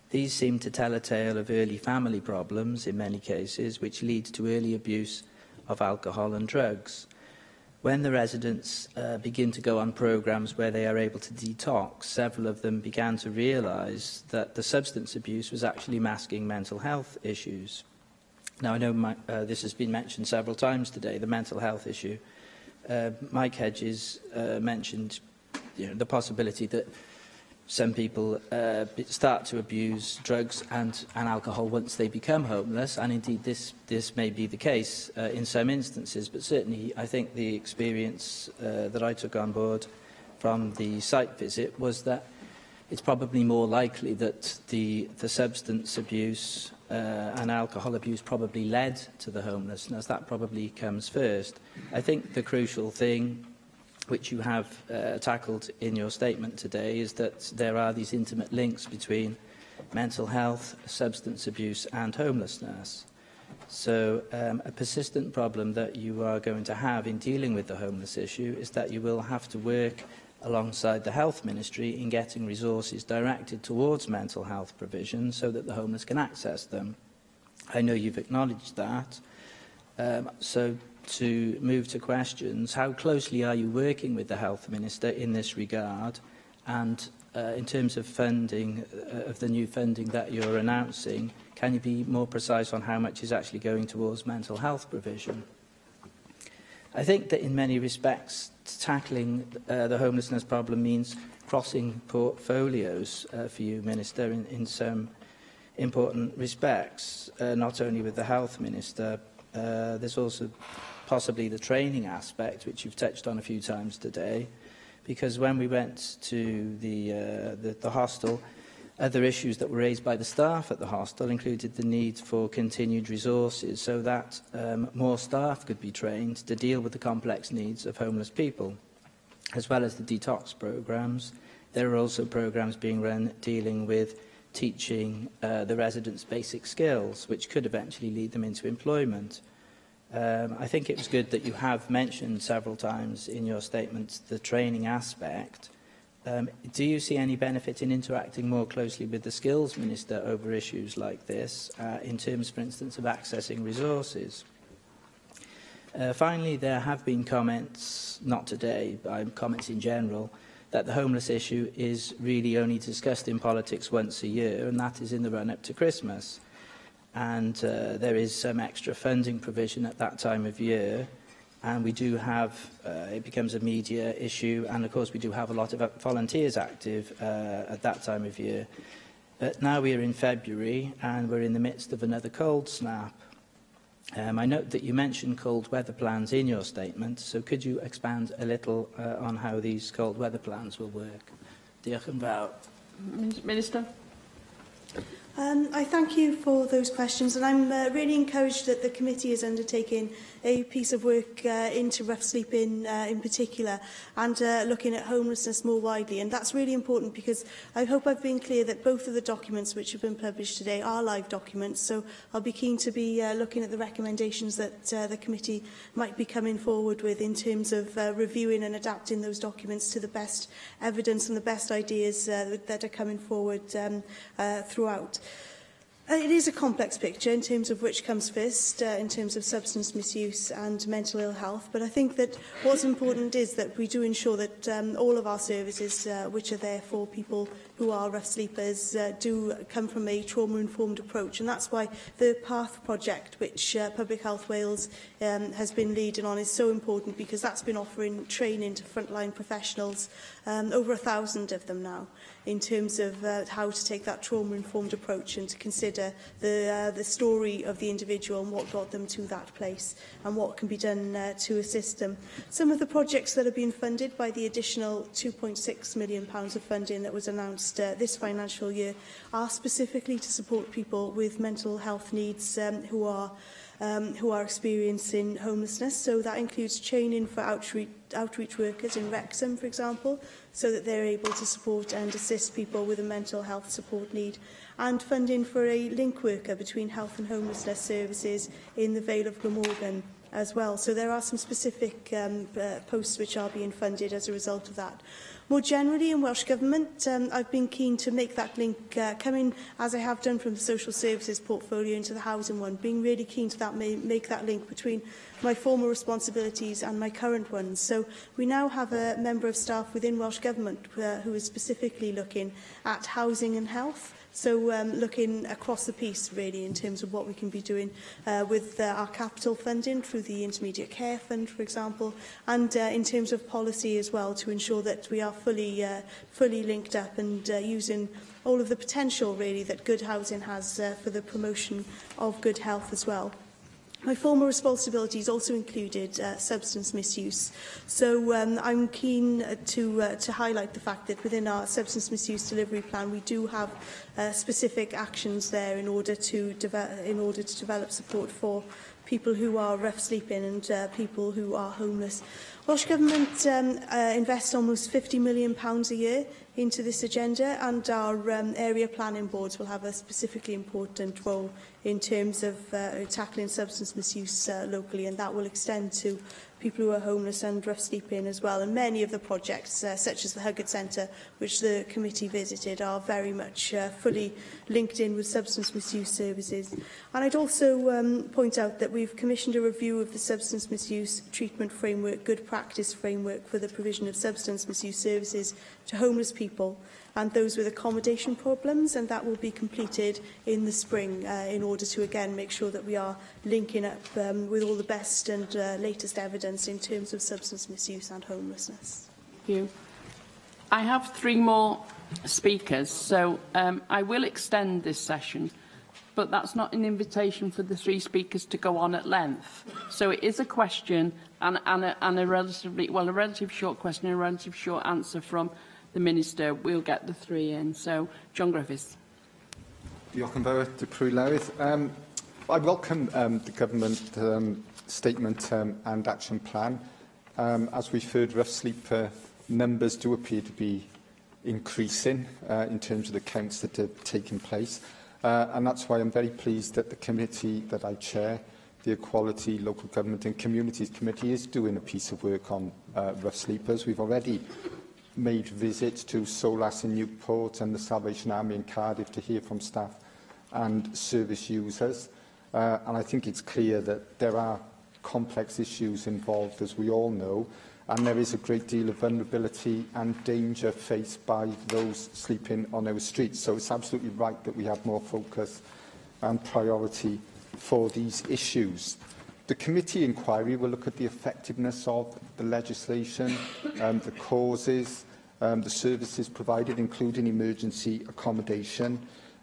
These seem to tell a tale of early family problems, in many cases, which leads to early abuse of alcohol and drugs. When the residents begin to go on programmes where they are able to detox, several of them began to realise that the substance abuse was actually masking mental health issues. Now, I know this has been mentioned several times today, the mental health issue. Mike Hedges mentioned the possibility that some people start to abuse drugs and alcohol once they become homeless, and indeed this may be the case in some instances, but certainly I think the experience that I took on board from the site visit was that it's probably more likely that the substance abuse and alcohol abuse probably led to the homelessness. That probably comes first. I think the crucial thing which you have tackled in your statement today is that there are these intimate links between mental health, substance abuse and homelessness. So a persistent problem that you are going to have in dealing with the homeless issue is that you will have to work alongside the Health Ministry in getting resources directed towards mental health provision so that the homeless can access them. I know you've acknowledged that. So to move to questions, how closely are you working with the Health Minister in this regard? And in terms of funding, of the new funding that you're announcing, can you be more precise on how much is actually going towards mental health provision? I think that in many respects, tackling the homelessness problem means crossing portfolios for you, Minister, in some important respects, not only with the Health Minister. There's also possibly the training aspect, which you've touched on a few times today, because when we went to the hostel, other issues that were raised by the staff at the hostel included the need for continued resources so that more staff could be trained to deal with the complex needs of homeless people, as well as the detox programmes. There are also programmes being run dealing with teaching the residents basic skills, which could eventually lead them into employment. I think it was good that you have mentioned several times in your statement the training aspect. Do you see any benefit in interacting more closely with the Skills Minister over issues like this, in terms, for instance, of accessing resources? Finally, there have been comments, not today, but comments in general, that the homeless issue is really only discussed in politics once a year, and that is in the run-up to Christmas. And there is some extra funding provision at that time of year, and we do have, it becomes a media issue, and of course we do have a lot of volunteers active at that time of year. But now we are in February, and we're in the midst of another cold snap. I note that you mentioned cold weather plans in your statement, so could you expand a little on how these cold weather plans will work? Diolch yn fawr. Minister. I thank you for those questions, and I'm really encouraged that the committee is undertaking a piece of work into rough sleeping in particular, and looking at homelessness more widely. And that's really important because I hope I've been clear that both of the documents which have been published today are live documents, so I'll be keen to be looking at the recommendations that the committee might be coming forward with in terms of reviewing and adapting those documents to the best evidence and the best ideas that are coming forward throughout. It is a complex picture in terms of which comes first, in terms of substance misuse and mental ill health, but I think that what's important is that we do ensure that all of our services which are there for people who are rough sleepers do come from a trauma-informed approach, and that's why the PATH project, which Public Health Wales has been leading on, is so important, because that's been offering training to frontline professionals, over 1,000 of them now, in terms of how to take that trauma-informed approach and to consider the story of the individual and what got them to that place and what can be done to assist them. Some of the projects that are being funded by the additional £2.6 million of funding that was announced this financial year are specifically to support people with mental health needs who are experiencing homelessness. So that includes training for outreach workers in Wrexham, for example, so that they're able to support and assist people with a mental health support need, and funding for a link worker between health and homelessness services in the Vale of Glamorgan as well. So there are some specific posts which are being funded as a result of that. More generally, in Welsh Government, I've been keen to make that link, coming as I have done from the social services portfolio into the housing one, being really keen to make that link between my former responsibilities and my current ones. So we now have a member of staff within Welsh Government who is specifically looking at housing and health. So looking across the piece, really, in terms of what we can be doing with our capital funding through the Intermediate Care Fund, for example, and in terms of policy as well, to ensure that we are fully linked up and using all of the potential, really, that good housing has for the promotion of good health as well. My former responsibilities also included substance misuse. So I'm keen to highlight the fact that within our substance misuse delivery plan, we do have specific actions there in order to develop support for people who are rough sleeping and people who are homeless. Welsh Government invests almost £50 million a year into this agenda, and our area planning boards will have a specifically important role in terms of tackling substance misuse locally, and that will extend to people who are homeless and rough sleeping as well. And many of the projects, such as the Huggard Centre, which the committee visited, are very much fully linked in with substance misuse services. And I'd also point out that we've commissioned a review of the substance misuse treatment framework, good practice framework for the provision of substance misuse services to homeless people and those with accommodation problems, and that will be completed in the spring in order to again make sure that we are linking up with all the best and latest evidence in terms of substance misuse and homelessness. Thank you. I have 3 more speakers, so I will extend this session, but that's not an invitation for the 3 speakers to go on at length. So it is a question and a relatively short question and a relatively short answer from the Minister. We'll get the 3 in. So, John Griffiths. Diolch yn fawr, Dr Lewis. I welcome the Government statement and action plan. As we've heard, rough sleeper numbers do appear to be increasing in terms of the counts that are taking place. And that's why I'm very pleased that the committee that I chair, the Equality, Local Government and Communities Committee, is doing a piece of work on rough sleepers. We've already made visits to Solas in Newport and the Salvation Army in Cardiff to hear from staff and service users. And I think it's clear that there are complex issues involved, as we all know, and there is a great deal of vulnerability and danger faced by those sleeping on our streets. So it's absolutely right that we have more focus and priority for these issues. The committee inquiry will look at the effectiveness of the legislation, the causes, the services provided, including emergency accommodation,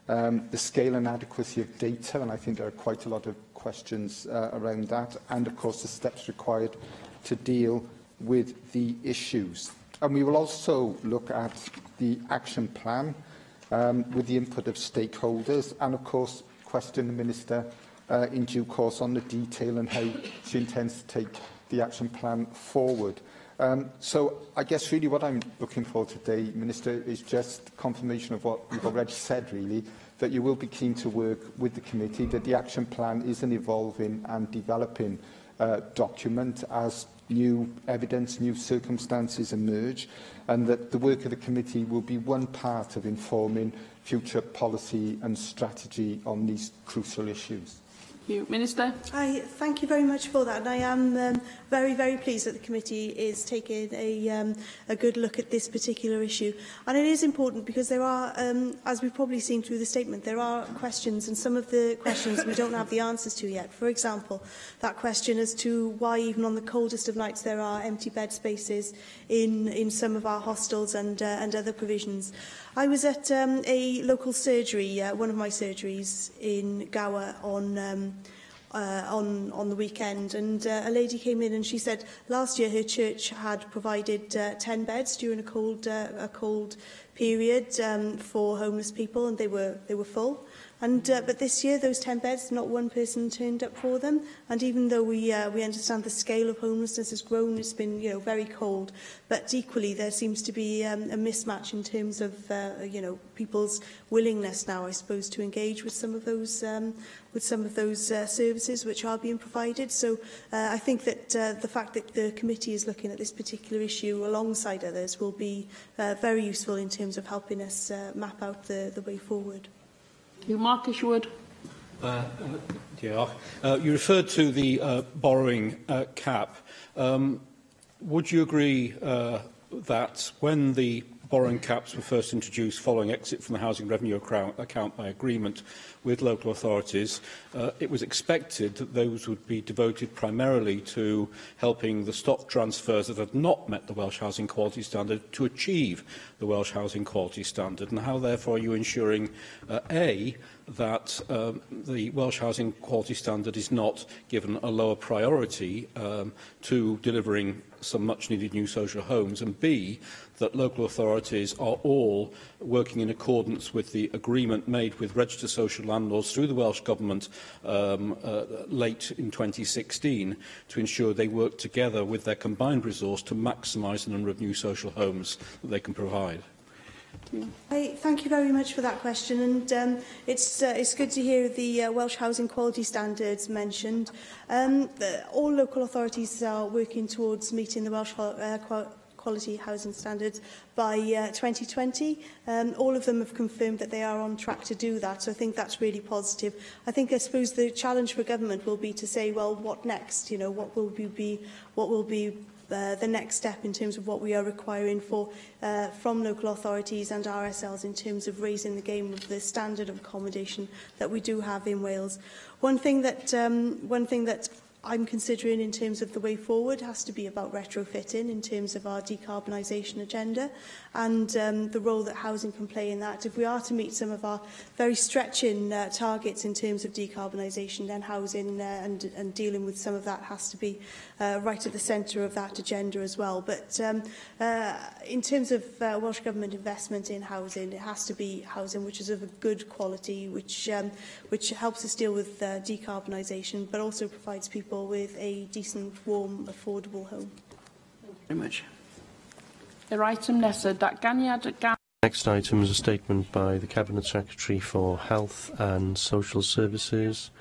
the scale and adequacy of data, and I think there are quite a lot of questions around that, and of course the steps required to deal with the issues. And we will also look at the action plan with the input of stakeholders, and of course question the Minister in due course on the detail and how she intends to take the action plan forward. So I guess really what I'm looking for today, Minister, is just confirmation of what you've already said, really, that you will be keen to work with the committee, that the action plan is an evolving and developing document as new evidence, new circumstances emerge, and that the work of the committee will be one part of informing future policy and strategy on these crucial issues. Thank you. Minister? Thank you very much for that. And I am very, very pleased that the committee is taking a good look at this particular issue. And it is important because there are, as we've probably seen through the statement, there are questions, and some of the questions we don't have the answers to yet. For example, that question as to why even on the coldest of nights there are empty bed spaces in some of our hostels and other provisions. I was at a local surgery, one of my surgeries in Gower on the weekend, and a lady came in and she said last year her church had provided 10 beds during a cold period for homeless people, and they were full. But this year, those 10 beds, not one person turned up for them. And even though we understand the scale of homelessness has grown, it's been very cold. But equally, there seems to be a mismatch in terms of people's willingness now, I suppose, to engage with some of those services which are being provided. So I think that the fact that the committee is looking at this particular issue alongside others will be very useful in terms of helping us map out the way forward. You, Marcus Wood. You referred to the borrowing cap. Would you agree that when the borrowing caps were first introduced following exit from the housing revenue account by agreement with local authorities, it was expected that those would be devoted primarily to helping the stock transfers that had not met the Welsh Housing Quality Standard to achieve the Welsh Housing Quality Standard? And how, therefore, are you ensuring, A, that the Welsh Housing Quality Standard is not given a lower priority to delivering some much-needed new social homes, and B, that local authorities are all working in accordance with the agreement made with registered social landlords through the Welsh Government late in 2016 to ensure they work together with their combined resource to maximise the number of new social homes that they can provide? Thank you very much for that question, and it's good to hear the Welsh Housing Quality Standards mentioned. All local authorities are working towards meeting the Welsh Quality Housing Standards by 2020. All of them have confirmed that they are on track to do that, so I think that's really positive. I suppose the challenge for government will be to say, well, what next? What will be the next step in terms of what we are requiring from local authorities and RSLs in terms of raising the game of the standard of accommodation that we do have in Wales. One thing that I'm considering in terms of the way forward has to be about retrofitting in terms of our decarbonisation agenda and the role that housing can play in that. If we are to meet some of our very stretching targets in terms of decarbonisation, then housing and dealing with some of that has to be right at the centre of that agenda as well. But in terms of Welsh Government investment in housing, it has to be housing which is of a good quality, which helps us deal with decarbonisation, but also provides people with a decent, warm, affordable home. Thank you very much. Next item is a statement by the Cabinet Secretary for Health and Social Services.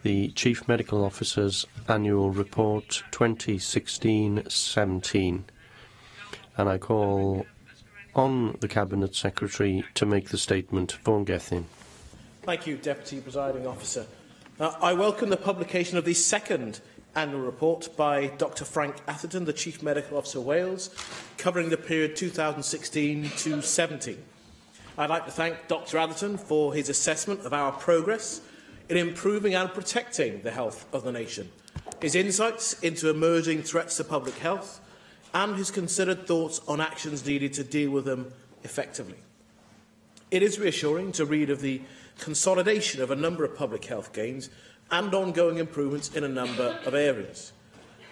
The Chief Medical Officer's Annual Report 2016-17. And I call on the Cabinet Secretary to make the statement. Vaughan Gethin. Thank you, Deputy Presiding Officer. I welcome the publication of the second annual report by Dr Frank Atherton, the Chief Medical Officer of Wales, covering the period 2016-17. I'd like to thank Dr Atherton for his assessment of our progress in improving and protecting the health of the nation, his insights into emerging threats to public health, and his considered thoughts on actions needed to deal with them effectively. It is reassuring to read of the consolidation of a number of public health gains and ongoing improvements in a number of areas.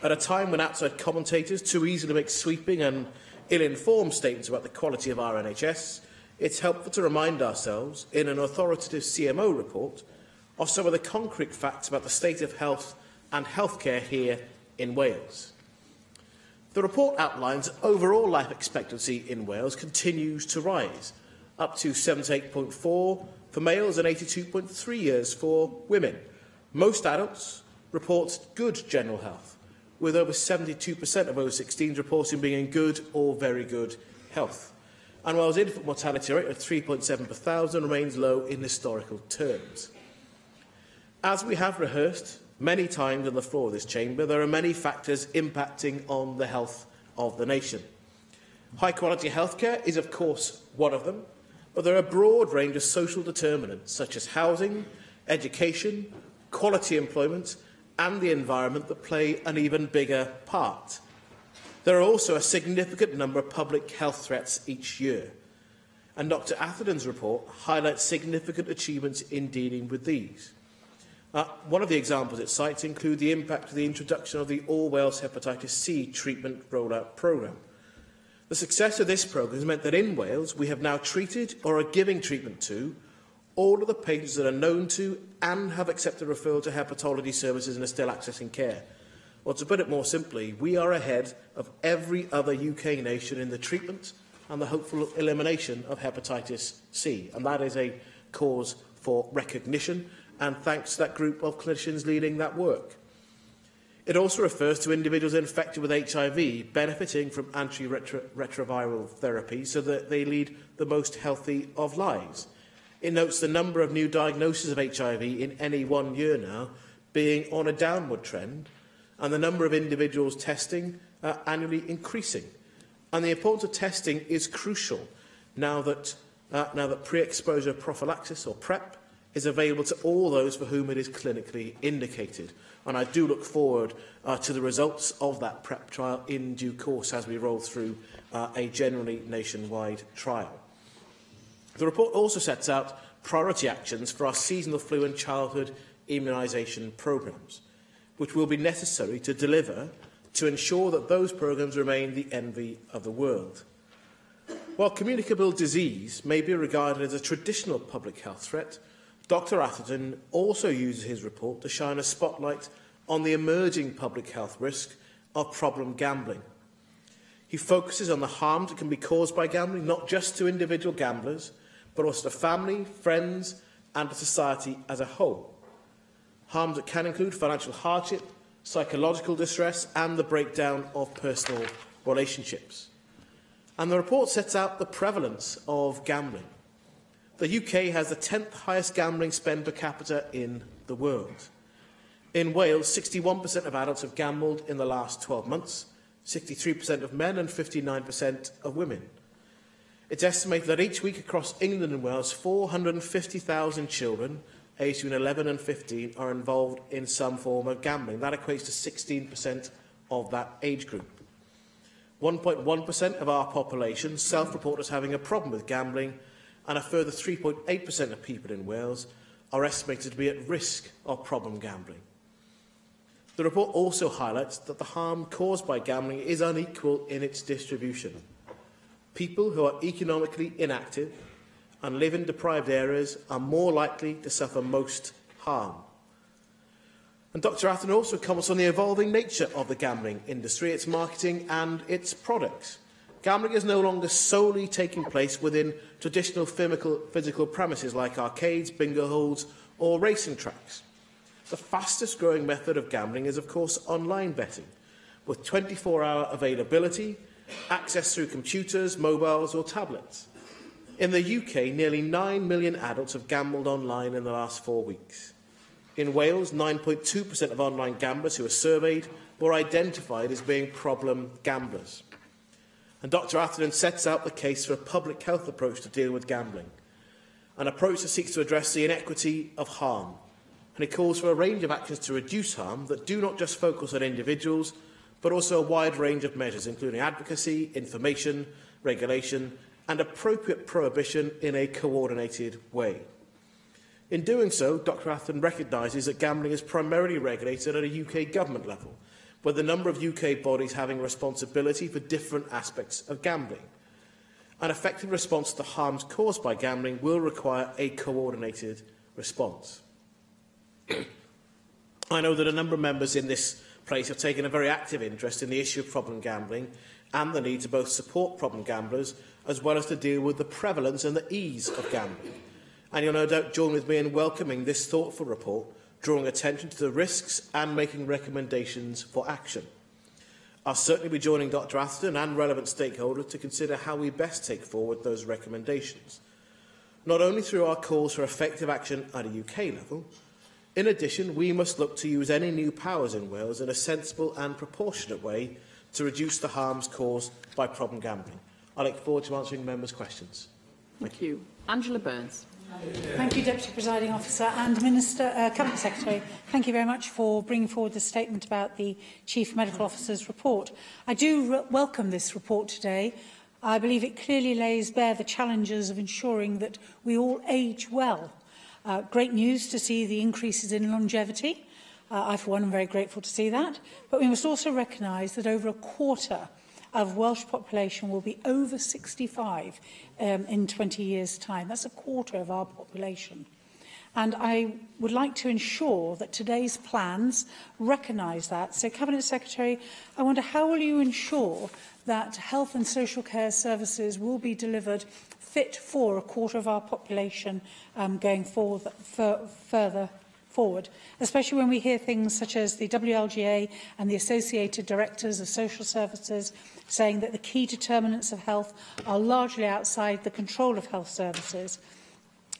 At a time when outside commentators too easily make sweeping and ill-informed statements about the quality of our NHS, it's helpful to remind ourselves, in an authoritative CMO report, of some of the concrete facts about the state of health and healthcare here in Wales. The report outlines that overall life expectancy in Wales continues to rise, up to 78.4 for males and 82.3 years for women. Most adults report good general health, with over 72% of over 16s reporting being in good or very good health. And Wales' infant mortality rate of 3.7 per thousand remains low in historical terms. As we have rehearsed many times on the floor of this chamber, there are many factors impacting on the health of the nation. High-quality healthcare is, of course, one of them, but there are a broad range of social determinants, such as housing, education, quality employment, and the environment that play an even bigger part. There are also a significant number of public health threats each year, and Dr Atherton's report highlights significant achievements in dealing with these. One of the examples it cites include the impact of the introduction of the All Wales Hepatitis C treatment rollout programme. The success of this programme has meant that in Wales we have now treated or are giving treatment to all of the patients that are known to and have accepted referral to hepatology services and are still accessing care. Or to put it more simply, we are ahead of every other UK nation in the treatment and the hopeful elimination of hepatitis C. And that is a cause for recognition, and thanks to that group of clinicians leading that work. It also refers to individuals infected with HIV benefiting from antiretroviral therapy so that they lead the most healthy of lives. It notes the number of new diagnoses of HIV in any 1 year now being on a downward trend, and the number of individuals testing annually increasing. And the importance of testing is crucial now that pre-exposure prophylaxis, or PrEP, is available to all those for whom it is clinically indicated. And I do look forward to the results of that PrEP trial in due course as we roll through a generally nationwide trial. The report also sets out priority actions for our seasonal flu and childhood immunisation programmes, which will be necessary to deliver to ensure that those programmes remain the envy of the world. While communicable disease may be regarded as a traditional public health threat, Dr Atherton also uses his report to shine a spotlight on the emerging public health risk of problem gambling. He focuses on the harm that can be caused by gambling, not just to individual gamblers, but also to family, friends and to society as a whole. Harms that can include financial hardship, psychological distress and the breakdown of personal relationships. And the report sets out the prevalence of gambling. The UK has the 10th highest gambling spend per capita in the world. In Wales, 61% of adults have gambled in the last 12 months, 63% of men and 59% of women. It's estimated that each week across England and Wales, 450,000 children aged between 11 and 15 are involved in some form of gambling. That equates to 16% of that age group. 1.1% of our population self-report as having a problem with gambling, and a further 3.8% of people in Wales are estimated to be at risk of problem gambling. The report also highlights that the harm caused by gambling is unequal in its distribution. People who are economically inactive and live in deprived areas are more likely to suffer most harm. And Dr Atherton also comments on the evolving nature of the gambling industry, its marketing and its products. Gambling is no longer solely taking place within traditional physical premises like arcades, bingo halls or racing tracks. The fastest growing method of gambling is, of course, online betting, with 24-hour availability, access through computers, mobiles or tablets. In the UK, nearly 9 million adults have gambled online in the last 4 weeks. In Wales, 9.2% of online gamblers who were surveyed were identified as being problem gamblers. And Dr Atherton sets out the case for a public health approach to deal with gambling, an approach that seeks to address the inequity of harm. And he calls for a range of actions to reduce harm that do not just focus on individuals, but also a wide range of measures, including advocacy, information, regulation, and appropriate prohibition in a coordinated way. In doing so, Dr Atherton recognises that gambling is primarily regulated at a UK government level, with a number of UK bodies having responsibility for different aspects of gambling. An effective response to the harms caused by gambling will require a coordinated response. I know that a number of members in this place have taken a very active interest in the issue of problem gambling and the need to both support problem gamblers as well as to deal with the prevalence and the ease of gambling. And you'll no doubt join with me in welcoming this thoughtful report, drawing attention to the risks and making recommendations for action. I'll certainly be joining Dr Atherton and relevant stakeholders to consider how we best take forward those recommendations, not only through our calls for effective action at a UK level. In addition, we must look to use any new powers in Wales in a sensible and proportionate way to reduce the harms caused by problem gambling. I look forward to answering members' questions. Thank you. Angela Burns. Thank you, Deputy Presiding Officer and Minister, Cabinet Secretary. Thank you very much for bringing forward the statement about the Chief Medical Officer's report. I do welcome this report today. I believe it clearly lays bare the challenges of ensuring that we all age well. Great news to see the increases in longevity. I, for one, am very grateful to see that. But we must also recognise that over a quarter of Welsh population will be over 65 in 20 years' time. That's a quarter of our population. And I would like to ensure that today's plans recognise that. So, Cabinet Secretary, I wonder, how will you ensure that health and social care services will be delivered fit for a quarter of our population going further forward, especially when we hear things such as the WLGA and the Associated Directors of Social Services saying that the key determinants of health are largely outside the control of health services.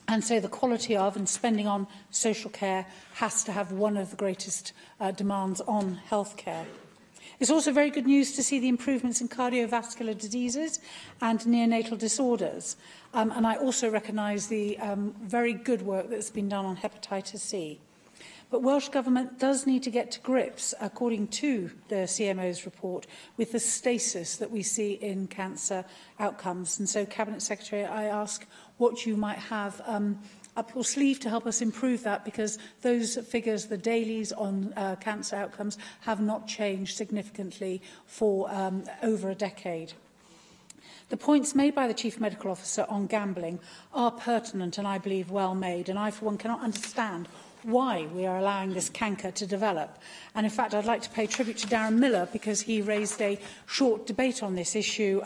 And so the quality of and spending on social care has to have one of the greatest demands on healthcare. It's also very good news to see the improvements in cardiovascular diseases and neonatal disorders. And I also recognise the very good work that's been done on hepatitis C. But Welsh Government does need to get to grips, according to the CMO's report, with the stasis that we see in cancer outcomes. And so, Cabinet Secretary, I ask what you might have up your sleeve to help us improve that, because those figures, the dailies on cancer outcomes, have not changed significantly for over a decade. The points made by the Chief Medical Officer on gambling are pertinent and, I believe, well made, and I, for one, cannot understand why we are allowing this canker to develop. And in fact, I'd like to pay tribute to Darren Miller, because he raised a short debate on this issue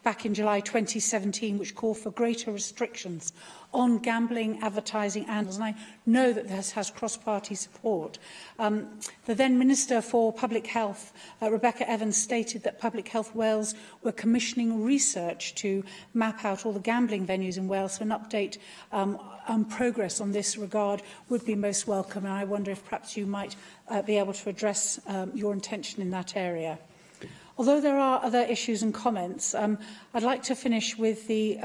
back in July 2017, which called for greater restrictions on gambling, advertising, and I know that this has cross-party support. The then Minister for Public Health, Rebecca Evans, stated that Public Health Wales were commissioning research to map out all the gambling venues in Wales, so an update on progress on this regard would be most welcome, and I wonder if perhaps you might be able to address your intention in that area. Although there are other issues and comments, I'd like to finish with the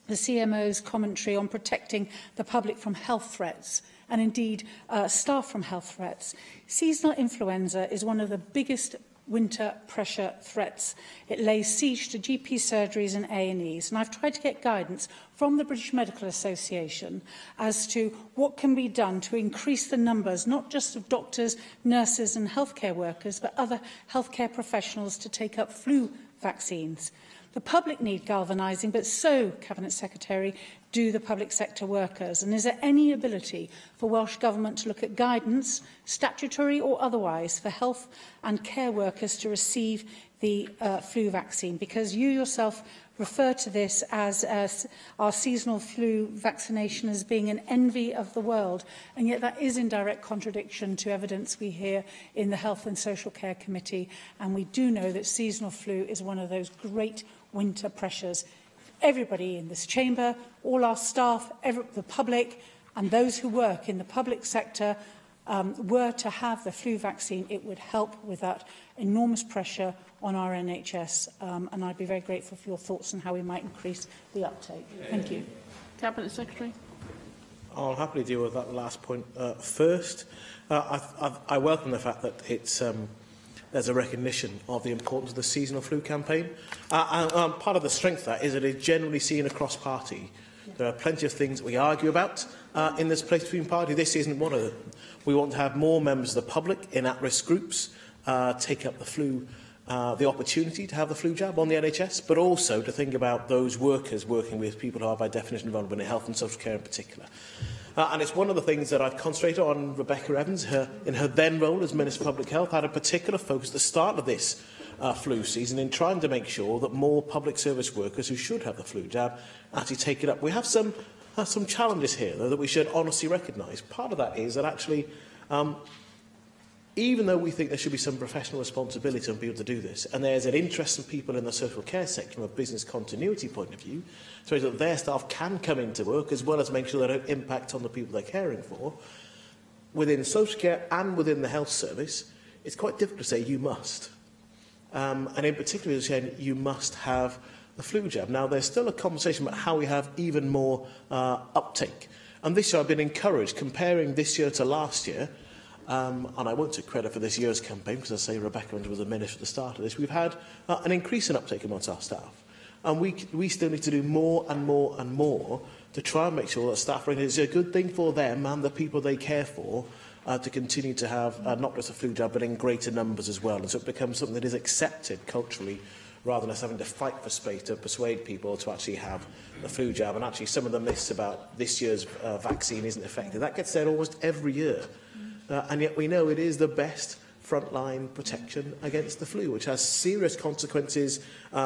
CMO's commentary on protecting the public from health threats, and indeed staff from health threats. Seasonal influenza is one of the biggest winter pressure threats. It lays siege to GP surgeries and A&Es, and I've tried to get guidance from the British Medical Association as to what can be done to increase the numbers, not just of doctors, nurses and healthcare workers, but other healthcare professionals to take up flu vaccines. The public need galvanising, but so, Cabinet Secretary, do the public sector workers. And is there any ability for Welsh Government to look at guidance, statutory or otherwise, for health and care workers to receive the flu vaccine? Because you yourself refer to this as our seasonal flu vaccination as being an envy of the world, and yet that is in direct contradiction to evidence we hear in the Health and Social Care Committee, and we do know that seasonal flu is one of those great winter pressures. Everybody in this chamber, all our staff, the public and those who work in the public sector were to have the flu vaccine, it would help with that enormous pressure on our NHS, and I'd be very grateful for your thoughts on how we might increase the uptake. Thank you. Cabinet Secretary. I'll happily deal with that last point first. I welcome the fact that it's there's a recognition of the importance of the seasonal flu campaign. And part of the strength of that is that it is generally seen across party. There are plenty of things that we argue about in this place between parties. This isn't one of them. We want to have more members of the public in at-risk groups take up the flu, the opportunity to have the flu jab on the NHS, but also to think about those workers working with people who are by definition vulnerable in health and social care in particular. And it's one of the things that I've concentrated on. Rebecca Evans, in her then role as Minister for Public Health, had a particular focus at the start of this flu season in trying to make sure that more public service workers who should have the flu jab actually take it up. We have some challenges here, though, that we should honestly recognise. Part of that is that actually, even though we think there should be some professional responsibility on people to do this, and there's an interest in people in the social care sector from a business continuity point of view, so that their staff can come into work as well as make sure they don't impact on the people they're caring for, within social care and within the health service, it's quite difficult to say you must. And in particular, saying you must have the flu jab. Now, there's still a conversation about how we have even more uptake. And this year I've been encouraged, comparing this year to last year, and I won't take credit for this year's campaign, because I say Rebecca was the minister at the start of this, we've had an increase in uptake amongst our staff. And we still need to do more and more and more to try and make sure that staff recognize it's a good thing for them and the people they care for to continue to have not just a flu jab, but in greater numbers as well. And so it becomes something that is accepted culturally, rather than us having to fight for space to persuade people to actually have the flu jab. And actually, some of the myths about this year's vaccine isn't effective, that gets said almost every year. And yet we know it is the best frontline protection against the flu, which has serious consequences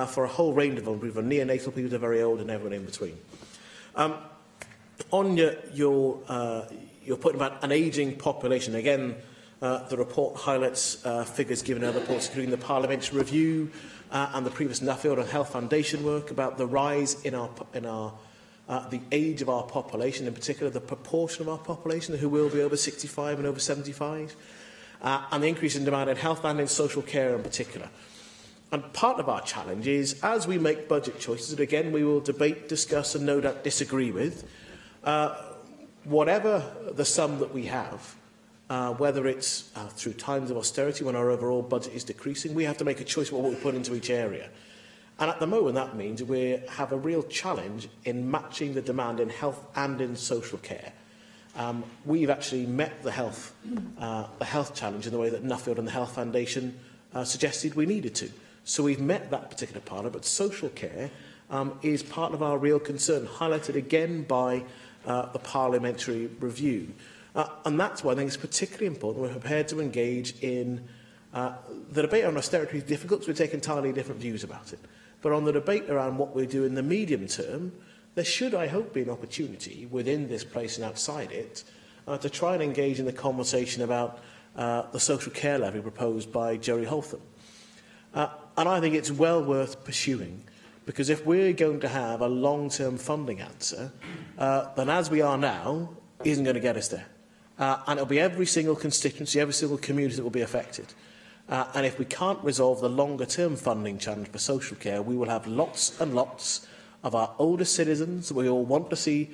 for a whole range of people, from neonatal people to very old and everyone in between. On your point about an ageing population, again, the report highlights figures given in other reports, including the Parliamentary Review and the previous Nuffield and Health Foundation work about the rise in the age of our population, in particular the proportion of our population who will be over 65 and over 75. And the increase in demand in health and in social care in particular. And part of our challenge is, as we make budget choices, that again we will debate, discuss and no doubt disagree with, whatever the sum that we have, whether it's through times of austerity when our overall budget is decreasing, we have to make a choice about what we put into each area. And at the moment that means we have a real challenge in matching the demand in health and in social care. We've actually met the health challenge in the way that Nuffield and the Health Foundation suggested we needed to. So we've met that particular part of it, but social care is part of our real concern, highlighted again by the Parliamentary Review. And that's why I think it's particularly important we're prepared to engage in the debate on austerity is difficult, so we take entirely different views about it. But on the debate around what we do in the medium term, there should, I hope, be an opportunity within this place and outside it to try and engage in the conversation about the social care levy proposed by Jerry Holtham. And I think it's well worth pursuing, because if we're going to have a long-term funding answer, then as we are now, isn't going to get us there. And it'll be every single constituency, every single community that will be affected. And if we can't resolve the longer-term funding challenge for social care, we will have lots and lots of our older citizens that we all want to see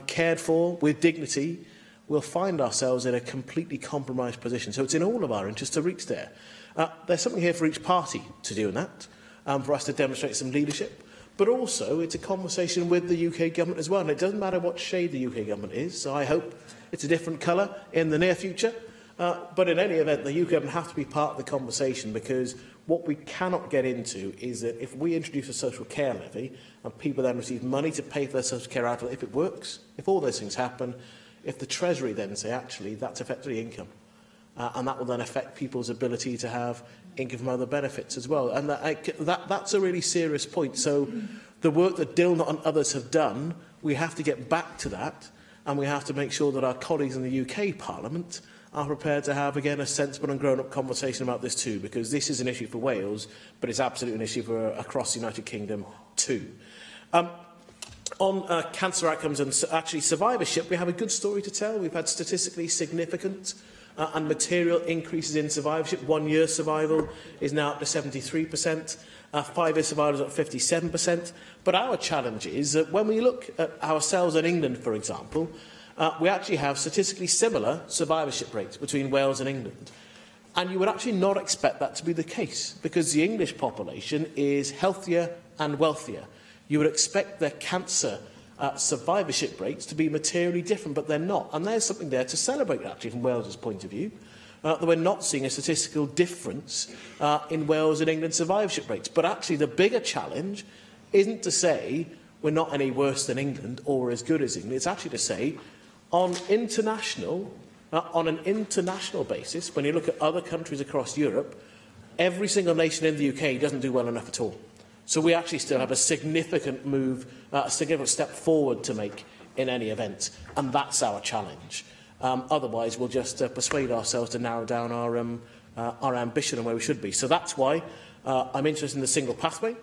cared for with dignity. We'll find ourselves in a completely compromised position. So it's in all of our interest to reach there. There's something here for each party to do in that, for us to demonstrate some leadership. But also, it's a conversation with the UK government as well. And it doesn't matter what shade the UK government is, so I hope it's a different colour in the near future. But in any event, the UK government have to be part of the conversation, because what we cannot get into is that if we introduce a social care levy and people then receive money to pay for their social care out, if it works, if all those things happen, if the Treasury then say, actually, that's effectively income, and that will then affect people's ability to have income from other benefits as well. And that's a really serious point. So the work that Dilnot and others have done, we have to get back to that, and we have to make sure that our colleagues in the UK Parliament are prepared to have, again, a sensible and grown-up conversation about this too, because this is an issue for Wales, but it's absolutely an issue for across the United Kingdom too. On cancer outcomes and actually survivorship, we have a good story to tell. We've had statistically significant and material increases in survivorship. 1 year survival is now up to 73%. 5 year survival is at 57%. But our challenge is that when we look at ourselves in England, for example, we actually have statistically similar survivorship rates between Wales and England. And you would actually not expect that to be the case, because the English population is healthier and wealthier. You would expect their cancer survivorship rates to be materially different, but they're not. And there's something there to celebrate, actually, from Wales's point of view, that we're not seeing a statistical difference in Wales and England survivorship rates. But actually, the bigger challenge isn't to say we're not any worse than England or as good as England. It's actually to say, on an international basis, when you look at other countries across Europe, every single nation in the UK doesn't do well enough at all. So we actually still have a significant move, a significant step forward to make in any event, and that's our challenge. Otherwise, we'll just persuade ourselves to narrow down our ambition and where we should be. So that's why I'm interested in the single pathway.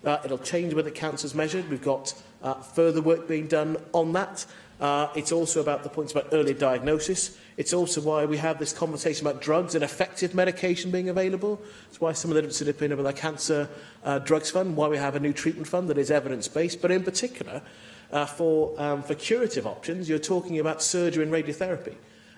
It'll change whether cancer is measured. We've got further work being done on that. It's also about the points about early diagnosis. It's also why we have this conversation about drugs and effective medication being available. It's why some of the difference in opinion about the Cancer Drugs Fund, why we have a new treatment fund that is evidence-based, but in particular, for curative options, you're talking about surgery and radiotherapy.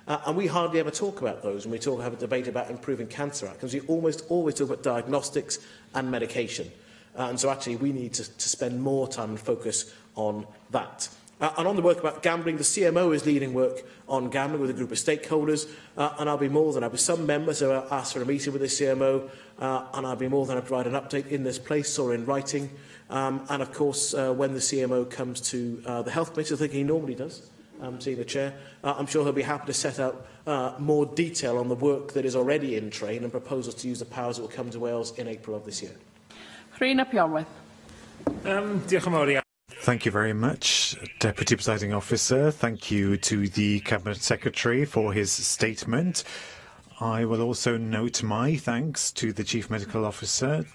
And we hardly ever talk about those when we have a debate about improving cancer outcomes. We almost always talk about diagnostics and medication. And so actually we need to spend more time and focus on that. And on the work about gambling, the CMO is leading work on gambling with a group of stakeholders, and I'll be more than happy. Some members have asked for a meeting with the CMO, and I'll be more than happy to provide an update in this place or in writing. And of course, when the CMO comes to the Health Committee, I think he normally does, seeing the Chair, I'm sure he'll be happy to set out more detail on the work that is already in train and proposals to use the powers that will come to Wales in April of this year. Rhys ap Iorwerth. Diolch yn fawr iawn. Thank you very much, Deputy Presiding Officer. Thank you to the Cabinet Secretary for his statement. I will also note my thanks to the Chief Medical Officer,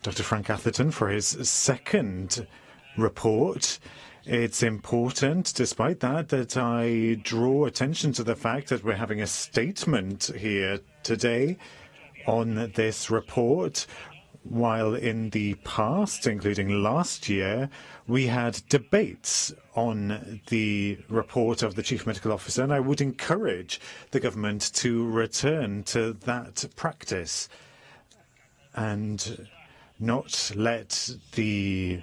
Dr. Frank Atherton, for his second report. It's important, despite that, that I draw attention to the fact that we're having a statement here today on this report, while in the past, including last year, we had debates on the report of the Chief Medical Officer, and I would encourage the government to return to that practice and not let the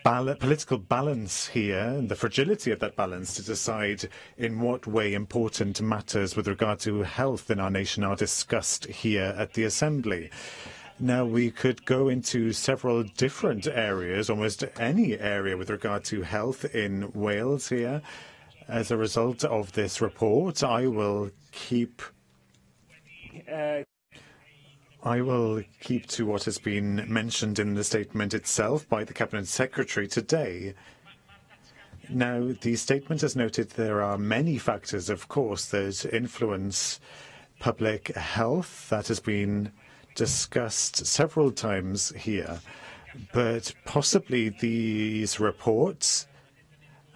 political balance here and the fragility of that balance to decide in what way important matters with regard to health in our nation are discussed here at the Assembly. Now, we could go into several different areas, almost any area with regard to health in Wales here. As a result of this report, I will keep to what has been mentioned in the statement itself by the Cabinet Secretary today. Now, the statement has noted there are many factors, of course, that influence public health. That has been discussed several times here. But possibly these reports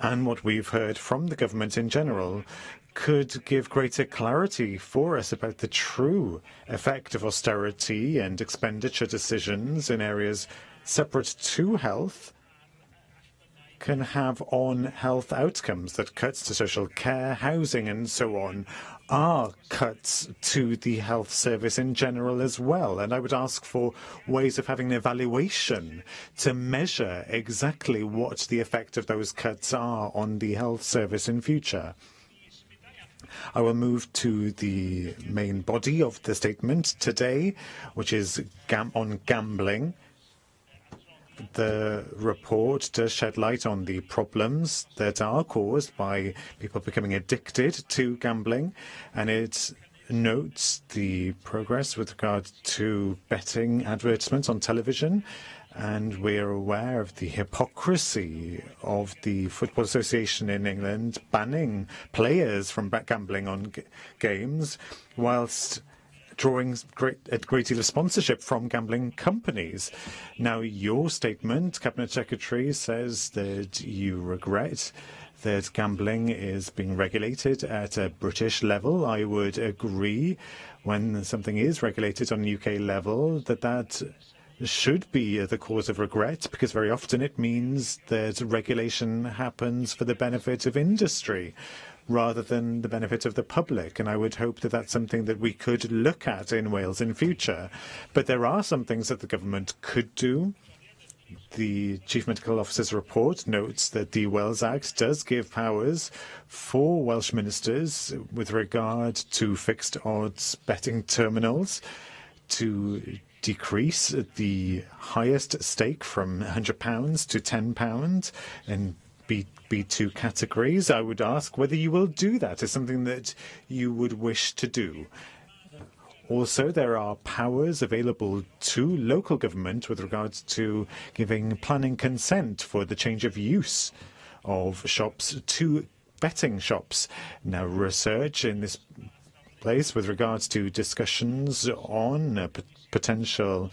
and what we've heard from the government in general could give greater clarity for us about the true effect of austerity and expenditure decisions in areas separate to health can have on health outcomes, that cuts to social care, housing and so on are cuts to the health service in general as well. And I would ask for ways of having an evaluation to measure exactly what the effect of those cuts are on the health service in future. I will move to the main body of the statement today, which is on gambling. The report does shed light on the problems that are caused by people becoming addicted to gambling, and it notes the progress with regard to betting advertisements on television. And we're aware of the hypocrisy of the Football Association in England banning players from gambling on games, whilst drawing a great deal of sponsorship from gambling companies. Now, your statement, Cabinet Secretary, says that you regret that gambling is being regulated at a British level. I would agree, when something is regulated on a UK level, that should be the cause of regret, because very often it means that regulation happens for the benefit of industry rather than the benefit of the public. And I would hope that that's something that we could look at in Wales in future. But there are some things that the government could do. The Chief Medical Officer's report notes that the Wales Act does give powers for Welsh ministers with regard to fixed odds betting terminals to decrease the highest stake from £100 to £10 in B2 categories. I would ask whether you will do that. Is something that you would wish to do. Also, there are powers available to local government with regards to giving planning consent for the change of use of shops to betting shops. Now, research in this place with regards to discussions on a potential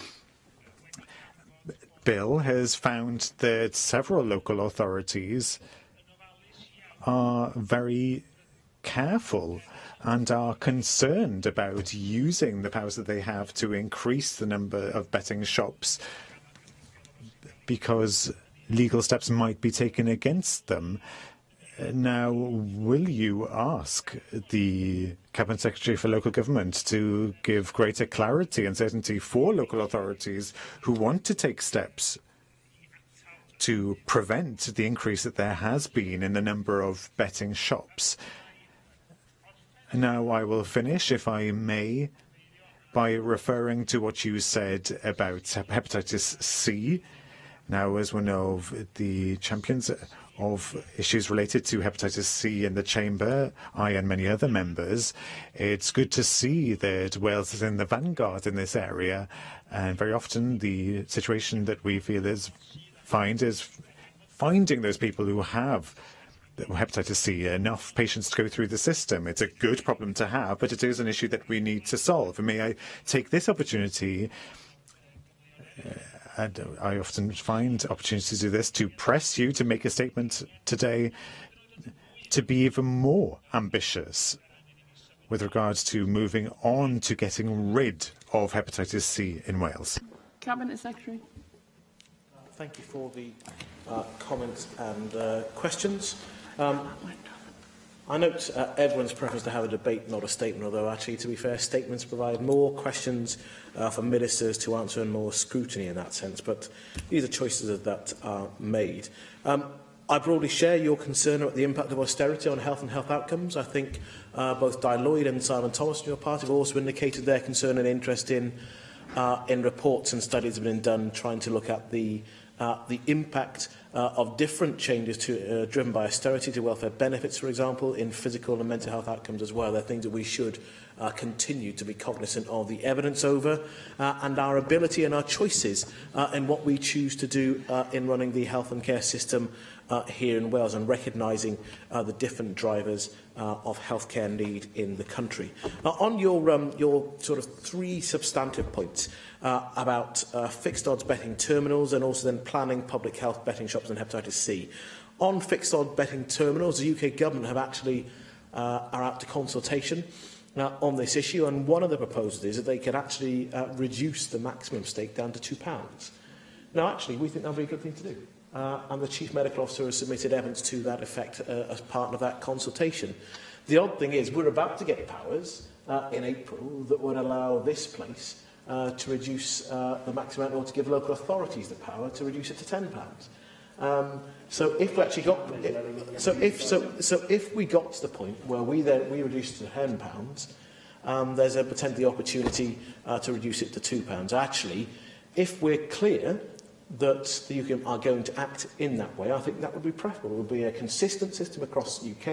bill has found that several local authorities are very careful and are concerned about using the powers that they have to increase the number of betting shops because legal steps might be taken against them. Now, will you ask the Cabinet Secretary for Local Government to give greater clarity and certainty for local authorities who want to take steps to prevent the increase that there has been in the number of betting shops. Now I will finish, if I may, by referring to what you said about hepatitis C. Now, as one of the champions of issues related to hepatitis C in the Chamber, I and many other members, it's good to see that Wales is in the vanguard in this area, and very often the situation that we feel is finding those people who have hepatitis C, enough patients to go through the system. It's a good problem to have, but it is an issue that we need to solve. And may I take this opportunity, and I often find opportunities to do this, to press you to make a statement today to be even more ambitious with regards to moving on to getting rid of hepatitis C in Wales. Cabinet Secretary. Thank you for the comments and questions. I note everyone's preference to have a debate, not a statement, although actually, to be fair, statements provide more questions for ministers to answer and more scrutiny in that sense. But these are choices that are made. I broadly share your concern about the impact of austerity on health and health outcomes. I think both Di Lloyd and Simon Thomas from your party have also indicated their concern and interest in reports and studies that have been done trying to look at the impact of different changes driven by austerity to welfare benefits, for example, in physical and mental health outcomes as well. They're things that we should continue to be cognizant of the evidence over and our ability and our choices in what we choose to do in running the health and care system here in Wales, and recognising the different drivers of healthcare need in the country. On your sort of three substantive points about fixed odds betting terminals and also then planning public health betting shops and hepatitis C. On fixed odds betting terminals, the UK government have actually are out to consultation on this issue, and one of the proposals is that they could actually reduce the maximum stake down to £2. Now, actually, we think that would be a good thing to do. And the Chief Medical Officer has submitted evidence to that effect as part of that consultation. The odd thing is we're about to get powers in April that would allow this place to reduce the maximum, or to give local authorities the power to reduce it to £10. So if we actually got, if we got to the point where we reduced it to £10, there's a potential opportunity to reduce it to £2. Actually, if we're clear that the UK are going to act in that way, I think that would be preferable. It would be a consistent system across the UK,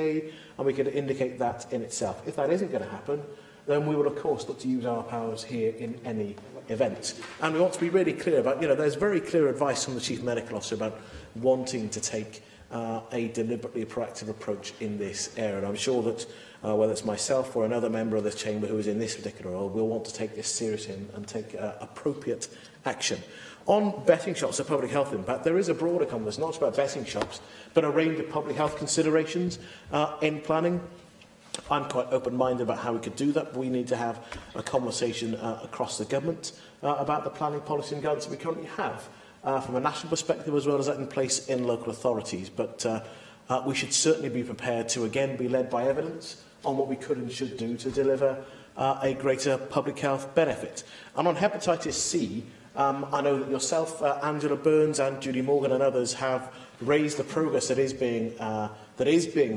and we could indicate that in itself. If that isn't going to happen, then we will, of course, look to use our powers here in any event. And we want to be really clear about, there's very clear advice from the Chief Medical Officer about wanting to take a deliberately proactive approach in this area. And I'm sure that whether it's myself or another member of this chamber who is in this particular role, will want to take this seriously and take appropriate action. On betting shops and public health impact, there is a broader conversation, not just about betting shops, but a range of public health considerations in planning. I'm quite open-minded about how we could do that. We need to have a conversation across the government about the planning policy and guidance that we currently have from a national perspective, as well as that in place in local authorities. But we should certainly be prepared to, again, be led by evidence on what we could and should do to deliver a greater public health benefit. And on hepatitis C, I know that yourself, Angela Burns and Judy Morgan and others have raised the progress that is being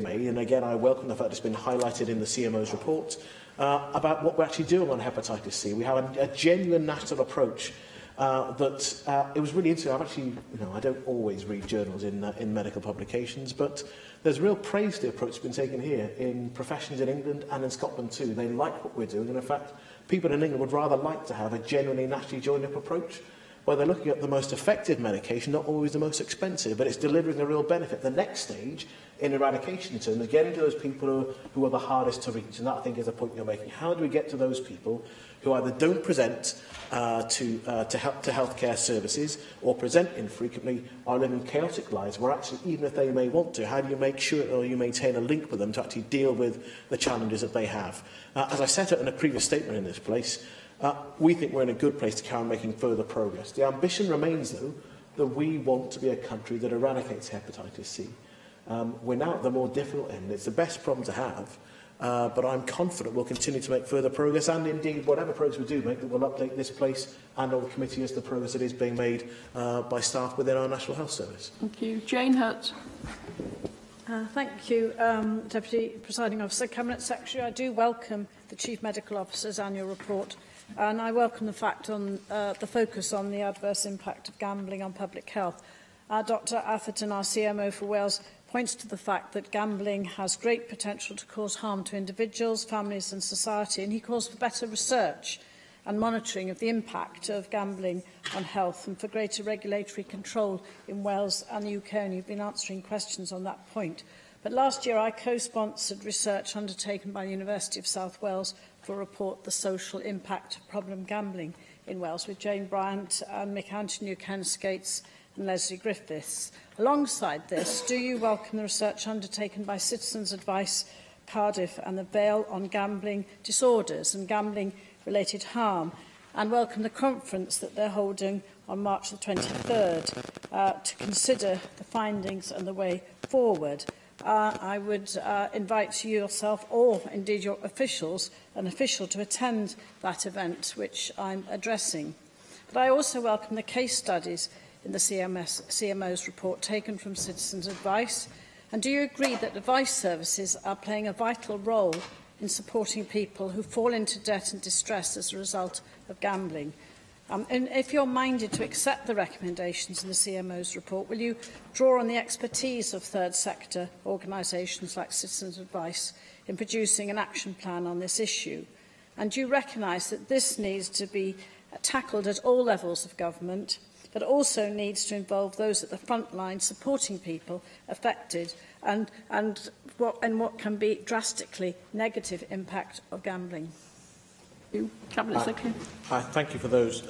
made, and again I welcome the fact it's been highlighted in the CMO's report about what we're actually doing on hepatitis C. We have a genuine national approach that it was really interesting. I've actually, I don't always read journals in medical publications, but there's real praise to the approach that's been taken here in professions in England and in Scotland too. They like what we're doing, and in fact, people in England would rather like to have a genuinely nationally joined-up approach, where they're looking at the most effective medication, not always the most expensive, but it's delivering a real benefit. The next stage in eradication terms, getting to those people who are the hardest to reach, and that I think is the point you're making. How do we get to those people who either don't present to healthcare services or present infrequently, are living chaotic lives where actually, even if they may want to, how do you make sure or you maintain a link with them to actually deal with the challenges that they have? As I set out in a previous statement in this place, we think we're in a good place to carry on making further progress. The ambition remains, though, that we want to be a country that eradicates hepatitis C. We're now at the more difficult end. It's the best problem to have, but I'm confident we'll continue to make further progress, and indeed, whatever progress we do make, that we'll update this place and all the committee as the progress that is being made by staff within our National Health Service. Thank you. Jane Hutt. Thank you, Deputy Presiding Officer. Cabinet Secretary, I do welcome the Chief Medical Officer's annual report, and I welcome the fact on the focus on the adverse impact of gambling on public health. Dr Atherton, our CMO for Wales, points to the fact that gambling has great potential to cause harm to individuals, families and society, and he calls for better research and monitoring of the impact of gambling on health and for greater regulatory control in Wales and the UK, and you've been answering questions on that point. But last year I co-sponsored research undertaken by the University of South Wales for a report, The Social Impact of Problem Gambling in Wales, with Jane Bryant and Mick Anthony, Ken Skates and Leslie Griffiths. Alongside this, do you welcome the research undertaken by Citizens Advice Cardiff and the Vale on gambling disorders and gambling-related harm, and welcome the conference that they're holding on March the 23rd to consider the findings and the way forward? I would invite you yourself, or indeed your officials, an official, to attend that event which I'm addressing. But I also welcome the case studies in the CMO's report taken from Citizens Advice. And do you agree that advice services are playing a vital role in supporting people who fall into debt and distress as a result of gambling? And if you're minded to accept the recommendations in the CMO's report, will you draw on the expertise of third sector organisations like Citizens Advice in producing an action plan on this issue? And do you recognise that this needs to be tackled at all levels of government, but also needs to involve those at the front line supporting people affected and what can be drastically negative impact of gambling? Cabinet Secretary. Thank you for those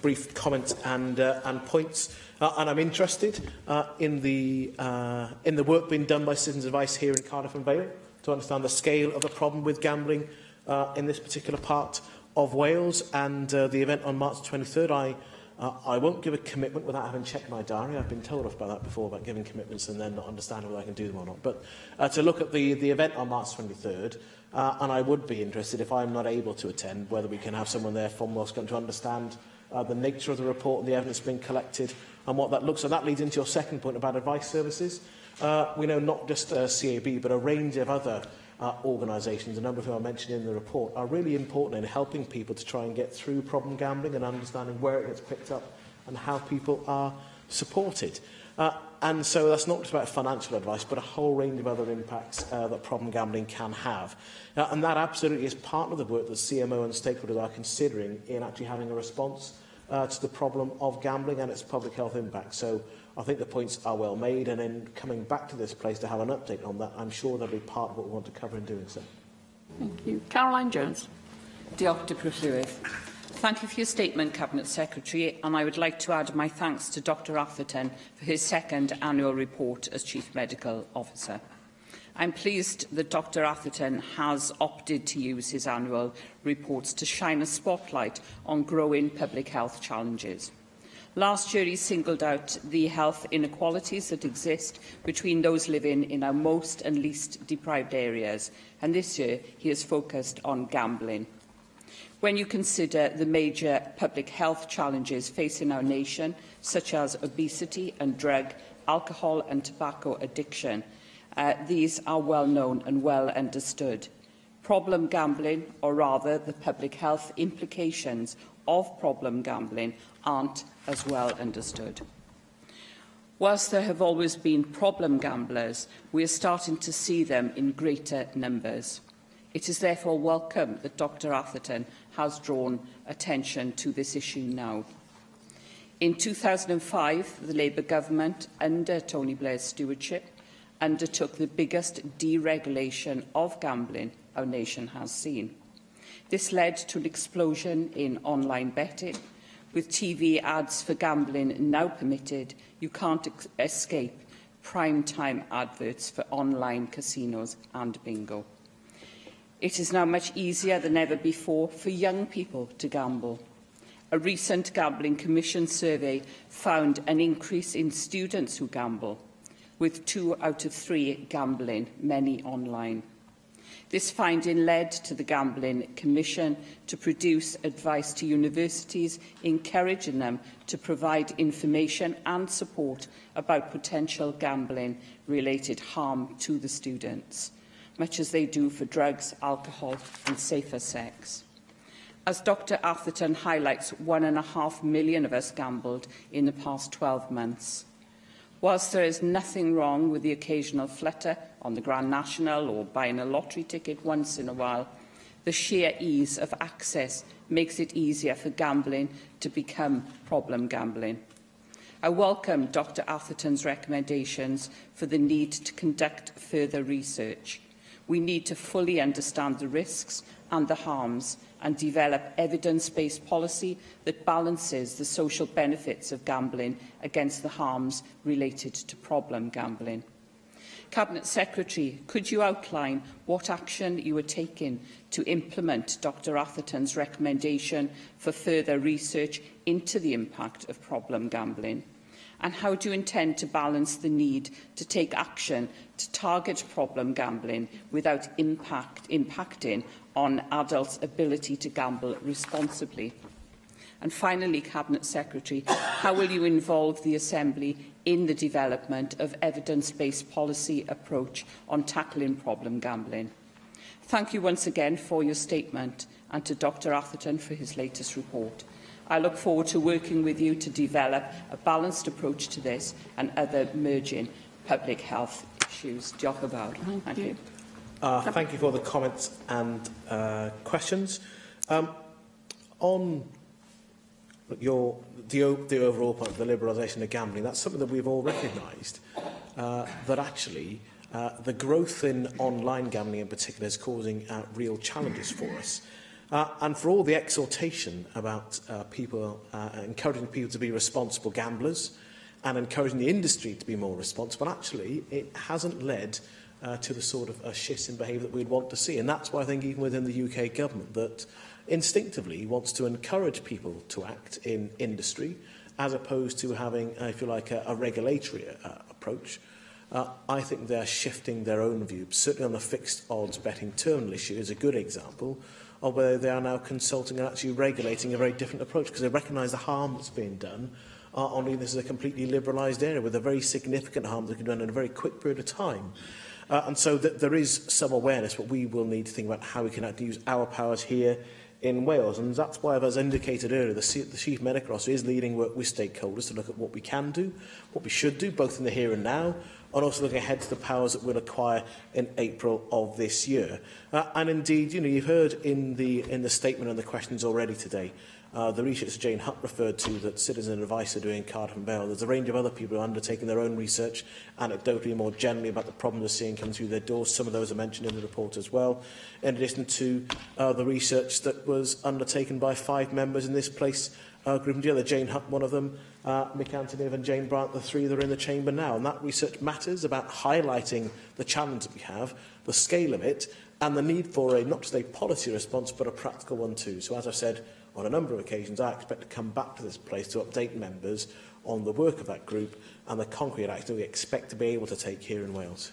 brief comments and points. And I'm interested in the work being done by Citizens Advice here in Cardiff and Vale to understand the scale of the problem with gambling in this particular part of Wales, and the event on March 23rd. I won't give a commitment without having checked my diary. I've been told off by that before about giving commitments and then not understanding whether I can do them or not. But to look at the event on March 23rd, and I would be interested, if I'm not able to attend, whether we can have someone there from Welsh Government to understand the nature of the report and the evidence being collected and what that looks like. That leads into your second point about advice services. We know not just CAB, but a range of other organisations, a number of whom I mentioned in the report, are really important in helping people to try and get through problem gambling and understanding where it gets picked up and how people are supported. And so that's not just about financial advice, but a whole range of other impacts that problem gambling can have. And that absolutely is part of the work that CMO and stakeholders are considering in actually having a response to the problem of gambling and its public health impact. So I think the points are well made, and in coming back to this place to have an update on that, I'm sure that'll be part of what we want to cover in doing so. Thank you. Caroline Jones. Diolch, Deputy. Thank you for your statement, Cabinet Secretary, and I would like to add my thanks to Dr Atherton for his second annual report as Chief Medical Officer. I'm pleased that Dr Atherton has opted to use his annual reports to shine a spotlight on growing public health challenges. Last year, he singled out the health inequalities that exist between those living in our most and least deprived areas, and this year he has focused on gambling. When you consider the major public health challenges facing our nation, such as obesity and drug, alcohol and tobacco addiction, these are well known and well understood. Problem gambling, or rather the public health implications of problem gambling, aren't as well understood. Whilst there have always been problem gamblers, we are starting to see them in greater numbers. It is therefore welcome that Dr Atherton has drawn attention to this issue now. In 2005, the Labour government, under Tony Blair's stewardship, undertook the biggest deregulation of gambling our nation has seen. This led to an explosion in online betting. With TV ads for gambling now permitted, you can't escape prime-time adverts for online casinos and bingo. It is now much easier than ever before for young people to gamble. A recent Gambling Commission survey found an increase in students who gamble, with 2 out of 3 gambling, many online. This finding led to the Gambling Commission to produce advice to universities, encouraging them to provide information and support about potential gambling-related harm to the students, much as they do for drugs, alcohol and safer sex. As Dr Atherton highlights, 1.5 million of us gambled in the past 12 months. Whilst there is nothing wrong with the occasional flutter on the Grand National or buying a lottery ticket once in a while, the sheer ease of access makes it easier for gambling to become problem gambling. I welcome Dr Atherton's recommendations for the need to conduct further research. We need to fully understand the risks and the harms and develop evidence-based policy that balances the social benefits of gambling against the harms related to problem gambling. Cabinet Secretary, could you outline what action you are taking to implement Dr Atherton's recommendation for further research into the impact of problem gambling? And how do you intend to balance the need to take action to target problem gambling without impacting on adults' ability to gamble responsibly? And finally, Cabinet Secretary, how will you involve the Assembly in the development of evidence-based policy approach on tackling problem gambling? Thank you once again for your statement, and to Dr Atherton for his latest report. I look forward to working with you to develop a balanced approach to this and other emerging public health issues. Diolch yn fawr. Thank you. Thank you for the comments and questions. On the overall point of the liberalisation of gambling, that's something that we've all recognised, that actually the growth in online gambling in particular is causing real challenges for us. And for all the exhortation about encouraging people to be responsible gamblers and encouraging the industry to be more responsible, actually it hasn't led to the sort of shifts in behaviour that we'd want to see. And that's why I think even within the UK government that instinctively wants to encourage people to act in industry as opposed to having, if you like, a regulatory approach. I think they're shifting their own view. Certainly on the fixed odds betting terminal issue is a good example of where they are now consulting and actually regulating a very different approach because they recognise the harm that's being done on this is a completely liberalised area with a very significant harm that can be done in a very quick period of time. And so there is some awareness, but we will need to think about how we can actually use our powers here in Wales. And that's why, as indicated earlier, the Chief Medical Officer is leading work with stakeholders to look at what we can do, what we should do, both in the here and now, and also looking ahead to the powers that we'll acquire in April of this year. And indeed, you've heard in the statement and the questions already today, the research that Jane Hutt referred to that Citizen Advice are doing in Cardiff and Vale. There's a range of other people who are undertaking their own research, anecdotally and more generally, about the problems they're seeing coming through their doors. Some of those are mentioned in the report as well, in addition to the research that was undertaken by 5 members in this place, group together. Jane Hutt, one of them, Mick Anthony and Jane Brandt, the 3 that are in the chamber now. And that research matters about highlighting the challenge that we have, the scale of it, and the need for not just a policy response, but a practical one too. So as I've said, on a number of occasions, I expect to come back to this place to update members on the work of that group and the concrete action we expect to be able to take here in Wales.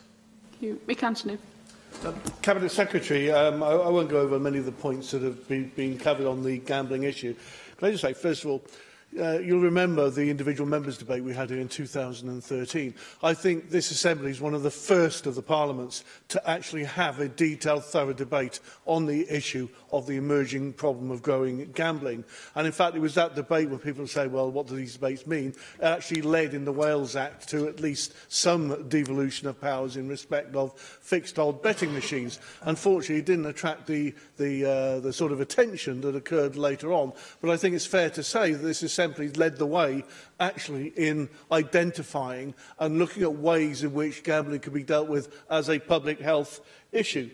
Thank you. Mick Anthony. Cabinet Secretary, I won't go over many of the points that have been covered on the gambling issue. Can I just say, first of all, you'll remember the individual members' debate we had here in 2013. I think this Assembly is one of the first of the parliaments to actually have a detailed, thorough debate on the issue of the emerging problem of growing gambling. And in fact, it was that debate when people say, well, what do these debates mean? It actually led in the Wales Act to at least some devolution of powers in respect of fixed odd betting machines. Unfortunately, it didn't attract the sort of attention that occurred later on. But I think it's fair to say that this Assembly led the way actually in identifying and looking at ways in which gambling can be dealt with as a public health issue.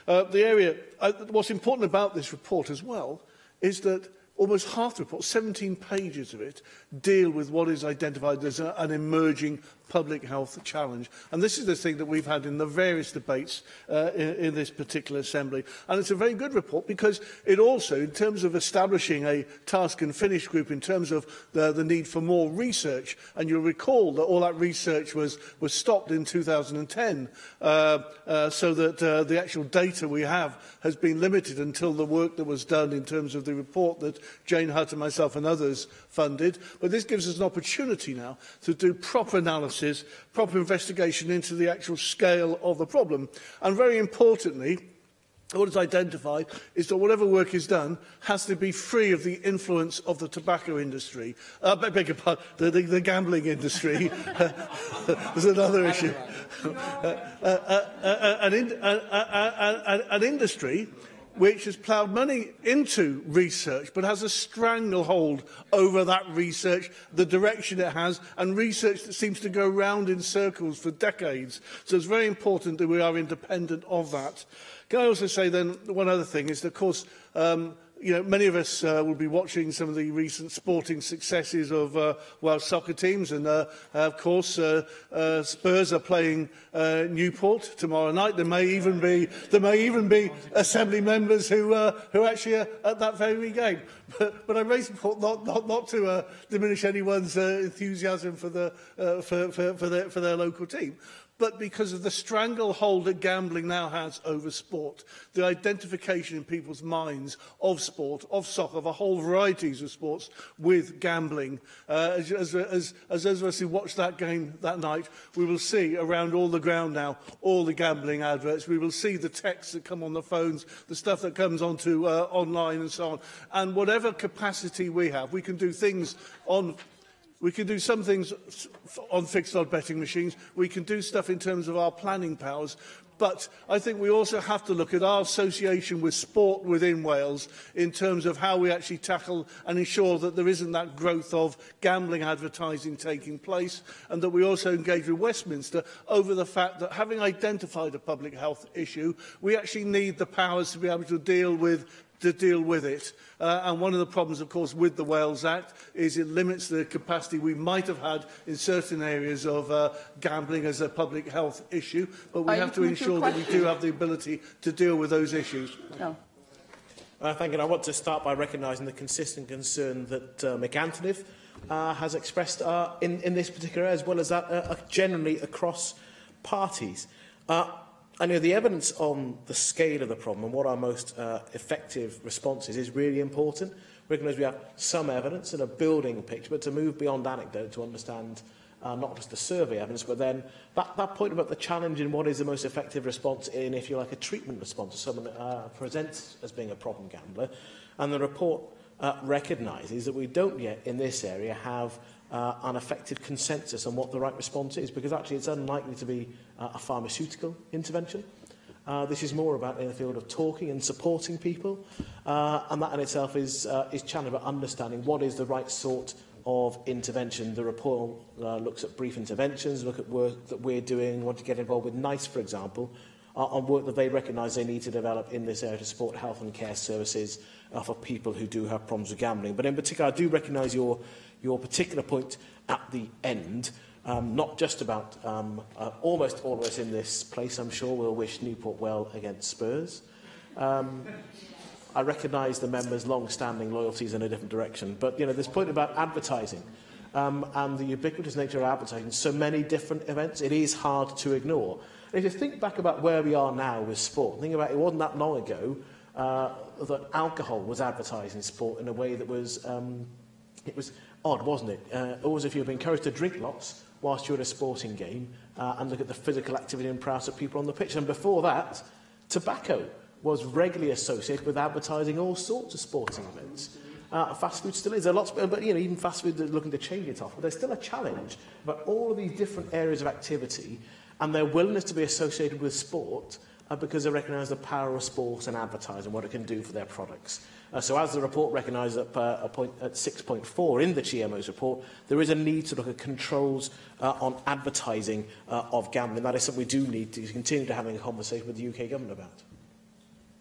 What's important about this report as well is that almost half the report, 17 pages of it, deal with what is identified as an emerging public health challenge. And this is the thing that we've had in the various debates in this particular Assembly. And it's a very good report because it also, in terms of establishing a task and finish group, in terms of the need for more research, and you'll recall that all that research was stopped in 2010, so that the actual data we have has been limited until the work that was done in terms of the report that Jane Hutt and myself and others funded. But this gives us an opportunity now to do proper analysis, proper investigation into the actual scale of the problem. And very importantly, what is identified is that whatever work is done has to be free of the influence of the tobacco industry. Beg your pardon, the gambling industry. There's another issue. An industry which has ploughed money into research but has a stranglehold over that research, the direction it has, and research that seems to go round in circles for decades. So it's very important that we are independent of that. Can I also say then, one other thing is that, of course, many of us will be watching some of the recent sporting successes of Welsh soccer teams, and of course Spurs are playing Newport tomorrow night. There may even be Assembly members who actually are at that very game. But I raise the point not to diminish anyone's enthusiasm for their local team, but because of the stranglehold that gambling now has over sport, the identification in people's minds of sport, of soccer, of a whole varieties of sports with gambling. As those of us who watched that game that night, we will see around all the ground now all the gambling adverts. We will see the texts that come on the phones, the stuff that comes onto online and so on. And whatever capacity we have, we can do things on... We can do some things on fixed odd betting machines. We can do stuff in terms of our planning powers. But I think we also have to look at our association with sport within Wales in terms of how we actually tackle and ensure that there isn't that growth of gambling advertising taking place, and that we also engage with Westminster over the fact that, having identified a public health issue, we actually need the powers to be able to deal with it. And one of the problems, of course, with the Wales Act is it limits the capacity we might have had in certain areas of gambling as a public health issue, but we have to ensure that we do have the ability to deal with those issues. No. Thank you. I want to start by recognising the consistent concern that McAnthony has expressed in this particular area, as well as that generally across parties. And the evidence on the scale of the problem and what our most effective response is really important. We recognise we have some evidence and a building picture, but to move beyond anecdote to understand not just the survey evidence, but then that point about the challenge in what is the most effective response in, if you like, a treatment response to someone presents as being a problem gambler. And the report recognises that we don't yet, in this area, have an effective consensus on what the right response is, because actually it's unlikely to be a pharmaceutical intervention. This is more about in the field of talking and supporting people, and that in itself is challenging, about understanding what is the right sort of intervention. The report looks at brief interventions, look at work that we're doing, want to get involved with NICE, for example, on work that they recognise they need to develop in this area to support health and care services for people who do have problems with gambling. But in particular, I do recognise your particular point at the end, not just about almost all of us in this place, I'm sure, will wish Newport well against Spurs. I recognise the members' long-standing loyalties in a different direction. But, this point about advertising and the ubiquitous nature of advertising, so many different events, it is hard to ignore. And if you think back about where we are now with sport, think about it wasn't that long ago that alcohol was advertised in sport in a way that was... it was odd, wasn't it? Always if you've been encouraged to drink lots whilst you're at a sporting game and look at the physical activity and prowess of people on the pitch. And before that, tobacco was regularly associated with advertising all sorts of sporting events. Fast food still is. There are lots, but even fast food is looking to change it off. But there's still a challenge about all of these different areas of activity and their willingness to be associated with sport because they recognise the power of sport and advertising, what it can do for their products. So as the report recognises at 6.4 in the GMO's report, there is a need to look at controls on advertising of gambling. That is something we do need to continue to having a conversation with the UK government about.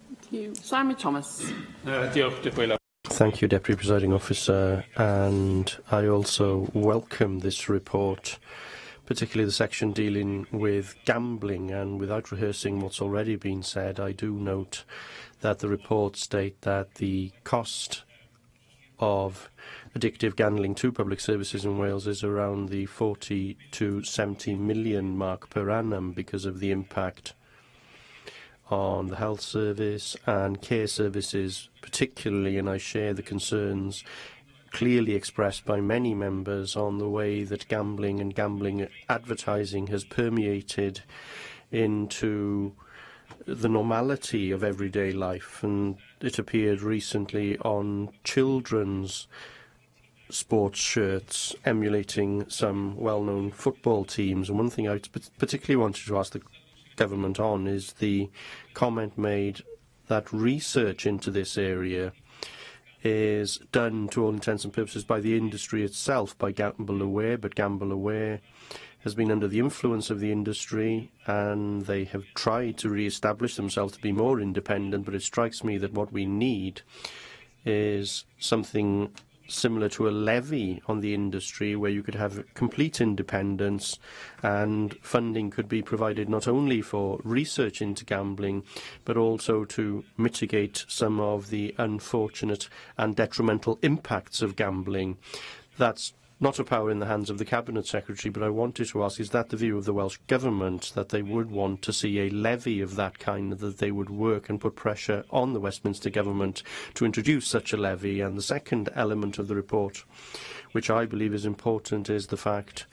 Thank you. Simon Thomas. Thank you, Deputy Presiding Officer. And I also welcome this report, particularly the section dealing with gambling. And without rehearsing what's already been said, I do note that the reports state that the cost of addictive gambling to public services in Wales is around the 40 to 70 million mark per annum because of the impact on the health service and care services particularly, and I share the concerns clearly expressed by many members on the way that gambling and gambling advertising has permeated into the normality of everyday life, and it appeared recently on children's sports shirts emulating some well-known football teams. And one thing I particularly wanted to ask the government on is the comment made that research into this area is done to all intents and purposes by the industry itself, by Gamble Aware, but Gamble Aware has been under the influence of the industry and they have tried to re-establish themselves to be more independent, but it strikes me that what we need is something similar to a levy on the industry where you could have complete independence and funding could be provided not only for research into gambling but also to mitigate some of the unfortunate and detrimental impacts of gambling. That's not a power in the hands of the Cabinet Secretary, but I wanted to ask, is that the view of the Welsh Government, that they would want to see a levy of that kind, that they would work and put pressure on the Westminster Government to introduce such a levy? And the second element of the report, which I believe is important, is the fact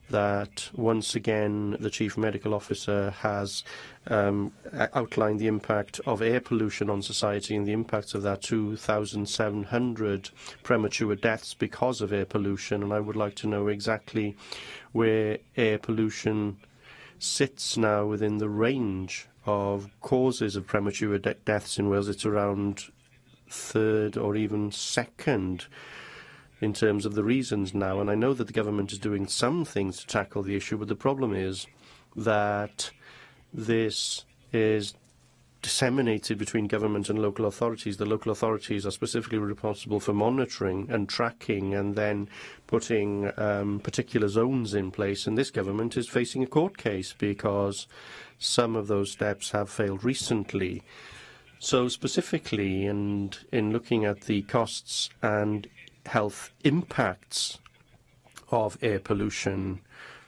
that once again the Chief Medical Officer has outlined the impact of air pollution on society and the impacts of that 2,700 premature deaths because of air pollution. And I would like to know exactly where air pollution sits now within the range of causes of premature deaths in Wales. It's around third or even second in terms of the reasons now, and I know that the government is doing some things to tackle the issue, but the problem is that this is disseminated between government and local authorities. The local authorities are specifically responsible for monitoring and tracking and then putting particular zones in place, and this government is facing a court case because some of those steps have failed recently. So specifically, and in looking at the costs and health impacts of air pollution,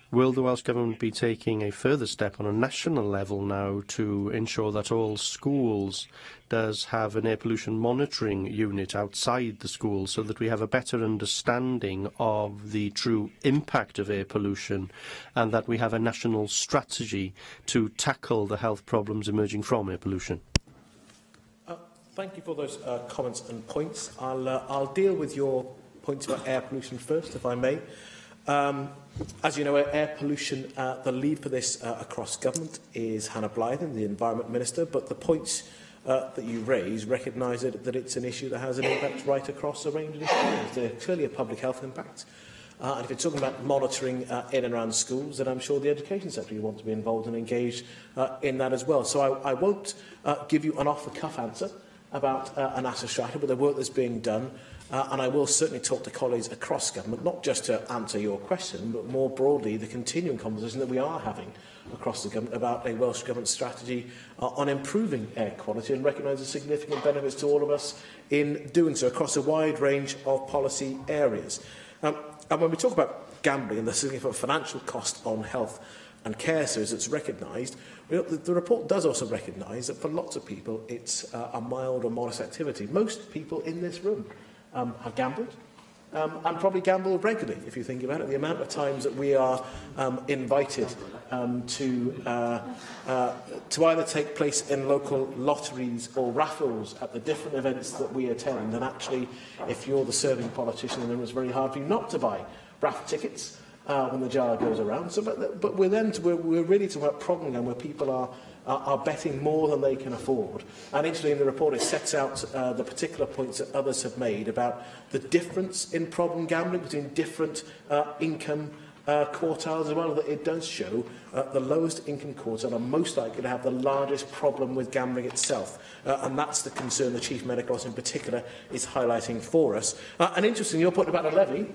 will the Welsh Government be taking a further step on a national level now to ensure that all schools does have an air pollution monitoring unit outside the school so that we have a better understanding of the true impact of air pollution and that we have a national strategy to tackle the health problems emerging from air pollution? Thank you for those comments and points. I'll deal with your points about air pollution first, if I may. As you know, air pollution, the lead for this across government is Hannah Blythen, the Environment Minister, but the points that you raise recognise that it's an issue that has an impact right across a range of issues. There's clearly a public health impact. And if you're talking about monitoring in and around schools, then I'm sure the Education Secretary wants to be involved and engaged in that as well. So I won't give you an off-the-cuff answer about an asset strategy, but the work that's being done, and I will certainly talk to colleagues across government, not just to answer your question, but more broadly the continuing conversation that we are having across the government about a Welsh Government strategy on improving air quality and recognise the significant benefits to all of us in doing so across a wide range of policy areas. And when we talk about gambling and the significant financial cost on health and care services that's recognised, the report does also recognise that for lots of people it's a mild or modest activity. Most people in this room have gambled and probably gamble regularly, if you think about it. The amount of times that we are invited to either take place in local lotteries or raffles at the different events that we attend, and actually, if you're the serving politician, then it's very hard for you not to buy raffle tickets when the jar goes around. So, but we're really talking about problem where people are betting more than they can afford. And interestingly, in the report, it sets out the particular points that others have made about the difference in problem gambling between different income quartiles as well. That it does show the lowest income quartile are most likely to have the largest problem with gambling itself. And that's the concern the Chief Medical Officer in particular is highlighting for us. And interesting, your point about a levy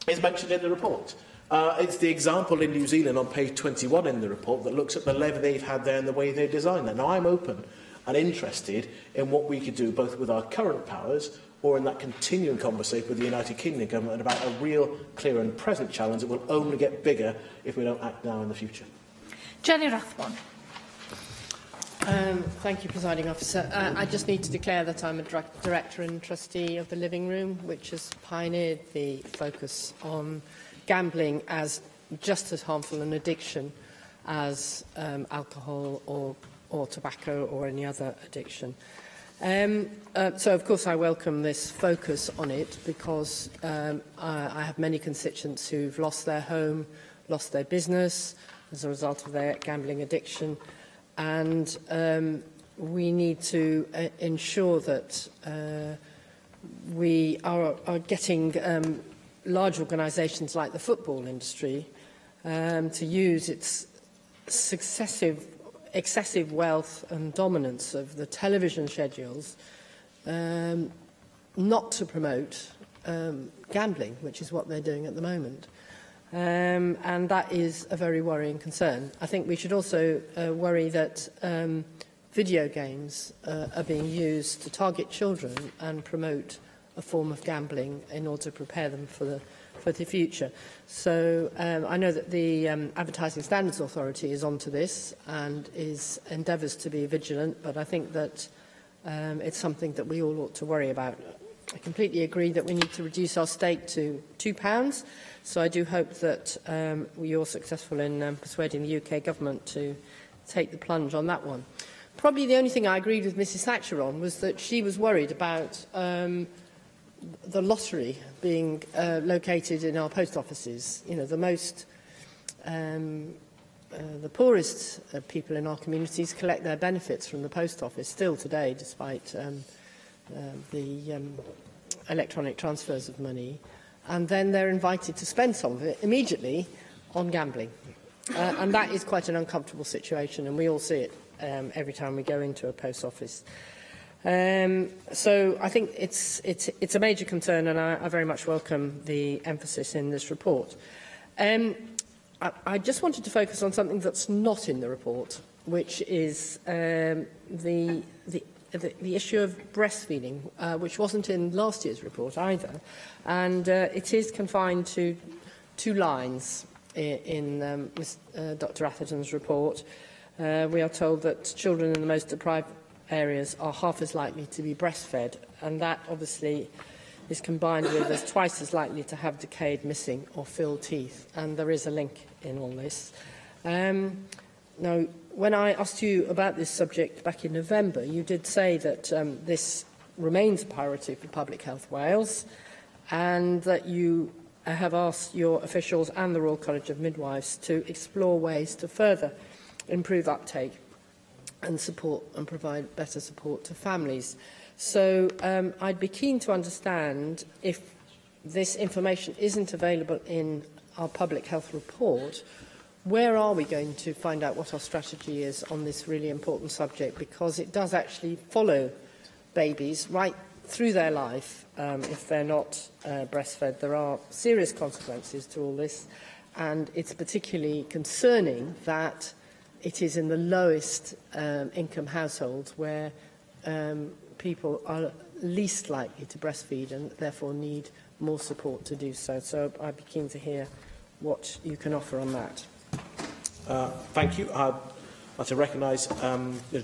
is mentioned in the report. It's the example in New Zealand on page 21 in the report that looks at the levy they've had there and the way they've designed that. Now, I'm open and interested in what we could do both with our current powers or in that continuing conversation with the United Kingdom government about a real, clear and present challenge that will only get bigger if we don't act now in the future. Jenny Rathbone. Thank you, Presiding Officer. I just need to declare that I'm a Director and Trustee of the Living Room, which has pioneered the focus on gambling as just as harmful an addiction as alcohol or tobacco or any other addiction. So, of course, I welcome this focus on it because I have many constituents who've lost their home, lost their business as a result of their gambling addiction. And we need to ensure that we are getting large organisations like the football industry to use its excessive wealth and dominance of the television schedules not to promote gambling, which is what they're doing at the moment. And that is a very worrying concern. I think we should also worry that video games are being used to target children and promote a form of gambling in order to prepare them for the future. So I know that the Advertising Standards Authority is onto this and endeavours to be vigilant, but I think that it's something that we all ought to worry about. I completely agree that we need to reduce our stake to £2, so I do hope that you're successful in persuading the UK government to take the plunge on that one. Probably the only thing I agreed with Mrs Thatcher on was that she was worried about the lottery being located in our post offices. You know, the most, the poorest people in our communities collect their benefits from the post office still today, despite the electronic transfers of money, and then they're invited to spend some of it immediately on gambling. And that is quite an uncomfortable situation, and we all see it every time we go into a post office. So I think it's a major concern, and I very much welcome the emphasis in this report. I just wanted to focus on something that's not in the report, which is the issue of breastfeeding, which wasn't in last year's report either, and it is confined to 2 lines in Dr Atherton's report. We are told that children in the most deprived areas are half as likely to be breastfed, and that obviously is combined with as twice as likely to have decayed, missing or filled teeth, and there is a link in all this. Now, when I asked you about this subject back in November, you did say that this remains a priority for Public Health Wales, and that you have asked your officials and the Royal College of Midwives to explore ways to further improve uptake and support and provide better support to families. So I'd be keen to understand, if this information isn't available in our public health report, where are we going to find out what our strategy is on this really important subject, because it does actually follow babies right through their life if they're not breastfed. There are serious consequences to all this, and it's particularly concerning that it is in the lowest income households where people are least likely to breastfeed and therefore need more support to do so. So I'd be keen to hear what you can offer on that. Thank you. I'd like to recognise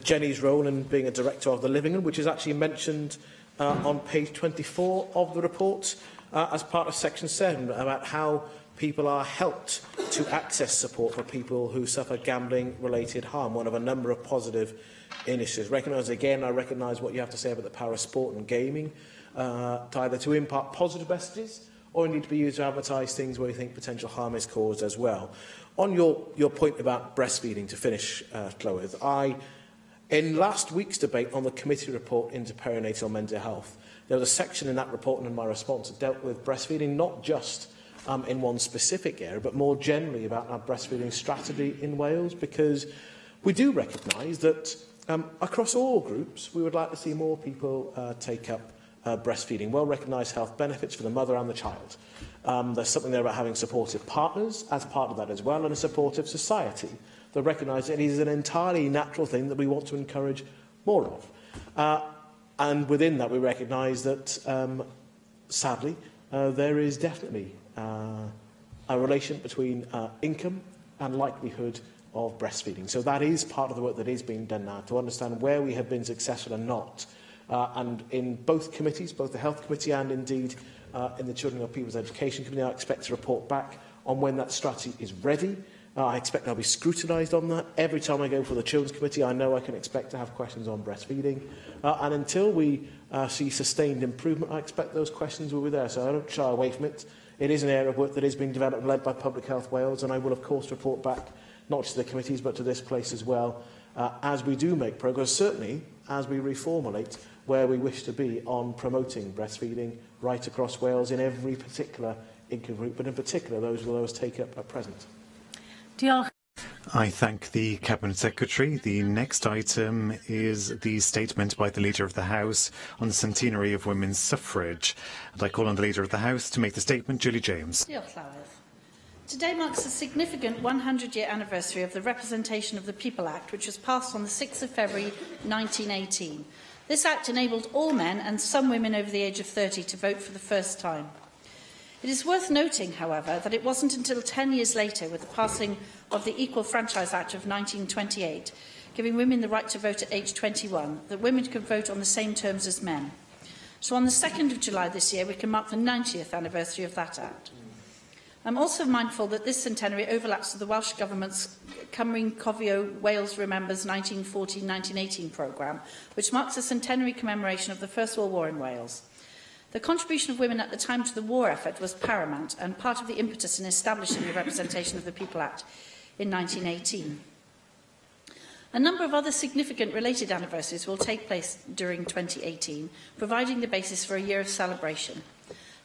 Jenny's role in being a director of the Living Room, which is actually mentioned on page 24 of the report as part of section 7, about how people are helped to access support for people who suffer gambling-related harm, one of a number of positive initiatives. I recognise what you have to say about the power of sport and gaming, either to impart positive messages or indeed to be used to advertise things where you think potential harm is caused as well. On your point about breastfeeding, to finish, Clywyd, in last week's debate on the committee report into perinatal mental health, there was a section in that report and in my response that dealt with breastfeeding, not just in one specific area, but more generally about our breastfeeding strategy in Wales, because we do recognise that across all groups we would like to see more people take up breastfeeding. Well-recognised health benefits for the mother and the child. There's something there about having supportive partners as part of that as well, and a supportive society that recognise it is an entirely natural thing that we want to encourage more of. And within that, we recognise that, sadly, there is definitely a relation between income and likelihood of breastfeeding. So that is part of the work that is being done now, to understand where we have been successful and not. And in both committees, both the Health Committee and indeed in the Children and People's Education Committee, I expect to report back on when that strategy is ready. I expect I'll be scrutinised on that. Every time I go for the Children's Committee, I know I can expect to have questions on breastfeeding. And until we see sustained improvement, I expect those questions will be there. So I don't shy away from it. It is an area of work that is being developed and led by Public Health Wales, and I will, of course, report back not just to the committees but to this place as well as we do make progress, certainly as we reformulate where we wish to be on promoting breastfeeding right across Wales in every particular income group, but in particular those take up at present. Diolch. I thank the Cabinet Secretary. The next item is the statement by the Leader of the House on the centenary of women's suffrage. And I call on the Leader of the House to make the statement, Julie James. Diolch, Llywydd. Today marks a significant 100-year anniversary of the Representation of the People Act, which was passed on the 6th of February 1918. This Act enabled all men and some women over the age of 30 to vote for the first time. It is worth noting, however, that it wasn't until 10 years later, with the passing of the Equal Franchise Act of 1928, giving women the right to vote at age 21, that women could vote on the same terms as men. So on the 2nd of July this year, we can mark the 90th anniversary of that Act. I'm also mindful that this centenary overlaps with the Welsh Government's Cymru'n Cofio Wales Remembers 1914-1918 programme, which marks a centenary commemoration of the First World War in Wales. The contribution of women at the time to the war effort was paramount and part of the impetus in establishing the Representation of the People Act in 1918. A number of other significant related anniversaries will take place during 2018, providing the basis for a year of celebration.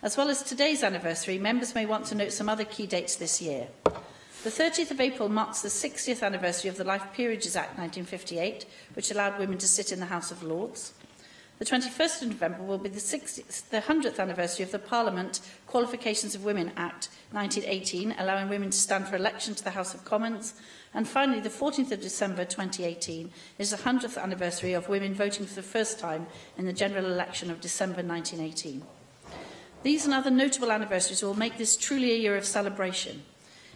As well as today's anniversary, members may want to note some other key dates this year. The 30th of April marks the 60th anniversary of the Life Peerages Act 1958, which allowed women to sit in the House of Lords. The 21st of November will be the 100th anniversary of the Parliament Qualifications of Women Act 1918, allowing women to stand for election to the House of Commons. And finally, the 14th of December 2018 is the 100th anniversary of women voting for the first time in the general election of December 1918. These and other notable anniversaries will make this truly a year of celebration.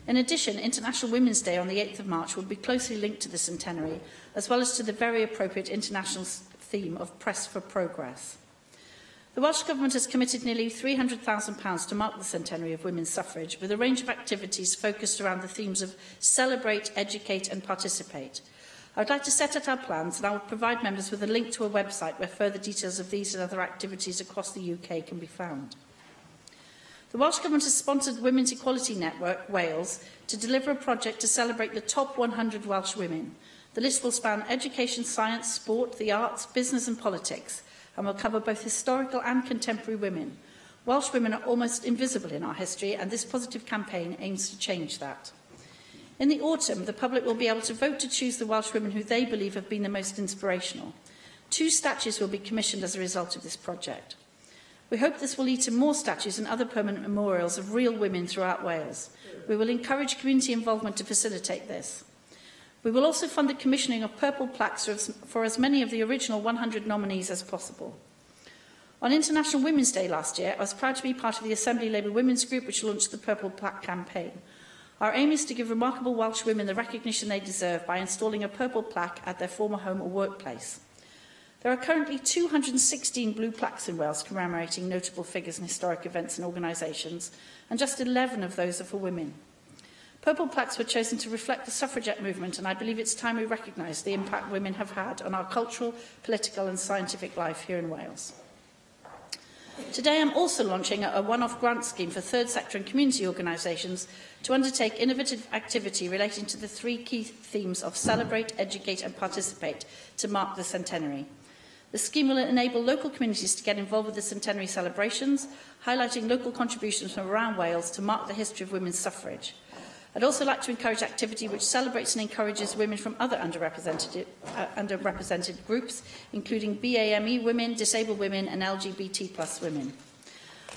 In addition, International Women's Day on the 8th of March will be closely linked to the centenary, as well as to the very appropriate international theme of Press for Progress. The Welsh Government has committed nearly £300,000 to mark the centenary of women's suffrage, with a range of activities focused around the themes of celebrate, educate and participate. I would like to set out our plans, and I will provide members with a link to a website where further details of these and other activities across the UK can be found. The Welsh Government has sponsored Women's Equality Network Wales to deliver a project to celebrate the top 100 Welsh women. The list will span education, science, sport, the arts, business and politics, and will cover both historical and contemporary women. Welsh women are almost invisible in our history, and this positive campaign aims to change that. In the autumn, the public will be able to vote to choose the Welsh women who they believe have been the most inspirational. 2 statues will be commissioned as a result of this project. We hope this will lead to more statues and other permanent memorials of real women throughout Wales. We will encourage community involvement to facilitate this. We will also fund the commissioning of purple plaques for as many of the original 100 nominees as possible. On International Women's Day last year, I was proud to be part of the Assembly Labour Women's Group, which launched the Purple Plaque campaign. Our aim is to give remarkable Welsh women the recognition they deserve by installing a purple plaque at their former home or workplace. There are currently 216 blue plaques in Wales commemorating notable figures and historic events and organisations, and just 11 of those are for women. Purple plaques were chosen to reflect the suffragette movement, and I believe it's time we recognise the impact women have had on our cultural, political and scientific life here in Wales. Today I'm also launching a one-off grant scheme for third sector and community organisations to undertake innovative activity relating to the 3 key themes of celebrate, educate and participate to mark the centenary. The scheme will enable local communities to get involved with the centenary celebrations, highlighting local contributions from around Wales to mark the history of women's suffrage. I'd also like to encourage activity which celebrates and encourages women from other underrepresented groups, including BAME women, disabled women and LGBT+ women.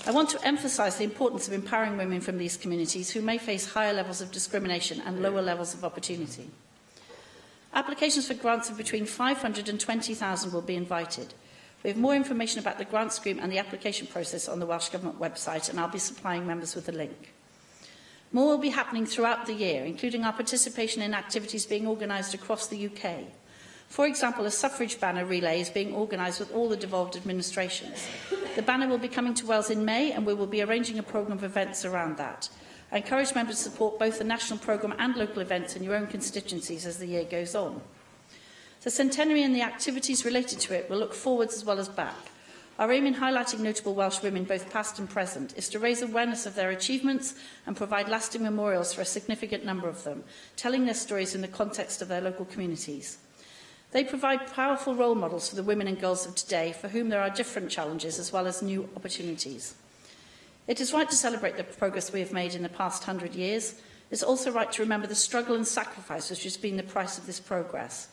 I want to emphasise the importance of empowering women from these communities who may face higher levels of discrimination and lower levels of opportunity. Applications for grants of between 500 and 20,000 will be invited. We have more information about the grant scheme and the application process on the Welsh Government website, and I'll be supplying members with a link. More will be happening throughout the year, including our participation in activities being organised across the UK. For example, a suffrage banner relay is being organised with all the devolved administrations. The banner will be coming to Wales in May, and we will be arranging a programme of events around that. I encourage members to support both the national programme and local events in your own constituencies as the year goes on. The centenary and the activities related to it will look forwards as well as back. Our aim in highlighting notable Welsh women, both past and present, is to raise awareness of their achievements and provide lasting memorials for a significant number of them, telling their stories in the context of their local communities. They provide powerful role models for the women and girls of today, for whom there are different challenges as well as new opportunities. It is right to celebrate the progress we have made in the past 100 years. It's also right to remember the struggle and sacrifice which has been the price of this progress.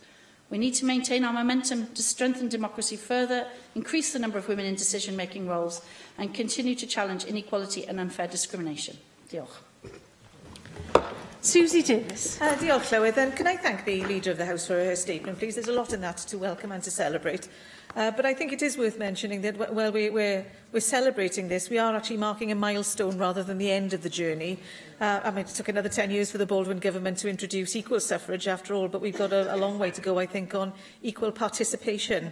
We need to maintain our momentum to strengthen democracy further, increase the number of women in decision-making roles, and continue to challenge inequality and unfair discrimination. Diolch. Susie Davis. Diolch, Llywydd. And can I thank the Leader of the House for her statement, please? There's a lot in that to welcome and to celebrate. But I think it is worth mentioning that while we're celebrating this, we are actually marking a milestone rather than the end of the journey. I mean, it took another 10 years for the Baldwin government to introduce equal suffrage after all, but we've got a long way to go, I think, on equal participation.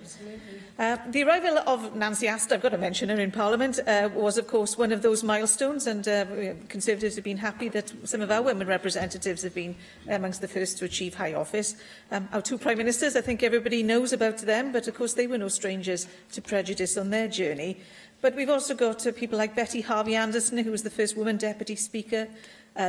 The arrival of Nancy Astor, I've got to mention her in Parliament, was of course one of those milestones, and Conservatives have been happy that some of our women representatives have been amongst the first to achieve high office. Our two Prime Ministers, I think everybody knows about them, but of course they were no strangers to prejudice on their journey. But we've also got people like Betty Harvey Anderson, who was the first woman Deputy Speaker,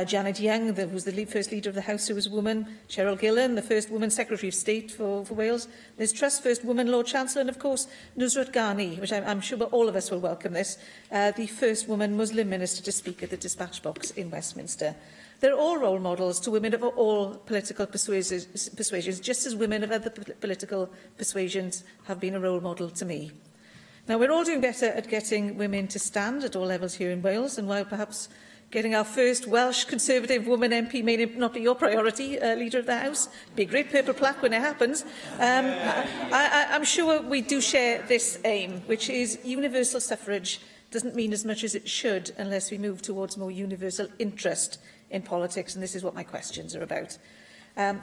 Janet Young, who was the first Leader of the House who was a woman, Cheryl Gillen, the first woman Secretary of State for Wales, Liz Truss, first woman Lord Chancellor, and of course Nusrat Ghani, which I'm sure all of us will welcome this, the first woman Muslim Minister to speak at the Dispatch Box in Westminster. They're all role models to women of all political persuasions, just as women of other political persuasions have been a role model to me. Now, we're all doing better at getting women to stand at all levels here in Wales, and while perhaps getting our first Welsh Conservative woman MP may not be your priority, Leader of the House, be a great purple plaque when it happens, I'm sure we do share this aim, which is universal suffrage doesn't mean as much as it should unless we move towards more universal interest in politics, and this is what my questions are about.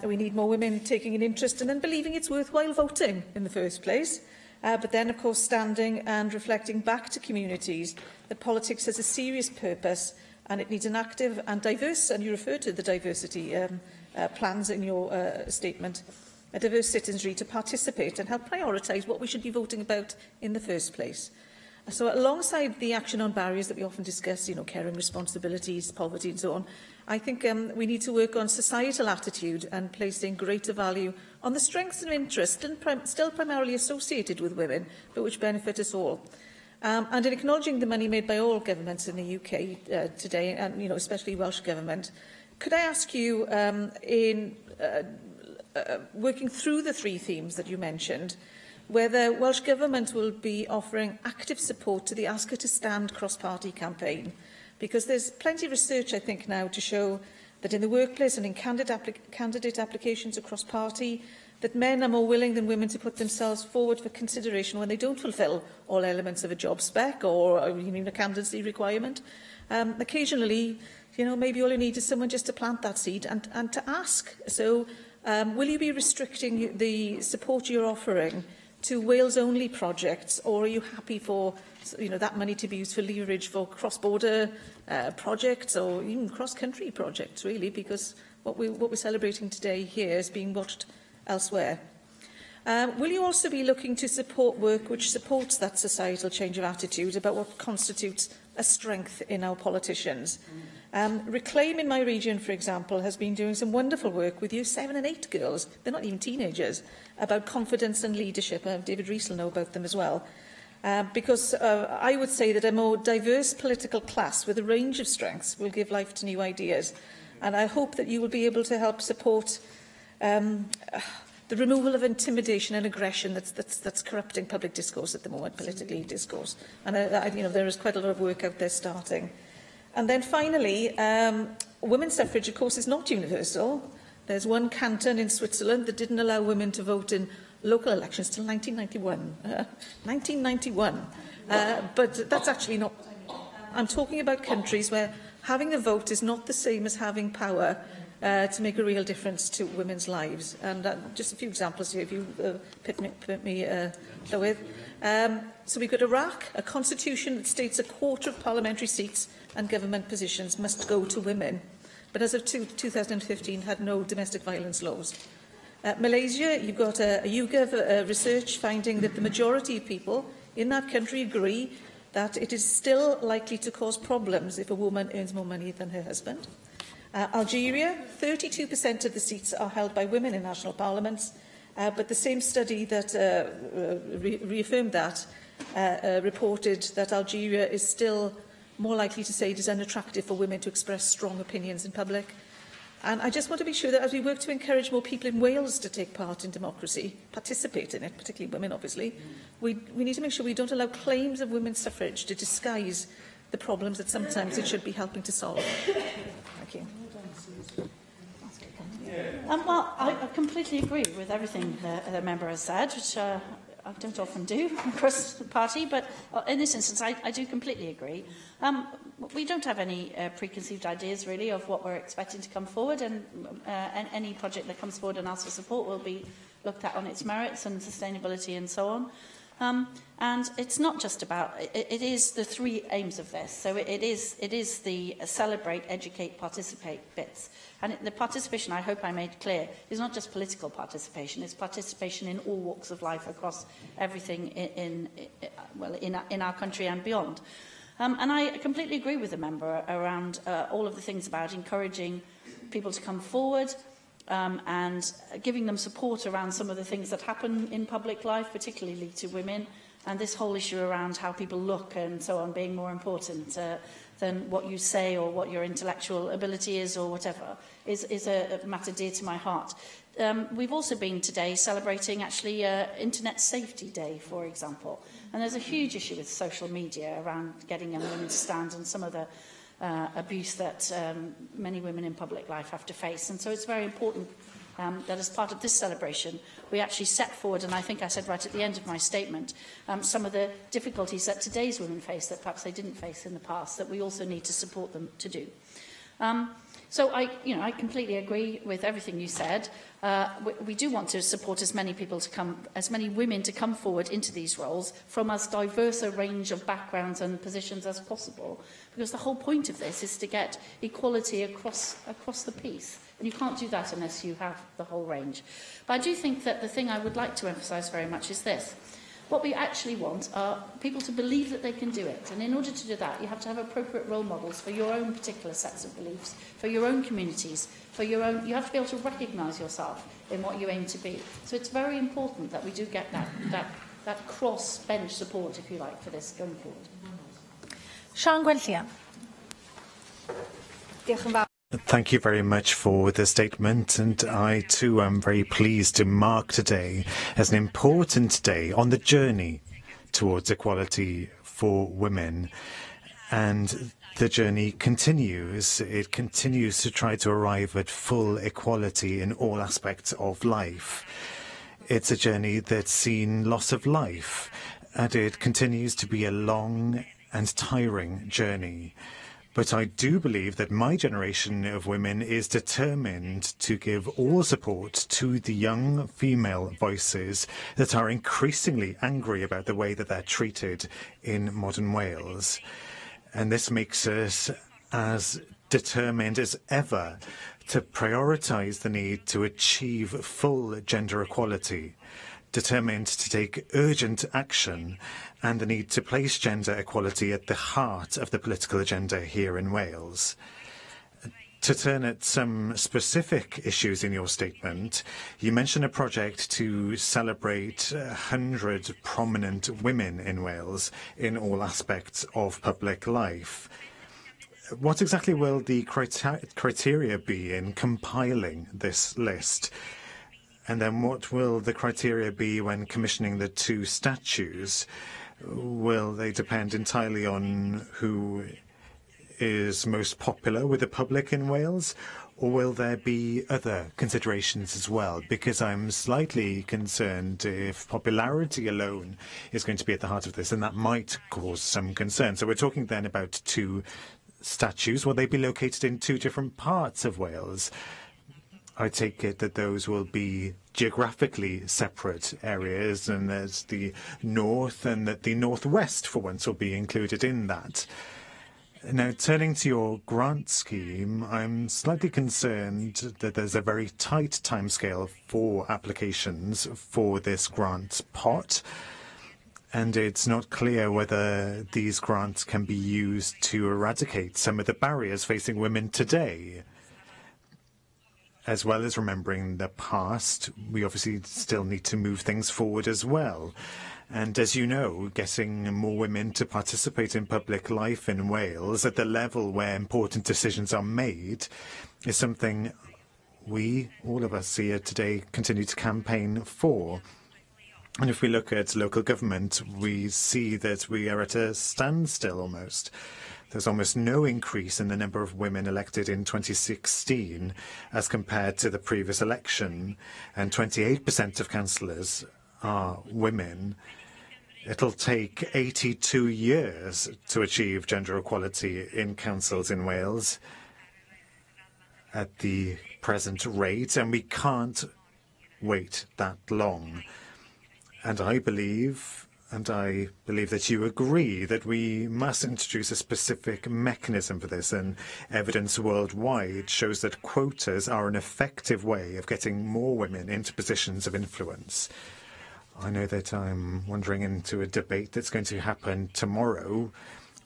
We need more women taking an interest and then believing it's worthwhile voting in the first place. But then, of course, standing and reflecting back to communities that politics has a serious purpose and it needs an active and diverse, and you referred to the diversity plans in your statement, a diverse citizenry to participate and help prioritise what we should be voting about in the first place. So alongside the action on barriers that we often discuss, caring responsibilities, poverty and so on, I think we need to work on societal attitude and placing greater value on the strengths and interests still primarily associated with women, but which benefit us all. And in acknowledging the money made by all governments in the UK today, and especially Welsh Government, could I ask you, in working through the three themes that you mentioned, whether Welsh Government will be offering active support to the Ask Her to Stand cross-party campaign, because there's plenty of research, I think, now to show that in the workplace and in candidate applications across party, that men are more willing than women to put themselves forward for consideration when they don't fulfil all elements of a job spec or a candidacy requirement. Occasionally, maybe all you need is someone just to plant that seed and to ask. So will you be restricting the support you're offering to Wales-only projects, or are you happy for that money to be used for leverage for cross-border projects or even cross-country projects, really, because what we're celebrating today here is being watched elsewhere. Will you also be looking to support work which supports that societal change of attitude about what constitutes a strength in our politicians? Reclaim in my region, for example, has been doing some wonderful work with Year 7 and 8 girls, they're not even teenagers, about confidence and leadership. David Rees will know about them as well. Because I would say that a more diverse political class with a range of strengths will give life to new ideas. and I hope that you will be able to help support the removal of intimidation and aggression that's corrupting public discourse at the moment, political discourse. And there is quite a lot of work out there starting. And then finally, women's suffrage, of course, is not universal. There's one canton in Switzerland that didn't allow women to vote in local elections till 1991. 1991. But that's actually not... I'm talking about countries where having the vote is not the same as having power to make a real difference to women's lives. And just a few examples here, if you permit me, Llywydd. So we've got Iraq, a constitution that states 1/4 of parliamentary seats and government positions must go to women, but as of 2015 had no domestic violence laws. Malaysia, you've got a YouGov research finding that the majority of people in that country agree that it is still likely to cause problems if a woman earns more money than her husband. Algeria, 32% of the seats are held by women in national parliaments, but the same study that reaffirmed that reported that Algeria is still more likely to say it is unattractive for women to express strong opinions in public. And I just want to be sure that as we work to encourage more people in Wales to take part in democracy, participate in it, particularly women obviously, we need to make sure we don't allow claims of women's suffrage to disguise the problems that sometimes it should be helping to solve. Thank you. Well, I completely agree with everything the member has said, which I don't often do across the party, but in this instance I do completely agree. We don't have any preconceived ideas really of what we're expecting to come forward, and any project that comes forward and asks for support will be looked at on its merits and sustainability and so on. And it's not just about, it is the three aims of this. So it is the celebrate, educate, participate bits. And the participation, I hope I made clear, is not just political participation, it's participation in all walks of life across everything in our country and beyond. And I completely agree with the member around all of the things about encouraging people to come forward, and giving them support around some of the things that happen in public life, particularly to women, and this whole issue around how people look and so on being more important than what you say or what your intellectual ability is or whatever is a matter dear to my heart. We've also been today celebrating actually Internet Safety Day, for example, and there's a huge issue with social media around getting young women to stand and some of the abuse that many women in public life have to face. And so it's very important that as part of this celebration, we actually set forward, and I think I said right at the end of my statement, some of the difficulties that today's women face that perhaps they didn't face in the past, that we also need to support them to do. So I completely agree with everything you said. We do want to support as many women to come forward into these roles from as diverse a range of backgrounds and positions as possible, because the whole point of this is to get equality across the piece. And you can't do that unless you have the whole range. But I do think that the thing I would like to emphasise very much is this. What we actually want are people to believe that they can do it. And in order to do that, you have to have appropriate role models for your own particular sets of beliefs, for your own communities, for your own... You have to be able to recognise yourself in what you aim to be. So it's very important that we do get that cross-bench support, if you like, for this going forward. Sian Gwenllian. Diolch yn fawr. Thank you very much for the statement, and I too am very pleased to mark today as an important day on the journey towards equality for women. And the journey continues. It continues to try to arrive at full equality in all aspects of life. It's a journey that's seen loss of life, and it continues to be a long and tiring journey. But I do believe that my generation of women is determined to give all support to the young female voices that are increasingly angry about the way that they're treated in modern Wales. And this makes us as determined as ever to prioritise the need to achieve full gender equality, determined to take urgent action, and the need to place gender equality at the heart of the political agenda here in Wales. To turn at some specific issues in your statement, you mention a project to celebrate 100 prominent women in Wales in all aspects of public life. what exactly will the criteria be in compiling this list? And then what will the criteria be when commissioning the 2 statues? Will they depend entirely on who is most popular with the public in Wales? Or will there be other considerations as well? Because I'm slightly concerned if popularity alone is going to be at the heart of this, and that might cause some concern. So we're talking then about 2 statues. Will they be located in 2 different parts of Wales? I take it that those will be geographically separate areas, and there's the north and that the northwest, for once, will be included in that. Now, turning to your grant scheme, I'm slightly concerned that there's a very tight timescale for applications for this grant pot, and it's not clear whether these grants can be used to eradicate some of the barriers facing women today. As well as remembering the past, we obviously still need to move things forward as well. And as you know, getting more women to participate in public life in Wales at the level where important decisions are made is something we, all of us here today, continue to campaign for. And if we look at local government, we see that we are at a standstill almost. There's almost no increase in the number of women elected in 2016 as compared to the previous election, and 28% of councillors are women. It'll take 82 years to achieve gender equality in councils in Wales at the present rate, and we can't wait that long. And I believe that you agree that we must introduce a specific mechanism for this, and evidence worldwide shows that quotas are an effective way of getting more women into positions of influence. I know that I'm wandering into a debate that's going to happen tomorrow,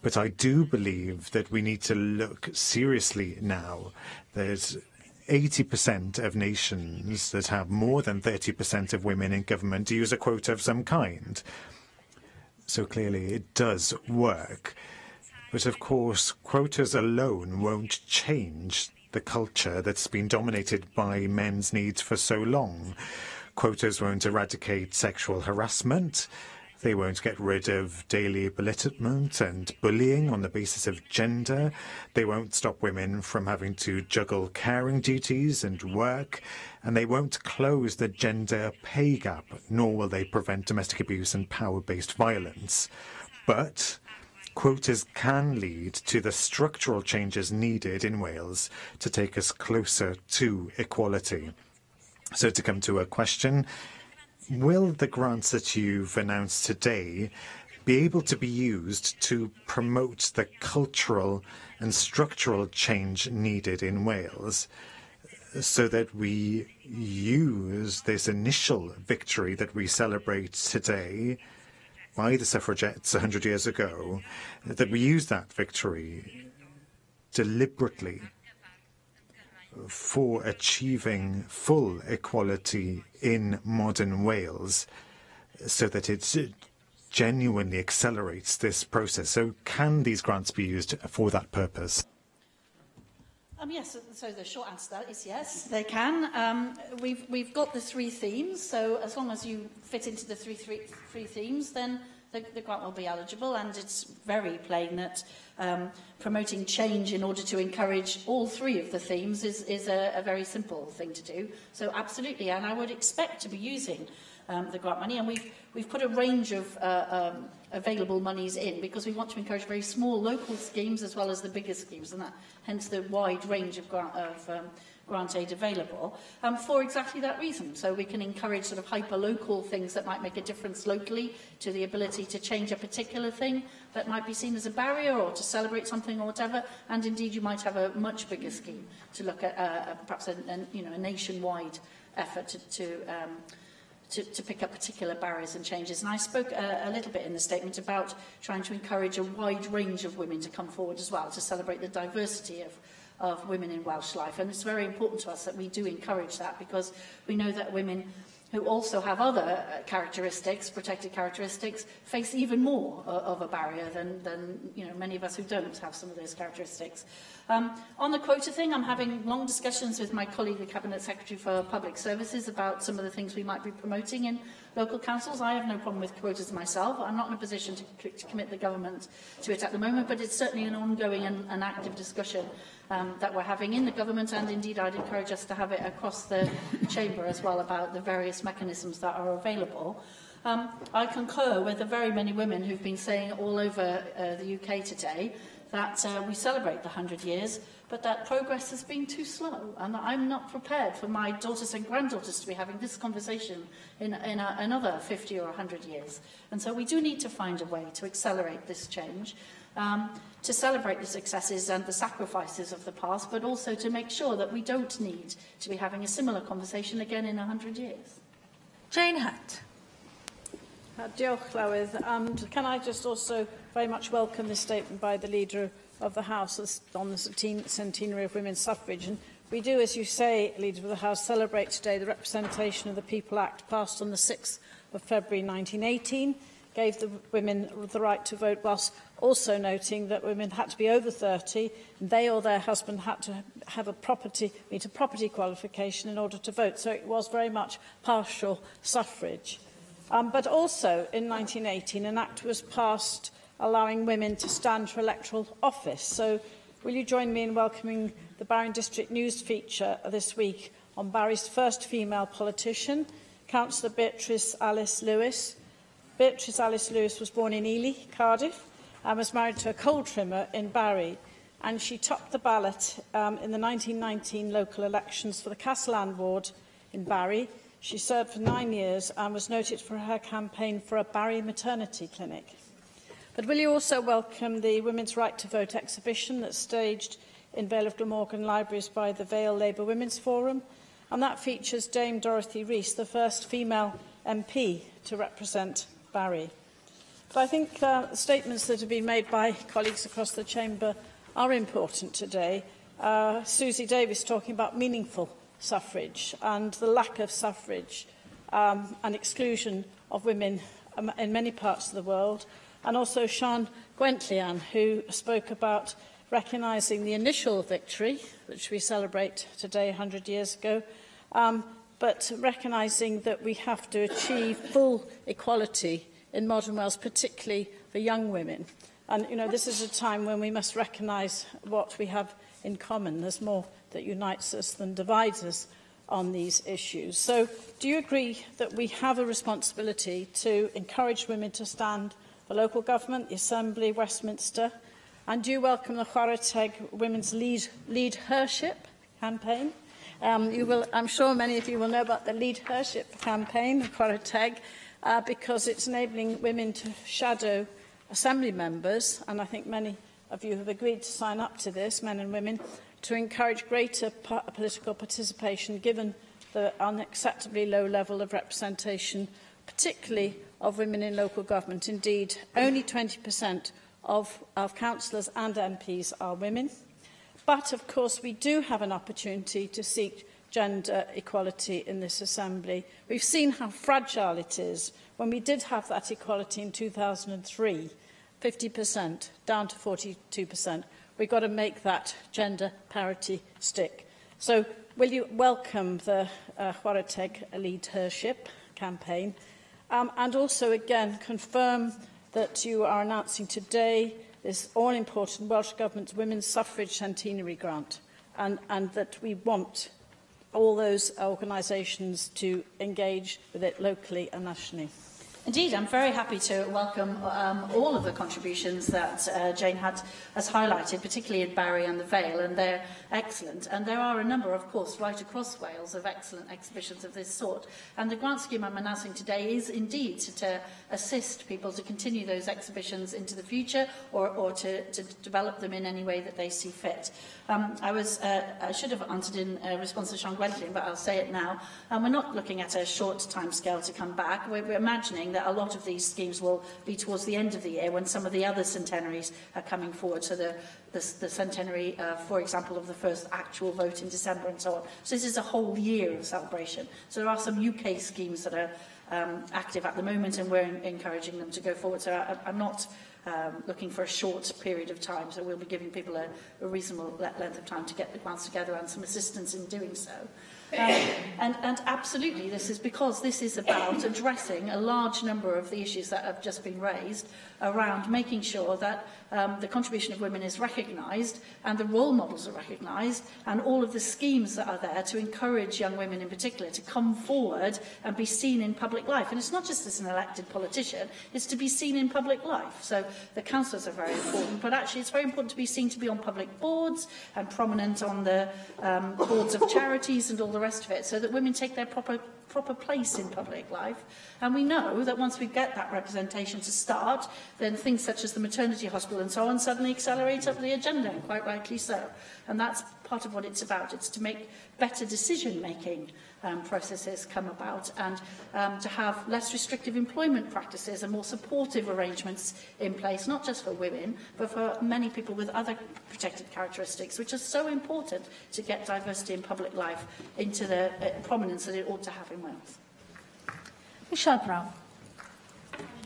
but I do believe that we need to look seriously now. There's 80% of nations that have more than 30% of women in government use a quota of some kind. So clearly it does work. But of course, quotas alone won't change the culture that's been dominated by men's needs for so long. Quotas won't eradicate sexual harassment. They won't get rid of daily belittlement and bullying on the basis of gender. They won't stop women from having to juggle caring duties and work. And they won't close the gender pay gap, nor will they prevent domestic abuse and power-based violence. But quotas can lead to the structural changes needed in Wales to take us closer to equality. So to come to a question, will the grants that you've announced today be able to be used to promote the cultural and structural change needed in Wales, so that we use this initial victory that we celebrate today by the suffragettes 100 years ago, that we use that victory deliberately for achieving full equality in modern Wales, so that it genuinely accelerates this process? So can these grants be used for that purpose? Yes, so the short answer to that is yes, they can. We've got the 3 themes, so as long as you fit into the three themes, then the grant will be eligible, and it's very plain that promoting change in order to encourage all 3 of the themes is a very simple thing to do. So absolutely, and I would expect to be using the grant money, and we've put a range of available monies in, because we want to encourage very small local schemes as well as the bigger schemes, and that hence the wide range of grant aid available for exactly that reason. So we can encourage sort of hyper-local things that might make a difference locally to the ability to change a particular thing that might be seen as a barrier, or to celebrate something or whatever. And indeed, you might have a much bigger scheme to look at perhaps a nationwide effort to pick up particular barriers and changes. And I spoke a little bit in the statement about trying to encourage a wide range of women to come forward as well, to celebrate the diversity of women in Welsh life. And it's very important to us that we do encourage that, because we know that women who also have other characteristics, protected characteristics, face even more of a barrier than many of us who don't have some of those characteristics. On the quota thing, I'm having long discussions with my colleague, the Cabinet Secretary for Public Services, about some of the things we might be promoting in local councils. I have no problem with quotas myself. I'm not in a position to commit the government to it at the moment, but it's certainly an ongoing and active discussion that we're having in the government, and indeed I'd encourage us to have it across the chamber as well about the various mechanisms that are available. I concur with the very many women who've been saying all over the UK today that we celebrate the 100 years, but that progress has been too slow, and I'm not prepared for my daughters and granddaughters to be having this conversation in another 50 or 100 years. And so we do need to find a way to accelerate this change, to celebrate the successes and the sacrifices of the past, but also to make sure that we don't need to be having a similar conversation again in 100 years. Jane Hunt. Diolch, Llywydd. And can I just also very much welcome this statement by the Leader of the House on the centenary of women's suffrage. And we do, as you say, Leader of the House, celebrate today the Representation of the People Act passed on the 6th of February 1918, gave the women the right to vote, whilst also noting that women had to be over 30, and they or their husband had to have meet a property qualification in order to vote. So it was very much partial suffrage. But also, in 1918, an act was passed allowing women to stand for electoral office. So will you join me in welcoming the Barring District News feature this week on Barry's first female politician, Councillor Beatrice Alice Lewis. Beatrice Alice Lewis was born in Ely, Cardiff, and was married to a coal trimmer in Barry. And she topped the ballot in the 1919 local elections for the Castellan ward in Barry. She served for 9 years and was noted for her campaign for a Barry maternity clinic. But will you also welcome the Women's Right to Vote exhibition that's staged in Vale of Glamorgan Libraries by the Vale Labour Women's Forum? And that features Dame Dorothy Rees, the first female MP to represent Barry. But I think statements that have been made by colleagues across the chamber are important today. Susie Davis talking about meaningful suffrage and the lack of suffrage and exclusion of women in many parts of the world, and also Sian Gwentlian, who spoke about recognising the initial victory, which we celebrate today 100 years ago, but recognising that we have to achieve full equality in modern Wales, particularly for young women. And, this is a time when we must recognise what we have in common. There's more that unites us than divides us on these issues. So, do you agree that we have a responsibility to encourage women to stand for local government, the Assembly, Westminster? And do you welcome the Chwarae Teg Women's Lead Hership campaign? I'm sure many of you will know about the Lead Hership campaign, the Chwarae Teg, because it's enabling women to shadow Assembly members, and I think many of you have agreed to sign up to this, men and women, to encourage greater political participation given the unacceptably low level of representation, particularly of women in local government. Indeed, only 20% of councillors and MPs are women. But, of course, we do have an opportunity to seek gender equality in this Assembly. We've seen how fragile it is. When we did have that equality in 2003, 50% down to 42%. We've got to make that gender parity stick. So will you welcome the Chwarae Teg Lead Hership campaign and also again confirm that you are announcing today this all-important Welsh Government's Women's Suffrage Centenary Grant and that we want all those organisations to engage with it locally and nationally? Indeed, I'm very happy to welcome all of the contributions that Jane has highlighted, particularly in Barry and the Vale, and they're excellent. And there are a number, of course, right across Wales of excellent exhibitions of this sort. And the grant scheme I'm announcing today is indeed to assist people to continue those exhibitions into the future or to develop them in any way that they see fit. I should have answered in response to Sian Gwentlian, but I'll say it now. We're not looking at a short timescale to come back. We're imagining that that a lot of these schemes will be towards the end of the year when some of the other centenaries are coming forward. So the centenary, for example, of the first actual vote in December and so on. So this is a whole year of celebration. So there are some UK schemes that are active at the moment, and we're encouraging them to go forward. So I'm not looking for a short period of time, so we'll be giving people a reasonable length of time to get the grants together and some assistance in doing so. And absolutely, this is because this is about addressing a large number of the issues that have just been raised around making sure that the contribution of women is recognised and the role models are recognised, and all of the schemes that are there to encourage young women in particular to come forward and be seen in public life. And it's not just as an elected politician, it's to be seen in public life. So the councillors are very important, but actually it's very important to be seen to be on public boards and prominent on the boards of charities and all the rest of it, so that women take their proper place in public life. And we know that once we get that representation to start, then things such as the maternity hospital and so on suddenly accelerate up the agenda, and quite rightly so. And that's part of what it's about. It's to make better decision-making processes come about, and to have less restrictive employment practices and more supportive arrangements in place, not just for women, but for many people with other protected characteristics, which are so important to get diversity in public life into the prominence that it ought to have in Wales. Michelle Brown.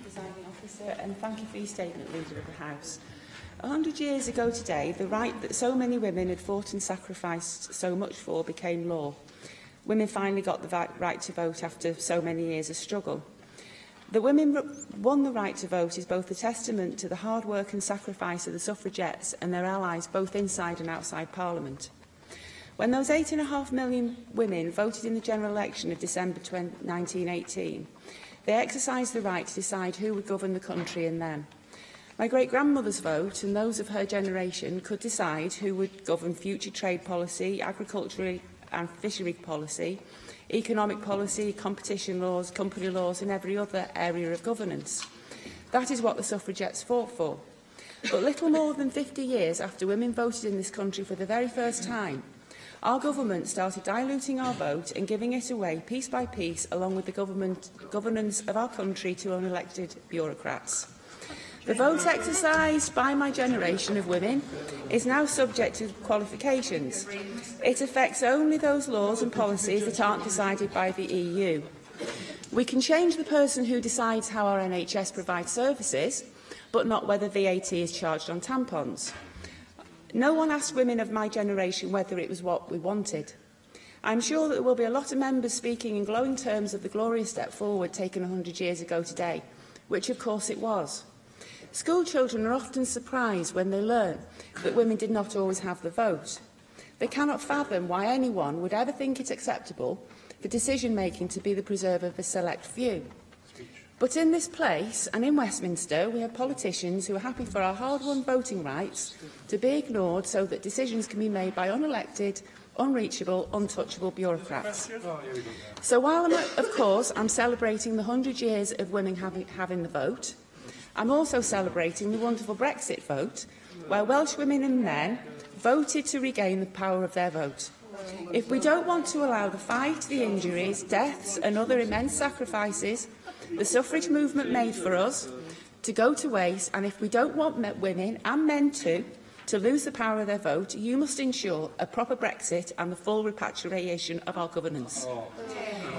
Presiding Officer, and thank you for your statement, Leader of the House. 100 years ago today, the right that so many women had fought and sacrificed so much for became law. Women finally got the right to vote after so many years of struggle. That women won the right to vote is both a testament to the hard work and sacrifice of the suffragettes and their allies both inside and outside Parliament. When those 8.5 million women voted in the general election of December 1918, they exercised the right to decide who would govern the country and them. My great-grandmother's vote and those of her generation could decide who would govern future trade policy, agricultural and fishery policy, economic policy, competition laws, company laws and every other area of governance. That is what the suffragettes fought for. But little more than 50 years after women voted in this country for the very first time, our government started diluting our vote and giving it away piece by piece, along with the governance of our country, to unelected bureaucrats. The vote exercised by my generation of women is now subject to qualifications. It affects only those laws and policies that aren't decided by the EU. We can change the person who decides how our NHS provides services, but not whether VAT is charged on tampons. No one asked women of my generation whether it was what we wanted. I'm sure that there will be a lot of members speaking in glowing terms of the glorious step forward taken 100 years ago today, which of course it was. School children are often surprised when they learn that women did not always have the vote. They cannot fathom why anyone would ever think it acceptable for decision-making to be the preserve of a select few. But in this place and in Westminster, we have politicians who are happy for our hard-won voting rights to be ignored so that decisions can be made by unelected, unreachable, untouchable bureaucrats. So while, of course, I'm celebrating the 100 years of women having the vote, I'm also celebrating the wonderful Brexit vote, where Welsh women and men voted to regain the power of their vote. If we don't want to allow the fight, the injuries, deaths and other immense sacrifices the suffrage movement made for us to go to waste, and if we don't want women and men to lose the power of their vote, you must ensure a proper Brexit and the full repatriation of our governance.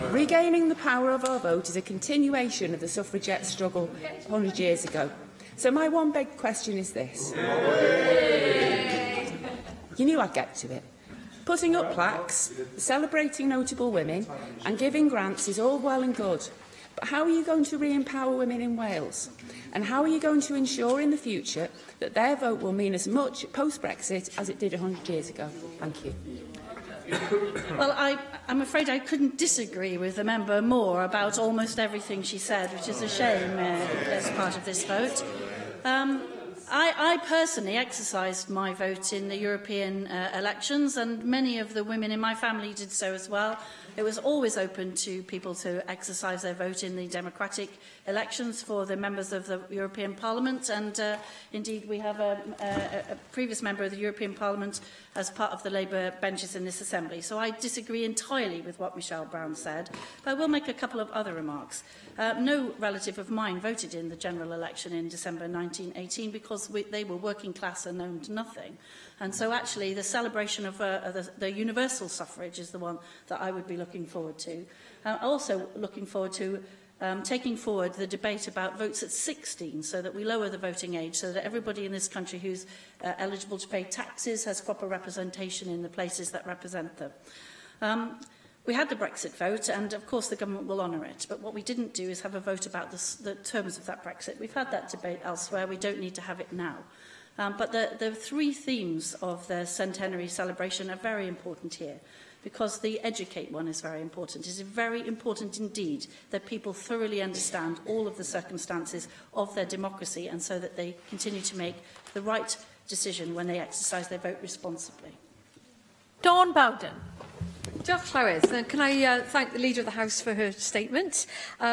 Regaining the power of our vote is a continuation of the suffragette struggle 100 years ago. So my one big question is this. You knew I'd get to it. Putting up plaques, celebrating notable women and giving grants is all well and good. But how are you going to re-empower women in Wales? And how are you going to ensure in the future that their vote will mean as much post-Brexit as it did 100 years ago? Thank you. Well, I'm afraid I couldn't disagree with the member more about almost everything she said, which is a shame as part of this vote. I personally exercised my vote in the European elections, and many of the women in my family did so as well. It was always open to people to exercise their vote in the democratic elections for the members of the European Parliament, and indeed we have a previous member of the European Parliament as part of the Labour benches in this Assembly. So I disagree entirely with what Michelle Brown said, but I will make a couple of other remarks. No relative of mine voted in the general election in December 1918 because they were working class and owned nothing. And so actually the celebration of the universal suffrage is the one that I would be looking forward to. Also looking forward to taking forward the debate about votes at 16 so that we lower the voting age so that everybody in this country who's eligible to pay taxes has proper representation in the places that represent them. We had the Brexit vote, and of course the government will honour it, but what we didn't do is have a vote about the terms of that Brexit. We've had that debate elsewhere, we don't need to have it now. But the three themes of the centenary celebration are very important here, because the educate one is very important. It is very important indeed that people thoroughly understand all of the circumstances of their democracy, and so that they continue to make the right decision when they exercise their vote responsibly. Dawn Bowden. Diolch Llywyd. Can I thank the Leader of the House for her statement,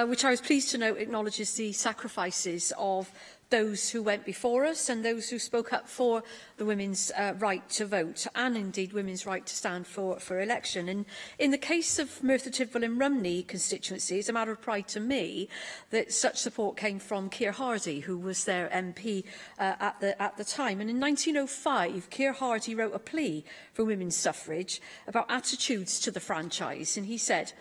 which I was pleased to note acknowledges the sacrifices of those who went before us and those who spoke up for the women's right to vote and indeed women's right to stand for election. And in the case of Merthyr Tydfil and Rumney constituency, it's a matter of pride to me that such support came from Keir Hardie, who was their MP at the time. And in 1905, Keir Hardie wrote a plea for women's suffrage about attitudes to the franchise, and he said,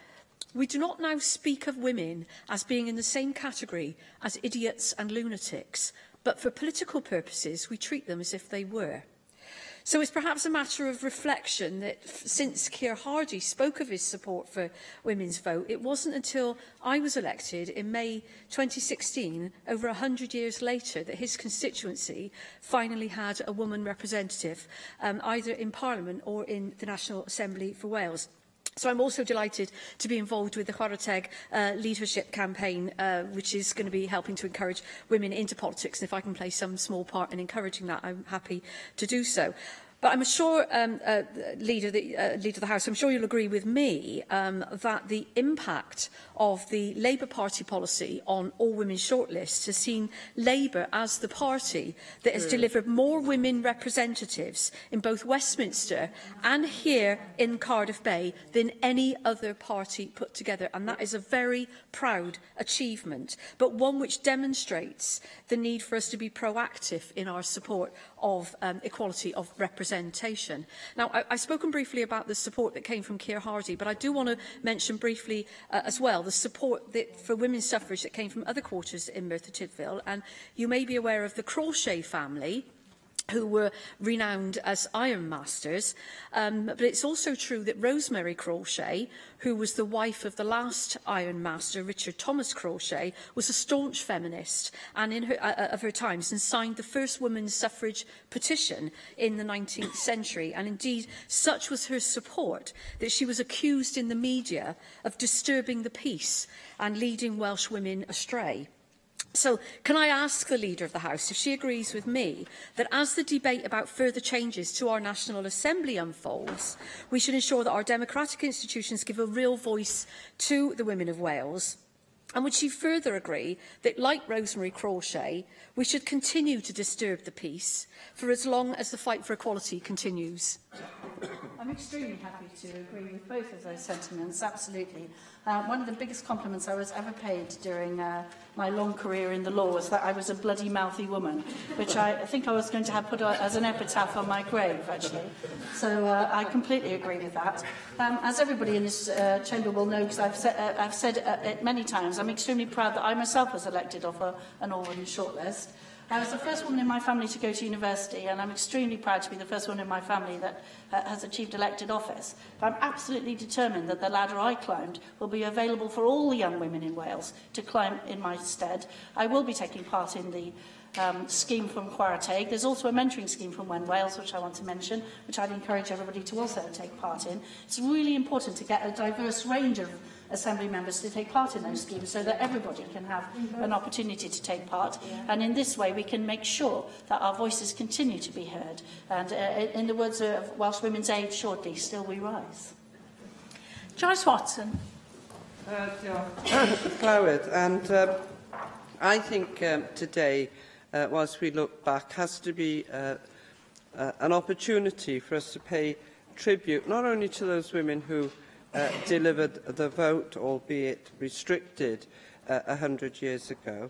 "We do not now speak of women as being in the same category as idiots and lunatics, but for political purposes we treat them as if they were." So it's perhaps a matter of reflection that since Keir Hardie spoke of his support for women's vote, it wasn't until I was elected in May 2016, over 100 years later, that his constituency finally had a woman representative, either in Parliament or in the National Assembly for Wales. So I'm also delighted to be involved with the Chwarae Teg leadership campaign, which is going to be helping to encourage women into politics. And if I can play some small part in encouraging that, I'm happy to do so. But I'm sure, Leader of the House, I'm sure you'll agree with me that the impact of the Labour Party policy on all women shortlists has seen Labour as the party that has delivered more women representatives in both Westminster and here in Cardiff Bay than any other party put together. And that is a very proud achievement, but one which demonstrates the need for us to be proactive in our support of equality of representation. Now, I've spoken briefly about the support that came from Keir Hardie, but I do want to mention briefly as well the support for women's suffrage that came from other quarters in Merthyr Tydfil. And you may be aware of the Crawshay family, who were renowned as ironmasters, but it's also true that Rosemary Crawshay, who was the wife of the last ironmaster, Richard Thomas Crawshay, was a staunch feminist and of her times, and signed the first women's suffrage petition in the 19th century. And indeed, such was her support that she was accused in the media of disturbing the peace and leading Welsh women astray. So, can I ask the Leader of the House if she agrees with me that as the debate about further changes to our National Assembly unfolds, we should ensure that our democratic institutions give a real voice to the women of Wales? And would she further agree that, like Rosemary Crawshay, we should continue to disturb the peace for as long as the fight for equality continues? I'm extremely happy to agree with both of those sentiments, absolutely. One of the biggest compliments I was ever paid during my long career in the law was that I was a bloody mouthy woman, which I think I was going to have put as an epitaph on my grave, actually. So I completely agree with that. As everybody in this chamber will know, because I've said it many times, I'm extremely proud that I myself was elected off an all-women shortlist. I was the first woman in my family to go to university, and I'm extremely proud to be the first one in my family that has achieved elected office. But I'm absolutely determined that the ladder I climbed will be available for all the young women in Wales to climb in my stead. I will be taking part in the scheme from Chwarae Teg. There's also a mentoring scheme from Wen Wales, which I want to mention, which I'd encourage everybody to also take part in. It's really important to get a diverse range of Assembly members to take part in those schemes so that everybody can have an opportunity to take part. And in this way, we can make sure that our voices continue to be heard. And in the words of Welsh Women's Aid, shortly, still we rise. Joyce Watson. Clywed, and I think today, whilst we look back, has to be an opportunity for us to pay tribute not only to those women who delivered the vote, albeit restricted 100 years ago,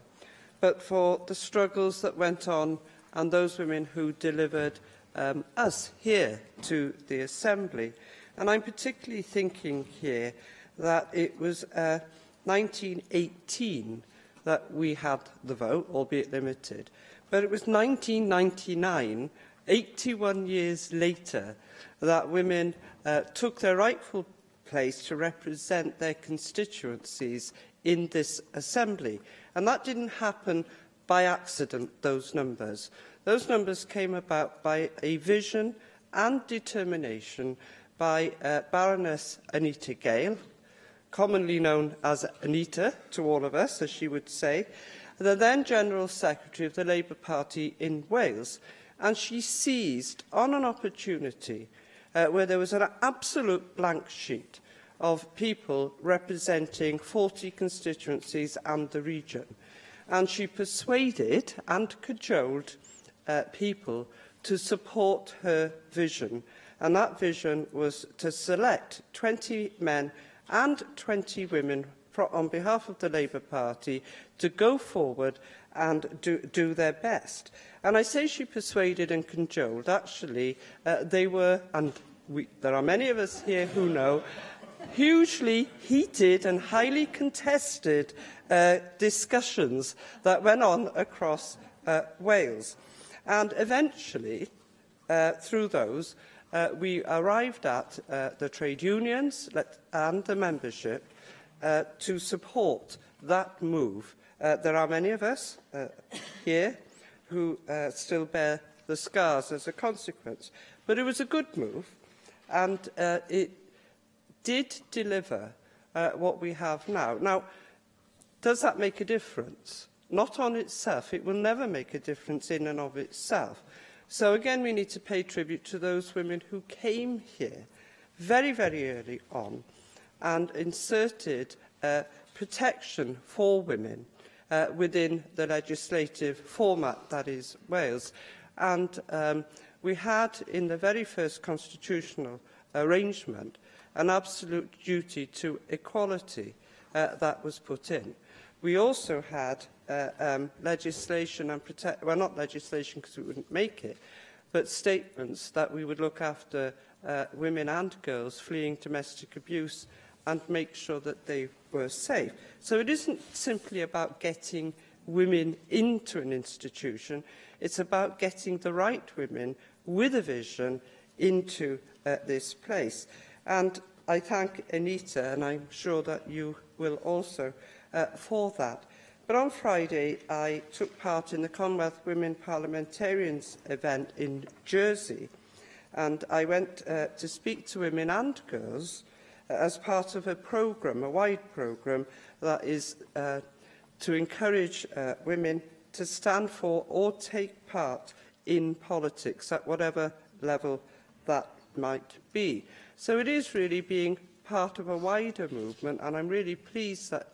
but for the struggles that went on and those women who delivered us here to the Assembly. And I'm particularly thinking here that it was 1918 that we had the vote, albeit limited, but it was 1999, 81 years later, that women took their rightful place to represent their constituencies in this Assembly. And that didn't happen by accident, those numbers. Those numbers came about by a vision and determination by Baroness Anita Gale, commonly known as Anita to all of us, as she would say, the then General Secretary of the Labour Party in Wales. And she seized on an opportunity where there was an absolute blank sheet of people representing 40 constituencies and the region. And she persuaded and cajoled people to support her vision. And that vision was to select 20 men and 20 women on behalf of the Labour Party to go forward and do their best. And I say she persuaded and cajoled. Actually, they were, and there are many of us here who know, hugely heated and highly contested discussions that went on across Wales. And eventually, through those, we arrived at the trade unions and the membership to support that move. There are many of us here who still bear the scars as a consequence. But it was a good move, and it did deliver what we have now. Now, does that make a difference? Not on itself. It will never make a difference in and of itself. So again, we need to pay tribute to those women who came here very, very early on and inserted protection for women within the legislative format that is Wales. And we had, in the very first constitutional arrangement, an absolute duty to equality that was put in. We also had legislation and well, not legislation because we wouldn't make it, but statements that we would look after women and girls fleeing domestic abuse and make sure that they were safe. So it isn't simply about getting women into an institution, it's about getting the right women with a vision into this place. And I thank Anita, and I'm sure that you will also, for that. But on Friday, I took part in the Commonwealth Women Parliamentarians event in Jersey, and I went to speak to women and girls as part of a programme, a wide programme, that is to encourage women to stand for or take part in politics at whatever level that might be. So it is really being part of a wider movement, and I'm really pleased that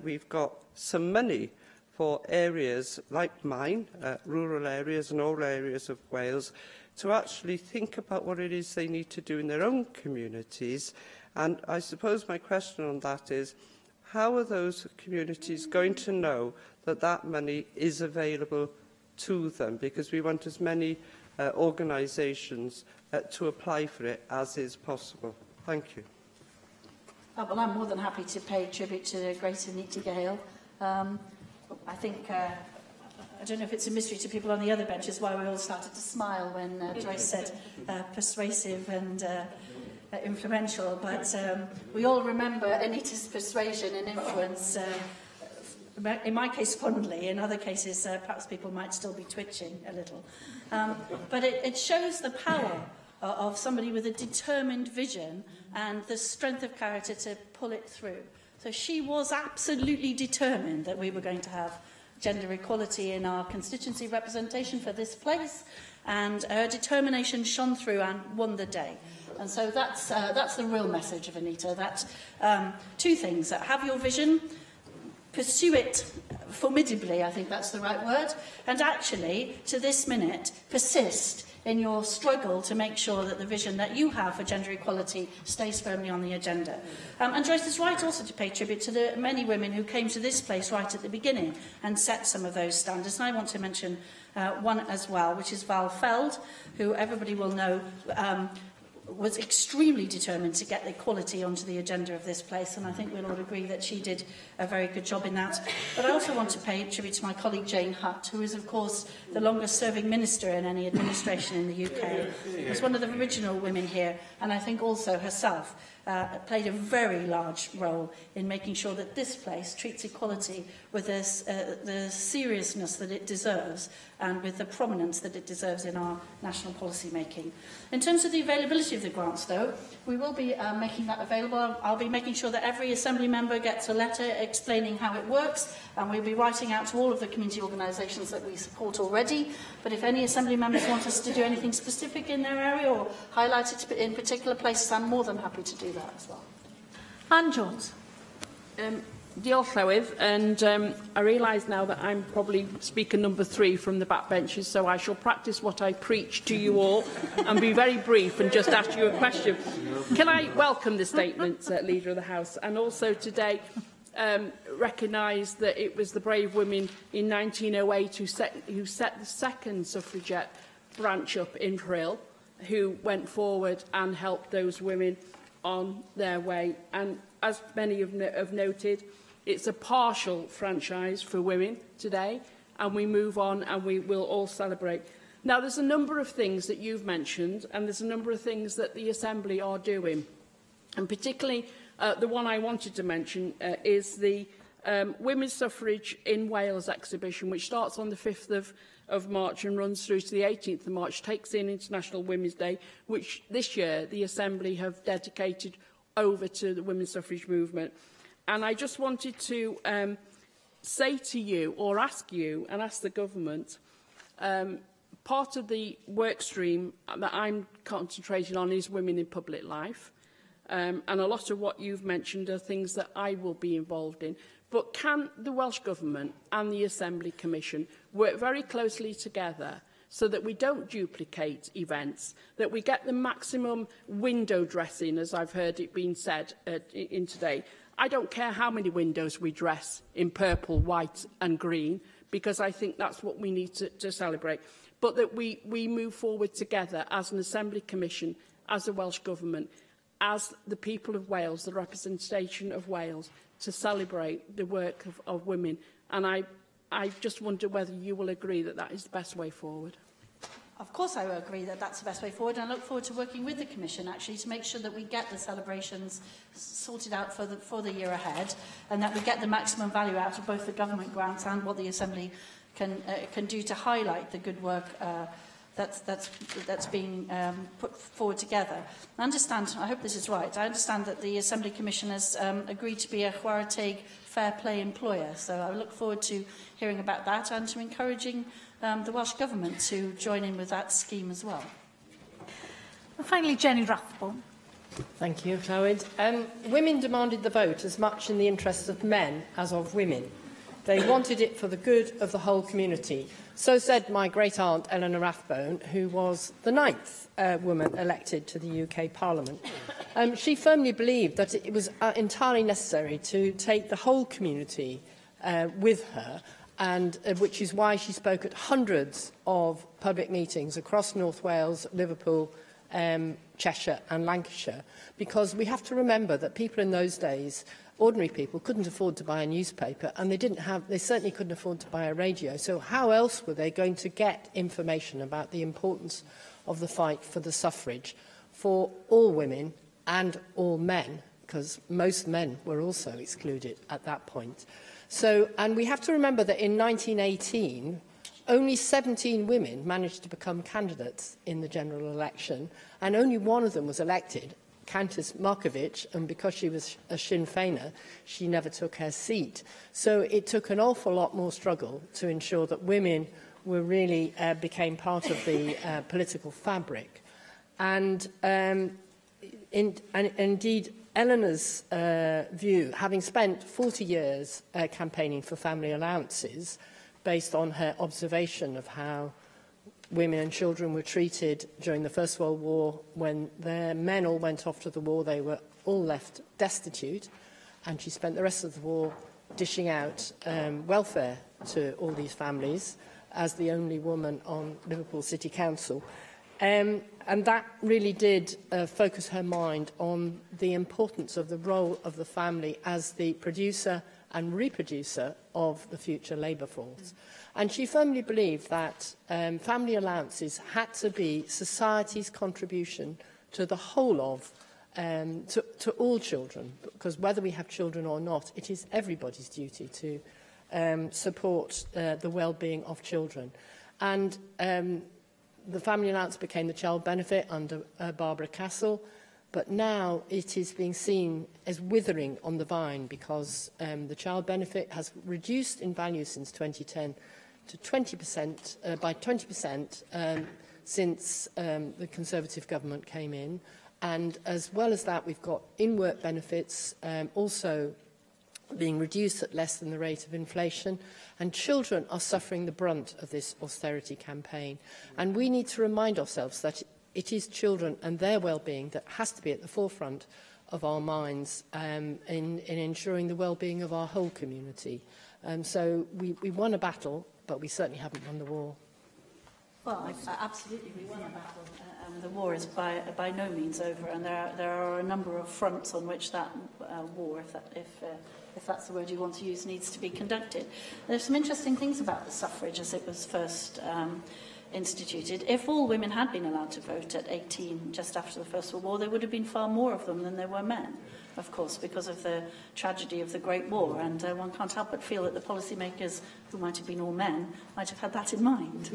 we've got some money for areas like mine, rural areas and all areas of Wales, to actually think about what it is they need to do in their own communities. And I suppose my question on that is, how are those communities going to know that that money is available to them? Because we want as many organisations to apply for it as is possible. Thank you. Well, I'm more than happy to pay tribute to Great Anita Gale. I think, I don't know if it's a mystery to people on the other benches why we all started to smile when Joyce said persuasive and influential, but we all remember Anita's persuasion and influence, in my case fondly, in other cases perhaps people might still be twitching a little. But it shows the power of somebody with a determined vision and the strength of character to pull it through. So she was absolutely determined that we were going to have gender equality in our constituency representation for this place, and her determination shone through and won the day. And so that's the real message of Anita, that two things, that have your vision, pursue it formidably, I think that's the right word, and actually, to this minute, persist in your struggle to make sure that the vision that you have for gender equality stays firmly on the agenda. And Joyce is right also to pay tribute to the many women who came to this place right at the beginning and set some of those standards. And I want to mention one as well, which is Val Feld, who everybody will know was extremely determined to get equality onto the agenda of this place, and I think we'll all agree that she did a very good job in that. But I also want to pay tribute to my colleague Jane Hutt, who is, of course, the longest-serving minister in any administration in the UK. Was one of the original women here, and I think also herself played a very large role in making sure that this place treats equality with the seriousness that it deserves and with the prominence that it deserves in our national policy making. In terms of the availability of the grants, though, we will be making that available. I'll be making sure that every Assembly member gets a letter explaining how it works, and we'll be writing out to all of the community organisations that we support already. But if any Assembly members want us to do anything specific in their area or highlight it in particular places, I'm more than happy to do that as well. Anne Jones. Diolch Llywydd, and I realise now that I'm probably speaker number 3 from the backbenches, so I shall practice what I preach to you all and be very brief and just ask you a question. Can I welcome the statement, Leader of the House, and also today recognise that it was the brave women in 1908 who set the second suffragette branch up in Frill, who went forward and helped those women on their way. And as many have noted, it's a partial franchise for women today, and we move on and we will all celebrate. Now, there's a number of things that you've mentioned, and there's a number of things that the Assembly are doing. And particularly, the one I wanted to mention is the Women's Suffrage in Wales exhibition, which starts on the 5th of March and runs through to the 18th of March, takes in International Women's Day, which this year the Assembly have dedicated over to the women's suffrage movement. And I just wanted to say to you, or ask you, and ask the government, part of the work stream that I'm concentrating on is women in public life. And a lot of what you've mentioned are things that I will be involved in. But can the Welsh Government and the Assembly Commission work very closely together so that we don't duplicate events, that we get the maximum window dressing, as I've heard it being said in today? I don't care how many windows we dress in purple, white and green, because I think that's what we need to celebrate. But that we move forward together as an Assembly Commission, as the Welsh Government, as the people of Wales, the representation of Wales, to celebrate the work of women. And I just wonder whether you will agree that that is the best way forward. Of course I will agree that that's the best way forward, and I look forward to working with the Commission actually to make sure that we get the celebrations sorted out for the year ahead, and that we get the maximum value out of both the government grants and what the Assembly can do to highlight the good work that's being put forward together. I understand, I hope this is right, I understand that the Assembly Commission has agreed to be a Chwarae Teg fair play employer, so I look forward to hearing about that and to encouraging the Welsh Government to join in with that scheme as well. And finally, Jenny Rathbone. Thank you, Clywyd. Women demanded the vote as much in the interests of men as of women. They wanted it for the good of the whole community. So said my great-aunt Eleanor Rathbone, who was the 9th woman elected to the UK Parliament. She firmly believed that it was entirely necessary to take the whole community with her, and which is why she spoke at hundreds of public meetings across North Wales, Liverpool, Cheshire and Lancashire, because we have to remember that people in those days, ordinary people, couldn't afford to buy a newspaper, and they certainly couldn't afford to buy a radio. So how else were they going to get information about the importance of the fight for the suffrage for all women and all men, because most men were also excluded at that point. So, and we have to remember that in 1918, only 17 women managed to become candidates in the general election, and only one of them was elected, Countess Markovic, and because she was a Sinn Féiner, she never took her seat. So it took an awful lot more struggle to ensure that women were really became part of the political fabric. And indeed, Eleanor's view, having spent 40 years campaigning for family allowances, based on her observation of how women and children were treated during the First World War. When their men all went off to the war, they were all left destitute, and she spent the rest of the war dishing out welfare to all these families as the only woman on Liverpool City Council. And that really did focus her mind on the importance of the role of the family as the producer and reproducer of the future labour force. And she firmly believed that family allowances had to be society's contribution to the whole of, to all children, because whether we have children or not, it is everybody's duty to support the well-being of children. And the family allowance became the child benefit under Barbara Castle, but now it is being seen as withering on the vine because the child benefit has reduced in value since 2010 to 20%, by 20% since the Conservative government came in. And as well as that, we've got in-work benefits also being reduced at less than the rate of inflation, and children are suffering the brunt of this austerity campaign. And we need to remind ourselves that it is children and their well-being that has to be at the forefront of our minds in ensuring the well-being of our whole community. So we won a battle, but we certainly haven't won the war. Well, absolutely, we won a battle, and the war is by no means over, and there are a number of fronts on which that war, if that's the word you want to use, needs to be conducted. There's some interesting things about the suffrage as it was first instituted. If all women had been allowed to vote at 18 just after the First World War, there would have been far more of them than there were men, of course, because of the tragedy of the Great War. And one can't help but feel that the policymakers, who might have been all men, might have had that in mind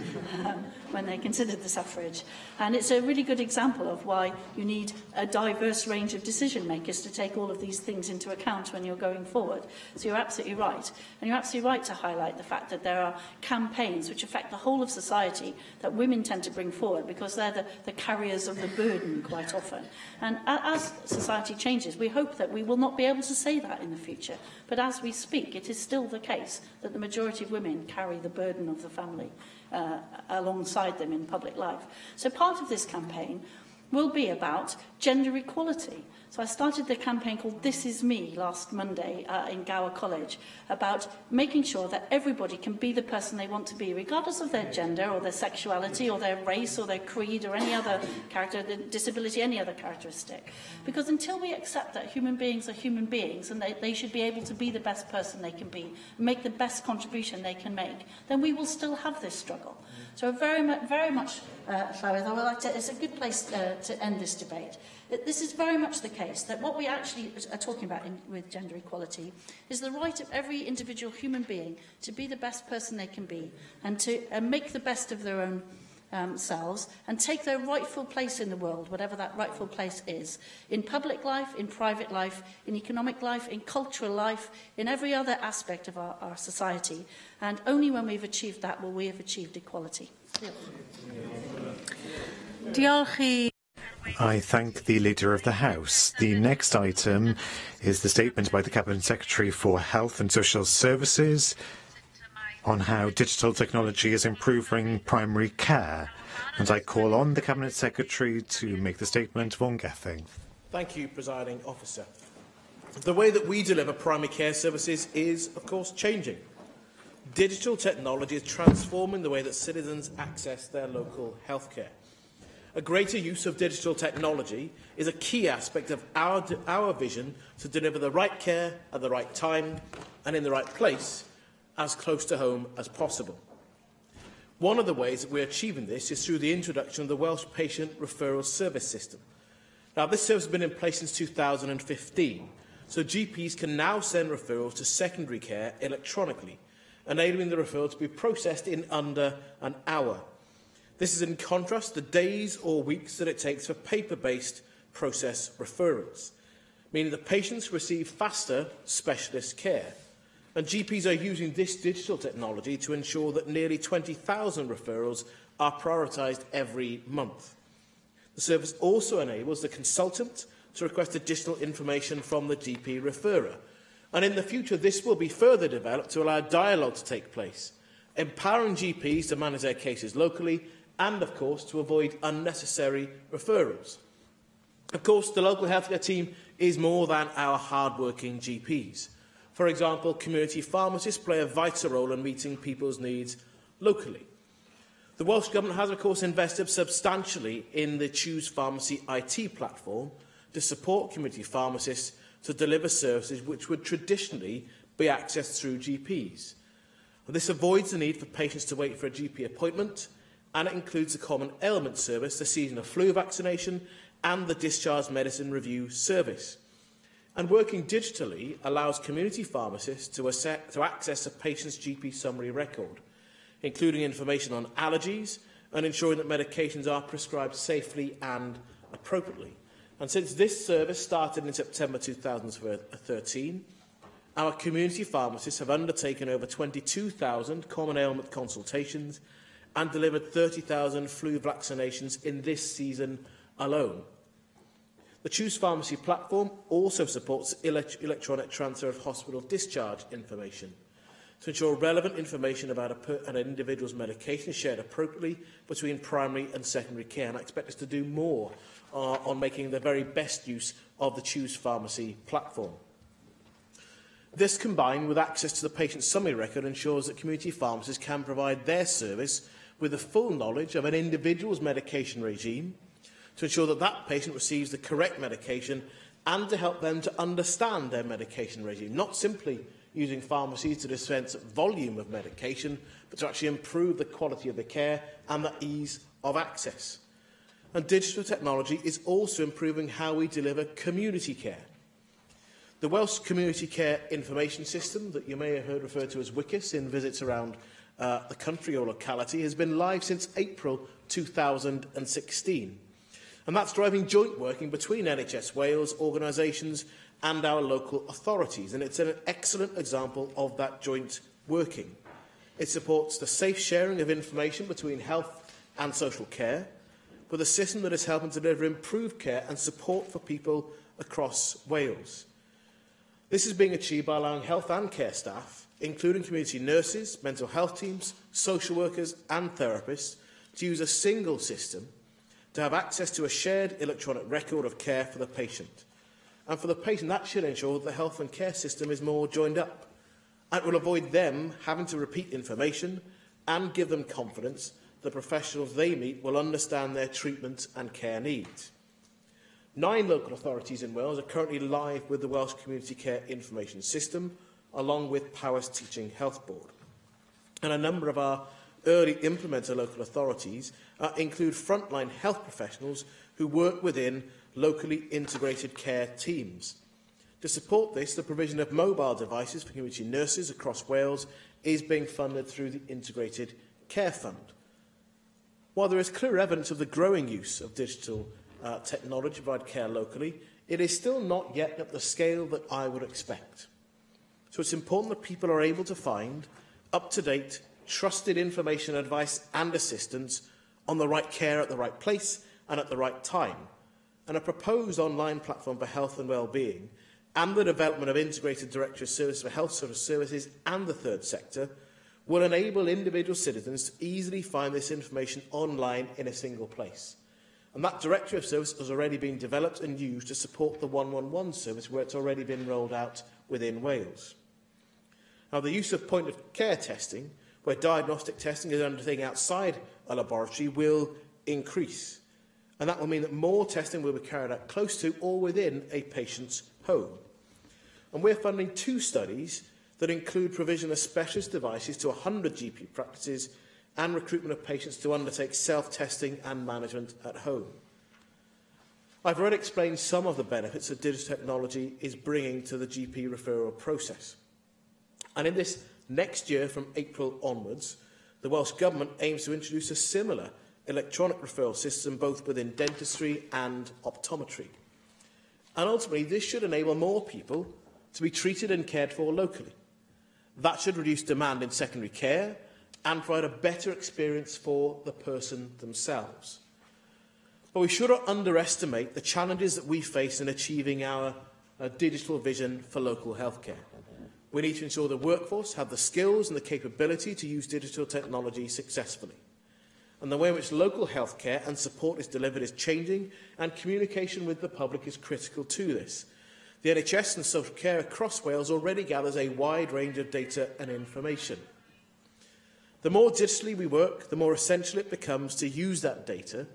when they considered the suffrage. And it's a really good example of why you need a diverse range of decision makers to take all of these things into account when you're going forward. So you're absolutely right. And you're absolutely right to highlight the fact that there are campaigns which affect the whole of society that women tend to bring forward because they're the carriers of the burden quite often. And as society changes, we hope that we will not be able to say that in the future. But as we speak, it is still the case that the majority of women carry the burden of the family alongside them in public life. So part of this campaign will be about gender equality. So I started the campaign called This Is Me last Monday in Gower College, about making sure that everybody can be the person they want to be, regardless of their gender or their sexuality or their race or their creed or any other character, disability, any other characteristic. Because until we accept that human beings are human beings and they should be able to be the best person they can be, make the best contribution they can make, then we will still have this struggle. So very much, Llywydd, I would like to, it's a good place to end this debate. This is very much the case, that what we actually are talking about with gender equality is the right of every individual human being to be the best person they can be and to make the best of their own selves and take their rightful place in the world, whatever that rightful place is, in public life, in private life, in economic life, in cultural life, in every other aspect of our society. And only when we've achieved that will we have achieved equality. Diolch. I thank the Leader of the House. The next item is the statement by the Cabinet Secretary for Health and Social Services on how digital technology is improving primary care. And I call on the Cabinet Secretary to make the statement. Vaughan Gething. Thank you, Presiding Officer. The way that we deliver primary care services is, of course, changing. Digital technology is transforming the way that citizens access their local healthcare. A greater use of digital technology is a key aspect of our vision to deliver the right care at the right time and in the right place, as close to home as possible. One of the ways that we're achieving this is through the introduction of the Welsh Patient Referral Service System. Now, this service has been in place since 2015, so GPs can now send referrals to secondary care electronically, enabling the referral to be processed in under an hour. This is in contrast to the days or weeks that it takes for paper-based process referrals, meaning that patients receive faster specialist care. And GPs are using this digital technology to ensure that nearly 20,000 referrals are prioritised every month. The service also enables the consultant to request additional information from the GP referrer. And in the future, this will be further developed to allow dialogue to take place, empowering GPs to manage their cases locally and, of course, to avoid unnecessary referrals. Of course, the local healthcare team is more than our hard-working GPs. For example, community pharmacists play a vital role in meeting people's needs locally. The Welsh Government has, of course, invested substantially in the Choose Pharmacy IT platform to support community pharmacists to deliver services which would traditionally be accessed through GPs. This avoids the need for patients to wait for a GP appointment, and it includes the Common Ailment Service, the seasonal flu vaccination, and the Discharge Medicine Review Service. And working digitally allows community pharmacists to access a patient's GP summary record, including information on allergies and ensuring that medications are prescribed safely and appropriately. And since this service started in September 2013, our community pharmacists have undertaken over 22,000 common ailment consultations and delivered 30,000 flu vaccinations in this season alone. The Choose Pharmacy platform also supports electronic transfer of hospital discharge information to ensure relevant information about an individual's medication is shared appropriately between primary and secondary care. And I expect us to do more on making the very best use of the Choose Pharmacy platform. This, combined with access to the patient summary record, ensures that community pharmacists can provide their service with the full knowledge of an individual's medication regime to ensure that that patient receives the correct medication and to help them to understand their medication regime, not simply using pharmacies to dispense volume of medication, but to actually improve the quality of the care and the ease of access. And digital technology is also improving how we deliver community care. The Welsh Community Care Information System, that you may have heard referred to as WCIS in visits around the country or locality, has been live since April 2016. And that's driving joint working between NHS Wales organisations and our local authorities. And it's an excellent example of that joint working. It supports the safe sharing of information between health and social care, with a system that is helping to deliver improved care and support for people across Wales. This is being achieved by allowing health and care staff, including community nurses, mental health teams, social workers and therapists, to use a single system to have access to a shared electronic record of care for the patient. And for the patient, that should ensure that the health and care system is more joined up. And it will avoid them having to repeat information and give them confidence the professionals they meet will understand their treatment and care needs. 9 local authorities in Wales are currently live with the Welsh Community Care Information System, along with Powys Teaching Health Board. And a number of our early implementer local authorities include frontline health professionals who work within locally integrated care teams. To support this, the provision of mobile devices for community nurses across Wales is being funded through the Integrated Care Fund. While there is clear evidence of the growing use of digital technology to provide care locally, it is still not yet at the scale that I would expect. So it's important that people are able to find up-to-date, trusted information, advice and assistance on the right care at the right place and at the right time. And a proposed online platform for health and well-being and the development of integrated directory of services for health services and the third sector will enable individual citizens to easily find this information online in a single place. And that directory of service has already been developed and used to support the 111 service, where it's already been rolled out within Wales. Now, the use of point-of-care testing, where diagnostic testing is undertaken outside a laboratory, will increase. And that will mean that more testing will be carried out close to or within a patient's home. And we're funding 2 studies that include provision of specialist devices to 100 GP practices and recruitment of patients to undertake self-testing and management at home. I've already explained some of the benefits that digital technology is bringing to the GP referral process. And in this next year, from April onwards, the Welsh Government aims to introduce a similar electronic referral system both within dentistry and optometry. And ultimately, this should enable more people to be treated and cared for locally. That should reduce demand in secondary care and provide a better experience for the person themselves. but we should not underestimate the challenges that we face in achieving our digital vision for local healthcare. We need to ensure the workforce have the skills and the capability to use digital technology successfully. And the way in which local healthcare and support is delivered is changing, and communication with the public is critical to this. The NHS and social care across Wales already gathers a wide range of data and information. The more digitally we work, the more essential it becomes to use that data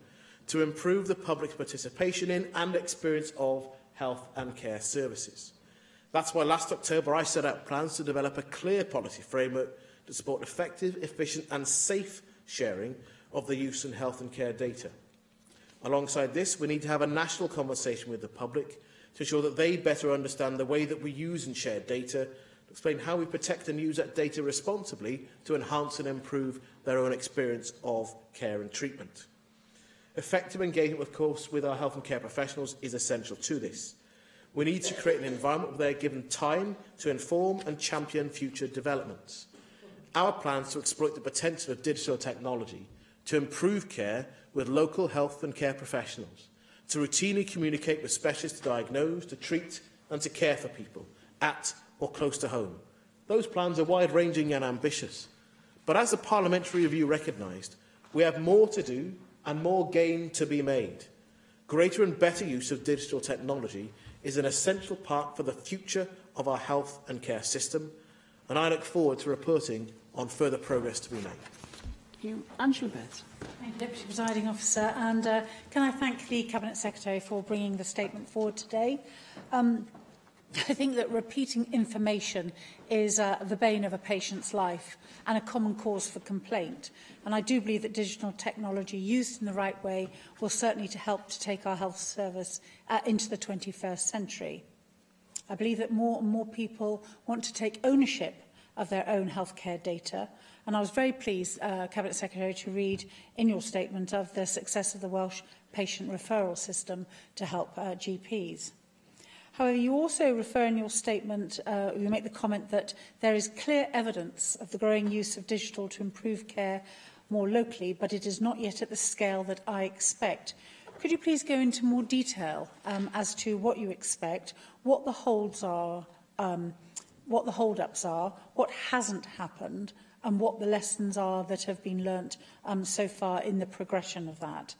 to improve the public's participation in and experience of health and care services. That's why last October I set out plans to develop a clear policy framework to support effective, efficient and safe sharing of the use in health and care data. Alongside this, we need to have a national conversation with the public to ensure that they better understand the way that we use and share data, to explain how we protect and use that data responsibly to enhance and improve their own experience of care and treatment. Effective engagement, of course, with our health and care professionals is essential to this. We need to create an environment where they are given time to inform and champion future developments. Our plans to exploit the potential of digital technology to improve care with local health and care professionals, to routinely communicate with specialists to diagnose, to treat and to care for people at or close to home. Those plans are wide-ranging and ambitious. But as the Parliamentary Review recognised, we have more to do and more gain to be made. Greater and better use of digital technology is an essential part for the future of our health and care system, and I look forward to reporting on further progress to be made. Thank you. Angela Beth. Thank you, Deputy Presiding Officer. And can I thank the Cabinet Secretary for bringing the statement forward today. I think that repeating information is the bane of a patient's life and a common cause for complaint. And I do believe that digital technology used in the right way will certainly help to take our health service into the 21st century. I believe that more and more people want to take ownership of their own healthcare data. And I was very pleased, Cabinet Secretary, to read in your statement of the success of the Welsh patient referral system to help GPs. However, you also refer in your statement, you make the comment that there is clear evidence of the growing use of digital to improve care more locally, but it is not yet at the scale that I expect. Could you please go into more detail as to what you expect, what the holds are, what the hold-ups are, what hasn't happened, and what the lessons are that have been learnt so far in the progression of that?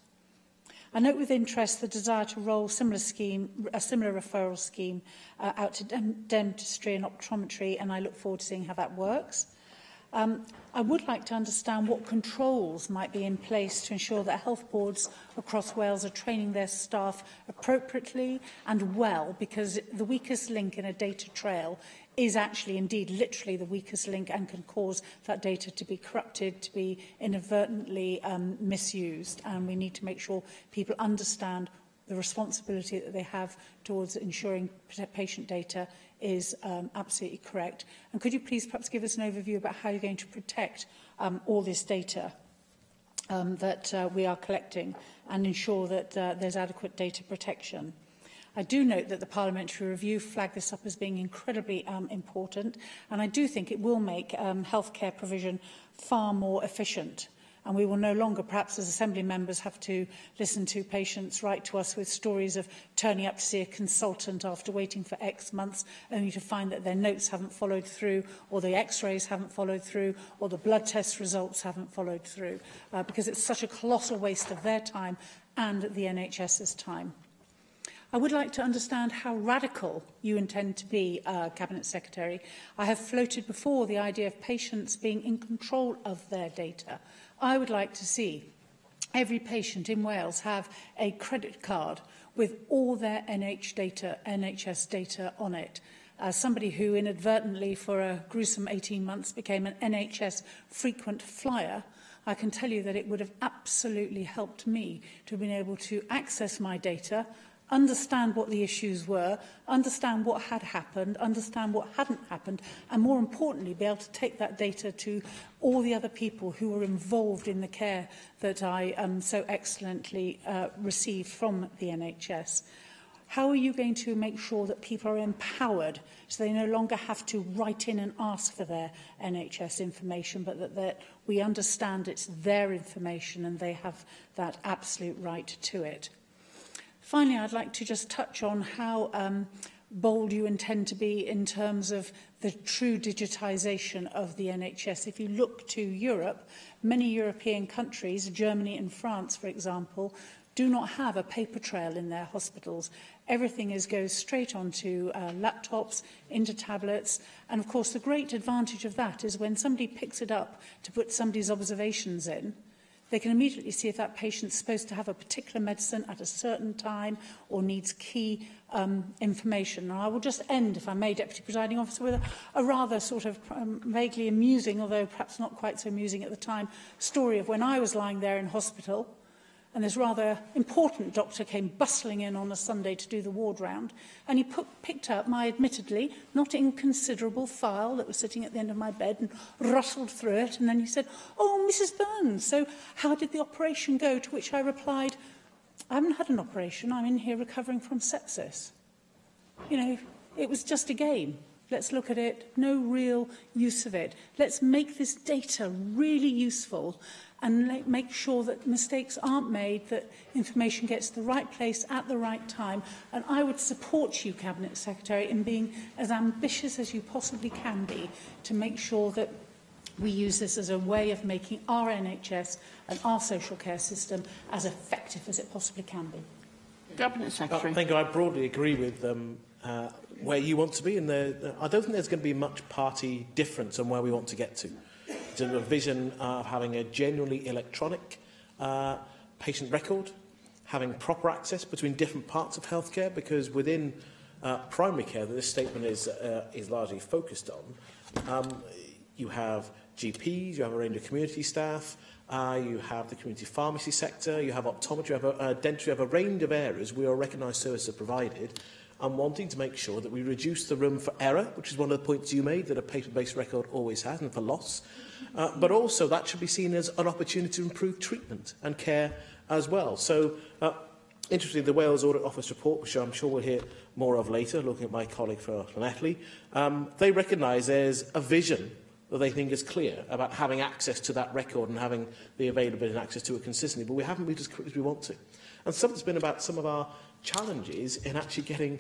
I note with interest the desire to roll a similar referral scheme out to dentistry and optometry, and I look forward to seeing how that works. I would like to understand what controls might be in place to ensure that health boards across Wales are training their staff appropriately and well, because the weakest link in a data trail is actually indeed literally the weakest link and can cause that data to be corrupted, to be inadvertently misused. And we need to make sure people understand the responsibility that they have towards ensuring patient data is absolutely correct. And could you please perhaps give us an overview about how you're going to protect all this data that we are collecting and ensure that there's adequate data protection? I do note that the Parliamentary Review flagged this up as being incredibly important, and I do think it will make healthcare provision far more efficient. And we will no longer, perhaps as Assembly members, have to listen to patients write to us with stories of turning up to see a consultant after waiting for X months, only to find that their notes haven't followed through, or the X-rays haven't followed through, or the blood test results haven't followed through, because it's such a colossal waste of their time and the NHS's time. I would like to understand how radical you intend to be, Cabinet Secretary. I have floated before the idea of patients being in control of their data. I would like to see every patient in Wales have a credit card with all their NHS data on it. As somebody who inadvertently for a gruesome 18 months became an NHS frequent flyer, I can tell you that it would have absolutely helped me to have been able to access my data, understand what the issues were, understand what had happened, understand what hadn't happened, and more importantly, be able to take that data to all the other people who were involved in the care that I so excellently received from the NHS. How are you going to make sure that people are empowered so they no longer have to write in and ask for their NHS information, but that we understand it's their information and they have that absolute right to it? Finally, I'd like to just touch on how bold you intend to be in terms of the true digitisation of the NHS. If you look to Europe, many European countries, Germany and France, for example, do not have a paper trail in their hospitals. Everything goes straight onto laptops, into tablets, and of course the great advantage of that is when somebody picks it up to put somebody's observations in, they can immediately see if that patient's supposed to have a particular medicine at a certain time or needs key information. Now, I will just end, if I may, Deputy Presiding Officer, with a rather sort of vaguely amusing, although perhaps not quite so amusing at the time, story of when I was lying there in hospital and this rather important doctor came bustling in on a Sunday to do the ward round, and he picked up my admittedly not inconsiderable file that was sitting at the end of my bed and rustled through it, and then he said, "Oh, Mrs Burns, so how did the operation go?" To which I replied, "I haven't had an operation, I'm in here recovering from sepsis." You know, it was just a game. Let's look at it, no real use of it. Let's make this data really useful and make sure that mistakes aren't made, that information gets to the right place at the right time. And I would support you, Cabinet Secretary, in being as ambitious as you possibly can be to make sure that we use this as a way of making our NHS and our social care system as effective as it possibly can be. Cabinet Secretary. Thank you. I broadly agree with where you want to be. And I don't think there's going to be much party difference on where we want to get to. It's a vision of having a genuinely electronic patient record, having proper access between different parts of healthcare, because within primary care that this statement is largely focused on, you have GPs, you have a range of community staff, you have the community pharmacy sector, you have optometry, you have dentistry, you have a range of areas where recognised services are provided, and wanting to make sure that we reduce the room for error, which is one of the points you made, that a paper-based record always has, and for loss. But also that should be seen as an opportunity to improve treatment and care as well. So, interestingly, the Wales Audit Office report, which I'm sure we'll hear more of later, looking at my colleague for Llanelli, they recognise there's a vision that they think is clear about having access to that record and having the availability and access to it consistently, but we haven't moved as quickly as we want to. And something's been about some of our challenges in actually getting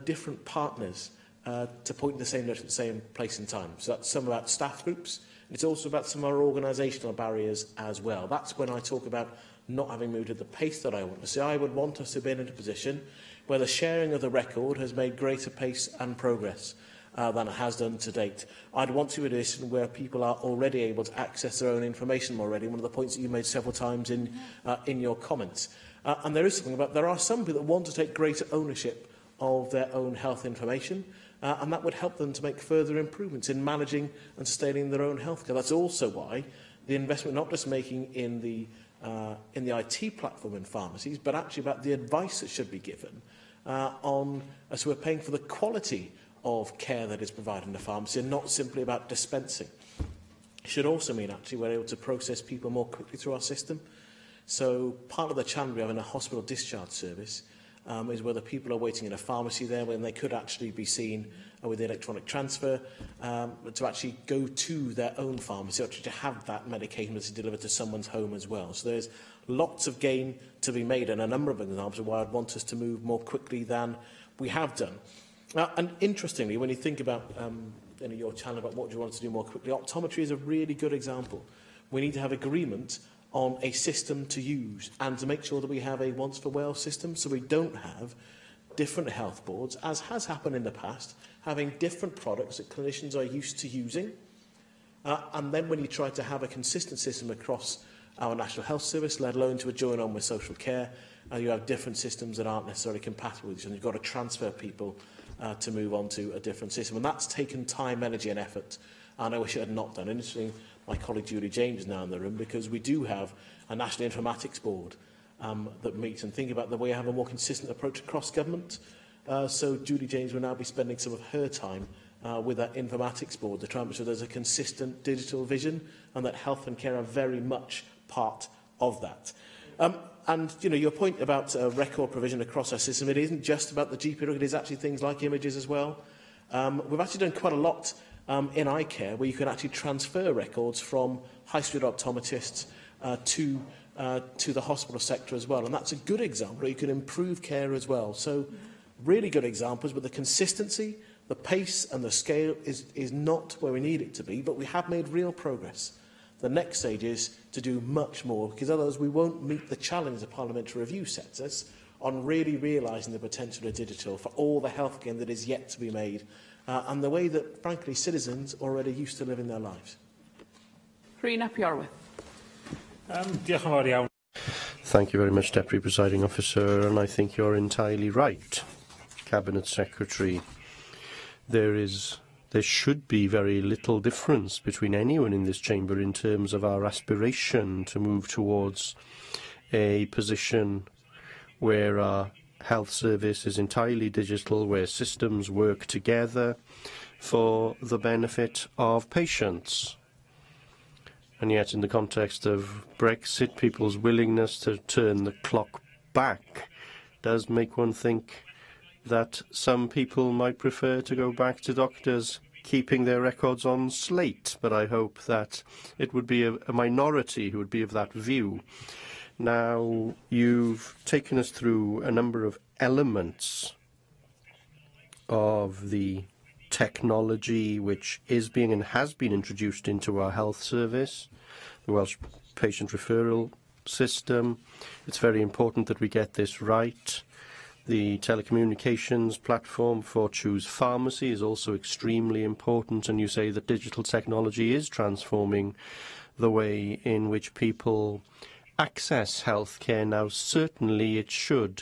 different partners to point in the same direction at the same place and time. So that's some about staff groups. It's also about some of our organisational barriers as well. That's when I talk about not having moved at the pace that I want to see. I would want us to be in a position where the sharing of the record has made greater pace and progress than it has done to date. I'd want to be in a position where people are already able to access their own information already, one of the points that you made several times in your comments. And there is something about, there are some people that want to take greater ownership of their own health information, and that would help them to make further improvements in managing and sustaining their own healthcare. That's also why the investment not just making in the IT platform in pharmacies, but actually about the advice that should be given as we're paying for the quality of care that is provided in the pharmacy, and not simply about dispensing. It should also mean actually we're able to process people more quickly through our system. So part of the challenge we have in a hospital discharge service is whether people are waiting in a pharmacy there when they could actually be seen with the electronic transfer to actually go to their own pharmacy, actually to have that medication that's delivered to someone's home as well. So there's lots of gain to be made, and a number of examples of why I'd want us to move more quickly than we have done. And interestingly, when you think about your challenge about what do you want us to do more quickly, optometry is a really good example. We need to have agreement on a system to use and to make sure that we have a once for Wales system, so we don't have different health boards, as has happened in the past, having different products that clinicians are used to using. And then when you try to have a consistent system across our National Health Service, let alone to join on with social care, you have different systems that aren't necessarily compatible with each other. You've got to transfer people to move on to a different system. And that's taken time, energy and effort, and I wish it had not done. Interesting, my colleague Julie James is now in the room, because we do have a National Informatics Board that meets and think about the way we have a more consistent approach across government. So Julie James will now be spending some of her time with that Informatics Board to try and make sure there's a consistent digital vision and that health and care are very much part of that. And, you know, your point about record provision across our system, it isn't just about the GP record, it is actually things like images as well. We've actually done quite a lot in eye care where you can actually transfer records from high street optometrists to the hospital sector as well. And that's a good example where you can improve care as well. So really good examples, but the consistency, the pace and the scale is not where we need it to be, but we have made real progress. The next stage is to do much more, because otherwise we won't meet the challenge the Parliamentary Review sets us on really realising the potential of digital for all the health gain that is yet to be made, and the way that, frankly, citizens already used to live in their lives. Rhys Iorwerth. Thank you very much, Deputy Presiding Officer, and I think you're entirely right, Cabinet Secretary. There should be very little difference between anyone in this chamber in terms of our aspiration to move towards a position where our health service is entirely digital, where systems work together for the benefit of patients. And yet, in the context of Brexit, people's willingness to turn the clock back does make one think that some people might prefer to go back to doctors keeping their records on slate, but I hope that it would be a minority who would be of that view. Now, you've taken us through a number of elements of the technology which is being and has been introduced into our health service, the Welsh Patient Referral System. It's very important that we get this right. The telecommunications platform for Choose Pharmacy is also extremely important, and you say that digital technology is transforming the way in which people access healthcare. Now, certainly it should.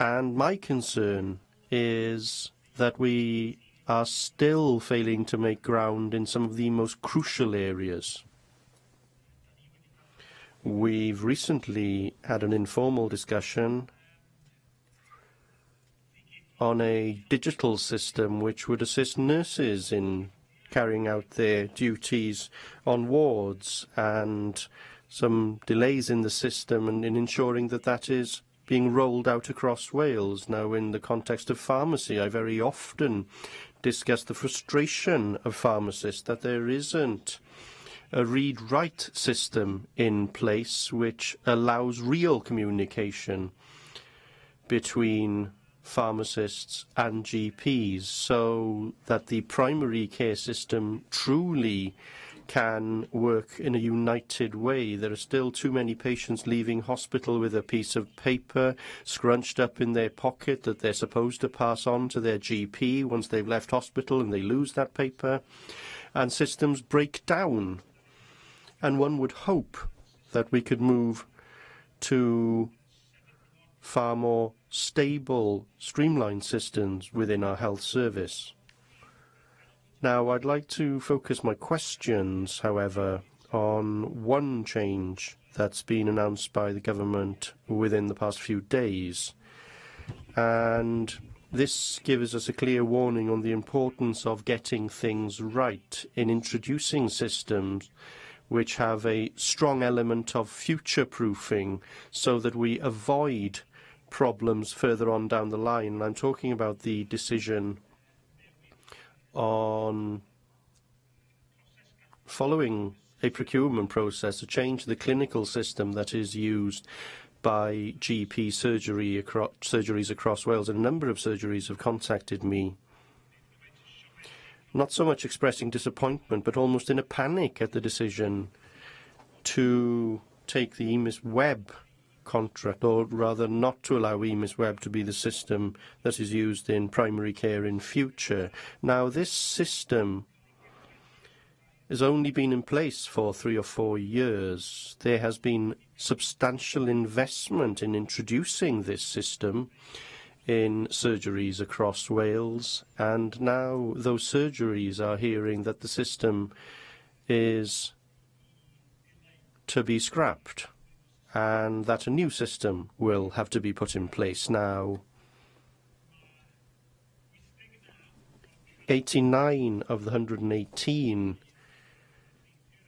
And my concern is that we are still failing to make ground in some of the most crucial areas. We've recently had an informal discussion on a digital system which would assist nurses in carrying out their duties on wards, and some delays in the system and in ensuring that that is being rolled out across Wales. Now, in the context of pharmacy, I very often discuss the frustration of pharmacists that there isn't a read-write system in place which allows real communication between pharmacists and GPs, so that the primary care system truly can work in a united way. There are still too many patients leaving hospital with a piece of paper scrunched up in their pocket that they're supposed to pass on to their GP once they've left hospital, and they lose that paper, and systems break down. And one would hope that we could move to far more stable, streamlined systems within our health service. Now, I'd like to focus my questions, however, on one change that's been announced by the government within the past few days. And this gives us a clear warning on the importance of getting things right in introducing systems which have a strong element of future-proofing so that we avoid problems further on down the line. And I'm talking about the decision on following a procurement process to change the clinical system that is used by GP surgeries across Wales. And a number of surgeries have contacted me, not so much expressing disappointment, but almost in a panic at the decision to take the EMIS Web contract, or rather not to allow EMIS Web to be the system that is used in primary care in future. Now, this system has only been in place for 3 or 4 years. There has been substantial investment in introducing this system in surgeries across Wales, and now those surgeries are hearing that the system is to be scrapped and that a new system will have to be put in place. Now, 89 of the 118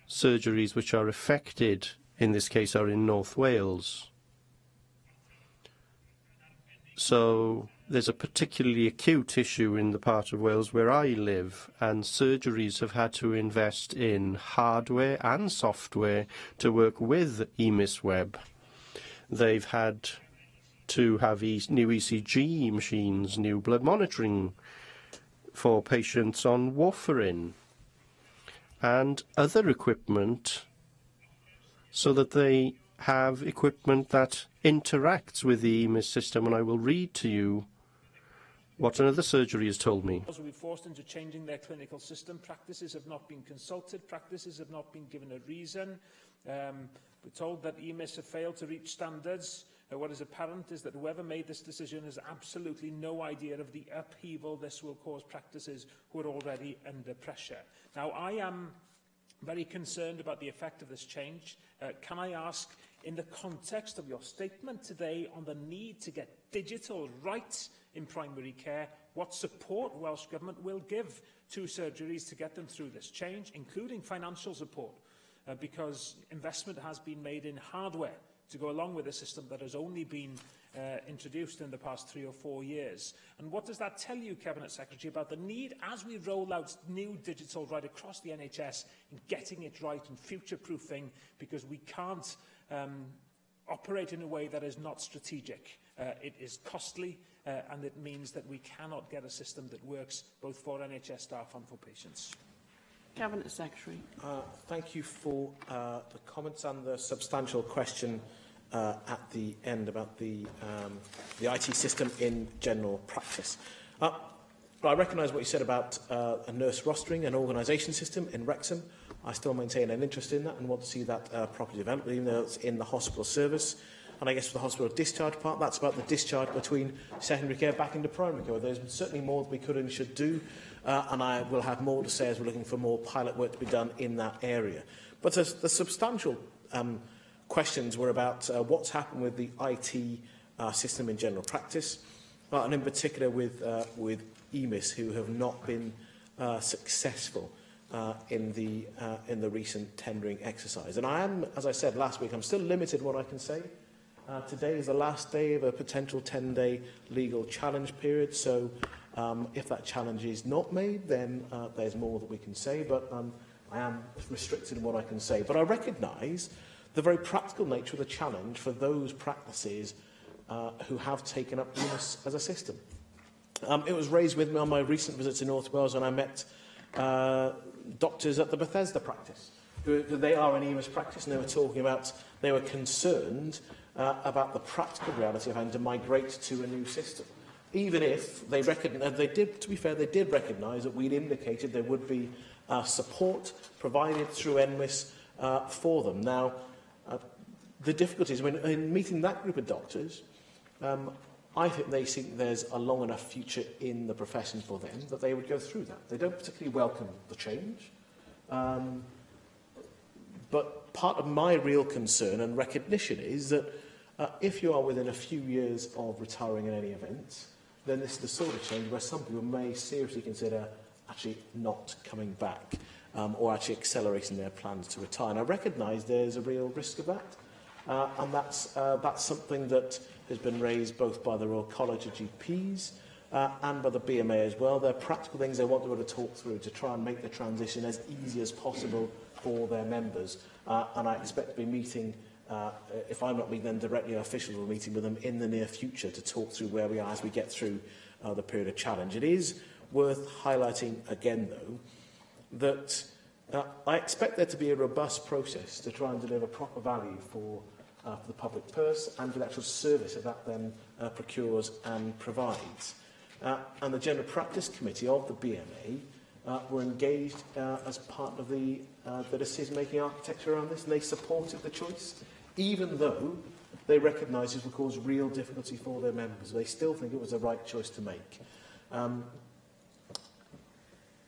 surgeries which are affected in this case are in North Wales. So there's a particularly acute issue in the part of Wales where I live, and surgeries have had to invest in hardware and software to work with EMIS Web. They've had to have new ECG machines, new blood monitoring for patients on warfarin, and other equipment so that they have equipment that interacts with the EMIS system. And I will read to you what another surgery has told me. Will be forced into changing their clinical system. Practices have not been consulted. Practices have not been given a reason. We're told that EMIS have failed to reach standards. What is apparent is that whoever made this decision has absolutely no idea of the upheaval this will cause practices who are already under pressure. Now, I am very concerned about the effect of this change. Can I ask, in the context of your statement today on the need to get digital right in primary care, what support Welsh Government will give to surgeries to get them through this change, including financial support, because investment has been made in hardware to go along with a system that has only been introduced in the past 3 or 4 years. And what does that tell you, Cabinet Secretary, about the need, as we roll out new digital right across the NHS, in getting it right and future-proofing, because we can't operate in a way that is not strategic. It is costly, and it means that we cannot get a system that works both for NHS staff and for patients. Cabinet Secretary. Thank you for the comments and the substantial question at the end about the IT system in general practice. I recognise what you said about a nurse rostering and organisation system in Wrexham. I still maintain an interest in that and want to see that properly developed, even though it's in the hospital service. And I guess for the hospital discharge part, that's about the discharge between secondary care back into primary care. There's certainly more that we could and should do, and I will have more to say as we're looking for more pilot work to be done in that area. But the substantial questions were about what's happened with the IT system in general practice, and in particular with EMIS, who have not been successful in the recent tendering exercise. And I am, as I said last week, I'm still limited in what I can say. Today is the last day of a potential 10-day legal challenge period, so if that challenge is not made, then there's more that we can say, but I am restricted in what I can say. But I recognise the very practical nature of the challenge for those practices who have taken up EMIS as a system. It was raised with me on my recent visit to North Wales when I met doctors at the Bethesda practice. They are an EMIS practice, and they were talking about, they were concerned about the practical reality of having to migrate to a new system. Even if they recognise, they did, to be fair, they did recognise that we'd indicated there would be support provided through ENWIS for them. Now, the difficulties, when in meeting that group of doctors, I think they think there's a long enough future in the profession for them that they would go through that. They don't particularly welcome the change. But part of my real concern and recognition is that if you are within a few years of retiring in any event, then this is the sort of change where some people may seriously consider actually not coming back or actually accelerating their plans to retire. And I recognise there's a real risk of that. And that's something that has been raised both by the Royal College of GPs and by the BMA as well. They're practical things they want to be able to talk through to try and make the transition as easy as possible for their members. And I expect to be meeting, if I'm not meeting them directly, officials will be meeting with them in the near future to talk through where we are as we get through the period of challenge. It is worth highlighting again, though, that I expect there to be a robust process to try and deliver proper value for the public purse and for the actual service that then procures and provides. And the General Practice Committee of the BMA were engaged as part of the decision-making architecture around this, and they supported the choice, even though they recognise it would cause real difficulty for their members. They still think it was the right choice to make.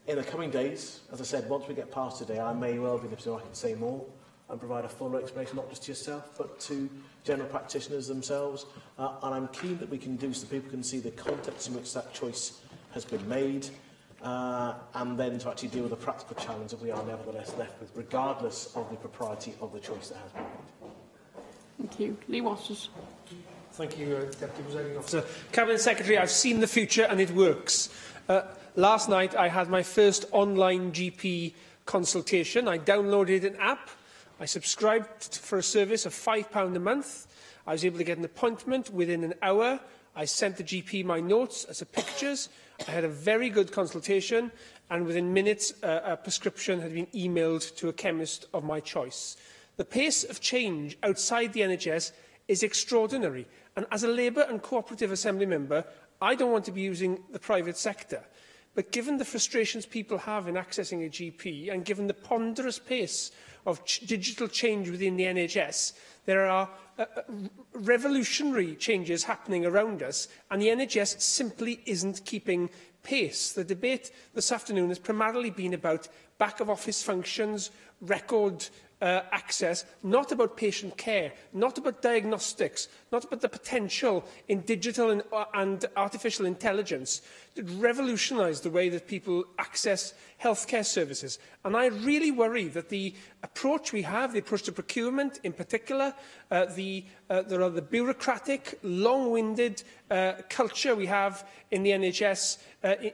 In the coming days, as I said, once we get past today, I may well be in a position where I can say more and provide a fuller explanation, not just to yourself, but to general practitioners themselves. And I'm keen that we can do so people can see the context in which that choice has been made, and then to actually deal with the practical challenge that we are nevertheless left with, regardless of the propriety of the choice that has been made. Thank you. Lee Watters. Thank you, Deputy Presiding Officer. Cabinet Secretary, I've seen the future and it works. Last night I had my first online GP consultation. I downloaded an app. I subscribed for a service of £5 a month. I was able to get an appointment within an hour. I sent the GP my notes as pictures. I had a very good consultation, and within minutes a prescription had been emailed to a chemist of my choice. The pace of change outside the NHS is extraordinary, and as a Labour and Cooperative Assembly member, I don't want to be using the private sector. But given the frustrations people have in accessing a GP, and given the ponderous pace of digital change within the NHS, there are revolutionary changes happening around us, and the NHS simply isn't keeping pace. The debate this afternoon has primarily been about back-of-office functions, record access, not about patient care, not about diagnostics, not about the potential in digital and artificial intelligence to revolutionise the way that people access healthcare services. And I really worry that the approach we have, the approach to procurement in particular, there are the bureaucratic, long-winded culture we have in the NHS,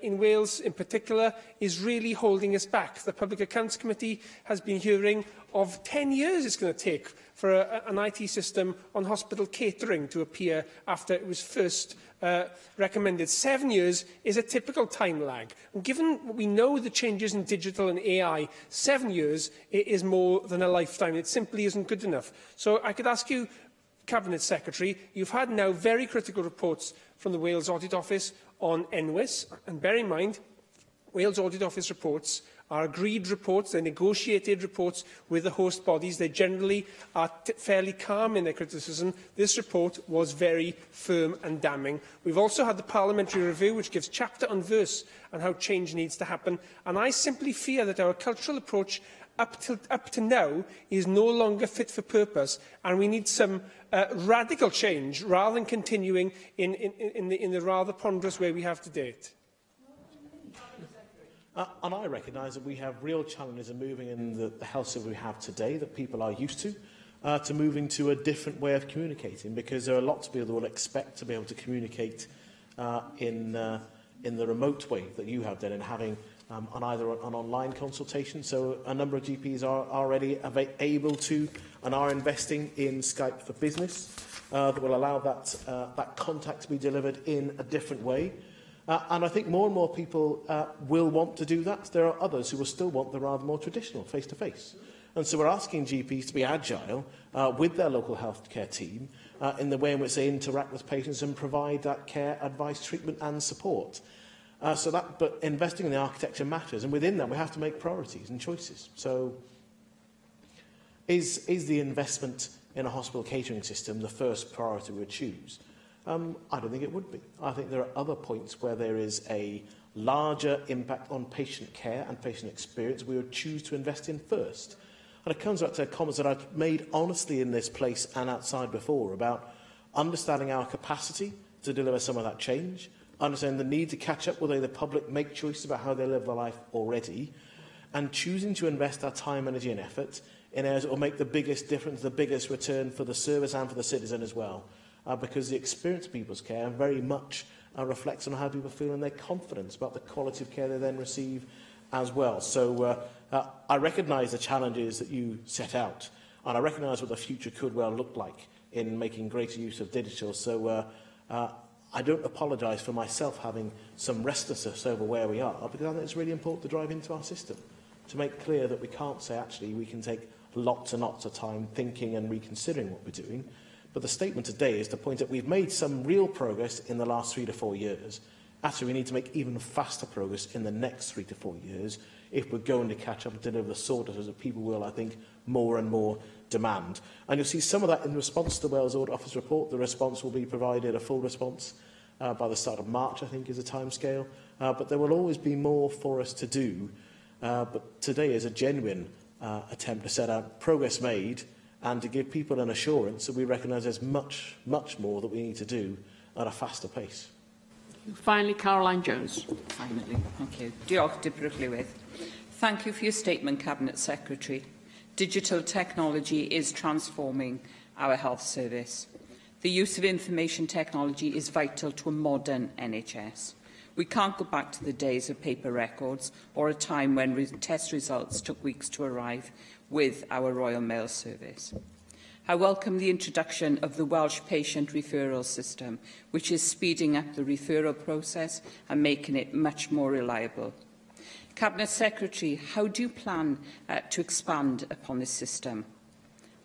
in Wales in particular, is really holding us back. The Public Accounts Committee has been hearing of 10 years it's going to take for an IT system on hospital catering to appear after it was first recommended. 7 years is a typical time lag. And given we know the changes in digital and AI, 7 years is more than a lifetime. It simply isn't good enough. So I could ask you, Cabinet Secretary, you've had now very critical reports from the Wales Audit Office on NWIS, and bear in mind, Wales Audit Office reports are agreed reports, they're negotiated reports with the host bodies. They generally are fairly calm in their criticism. This report was very firm and damning. We've also had the parliamentary review, which gives chapter and verse on how change needs to happen. And I simply fear that our cultural approach up to now is no longer fit for purpose, and we need some radical change rather than continuing in the rather ponderous way we have to date. And I recognise that we have real challenges in moving in the health system we have today that people are used to moving to a different way of communicating, because there are lots of people that will expect to be able to communicate in the remote way that you have done, in having either an online consultation. So a number of GPs are already able to and are investing in Skype for Business that will allow that contact to be delivered in a different way. And I think more and more people will want to do that. There are others who will still want the rather more traditional face-to-face. And so we're asking GPs to be agile with their local healthcare team in the way in which they interact with patients and provide that care, advice, treatment and support. But investing in the architecture matters, and within that we have to make priorities and choices. So is the investment in a hospital catering system the first priority we would choose? I don't think it would be. I think there are other points where there is a larger impact on patient care and patient experience we would choose to invest in first. And it comes back to comments that I've made honestly in this place and outside before about understanding our capacity to deliver some of that change, understanding the need to catch up with the public, make choices about how they live their life already, and choosing to invest our time, energy and effort in areas that will make the biggest difference, the biggest return for the service and for the citizen as well. Because the experience of people's care very much reflects on how people feel and their confidence about the quality of care they then receive as well. So I recognise the challenges that you set out, and I recognise what the future could well look like in making greater use of digital. So I don't apologise for myself having some restlessness over where we are, because I think it's really important to drive into our system, to make clear that we can't say, actually, we can take lots and lots of time thinking and reconsidering what we're doing. But the statement today is to point out we've made some real progress in the last 3 to 4 years. Actually, we need to make even faster progress in the next 3 to 4 years if we're going to catch up and deliver the sort of services that people will, I think, more and more demand. And you'll see some of that in response to the Wales Audit Office report. The response will be provided, a full response, by the start of March, I think, is the timescale. But there will always be more for us to do. But today is a genuine attempt to set out progress made and to give people an assurance that we recognise there's much, much more that we need to do at a faster pace. Finally, Caroline Jones. Finally, thank you. Diolch, Deputy. Thank you for your statement, Cabinet Secretary. Digital technology is transforming our health service. The use of information technology is vital to a modern NHS. We can't go back to the days of paper records or a time when test results took weeks to arrive with our Royal Mail service. I welcome the introduction of the Welsh Patient Referral System, which is speeding up the referral process and making it much more reliable. Cabinet Secretary, how do you plan to expand upon this system?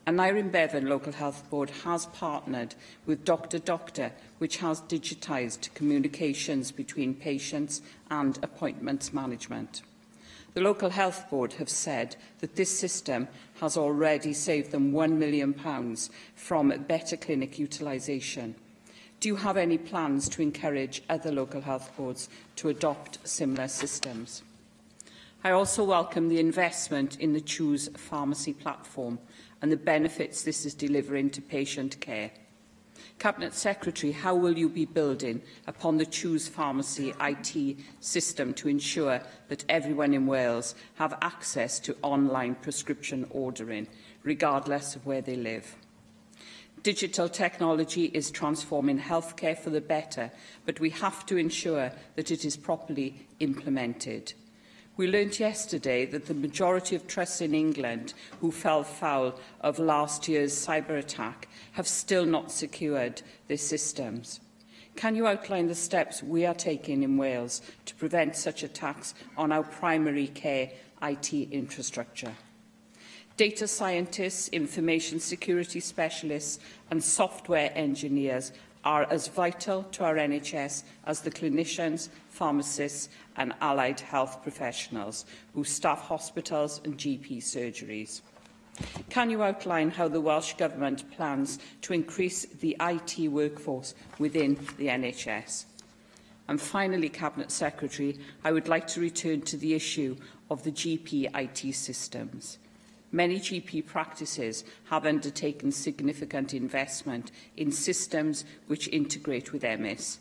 Aneurin Bevan Local Health Board has partnered with Doctor Doctor, which has digitised communications between patients and appointments management. The Local Health Board have said that this system has already saved them £1 million from better clinic utilisation. Do you have any plans to encourage other local health boards to adopt similar systems? I also welcome the investment in the Choose Pharmacy platform and the benefits this is delivering to patient care. Cabinet Secretary, how will you be building upon the Choose Pharmacy IT system to ensure that everyone in Wales have access to online prescription ordering, regardless of where they live? Digital technology is transforming healthcare for the better, but we have to ensure that it is properly implemented. We learnt yesterday that the majority of trusts in England who fell foul of last year's cyber attack have still not secured their systems. Can you outline the steps we are taking in Wales to prevent such attacks on our primary care IT infrastructure? Data scientists, information security specialists and software engineers are as vital to our NHS as the clinicians, pharmacists and allied health professionals who staff hospitals and GP surgeries. Can you outline how the Welsh Government plans to increase the IT workforce within the NHS? And finally, Cabinet Secretary, I would like to return to the issue of the GP IT systems. Many GP practices have undertaken significant investment in systems which integrate with MS.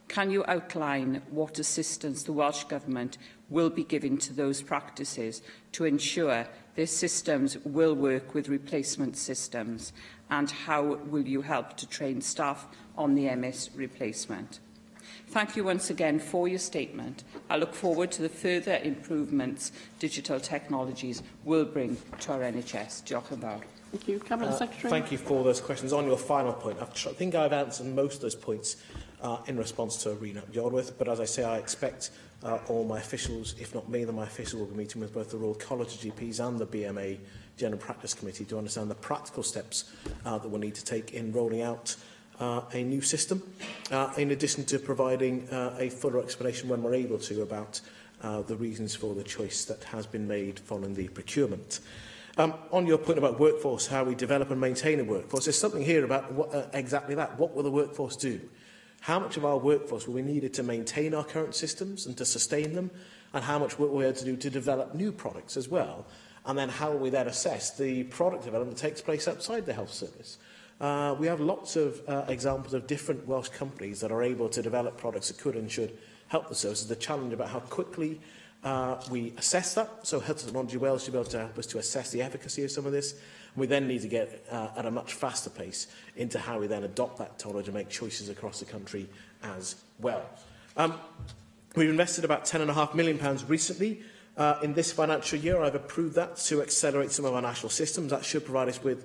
Can you outline what assistance the Welsh Government will be giving to those practices to ensure their systems will work with replacement systems, and how will you help to train staff on the MS replacement? Thank you once again for your statement. I look forward to the further improvements digital technologies will bring to our NHS. Diolch yn fawr. Thank you. Cabinet Secretary. Thank you for those questions. On your final point, I think I've answered most of those points in response to Rena Yorwerth, but as I say, I expect all my officials, if not me, then my officials will be meeting with both the Royal College of GPs and the BMA General Practice Committee to understand the practical steps that we'll need to take in rolling out a new system, in addition to providing a fuller explanation when we're able to about the reasons for the choice that has been made following the procurement. On your point about workforce, how we develop and maintain a workforce, there's something here about exactly that. What will the workforce do? How much of our workforce will be needed to maintain our current systems and to sustain them, and how much work we're able to do to develop new products as well? And then how will we then assess the product development that takes place outside the health service? We have lots of examples of different Welsh companies that are able to develop products that could and should help the services. The challenge about how quickly we assess that. So Health Technology Wales should be able to help us to assess the efficacy of some of this. We then need to get at a much faster pace into how we then adopt that technology and make choices across the country as well. We've invested about £10.5 million recently. In this financial year, I've approved that to accelerate some of our national systems. That should provide us with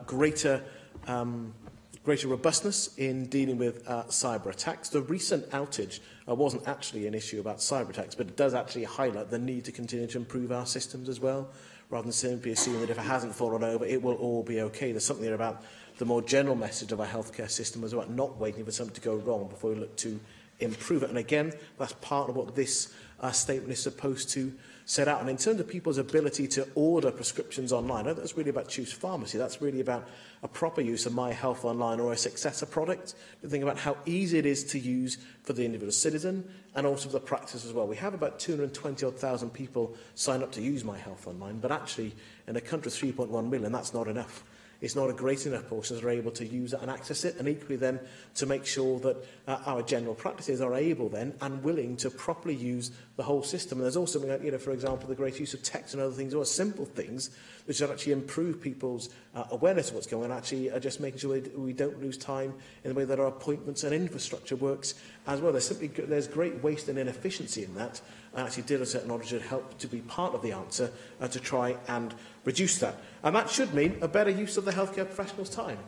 greater robustness in dealing with cyber attacks. The recent outage wasn't actually an issue about cyber attacks, but it does actually highlight the need to continue to improve our systems as well, rather than simply assuming that if it hasn't fallen over, it will all be okay. There's something there about the more general message of our healthcare system as well, not waiting for something to go wrong before we look to improve it. And again, that's part of what this statement is supposed to set out. And in terms of people's ability to order prescriptions online, I don't think that's really about Choose Pharmacy. That's really about a proper use of My Health Online or a successor product. To think about how easy it is to use for the individual citizen and also for the practice as well. We have about 220,000 people sign up to use My Health Online, but actually in a country of 3.1 million, that's not enough. it's not a great enough portion that are able to use it and access it, and equally then to make sure that our general practices are able then and willing to properly use the whole system. And there's also something like, you know, for example, the great use of text and other things, or simple things which will actually improve people's awareness of what's going on, actually just making sure we don't lose time in the way that our appointments and infrastructure works as well. There's great waste and inefficiency in that, and actually Digital Technology should help to be part of the answer to try and reduce that. And that should mean a better use of the healthcare professionals' time.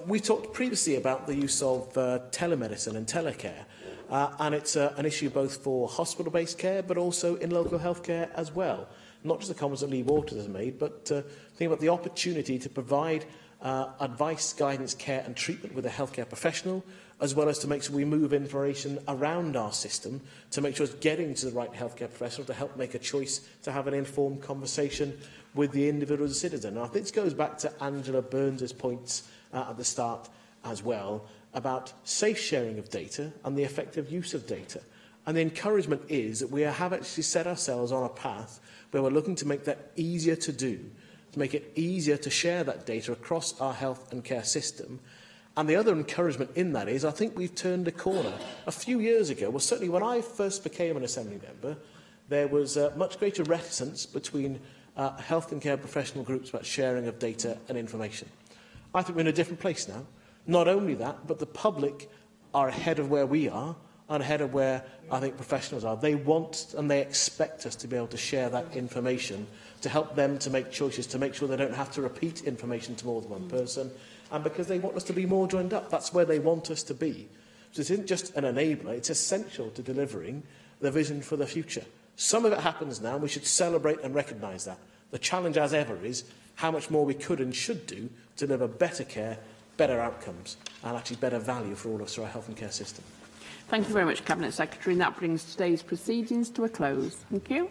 We talked previously about the use of telemedicine and telecare, and it's an issue both for hospital-based care but also in local healthcare as well. Not just the comments that Lee Waters has made, but think about the opportunity to provide advice, guidance, care and treatment with a healthcare professional, as well as to make sure we move information around our system to make sure it's getting to the right healthcare professional to help make a choice to have an informed conversation with the individual citizen. And I think this goes back to Angela Burns' points at the start as well about safe sharing of data and the effective use of data. And the encouragement is that we have actually set ourselves on a path where we're looking to make that easier to do, to make it easier to share that data across our health and care system. And the other encouragement in that is I think we've turned a corner. A few years ago, well, certainly when I first became an Assembly member, there was much greater reticence between health and care professional groups about sharing of data and information. I think we're in a different place now. Not only that, but the public are ahead of where we are and ahead of where I think professionals are. They want and they expect us to be able to share that information to help them to make choices, to make sure they don't have to repeat information to more than one person, and because they want us to be more joined up. That's where they want us to be. So this isn't just an enabler, it's essential to delivering the vision for the future. Some of it happens now, and we should celebrate and recognise that. The challenge, as ever, is how much more we could and should do to deliver better care, better outcomes, and actually better value for all of us through our health and care system. Thank you very much, Cabinet Secretary. And that brings today's proceedings to a close. Thank you.